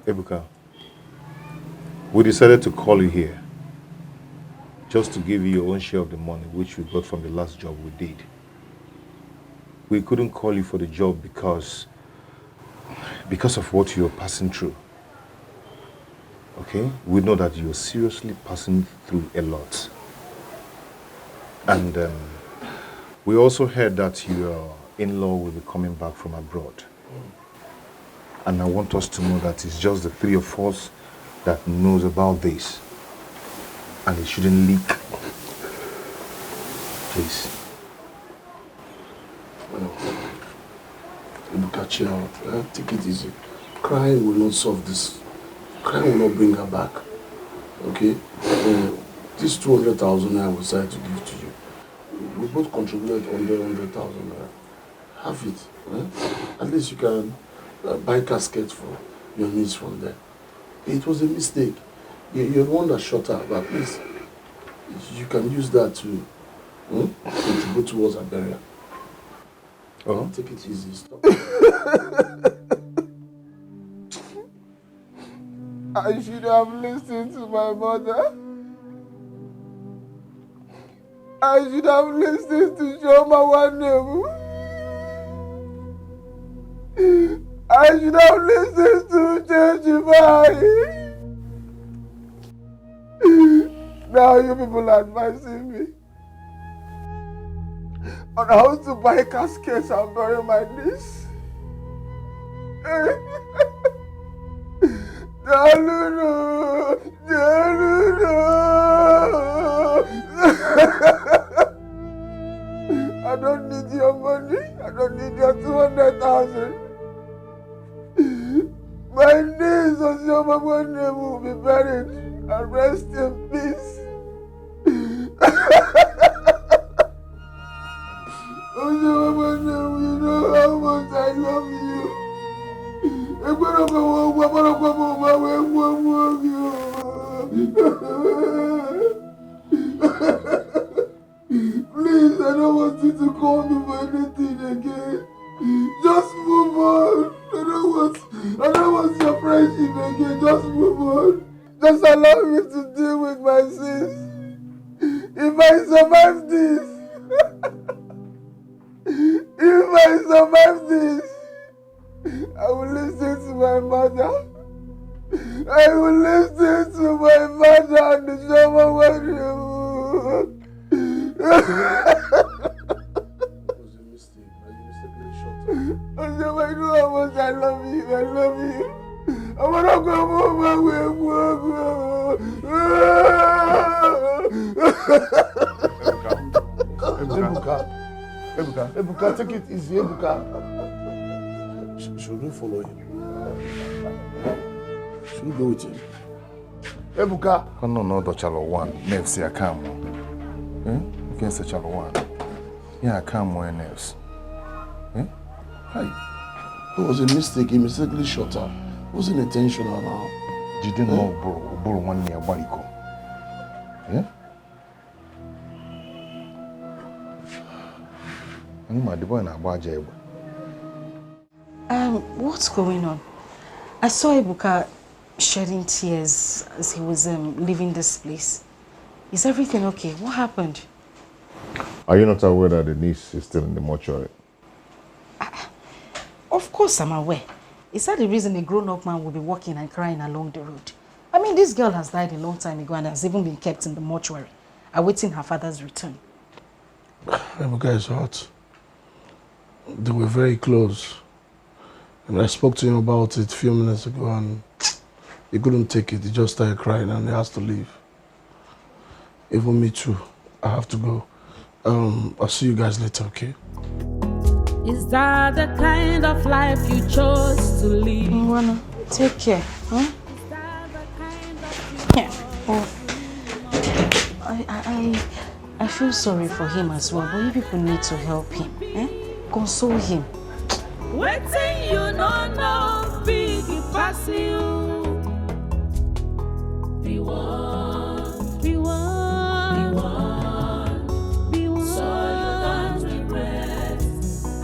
Ebuka, we decided to call you here just to give you your own share of the money which we got from the last job we did. We couldn't call you for the job because of what you're passing through. Okay? We know that you're seriously passing through a lot. And we also heard that your in-law will be coming back from abroad. And I want us to know that it's just the three of us that knows about this. And it shouldn't leak. Please. Ebuka, chill out. Take it easy. Crying will not solve this. Crying will not bring her back. Okay? This 200,000 I was decided to give to you. We both contributed 100,000 naira. Have it. At least you can buy caskets for your needs from there. It was a mistake. You're the one that shot her, but please, you can use that to contribute towards her burial. Oh. Take it easy. Stop. I should have listened to my mother. I should have listened to Shoma Wanebu. I should have listened to Chechibai. Now you people are advising me on how to buy caskets and bury my niece. Jalulu, Jalulu. I don't need your money. I don't need your 200,000. My niece Osioma Wanebu will be buried and rest in peace. Osioma Wanebu, you know how much I love you. Please, I don't want you to call me for anything again. Just move on. I don't want your friendship again. Just move on. Just allow me to deal with my sins. If I survive this, I will listen to my mother. I will listen to my mother and the Shoma Wanebu. It was a mistake. I mistakenly shot her. Osioma, I know how much I love you. I love you. I want to go home my way. Ebuka, take it easy, Ebuka. Should we follow him? Should we go with him? Ebuka. No, Chalo one. Nerves, I can't. You can say Chalo one. Yeah, I can't more nerves. It was a mistake. He mistakenly shot her. It wasn't intentional now. You didn't know Boro one near Bariko. Yeah? What's going on? I saw Ebuka shedding tears as he was leaving this place. Is everything okay? What happened? Are you not aware that the niece is still in the mortuary? Of course I'm aware. Is that the reason a grown-up man will be walking and crying along the road? I mean, this girl has died a long time ago and has even been kept in the mortuary, awaiting her father's return. Ebuka is hurt. They were very close. And I spoke to him about it a few minutes ago and he couldn't take it. He just started crying and he has to leave. Even me too. I have to go. I'll see you guys later, okay? Is that the kind of life you chose to live? Mwana, take care, huh? Yeah. Oh. I feel sorry for him as well, but you people need to help him, eh? Console him. Waiting you know, big pass you. Be one, be one, be one, be one. So you don't regret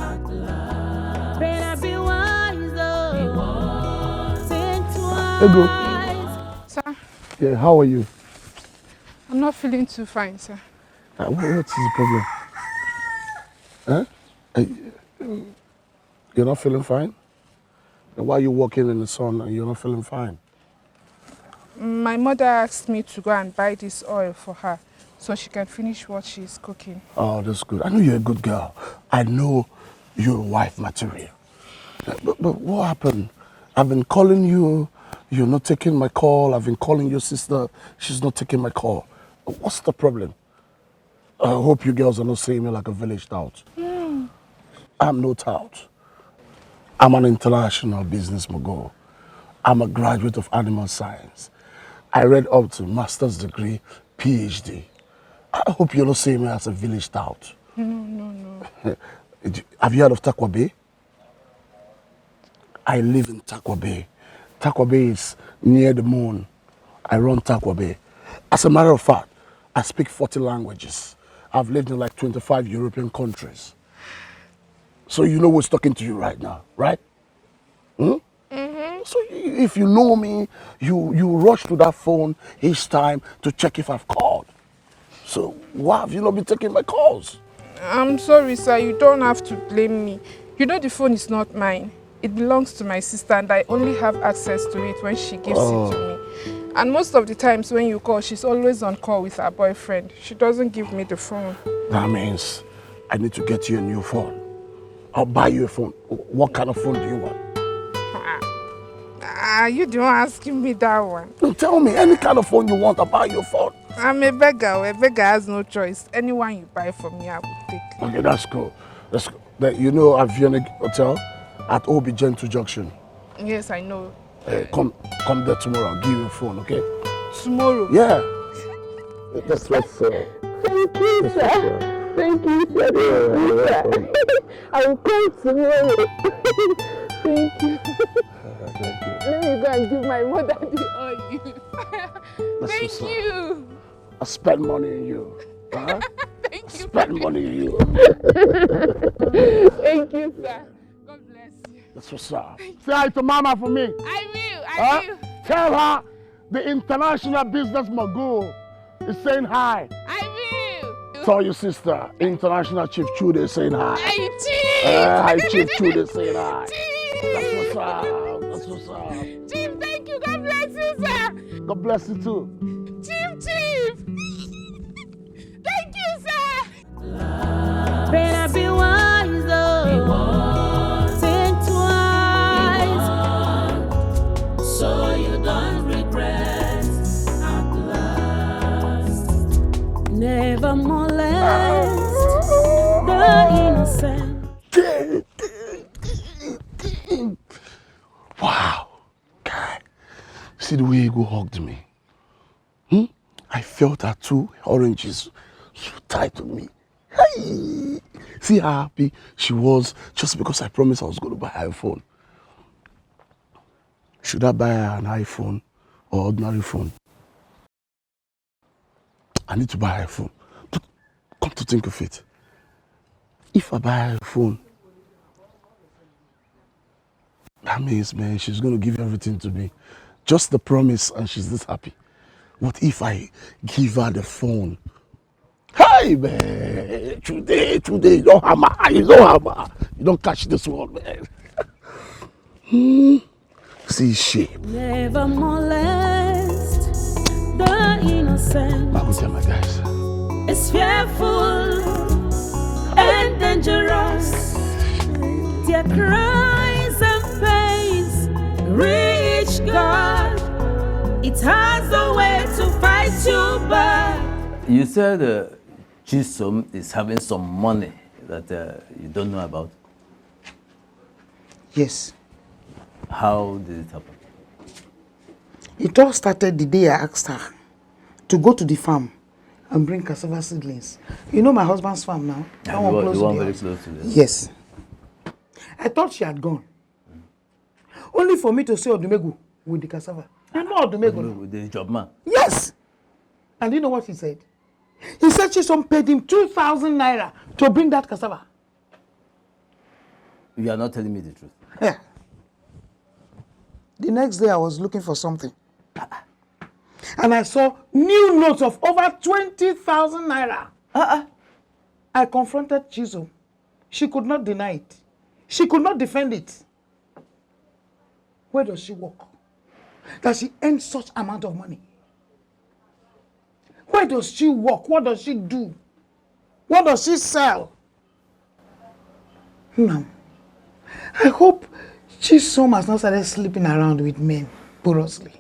at last. Better be wise, oh. Be one. Think twice. Ego. Sir, Yeah, how are you? I'm not feeling too fine, sir. What is the problem? Huh? You're not feeling fine? Then why are you walking in the sun and you're not feeling fine? My mother asked me to go and buy this oil for her so she can finish what she's cooking. Oh, that's good. I know you're a good girl. I know you're wife material. But what happened? I've been calling you. You're not taking my call. I've been calling your sister. She's not taking my call. What's the problem? I hope you girls are not seeing me like a village tout. I'm no tout. I'm an international business mogul. I'm a graduate of animal science. I read up to master's degree, PhD. I hope you're not seeing me as a village tout. No. Have you heard of Takwa Bay? I live in Takwa Bay. Takwa Bay is near the moon. I run Takwa Bay. As a matter of fact, I speak 40 languages. I've lived in like 25 European countries. So you know who's talking to you right now, right? So if you know me, you rush to that phone each time to check if I've called. So why have you not been taking my calls? I'm sorry, sir. You don't have to blame me. You know the phone is not mine. It belongs to my sister and I only have access to it when she gives it to me. And most of the times when you call, she's always on call with her boyfriend. She doesn't give me the phone. That means I need to get you a new phone. I'll buy you a phone. What kind of phone do you want? You don't asking me that one. No, tell me, any kind of phone you want, I'll buy you a phone. I'm a beggar. A beggar has no choice. Anyone you buy for me, I will take. Okay, that's cool. That's cool. You know Avionic Hotel at Obi Gentle Junction. Yes, I know. Come there tomorrow. I'll give you a phone, okay? Tomorrow? Yeah. That's what's up. Thank you, sir. Thank you, sir. I will come tomorrow. Thank you. Thank you. Let me go and give my mother the oil. Thank what's up. you. I spend money on you. Huh? Thank you. Spend money on you. Thank you, sir. God bless you. That's what's up. Say hi to Mama for me. I will. I will. Tell her the international business mogul is saying hi. I will. Tell your sister, International Chief Chude is saying hi. Hey, Chief. Hi, Chief Chude is saying hi. Chief. That's what's up. That's what's up. Chief, thank you. God bless you, sir. God bless you too. Chief. Thank you, sir. Better be wise, oh. Be one. Think twice. Be one. So you don't regret at last. Never molest the innocent. Wow. God. See the way Ego hugged me. I felt her two oranges so tight to me. Hey! See how happy she was just because I promised I was going to buy her a phone. Should I buy her an iPhone or ordinary phone? I need to buy her a phone. But come to think of it, if I buy her a phone, that means, man, she's going to give everything to me. Just the promise, and she's this happy. What if I give her the phone? Hey, man, today, you don't hammer, you don't catch this one, man. See shape. Never molest the innocent. I will tell my guys. It's fearful and dangerous. Their cries and pains reach God. It has a way to fight you back. You said Chisom is having some money that you don't know about. Yes. How did it happen? It all started the day I asked her to go to the farm and bring cassava seedlings. You know my husband's farm now? The one very close to this. Yes. I thought she had gone. Only for me to see Odumegu with the cassava. You know Odumegu? With the job man. Yes! And you know what he said? He said Chisom paid him 2,000 naira to bring that cassava. You are not telling me the truth. Yeah. The next day I was looking for something. And I saw new notes of over 20,000 naira. I confronted Chisom. She could not deny it. She could not defend it. Where does she work? That she earns such amount of money? Where does she work? What does she do? What does she sell? Ma'am, I hope Chisom has not started sleeping around with men porously.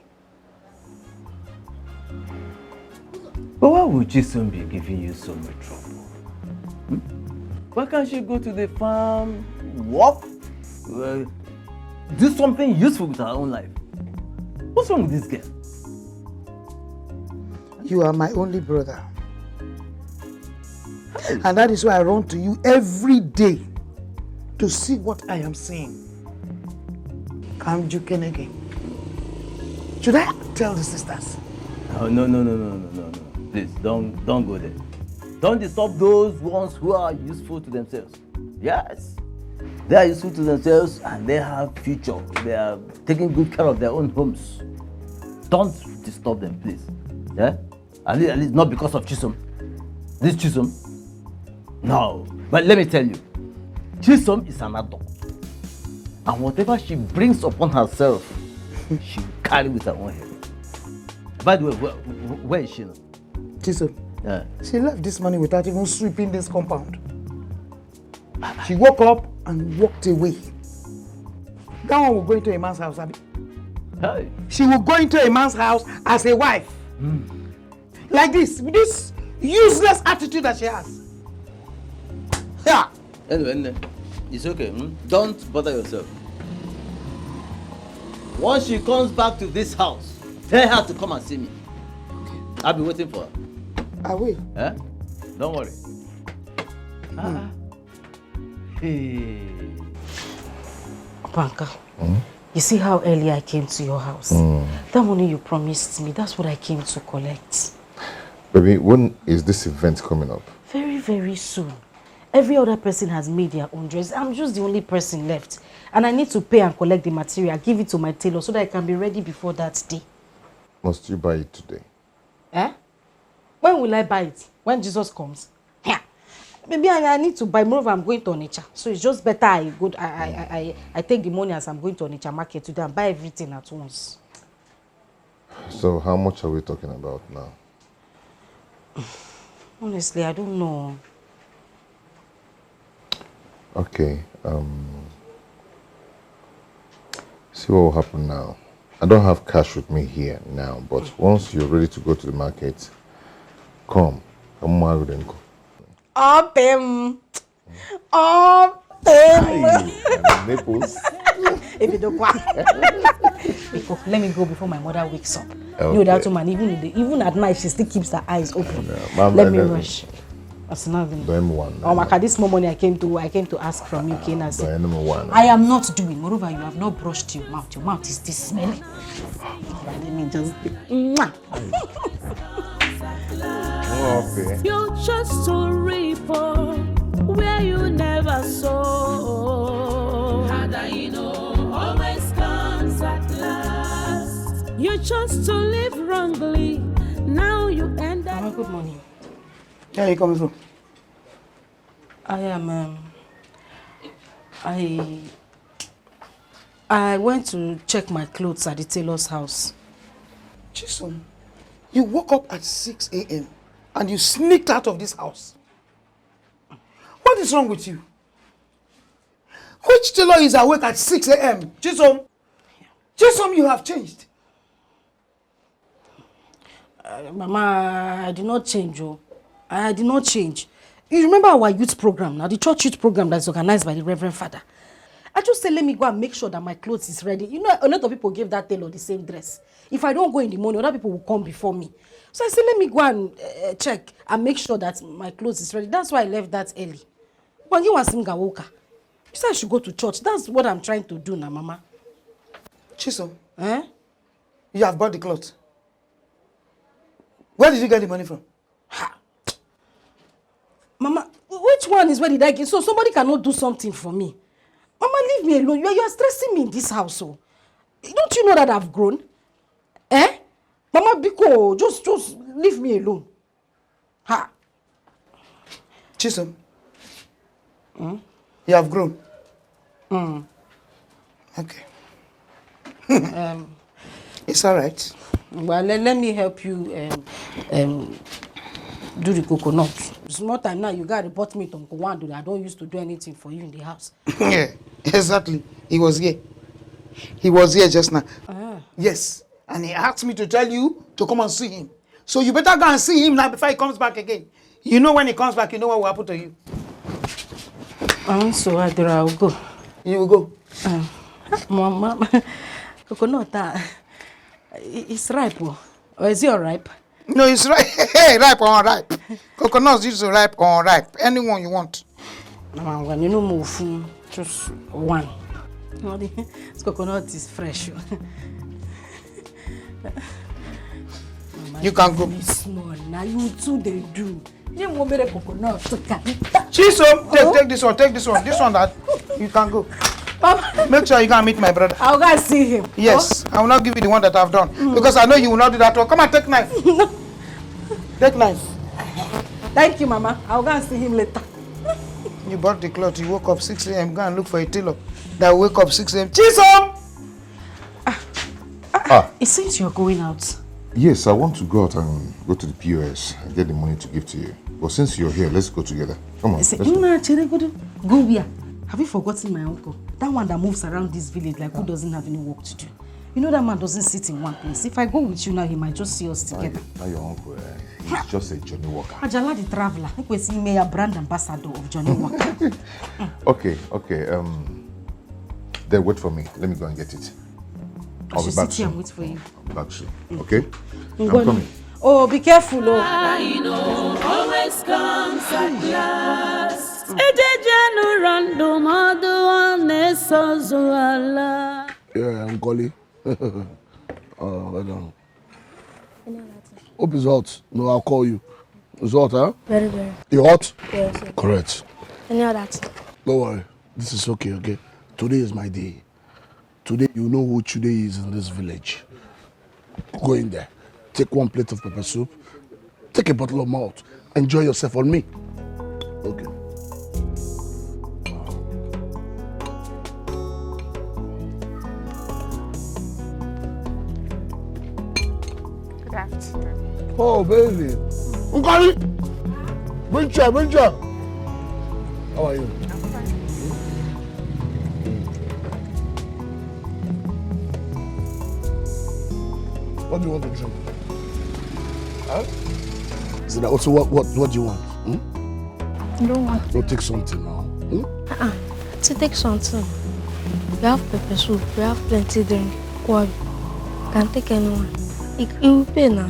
But why would Chisom be giving you so much trouble? Why can't she go to the farm, walk, do something useful with her own life? What's wrong with this girl? You are my only brother. And that is why I run to you every day to see what I am seeing. Come Jukenege. Should I tell the sisters? No. Please, don't go there. Don't disturb those ones who are useful to themselves. Yes. They are useful to themselves and they have future. They are taking good care of their own homes. Don't disturb them, please. Yeah? At least not because of Chisom. This Chisom? No. But let me tell you, Chisom is an adult. And whatever she brings upon herself, she will carry with her own head. By the way, where is she now? Chisom. Yeah. She left this morning without even sweeping this compound. She woke up and walked away. That one will go into a man's house, Abby. Hey. She will go into a man's house as a wife. Like this, with this useless attitude that she has. Yeah. Anyway, it's okay. Don't bother yourself. Once she comes back to this house, tell her to come and see me. I'll be waiting for her. I will. Eh? Don't worry. Hey. Panka, you see how early I came to your house? That money you promised me, that's what I came to collect. Baby, when is this event coming up? Very, very soon. Every other person has made their own dress. I'm just the only person left. And I need to pay and collect the material, give it to my tailor so that I can be ready before that day. Must you buy it today? Eh? When will I buy it? When Jesus comes? Yeah. Maybe I need to buy. Moreover, I'm going to Naija. So it's just better I take the money as I'm going to Naija market today and buy everything at once. So how much are we talking about now? Honestly, I don't know. Okay. See what will happen now. I don't have cash with me here now, but once you're ready to go to the market, come. I'm married and go. Up him. Nipples. If you don't go, let me go before my mother wakes up. Okay. You know that woman, even at night, she still keeps her eyes open. Mom, let me rush. That's nothing. M1. Oh, Maka, this morning I came to ask from you, Kena. M1. I am not doing. Moreover, you have not brushed your mouth. Your mouth is this smelly. Let me just. Okay. You're just a reaper where you never sow. Always comes at last. You chose to live wrongly. Now you end up. Good morning. Where are you coming from? I am. I went to check my clothes at the tailor's house. Chisom, you woke up at 6 a.m. and you sneaked out of this house. What is wrong with you? Which tailor is awake at 6 a.m.? Chisom, you have changed. Mama, I did not change. I did not change. You remember our youth program now, the church youth program that's organized by the Reverend Father? I just said, let me go and make sure that my clothes is ready. You know, a lot of people gave that tailor the same dress. If I don't go in the morning, other people will come before me. So I said, let me go and check and make sure that my clothes is ready. That's why I left that early. When you want Singawoka, you said I should go to church. That's what I'm trying to do now, Mama. Chisom, you have bought the clothes. Where did you get the money from? Mama, which one is where did I get? So somebody cannot do something for me. Mama, leave me alone. You are stressing me in this house. Oh. Don't you know that I've grown? Mama, Biko, just leave me alone. Ha. Chisom, you have grown. Okay. It's all right. Well, let me help you do the coconut. It's more time now. You got to report me to Uncle Wando that I don't used to do anything for you in the house. Yeah, exactly. He was here. He was here just now. Yes. And he asked me to tell you to come and see him. So you better go and see him now before he comes back again. You know when he comes back, you know what will happen to you. So I will go. You will go? Mama, coconut, it's ripe. Or is it unripe? No, it's ripe. Hey, ripe or unripe. Coconuts usually ripe or unripe. Anyone you want. Mama, when you know move, just one. This coconut is fresh. Mama, you can go. Small. Now you too they do. You want me to coconut? Chisom, take this one. Take this one. This one that you can go. Mama. Make sure you can meet my brother. I'll go and see him. Yes, I will not give you the one that I've done because I know you will not do that one. Come and take knife. Take knife. Thank you, Mama. I'll go and see him later. You bought the cloth. You woke up 6 a.m. Go and look for a tailor that will wake up 6 a.m. Chisom! It seems you're going out. Yes, I want to go out and go to the POS and get the money to give to you. But since you're here, let's go together. Come on. Go where? Have you forgotten my uncle? That one that moves around this village like who doesn't have any work to do. You know that man doesn't sit in one place. If I go with you now, he might just see us together. Now your uncle, he's just a Johnny Walker. Ajala the traveler. I can see me a brand ambassador of Johnny Walker. Okay. Then wait for me. Let me go and get it. I'll be back soon. Wait for you. I'll be back soon. Okay? I'm Go coming. Oh, be careful, oh. I know always comes at last. Yeah, I'm calling. Hold on. Hope it's hot. No, I'll call you. It's hot, huh? Very, very. You hot? Yes, sir. Correct. Any of that? Don't worry. This is okay? Today is my day. Today, you know who today is in this village. Go in there. Take one plate of pepper soup. Take a bottle of malt. Enjoy yourself on me. Okay. Good afternoon. Oh, baby. Nkari! Bring chair. How are you? I'm fine. What do you want to drink? Huh? Is it also what do you want? I don't want. Go take something now. To take something. We have pepper soup. We have plenty drink. What? Can't take anyone. It will pay now.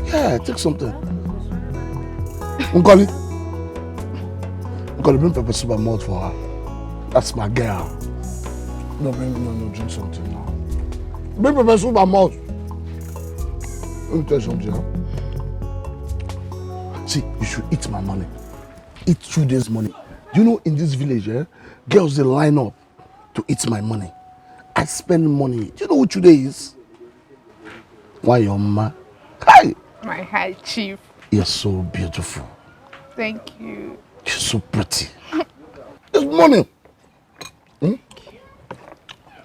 Yeah, take something. Nkoli, bring pepper soup and malt for her. That's my girl. No, drink something now. Bring pepper soup and malt. Let me tell you something, huh? See, you should eat my money. Eat 2 days' money. You know, in this village, girls, they line up to eat my money. I spend money. Do you know what today is? Why your mama? Hi! My high chief. You're so beautiful. Thank you. You're so pretty. It's money.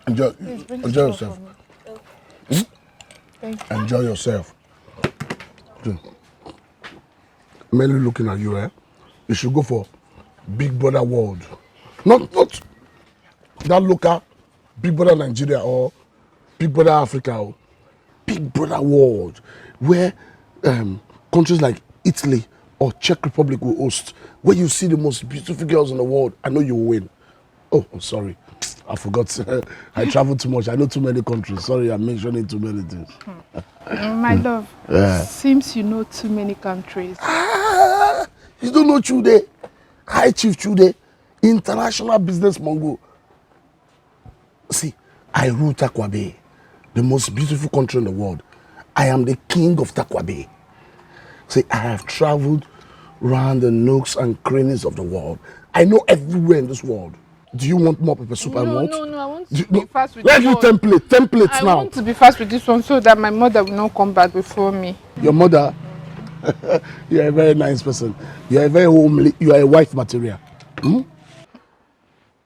Enjoy yourself. Thank you. Enjoy yourself. Mainly looking at you, you should go for Big Brother World. Not that local Big Brother Nigeria or Big Brother Africa or Big Brother World, where countries like Italy or Czech Republic will host, where you see the most beautiful girls in the world. I know you will win. Oh, I'm sorry. I forgot. I travel too much. I know too many countries. Sorry, I'm mentioning too many things. My love, seems you know too many countries. You don't know Chude, High Chief Chude, international business mongo. See, I rule Takwa Bay, the most beautiful country in the world. I am the king of Takwa Bay. See, I have traveled around the nooks and crannies of the world. I know everywhere in this world. Do you want more pepper soup and malt? No, I want to be fast with Let's this do one. templates now. I want to be fast with this one so that my mother will not come back before me. Your mother? You're a very nice person. You're a very homely, you are a wife material.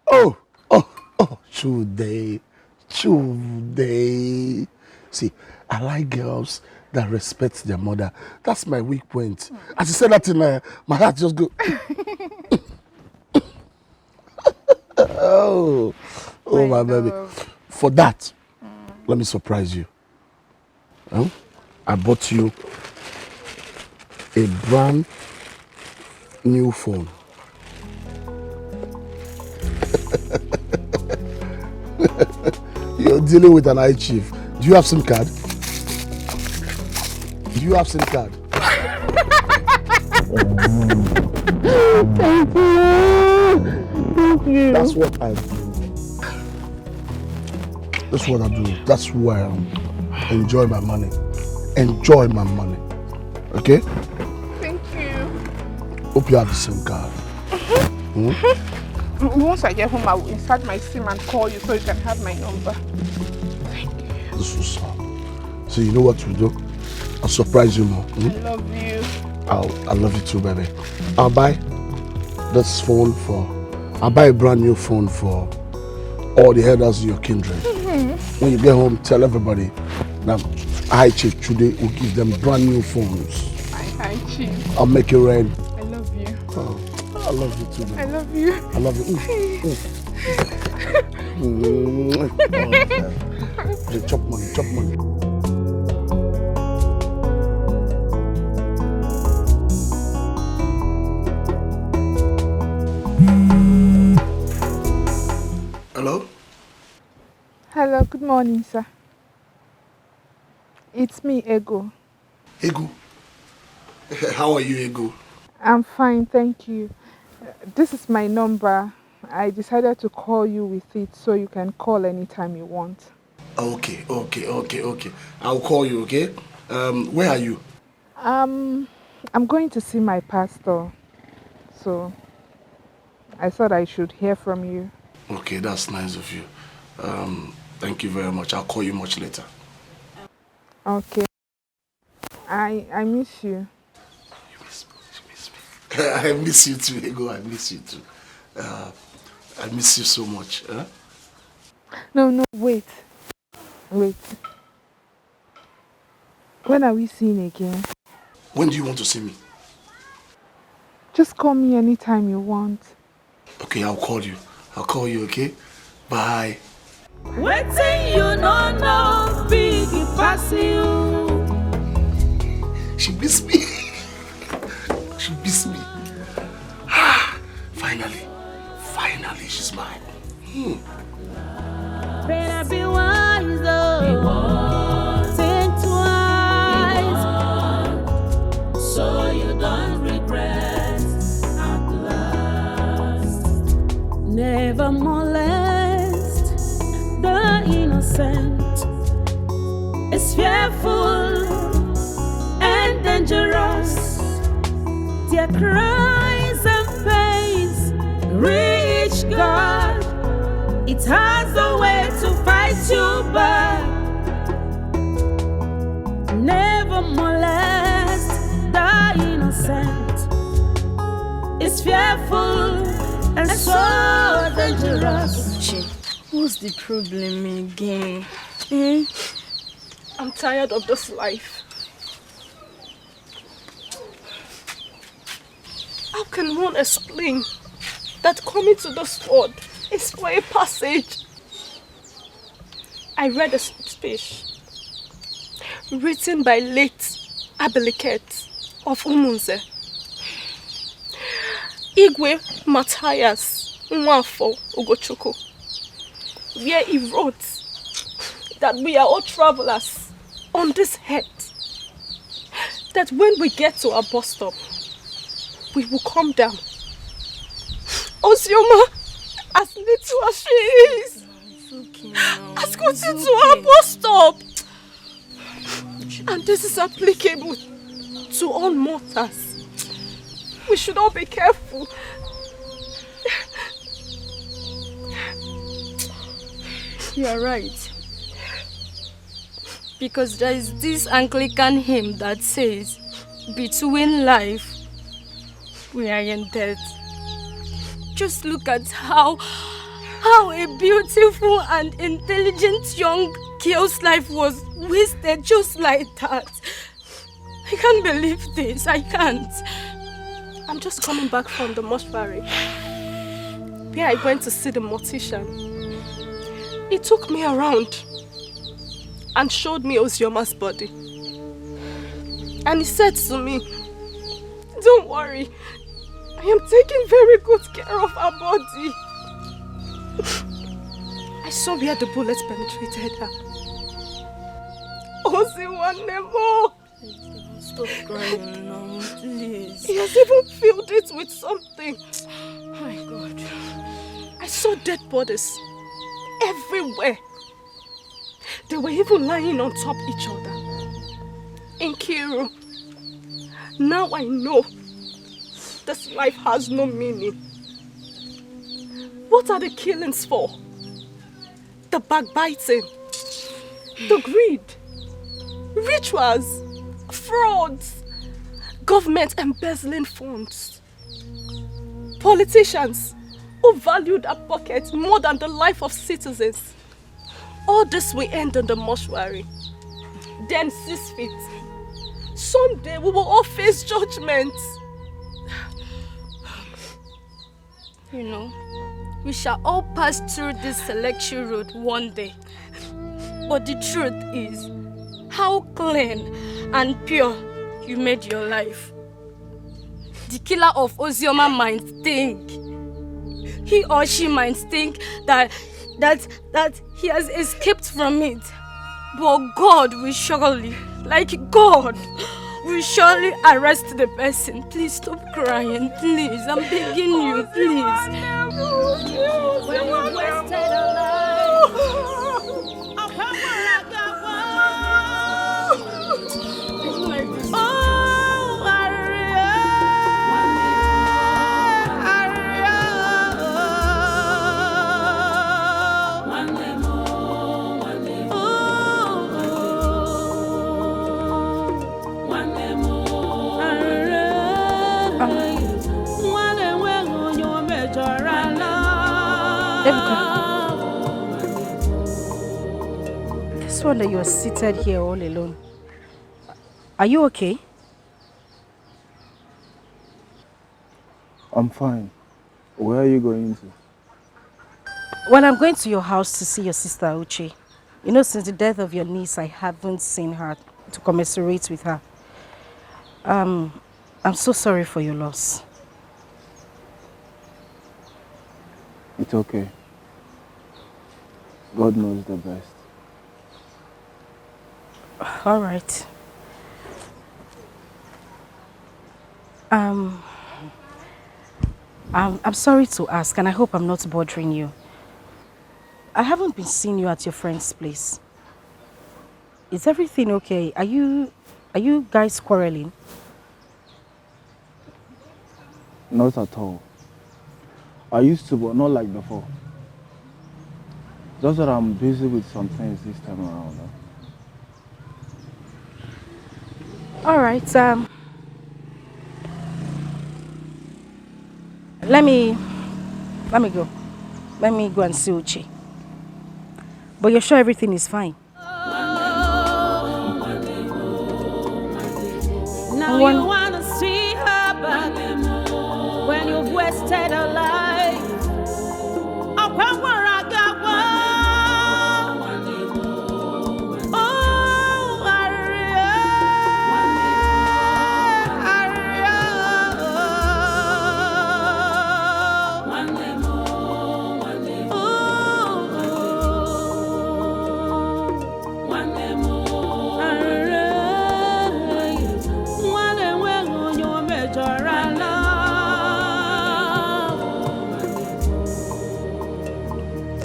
Oh, Chude. See, I like girls that respect their mother. That's my weak point. As you said that in my heart just go. Oh, my baby. For that, let me surprise you. I bought you a brand new phone. You're dealing with an eye chief. Do you have SIM card? Do you have SIM card? Thank you. Thank you. That's what I do. That's what I do. That's who I am. Enjoy my money. Enjoy my money. Okay? Thank you. Hope you have the SIM card. Once I get home, I will insert my SIM and call you so you can have my number. Thank you. This is so. So you know what to do? I'll surprise you more. I love you. I love you too, baby. I'll buy this phone I'll buy a brand new phone for all the elders in your kindred. When you get home, tell everybody that High Chief today will give them brand new phones. Hi, Chief. I'll make it rain. I love you. Oh, I love you too, baby. I love you. I love you. Okay. Chop money. Hello? Hello, good morning, sir. It's me, Ego. Ego? How are you, Ego? I'm fine, thank you. This is my number. I decided to call you with it so you can call anytime you want. Okay. I'll call you, okay? Where are you? I'm going to see my pastor. So I thought I should hear from you. Okay, that's nice of you. Thank you very much. I'll call you much later. Okay. I miss you. You miss me. I miss you too, Ego. I miss you too. I miss you so much. Huh? No, wait. When are we seeing again? When do you want to see me? Just call me anytime you want. Okay, I'll call you, okay? Bye. Waiting you no big pass you. She miss me. She miss me. Finally, she's mine. Better be wise, oh. Think twice, so you don't regret. never molest the innocent. It's fearful and dangerous. Their cries and pains reach God. It has a way to fight you back. Never molest the innocent. It's fearful and so dangerous. Uche, what's the problem again? Hmm? I'm tired of this life. How can one explain that coming to this world is for a passage? I read a speech written by late Abiliket of Umunze. Igwe Matthias Nwafo Ugochukwu, where he wrote that we are all travelers on this earth. That when we get to our bus stop, we will come down. Ozioma, as little as she is, has gotten to our bus stop. And this is applicable to all mortals. We should all be careful. You're right. Because there is this Anglican hymn that says, between life, we are in death. Just look at how a beautiful and intelligent young girl's life was wasted just like that. I can't believe this. I can't. I'm just coming back from the mortuary, where I went to see the mortician. He took me around and showed me Ozioma's body. And he said to me, don't worry, I am taking very good care of her body. I saw where the bullets penetrated her. Oziwanemo! Stop crying now, please. He has even filled it with something. Oh my God. I saw dead bodies everywhere. They were even lying on top each other. In Kiru, now I know this life has no meaning. What are the killings for? The backbiting, the greed, rituals, frauds, government embezzling funds, politicians who value their pockets more than the life of citizens. All this will end in the mortuary. Then 6 feet. Someday we will all face judgment. You know, we shall all pass through this selection road one day. But the truth is, how clean and pure you made your life. The killer of Ozioma might think, he or she might think that he has escaped from it. But God will surely, will surely arrest the person. Please stop crying, please. I'm begging you, please. When we wasted our This one that you're seated here all alone. Are you okay? I'm fine. Where are you going to? Well, I'm going to your house to see your sister Uche. You know, since the death of your niece, I haven't seen her to commiserate with her. I'm so sorry for your loss. It's okay. God knows the best. All right. I'm sorry to ask, and I hope I'm not bothering you. I haven't been seeing you at your friend's place. Is everything okay? Are you guys quarreling? Not at all. I used to, but not like before. Just that I'm busy with some things this time around. All right. Let me go. Let me go and see Uche. But you're sure everything is fine? Now you wanna see her back when you've wasted a life. Upon where I got one. Oh,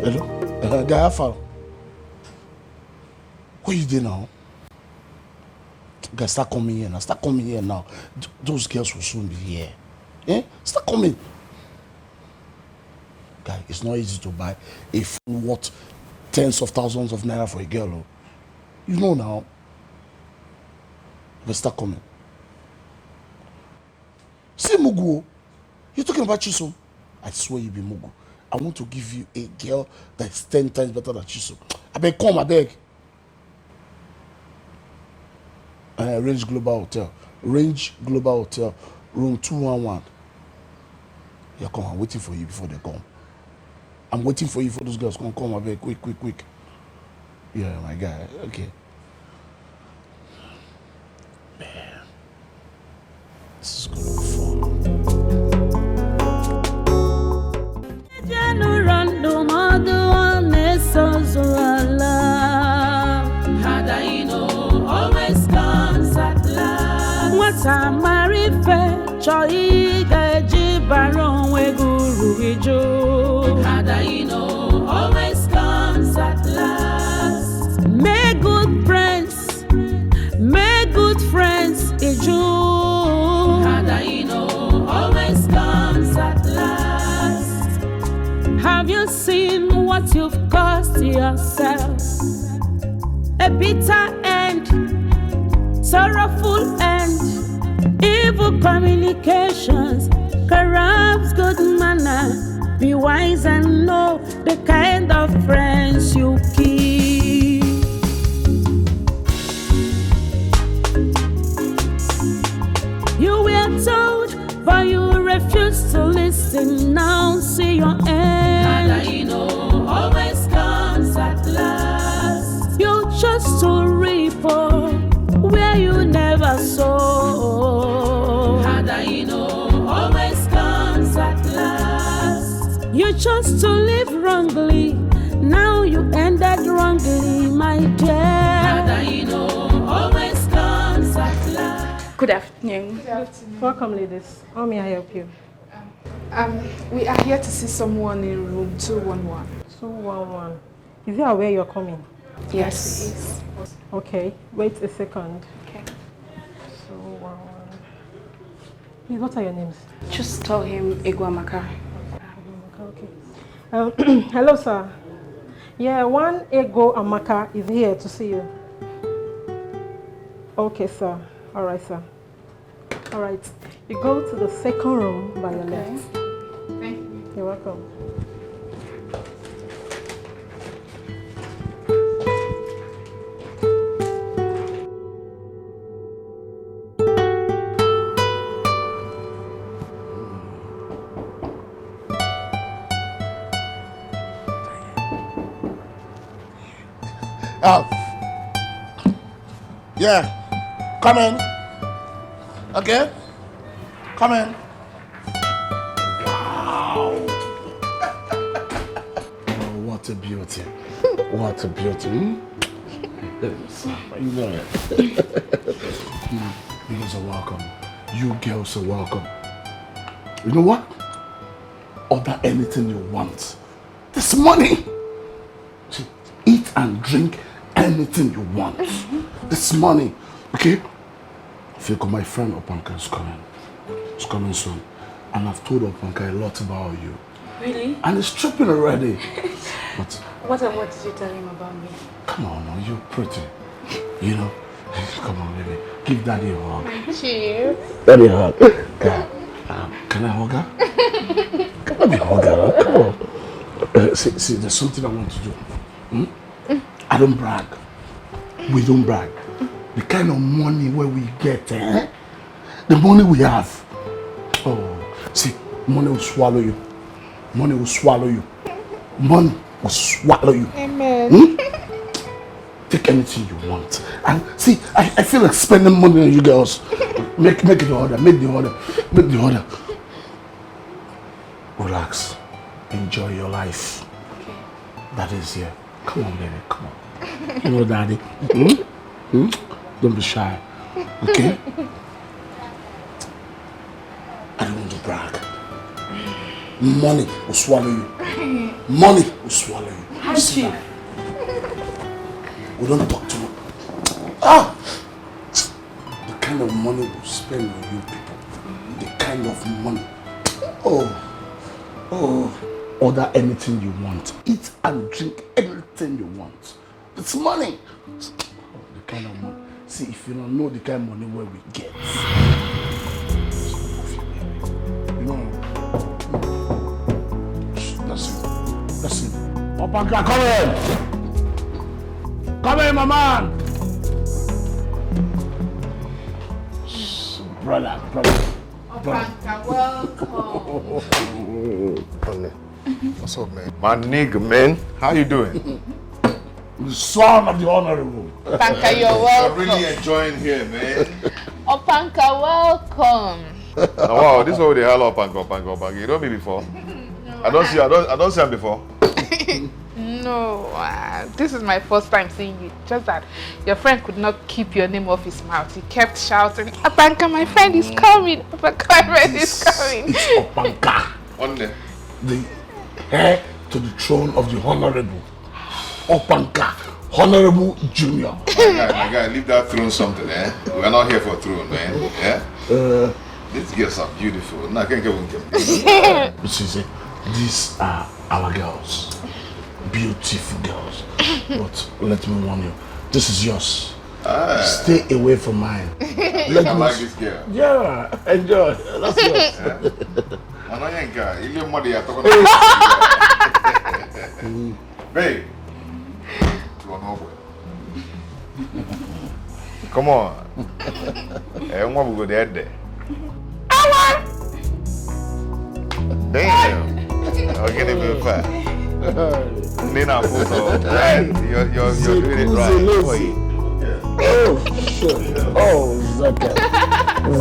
Hello? Guy, how far? Where you there now? Guys, start coming here now. Start coming here now. Those girls will soon be here. Eh? Start coming. Guy, it's not easy to buy a full what? Tens of thousands of naira for a girl. Oh. You know now. But start coming. See Mugu. You're talking about Chisom. I swear you be Mugu. I want to give you a girl that's 10 times better than Chisom. I beg, come, I beg. Range Global Hotel. Range Global Hotel. Room 211. Yeah, come. I'm waiting for you before they come. I'm waiting for you for those girls. Come, I beg. Quick. Yeah, my guy. Okay. Man. This is gonna be fun. Always comes at last. What's a marife? Choi gaji baron we guru ijo. Hadaino always comes at last. Make good friends ijo. Hadaino always comes at last. Have you seen what you've caused yourself? A bitter end, sorrowful end, evil communications, corrupts good manner. Be wise and know the kind of friends you keep. You were told, but you refuse to listen. Now see your end. Hadaino always comes at last. You chose to reap where you never sow. Hadaino always comes at last. You chose to live wrongly. Now you ended wrongly, my dear. Hadaino always comes at last. Good afternoon. Good afternoon. Welcome, ladies. How may I help you? We are here to see someone in room 211. 211. Is he aware you're coming? Yes, he is. Okay, wait a second. Okay. 211. Please, what are your names? Just tell him Iguamaka. Okay. Hello, sir. Yeah, one Ego Amaka is here to see you. Okay, sir. All right, sir. All right. You go to the second room by your left. Thank you. You're welcome. Yeah. Come in. Okay? Come in. Wow. Oh, what a beauty. What a beauty. You know it. You guys are welcome. You girls are welcome. You know what? order anything you want. This money. See, eat and drink anything you want. This money, okay? Fiko, my friend Opanka is coming. He's coming soon. And I've told Opanka a lot about you. Really? And he's tripping already. But What and what did you tell him about me? come on now, you're pretty. You know? Come on, baby. Give daddy a hug. Cheers. Daddy a hug. Can I hug her? Let me hug her. Come on. See, there's something I want to do. I don't brag. We don't brag. The kind of money where we get, the money we have. Oh, see, money will swallow you. Money will swallow you. Money will swallow you. Amen. Take anything you want. And see, I feel like spending money on you girls. Make the order. Make the order. Make the order. Relax. Enjoy your life. Okay. Daddy is here. Come on, baby. Come on. You know, daddy. Don't be shy. Okay? I don't want to brag. Money will swallow you. Money will swallow you. Sit down. We don't talk too much. Ah! The kind of money we spend on you people. The kind of money. Oh. Order anything you want. Eat and drink anything you want. It's money. The kind of money. See, if you don't know the kind of money where we get. You know. That's it. Opanka, come in. Come in, my man. Brother. Opanka, welcome. What's up, man? My nigga, man. How you doing? The son of the honorable. Opanka, you're welcome. I'm really enjoying here, man. Opanka, welcome. Oh, wow, this is what they hell Opanka. You know me before? I don't see him before. No, this is my first time seeing you. Just that your friend could not keep your name off his mouth. He kept shouting, Opanka, my friend is coming. Opanka, my friend is coming. It's Opanka. On there. The heir to the throne of the honorable. Opanka. Honorable Junior. My guy, leave that throne something, eh? We're not here for a throne, man. Yeah? These girls are beautiful. No, I can't get one. See, these are our girls. Beautiful girls. But let me warn you, this is yours. Stay away from mine. I like this girl. Yeah, enjoy. That's yours. Babe. Come on. I want to go there. Damn. I'll get it real fast. Nina photo. You're doing it right. Oh, shit. Oh, Zaka.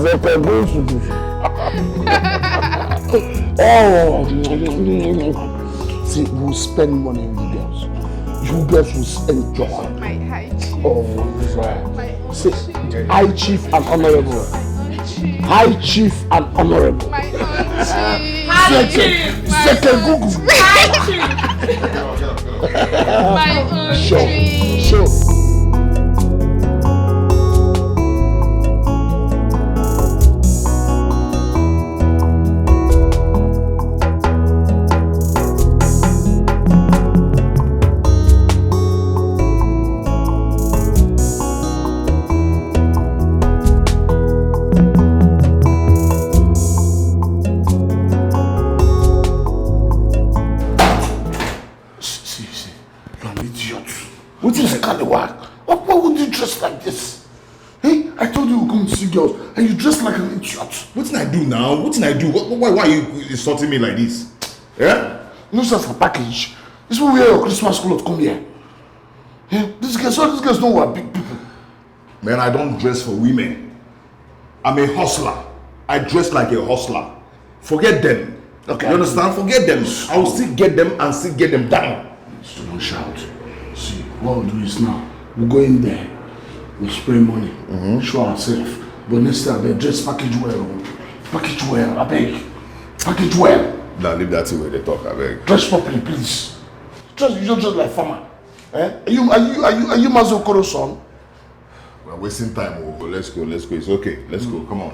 Zaka goes to do. Oh. See, we'll spend money on you girls. You girls will enjoy. My high chief. Oh, this right. See, high chief and honorable. High chief and honorable. My Second Google. My own Sure. Why would you dress like this? Hey, I told you come to see girls and you dress like an idiot. What did I do now? What did I do? Why are you insulting me like this? Yeah? No sense for package. This will wear your Christmas clothes, come here. Yeah? These guys know we're big people. Man, I don't dress for women. I'm a hustler. I dress like a hustler. Forget them. Okay. You understand? Forget them. I will still get them and still get them down. So don't shout. See, what we'll do is now, we'll go in there, we'll spray money, show ourselves. But next time, they dress package well. Package well, I beg. Package well. Now leave that thing where they talk, I beg. Dress properly, please. You're just like farmer. Eh? Are you Mazokoro's son? We're wasting time. Oh, let's go. It's okay. Let's go. Come on.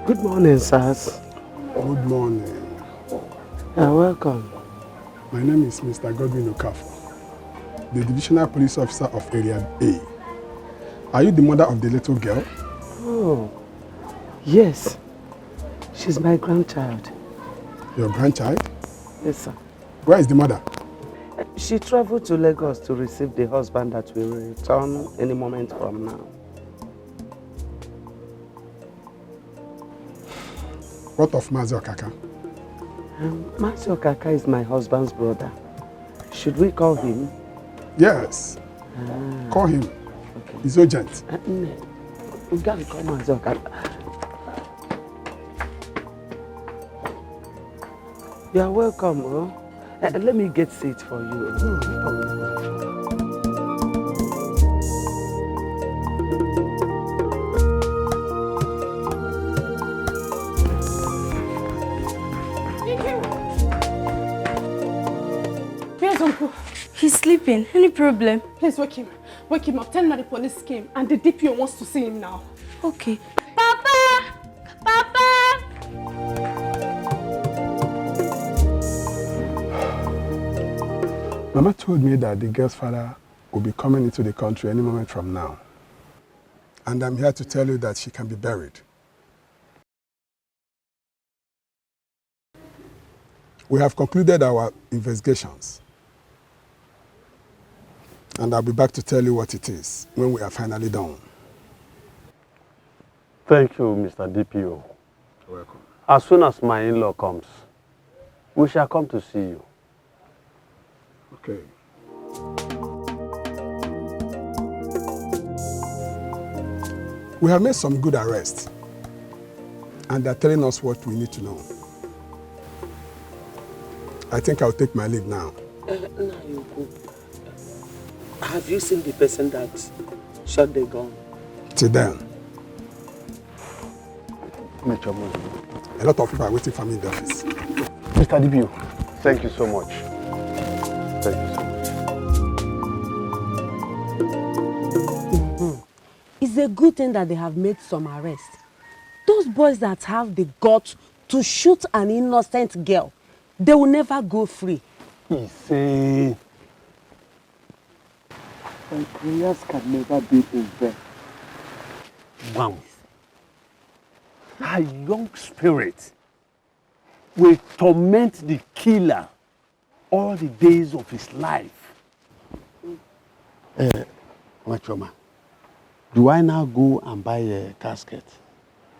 Good morning, sirs. Good morning. Welcome. My name is Mr. Godwin Okafor, the Divisional Police Officer of Area A. Are you the mother of the little girl? Oh, yes. She's my grandchild. Your grandchild? Yes, sir. Where is the mother? She traveled to Lagos to receive the husband that will return any moment from now. What of Mazi Okaka? Mazi Okaka is my husband's brother. Should we call him? Yes. Call him. Okay. It's urgent. You gotta call myself. You are welcome. Oh. Let me get seat for you. Where's Uncle? He's sleeping. Any problem? Please wake him. Wake him up. Tell him that the police came and the DPO wants to see him now. Okay. Papa! Papa! Mama told me that the girl's father will be coming into the country any moment from now. And I'm here to tell you that she can be buried. We have concluded our investigations. And I'll be back to tell you what it is when we are finally done. Thank you, Mr. DPO. Welcome. As soon as my in-law comes, we shall come to see you. Okay. We have made some good arrests. And they're telling us what we need to know. I think I'll take my leave now. Have you seen the person that shot the gun? Till then. Make your move. A lot of people are waiting for me in the office. Mr. DPO, thank you so much. Thank you so much. It's a good thing that they have made some arrests. Those boys that have the guts to shoot an innocent girl, they will never go free. He say, my prayers can never be in vain. Wow. A young spirit will torment the killer all the days of his life. Machoma, do I now go and buy a casket?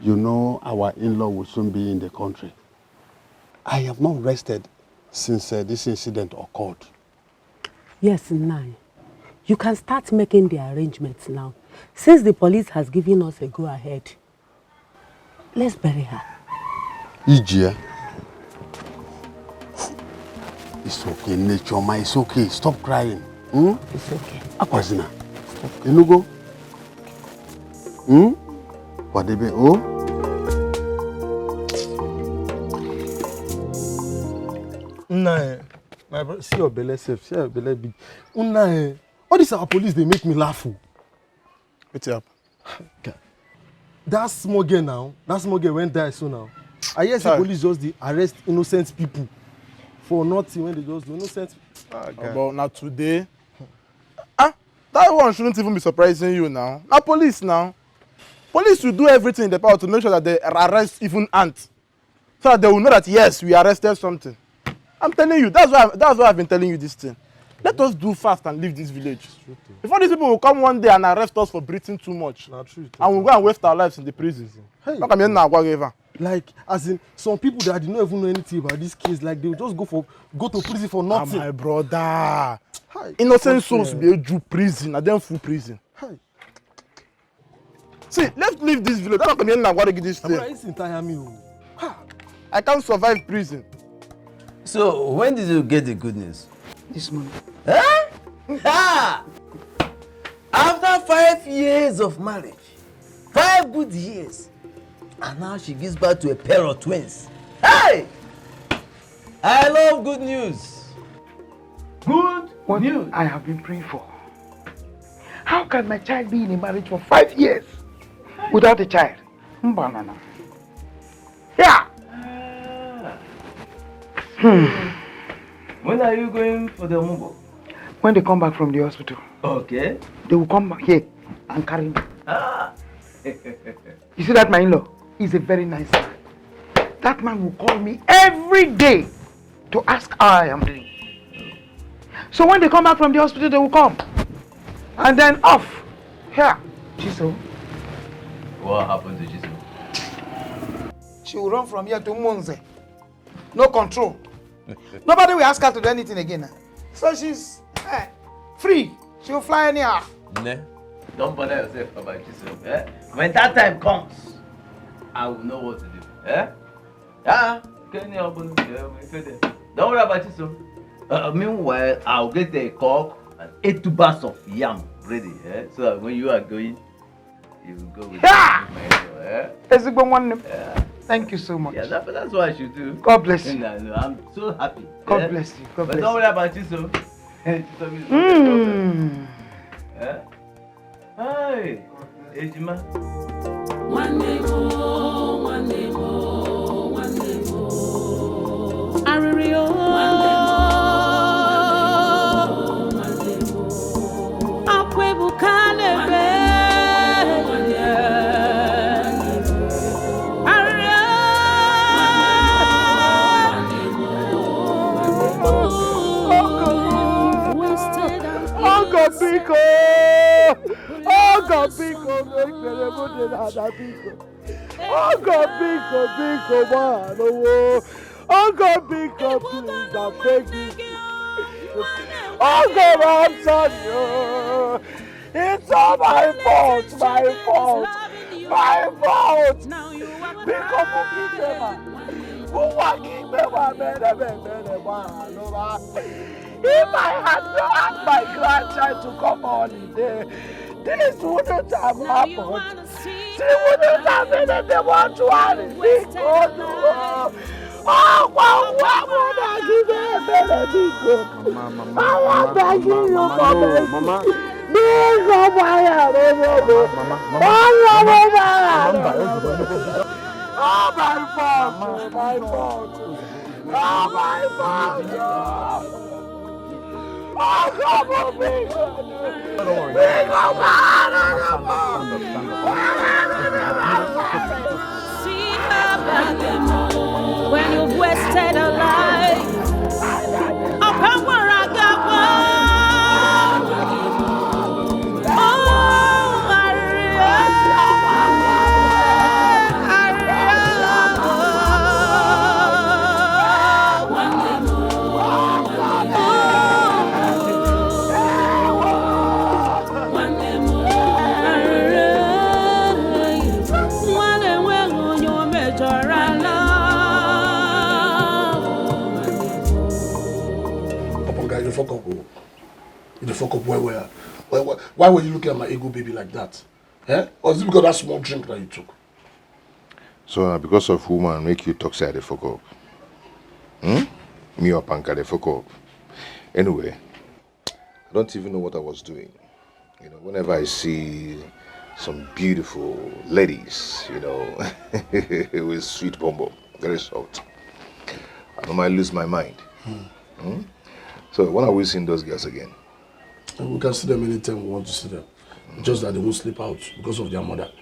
You know our in-law will soon be in the country. I have not rested since this incident occurred. Yes, Nai. You can start making the arrangements now. Since the police has given us a go-ahead, let's bury her. Ijia. It's okay, Nechoma, it's okay. Stop crying. It's okay. Akwazina. Inugo. Wadebe, Nah, my brother, see your belly safe, see your belly big. Nah, all these our police, they make me laugh. What's up? That small girl went die so now. I hear the police just the arrest innocent people for nothing when they just do innocent. But now today, that one shouldn't even be surprising you now. Now police now. Police will do everything in the power to make sure that they arrest even ants. So that they will know that yes, we arrested something. I'm telling you, that's why I've been telling you this thing. Let us do fast and leave this village. Before these people will come one day and arrest us for breathing too much. And we'll go and waste our lives in the prisons. Hey. Like, as in, some people that did not even know anything about this case, like they will just go to prison for nothing. My brother. Innocent souls will be able to prison and then full prison. Hi. See, let's leave this village. That's not this thing. I can't survive prison. So, when did you get the good news? This morning. Huh? Ha! After 5 years of marriage, 5 good years, and now she gives birth to a pair of twins. Hey! I love good news. Good news. I have been praying for. How can my child be in a marriage for 5 years without a child? Banana. Yeah. When are you going for the mobile? When they come back from the hospital. Okay. They will come back here and carry me. Ah. You see that my in-law? He's a very nice man. That man will call me every day to ask how I am doing. So when they come back from the hospital, they will come. And then off. Here. Chisel. What happened to Chisel? She will run from here to Monze. No control. Nobody will ask her to do anything again. So she's Free. She'll fly anyhow. Nah, don't bother yourself about yourself. Eh? When that time comes, I will know what to do. Eh? Don't worry about yourself. Meanwhile, I'll get a cock and 8 tubers of yam ready. Eh? So that when you are going, you will go with me. Thank you so much. Yeah, that's what I should do. God bless you. I'm so happy. God bless you. God But bless don't you. worry about yourself. Eh? Hey, Ejima. One day more, one day more, one day more. Aririo. One day more, one day more. Akwebu kanebe. Uncle Pico! Uncle Pico, make me the mood in other Pico. Uncle Pico, Pico, man, oh. Uncle Pico, please, I beg you. Uncle, I'm sorry. It's all my fault, my fault. My fault. Pico, if I had not asked my grandchild to come on holiday, this wouldn't have happened. She wouldn't have been in the mortuary. Oh, why would I give her a benedict? I am begging you for mercy. Please, oh my fault, my fault. Oh, my fault. Oh, come on, big. Don't worry. Big, oh, See her back when you've wasted a life. Upon where I got one. Oh, You fuck up. You fuck up where? Why were you looking at my ego baby like that? Eh? Or is it because of that small drink that you took? So because of woman make you talk say I dey fuck up. Me or Panka dey fuck up. Anyway, I don't even know what I was doing. You know, whenever I see some beautiful ladies, you know, with sweet bombo, very soft, I might lose my mind. So when are we seeing those girls again? We can see them anytime we want to see them. Just that they won't sleep out because of their mother.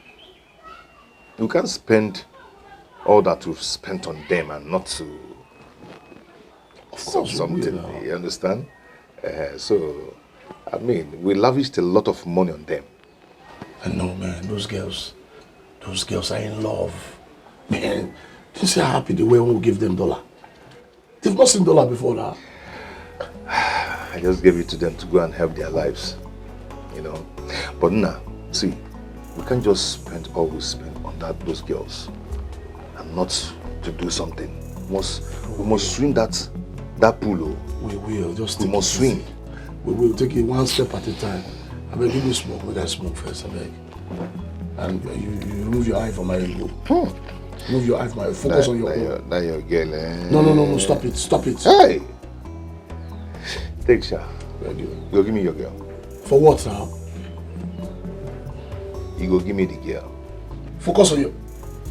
We can't spend all that we've spent on them and not to something. You understand? So, I mean, we lavished a lot of money on them. I know, man. Those girls are in love. Man, do you see how happy they were when we gave them $1? They've not seen $1 before that. I just gave it to them to go and help their lives, you know. But now, see, we can't just spend all we spend on those girls and not to do something. We must swim that pool. We will just. We must swim. We will take it one step at a time. I beg, give me smoke. We can smoke first. I beg. And you remove your eye from my elbow. Move your eye from my. Focus on your own. That your girl. Eh? No. Stop it. Stop it. Hey. Take shot. You go give me your girl. For what now? You go give me the girl. Focus on your.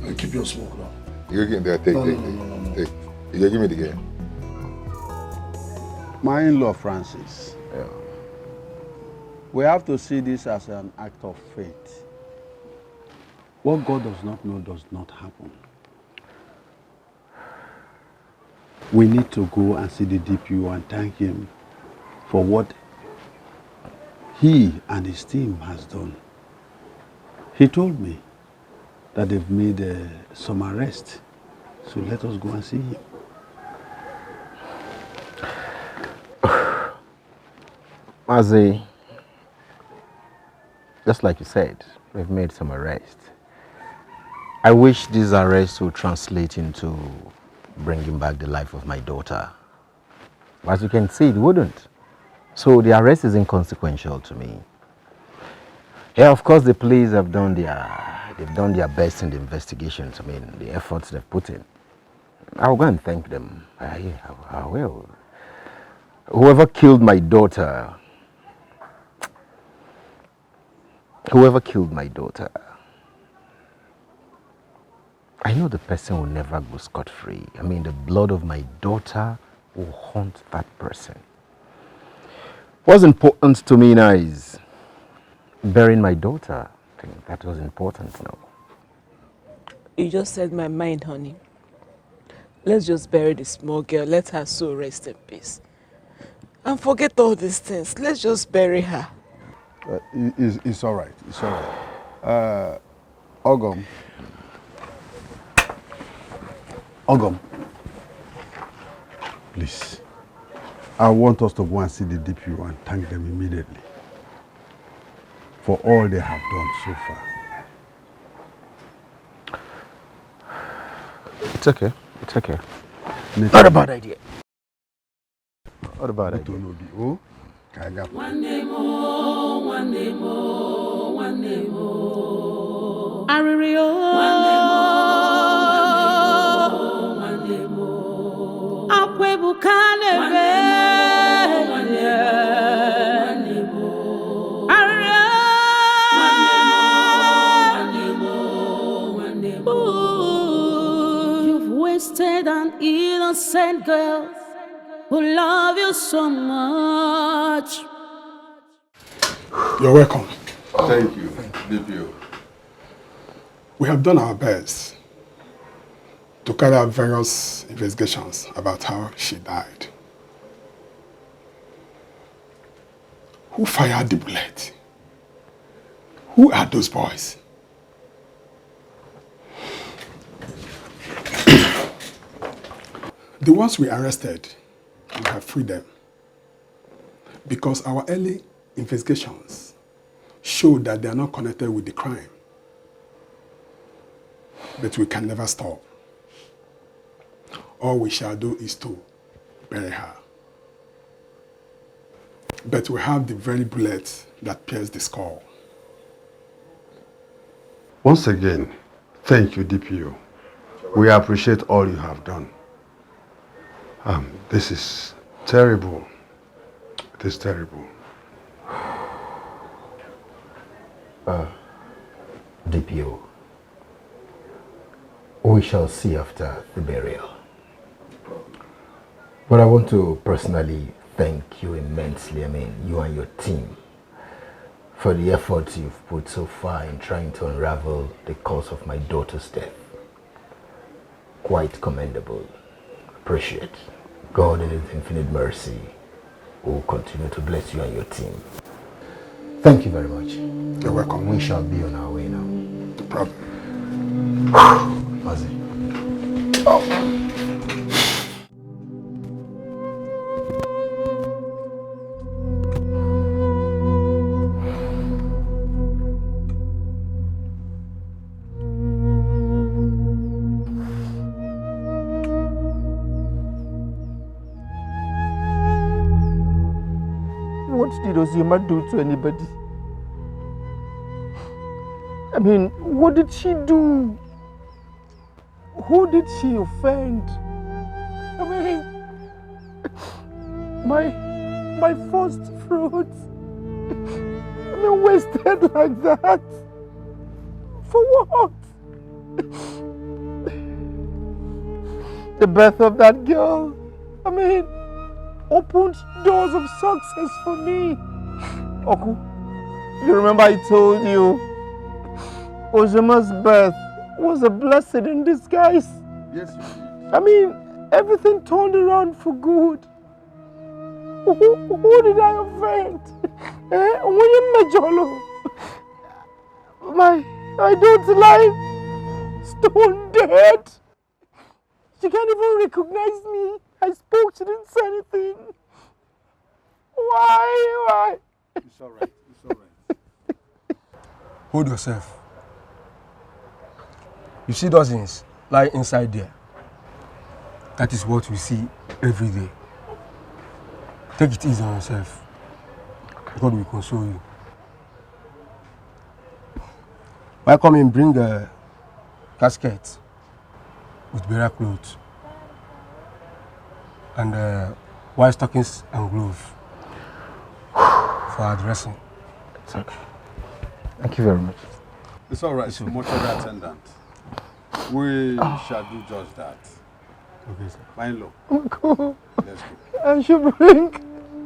And keep your smoke now. You go give me that. Take. You go give me the girl. My in-law Francis. Yeah. We have to see this as an act of faith. What God does not know does not happen. We need to go and see the DPO and thank him for what he and his team has done. He told me that they've made some arrests. So let us go and see him. Mazi, just like you said, we've made some arrests. I wish these arrests would translate into bringing back the life of my daughter. As you can see, it wouldn't. So the arrest is inconsequential to me. Yeah, of course, the police have done their best in the investigations. I mean, the efforts they've put in. I'll go and thank them. I will. Whoever killed my daughter, I know the person will never go scot-free. I mean, the blood of my daughter will haunt that person. What's important to me now is burying my daughter. I think that was important now. You just said my mind, honey. Let's just bury the small girl. Let her soul rest in peace. And forget all these things. Let's just bury her. It's all right. It's all right. Ogum. Please. I want us to go and see the DPO and thank them immediately for all they have done so far. It's okay. It's okay. Not a bad idea. Not a bad idea. One day more, one day more, one day more. Aririo. One day more, one day more. Akwe bukale be. One day more, Aririo. One day more. You've wasted an innocent girl who love you so much. You're welcome. Thank you, DPO. We have done our best to carry out various investigations about how she died. Who fired the bullet? Who are those boys? The ones we arrested, we have freed them because our early investigations showed that they are not connected with the crime. But we can never stop. All we shall do is to bury her. But we have the very bullet that pierced the skull. Once again, thank you, DPO. We appreciate all you have done. This is terrible. It is terrible. DPO, we shall see after the burial. But I want to personally thank you immensely, I mean, you and your team, for the efforts you've put so far in trying to unravel the cause of my daughter's death. Quite commendable. Appreciate. God in His infinite mercy will continue to bless you and your team. Thank you very much. You're welcome. We shall be on our way now. No problem. Mazi. What did Ozima do to anybody? I mean, what did she do? Who did she offend? I mean, my first fruits, I mean, wasted like that. For what? The birth of that girl, I mean, opened doors of success for me. Oku, you remember I told you Ozima's birth was a blessing in disguise. Yes, you did. I mean, everything turned around for good. Who did I offend? My daughter's life, stone dead. She can't even recognize me. I spoke, she didn't say anything. Why? It's all right. It's all right. Hold yourself. You see dozens lie inside there. That is what we see every day. Take it easy on yourself. God will console you. Why come and bring a casket with burial clothes and white stockings and gloves for our dressing. It's okay. Thank you very much. It's all right, mortuary attendant. We shall do just that. Okay, sir. Fine, look. Uncle, Let's go. I should bring.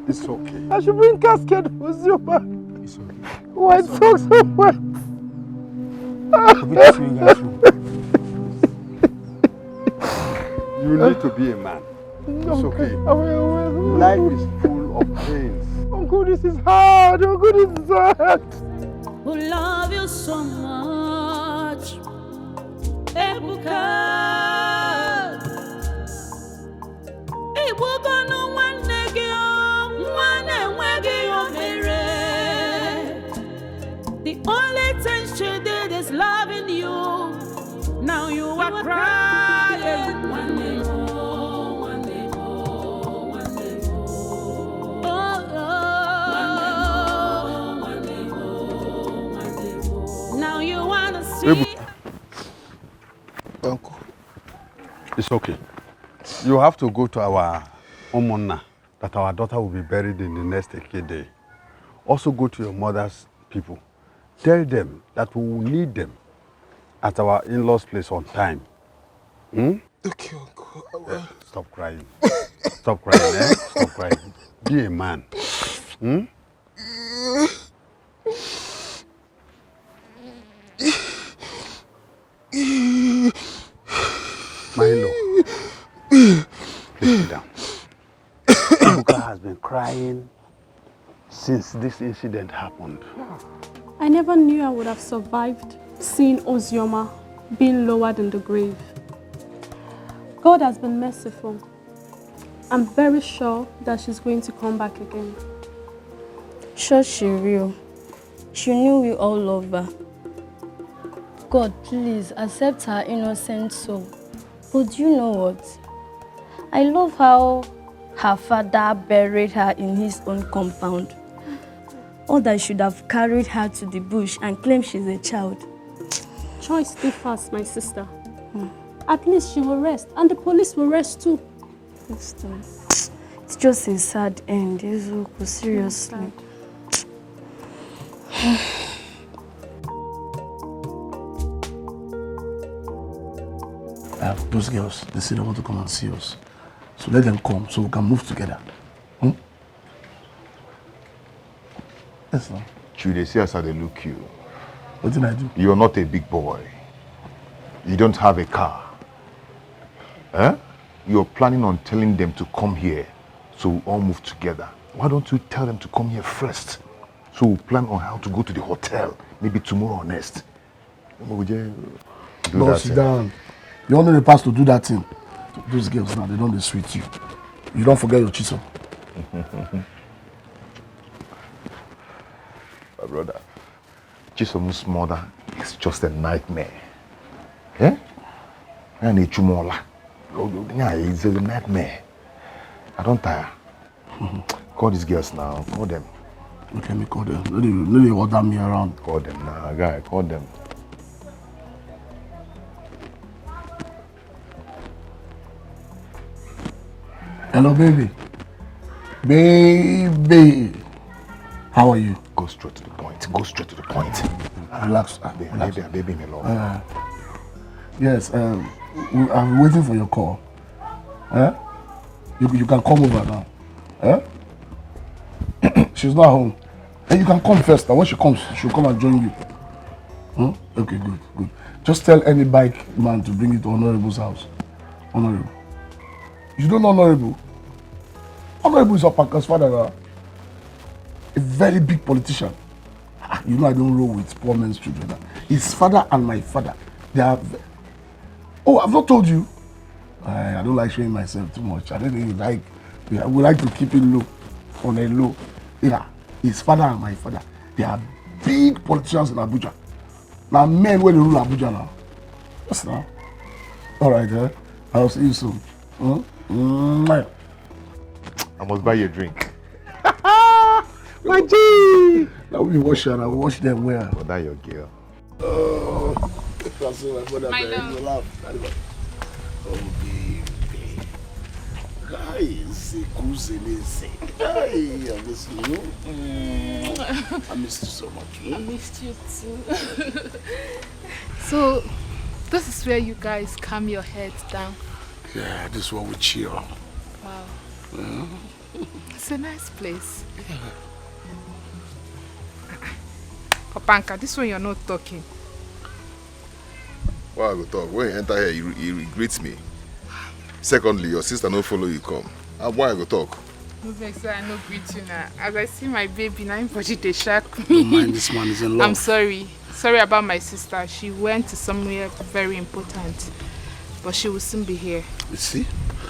It's okay. I should bring casket for Zuma. It's okay. White socks and white. You need to be a man. It's okay. Life is full of pains. Uncle, this is hard. Uncle, this is hard. Who love you so much. Ebuka. Ebuka no one negio, one wegio mere. The only thing she did is loving you. Now you are crying. One day more, one day more, one day more. Oh, one day more, one day more. Now you wanna see. Uncle. It's okay. You have to go to our Omona, that our daughter will be buried in the next day. Also go to your mother's people. Tell them that we will need them at our in-laws' place on time. Hmm? Okay, Uncle. Stop crying. Stop crying, eh? Stop crying. Be a man. Hmm? Milo, please sit down. Ibuka has been crying since this incident happened. I never knew I would have survived seeing Ozioma being lowered in the grave. God has been merciful. I'm very sure that she's going to come back again. Sure she will. She knew we all love her. God, please accept her innocent soul. But you know what? I love how her father buried her in his own compound. Or that should have carried her to the bush and claimed she's a child. Choice differs, my sister. At least she will rest, and the police will rest too. It's just a sad end, Izuku, seriously. Those girls, they say they want to come and see us. So let them come so we can move together. Yes, sir. Should they see us how they look you? What did I do? You're not a big boy. You don't have a car. Eh? You're planning on telling them to come here so we all move together. Why don't you tell them to come here first? So we'll plan on how to go to the hotel, maybe tomorrow or next. No, sit down. You only the pass to do that thing. Those girls now, they don't sweet you. You don't forget your chisel. My brother, Chisom's mother is just a nightmare. Eh? And it's a nightmare. I don't tire. Call these girls now. Call them. Okay, let me call them. Let me order me around. Call them now, guy. Call them. Hello, baby. Baby. How are you? Go straight to the point. Go straight to the point. Relax. Baby, my love. Yes, I'm waiting for your call. You can come over now. She's not home. And you can come first. And when she comes, she'll come and join you. Okay, good. Just tell any bike man to bring it to Honorable's house. Honorable. You don't know Honorable? Honorable is Opaka's father. A very big politician. You know I don't roll with poor men's children. His father and my father, they are... Oh, I've not told you. I don't like showing myself too much. I don't think we like to keep it low, on a low. Yeah, his father and my father, they are big politicians in Abuja. Now men when they rule Abuja now. Yes now. Alright, I'll see you soon. I must buy you a drink. My G! Now we wash and I will wash them well. Oh, that your girl. Oh, that's my brother. My love. Oh, baby. Ai, I miss you. I missed you so much. I missed you too. So, this is where you guys calm your heads down. Yeah, this is where we chill. Wow. Yeah. It's a nice place. Papanka, this one you're not talking. Why I go talk? When you enter here, you greet me. Secondly, your sister no follow you come. And why I go talk? No vex, I no greet you now. As I see my baby, now everybody they shock me. Don't mind, this man is in love. I'm sorry. Sorry about my sister. She went to somewhere very important. But she will soon be here. You see?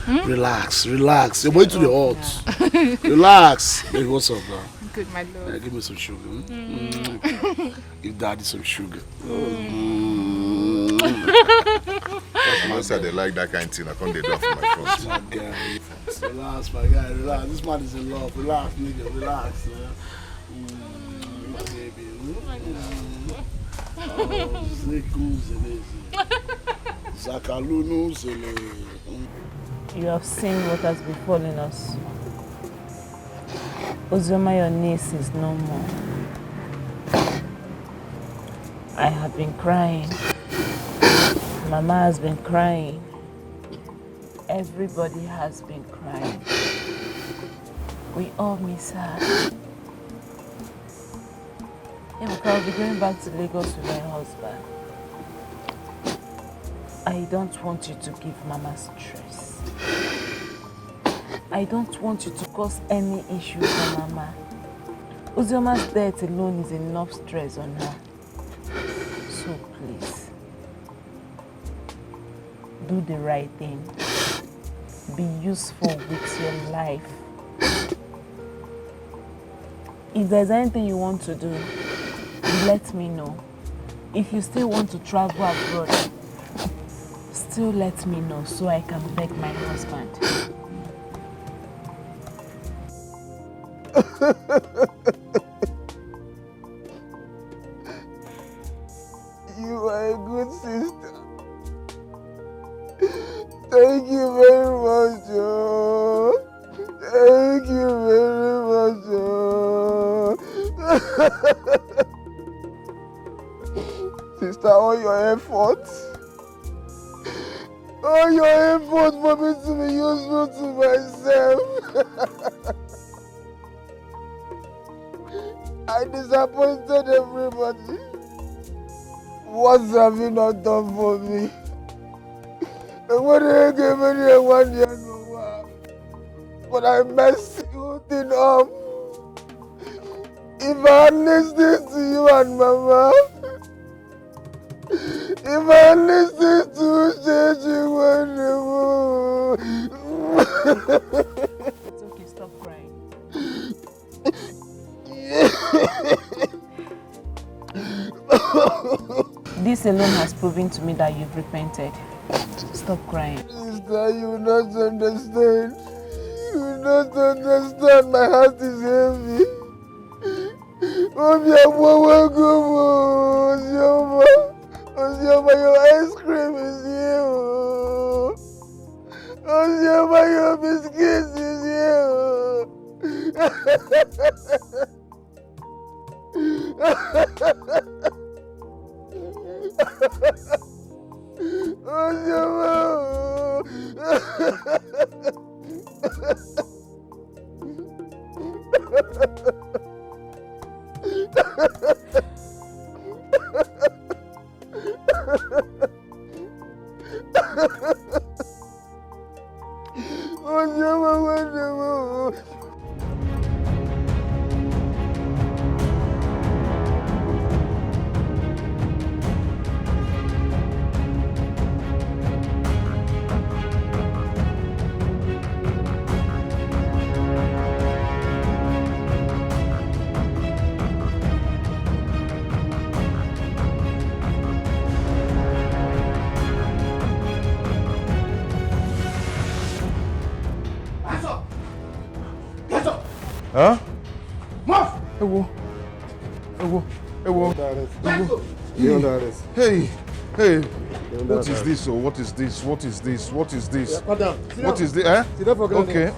Relax. You're going to the hot. Relax. Hey, what's up now? Good, my love. Give me some sugar. Give daddy some sugar. I said they like that kind of thing. I can't do it for my front. My guy. Relax, my guy. Relax. This man is in love. Relax, nigga. Relax. My baby. You have seen what has befallen us. Uzoma, your niece is no more. I have been crying. Mama has been crying. Everybody has been crying. We all miss her. I'll be going back to Lagos with my husband. I don't want you to give Mama stress. I don't want you to cause any issue for Mama. Uzioma's death alone is enough stress on her. So please, do the right thing. Be useful with your life. If there's anything you want to do, let me know. If you still want to travel abroad, still let me know so I can beg my husband. You are a good sister. Thank you very much, oh. Thank you very much, oh. Sister, all your efforts for me to be useful to myself. I disappointed everybody. What have you not done for me? And what did I give you 1 year no? But I messed you thing up. If I had listened to you and Mama, if I had listened to Sheji It's okay, stop crying. This alone has proven to me that you've repented. Stop crying. Sister, you will not understand. You will not understand. My heart is heavy. Osioma, your ice cream is here. Osioma, your biscuits is here. Huh? Move! Hey, what is this? Oh, what is this? What is this? What is this? Yeah, calm down. What is this? Eh? Okay.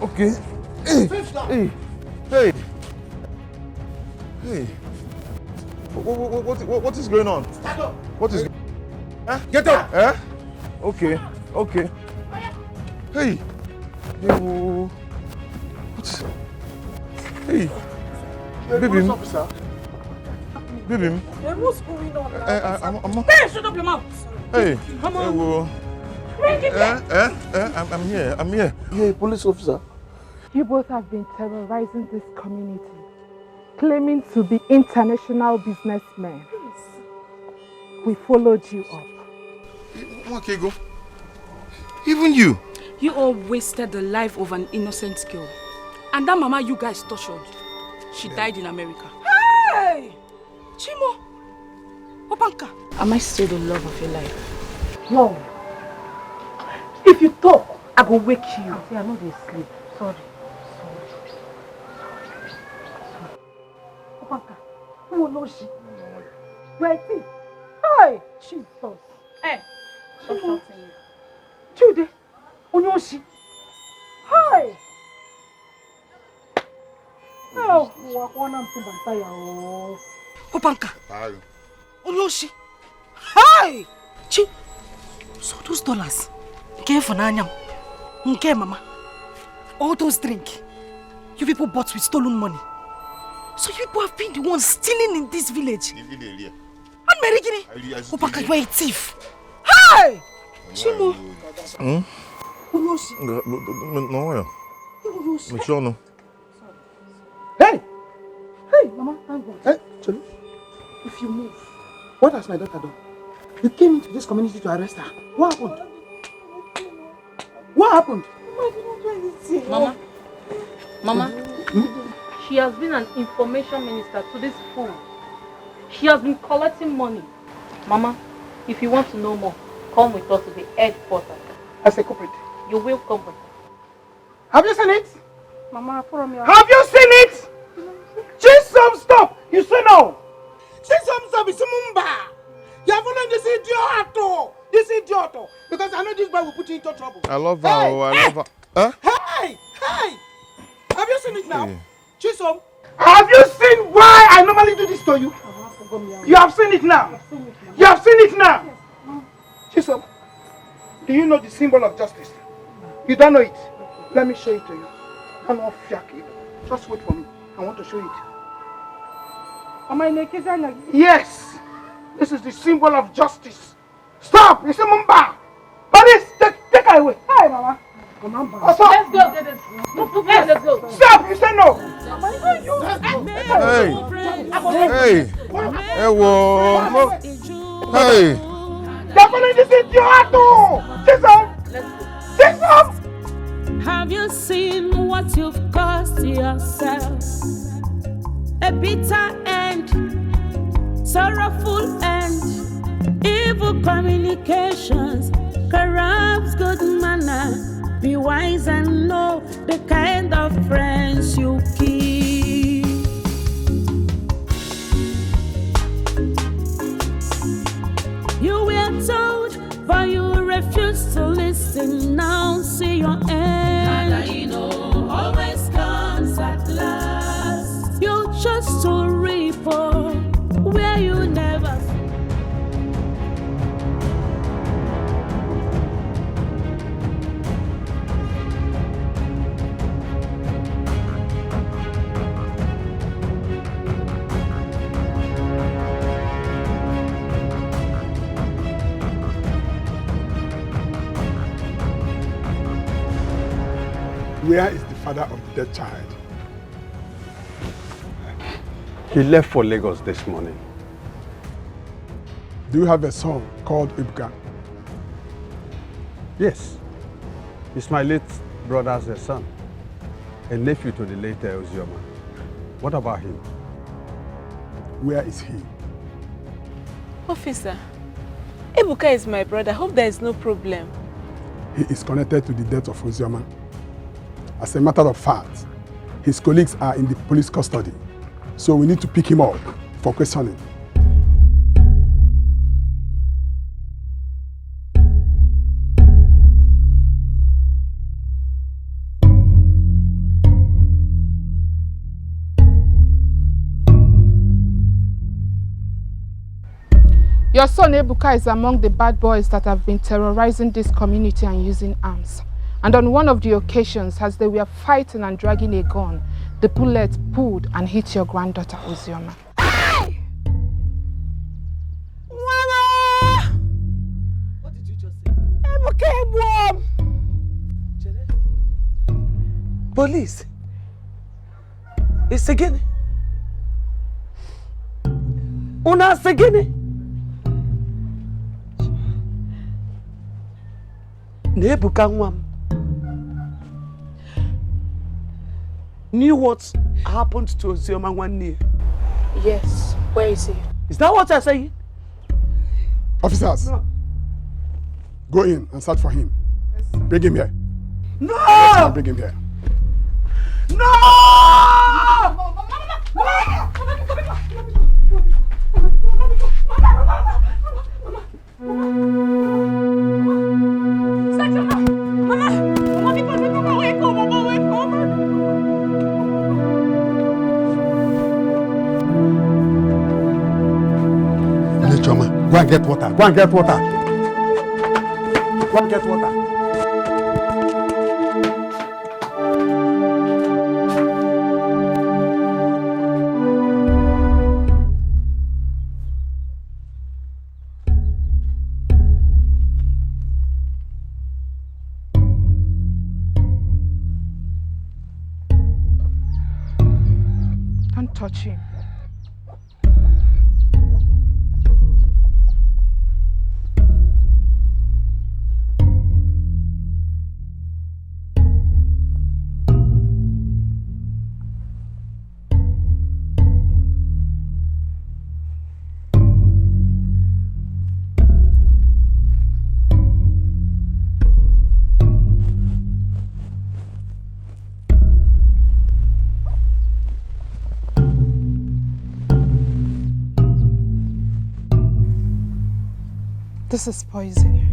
Hey. What is going on? Stand up. What is? Huh? Get up. Eh? Okay. Hey. What? Hey. Baby. Baby. What's going on now? Hey, shut up your mouth. Hey. Come on. I'm here. Hey, police officer. You both have been terrorizing this community, claiming to be international businessmen. We followed you up. Okay, go. Even you. You all wasted the life of an innocent girl. And that mama you guys tortured, she died in America. Hey! Chimo! Opanka! Am I still the love of your life? No. If you talk, I will wake you. I know they sleep. Sorry. Opanka, who knows she? Right? Hey! Jesus. Hey! Stop shouting. Jude, Onyoshi. Hi! Oh, Opanka. Onyoshi. Hi! Chi. So those dollars. Nke for Nanyam. Nke mama. All those drink. You people bought with stolen money. So you people have been the ones stealing in this village. And Merigini. Opanka, you are a thief. Hi! Chimo. No. Hey! Hey, Mama, thank God. Hey, Cholo. If you move, what has my daughter done? You came into this community to arrest her. What happened? What happened? Mama, she has been an information minister to this fool. She has been collecting money. Mama, if you want to know more, come with us to the headquarters. As a culprit. You will come with us. Have you seen it? Mama, from your... Have you seen it? Jesus, stop! You say no! Jesus, stop! It's Mumba! You are following this idiot! This idiot! Because I know this boy will put you into trouble. I love her. I love her. Huh? Hey! Have you seen it now? Chisom, have you seen why I normally do this to you? You have seen it now. You have seen it now. Chisom, do you know the symbol of justice? You don't know it? Let me show it to you. I'm not fiaki. Just wait for me. I want to show it. Yes. This is the symbol of justice. Stop! You say Mumba! Police, take her away. Hi, Mama. Let's go get it. Let's go. Stop! You say no. Hey, whoa. Hey. They're following this idiot. Chisom. Have you seen what you've caused yourself? A bitter end, sorrowful end, evil communications, corrupts good manner. Be wise and know the kind of friends you keep. You were told, but you refused to listen. Now see your end. Always comes at last. You chose to reap where you never. Where is the father of the dead child? He left for Lagos this morning. Do you have a son called Ibuka? Yes. He's my late brother's son, a nephew to the late Ozioma. What about him? Where is he? Officer, Ibuka is my brother. Hope there is no problem. He is connected to the death of Ozioma. As a matter of fact, his colleagues are in the police custody. So we need to pick him up for questioning. Your son Ebuka is among the bad boys that have been terrorizing this community and using arms. And on one of the occasions, as they were fighting and dragging a gun, the bullet pulled and hit your granddaughter, Ozioma. Mama! What did you just say? Ebuka, Mom! Police? It's again? Una again? Ebuka Nwam knew what happened to Ozioma one year. Yes, where is he? Is that what you're saying? Officers, no. Go in and search for him. Bring him here. No! Bring him here. No! Go and get water. Go and get water. Go and get water. Don't touch him. This is poison.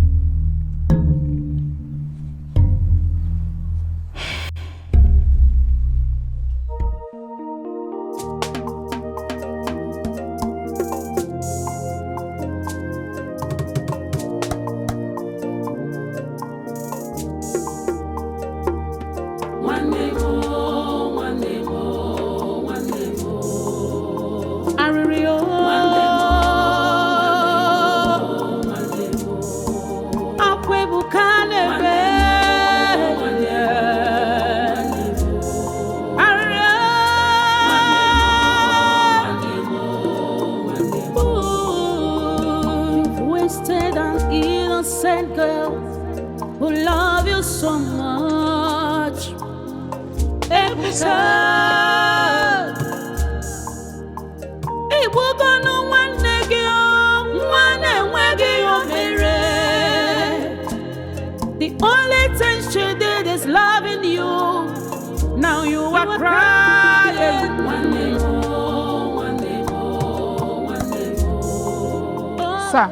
Sir,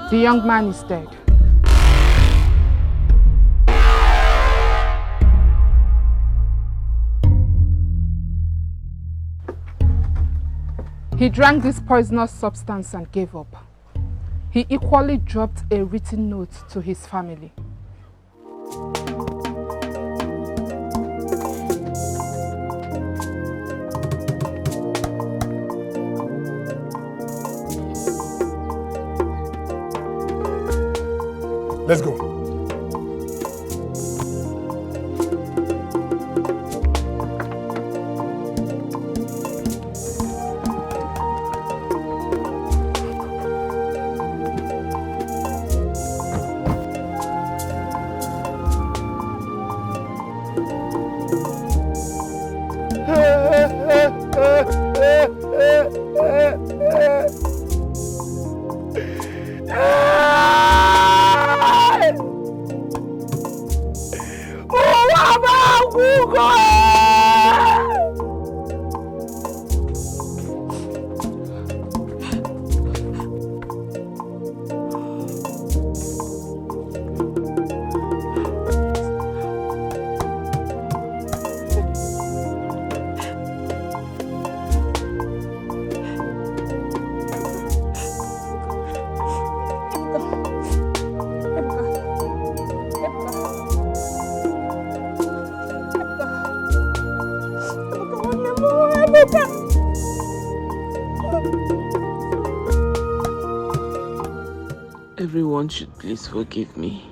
the young man is dead. He drank this poisonous substance and gave up. He equally dropped a written note to his family. Let's go. Everyone should please forgive me.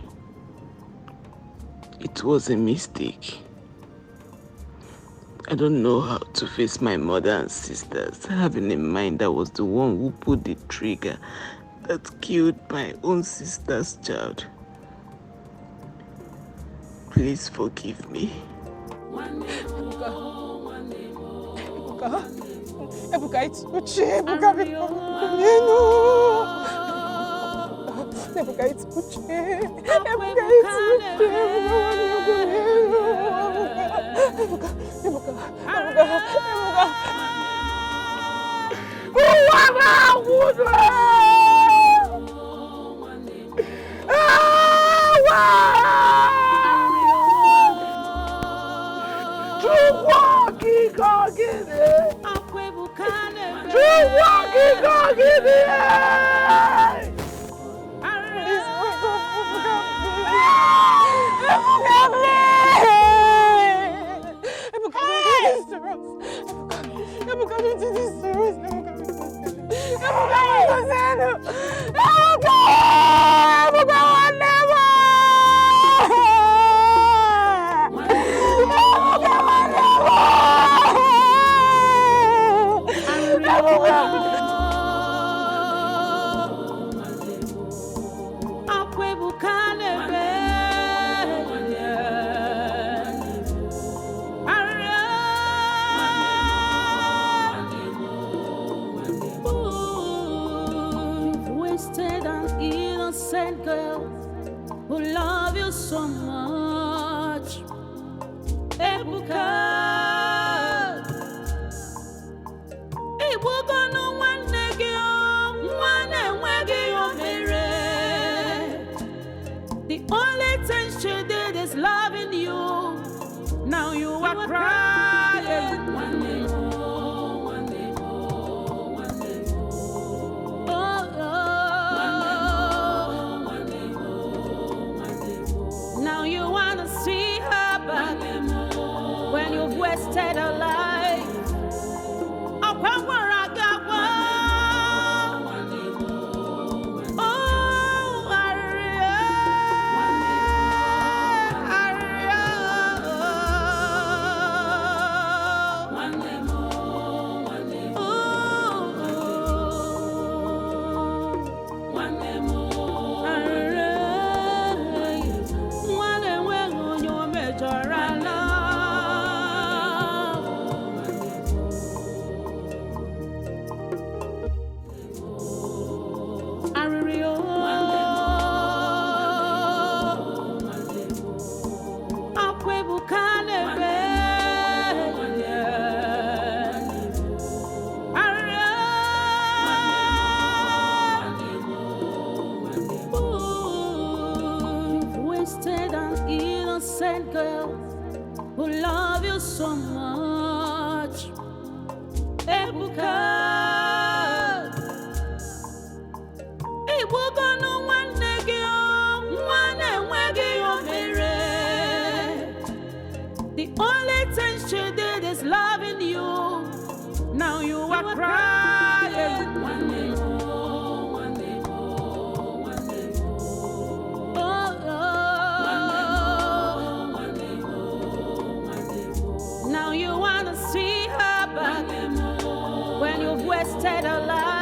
It was a mistake. I don't know how to face my mother and sisters, having in mind I was the one who pulled the trigger that killed my own sister's child. Please forgive me. Ebuka, it's Uche. Ebuka, Ebuka, it's Uche. Ebuka, it's Uche. Ebuka. Now you wanna see her back when you've wasted her life.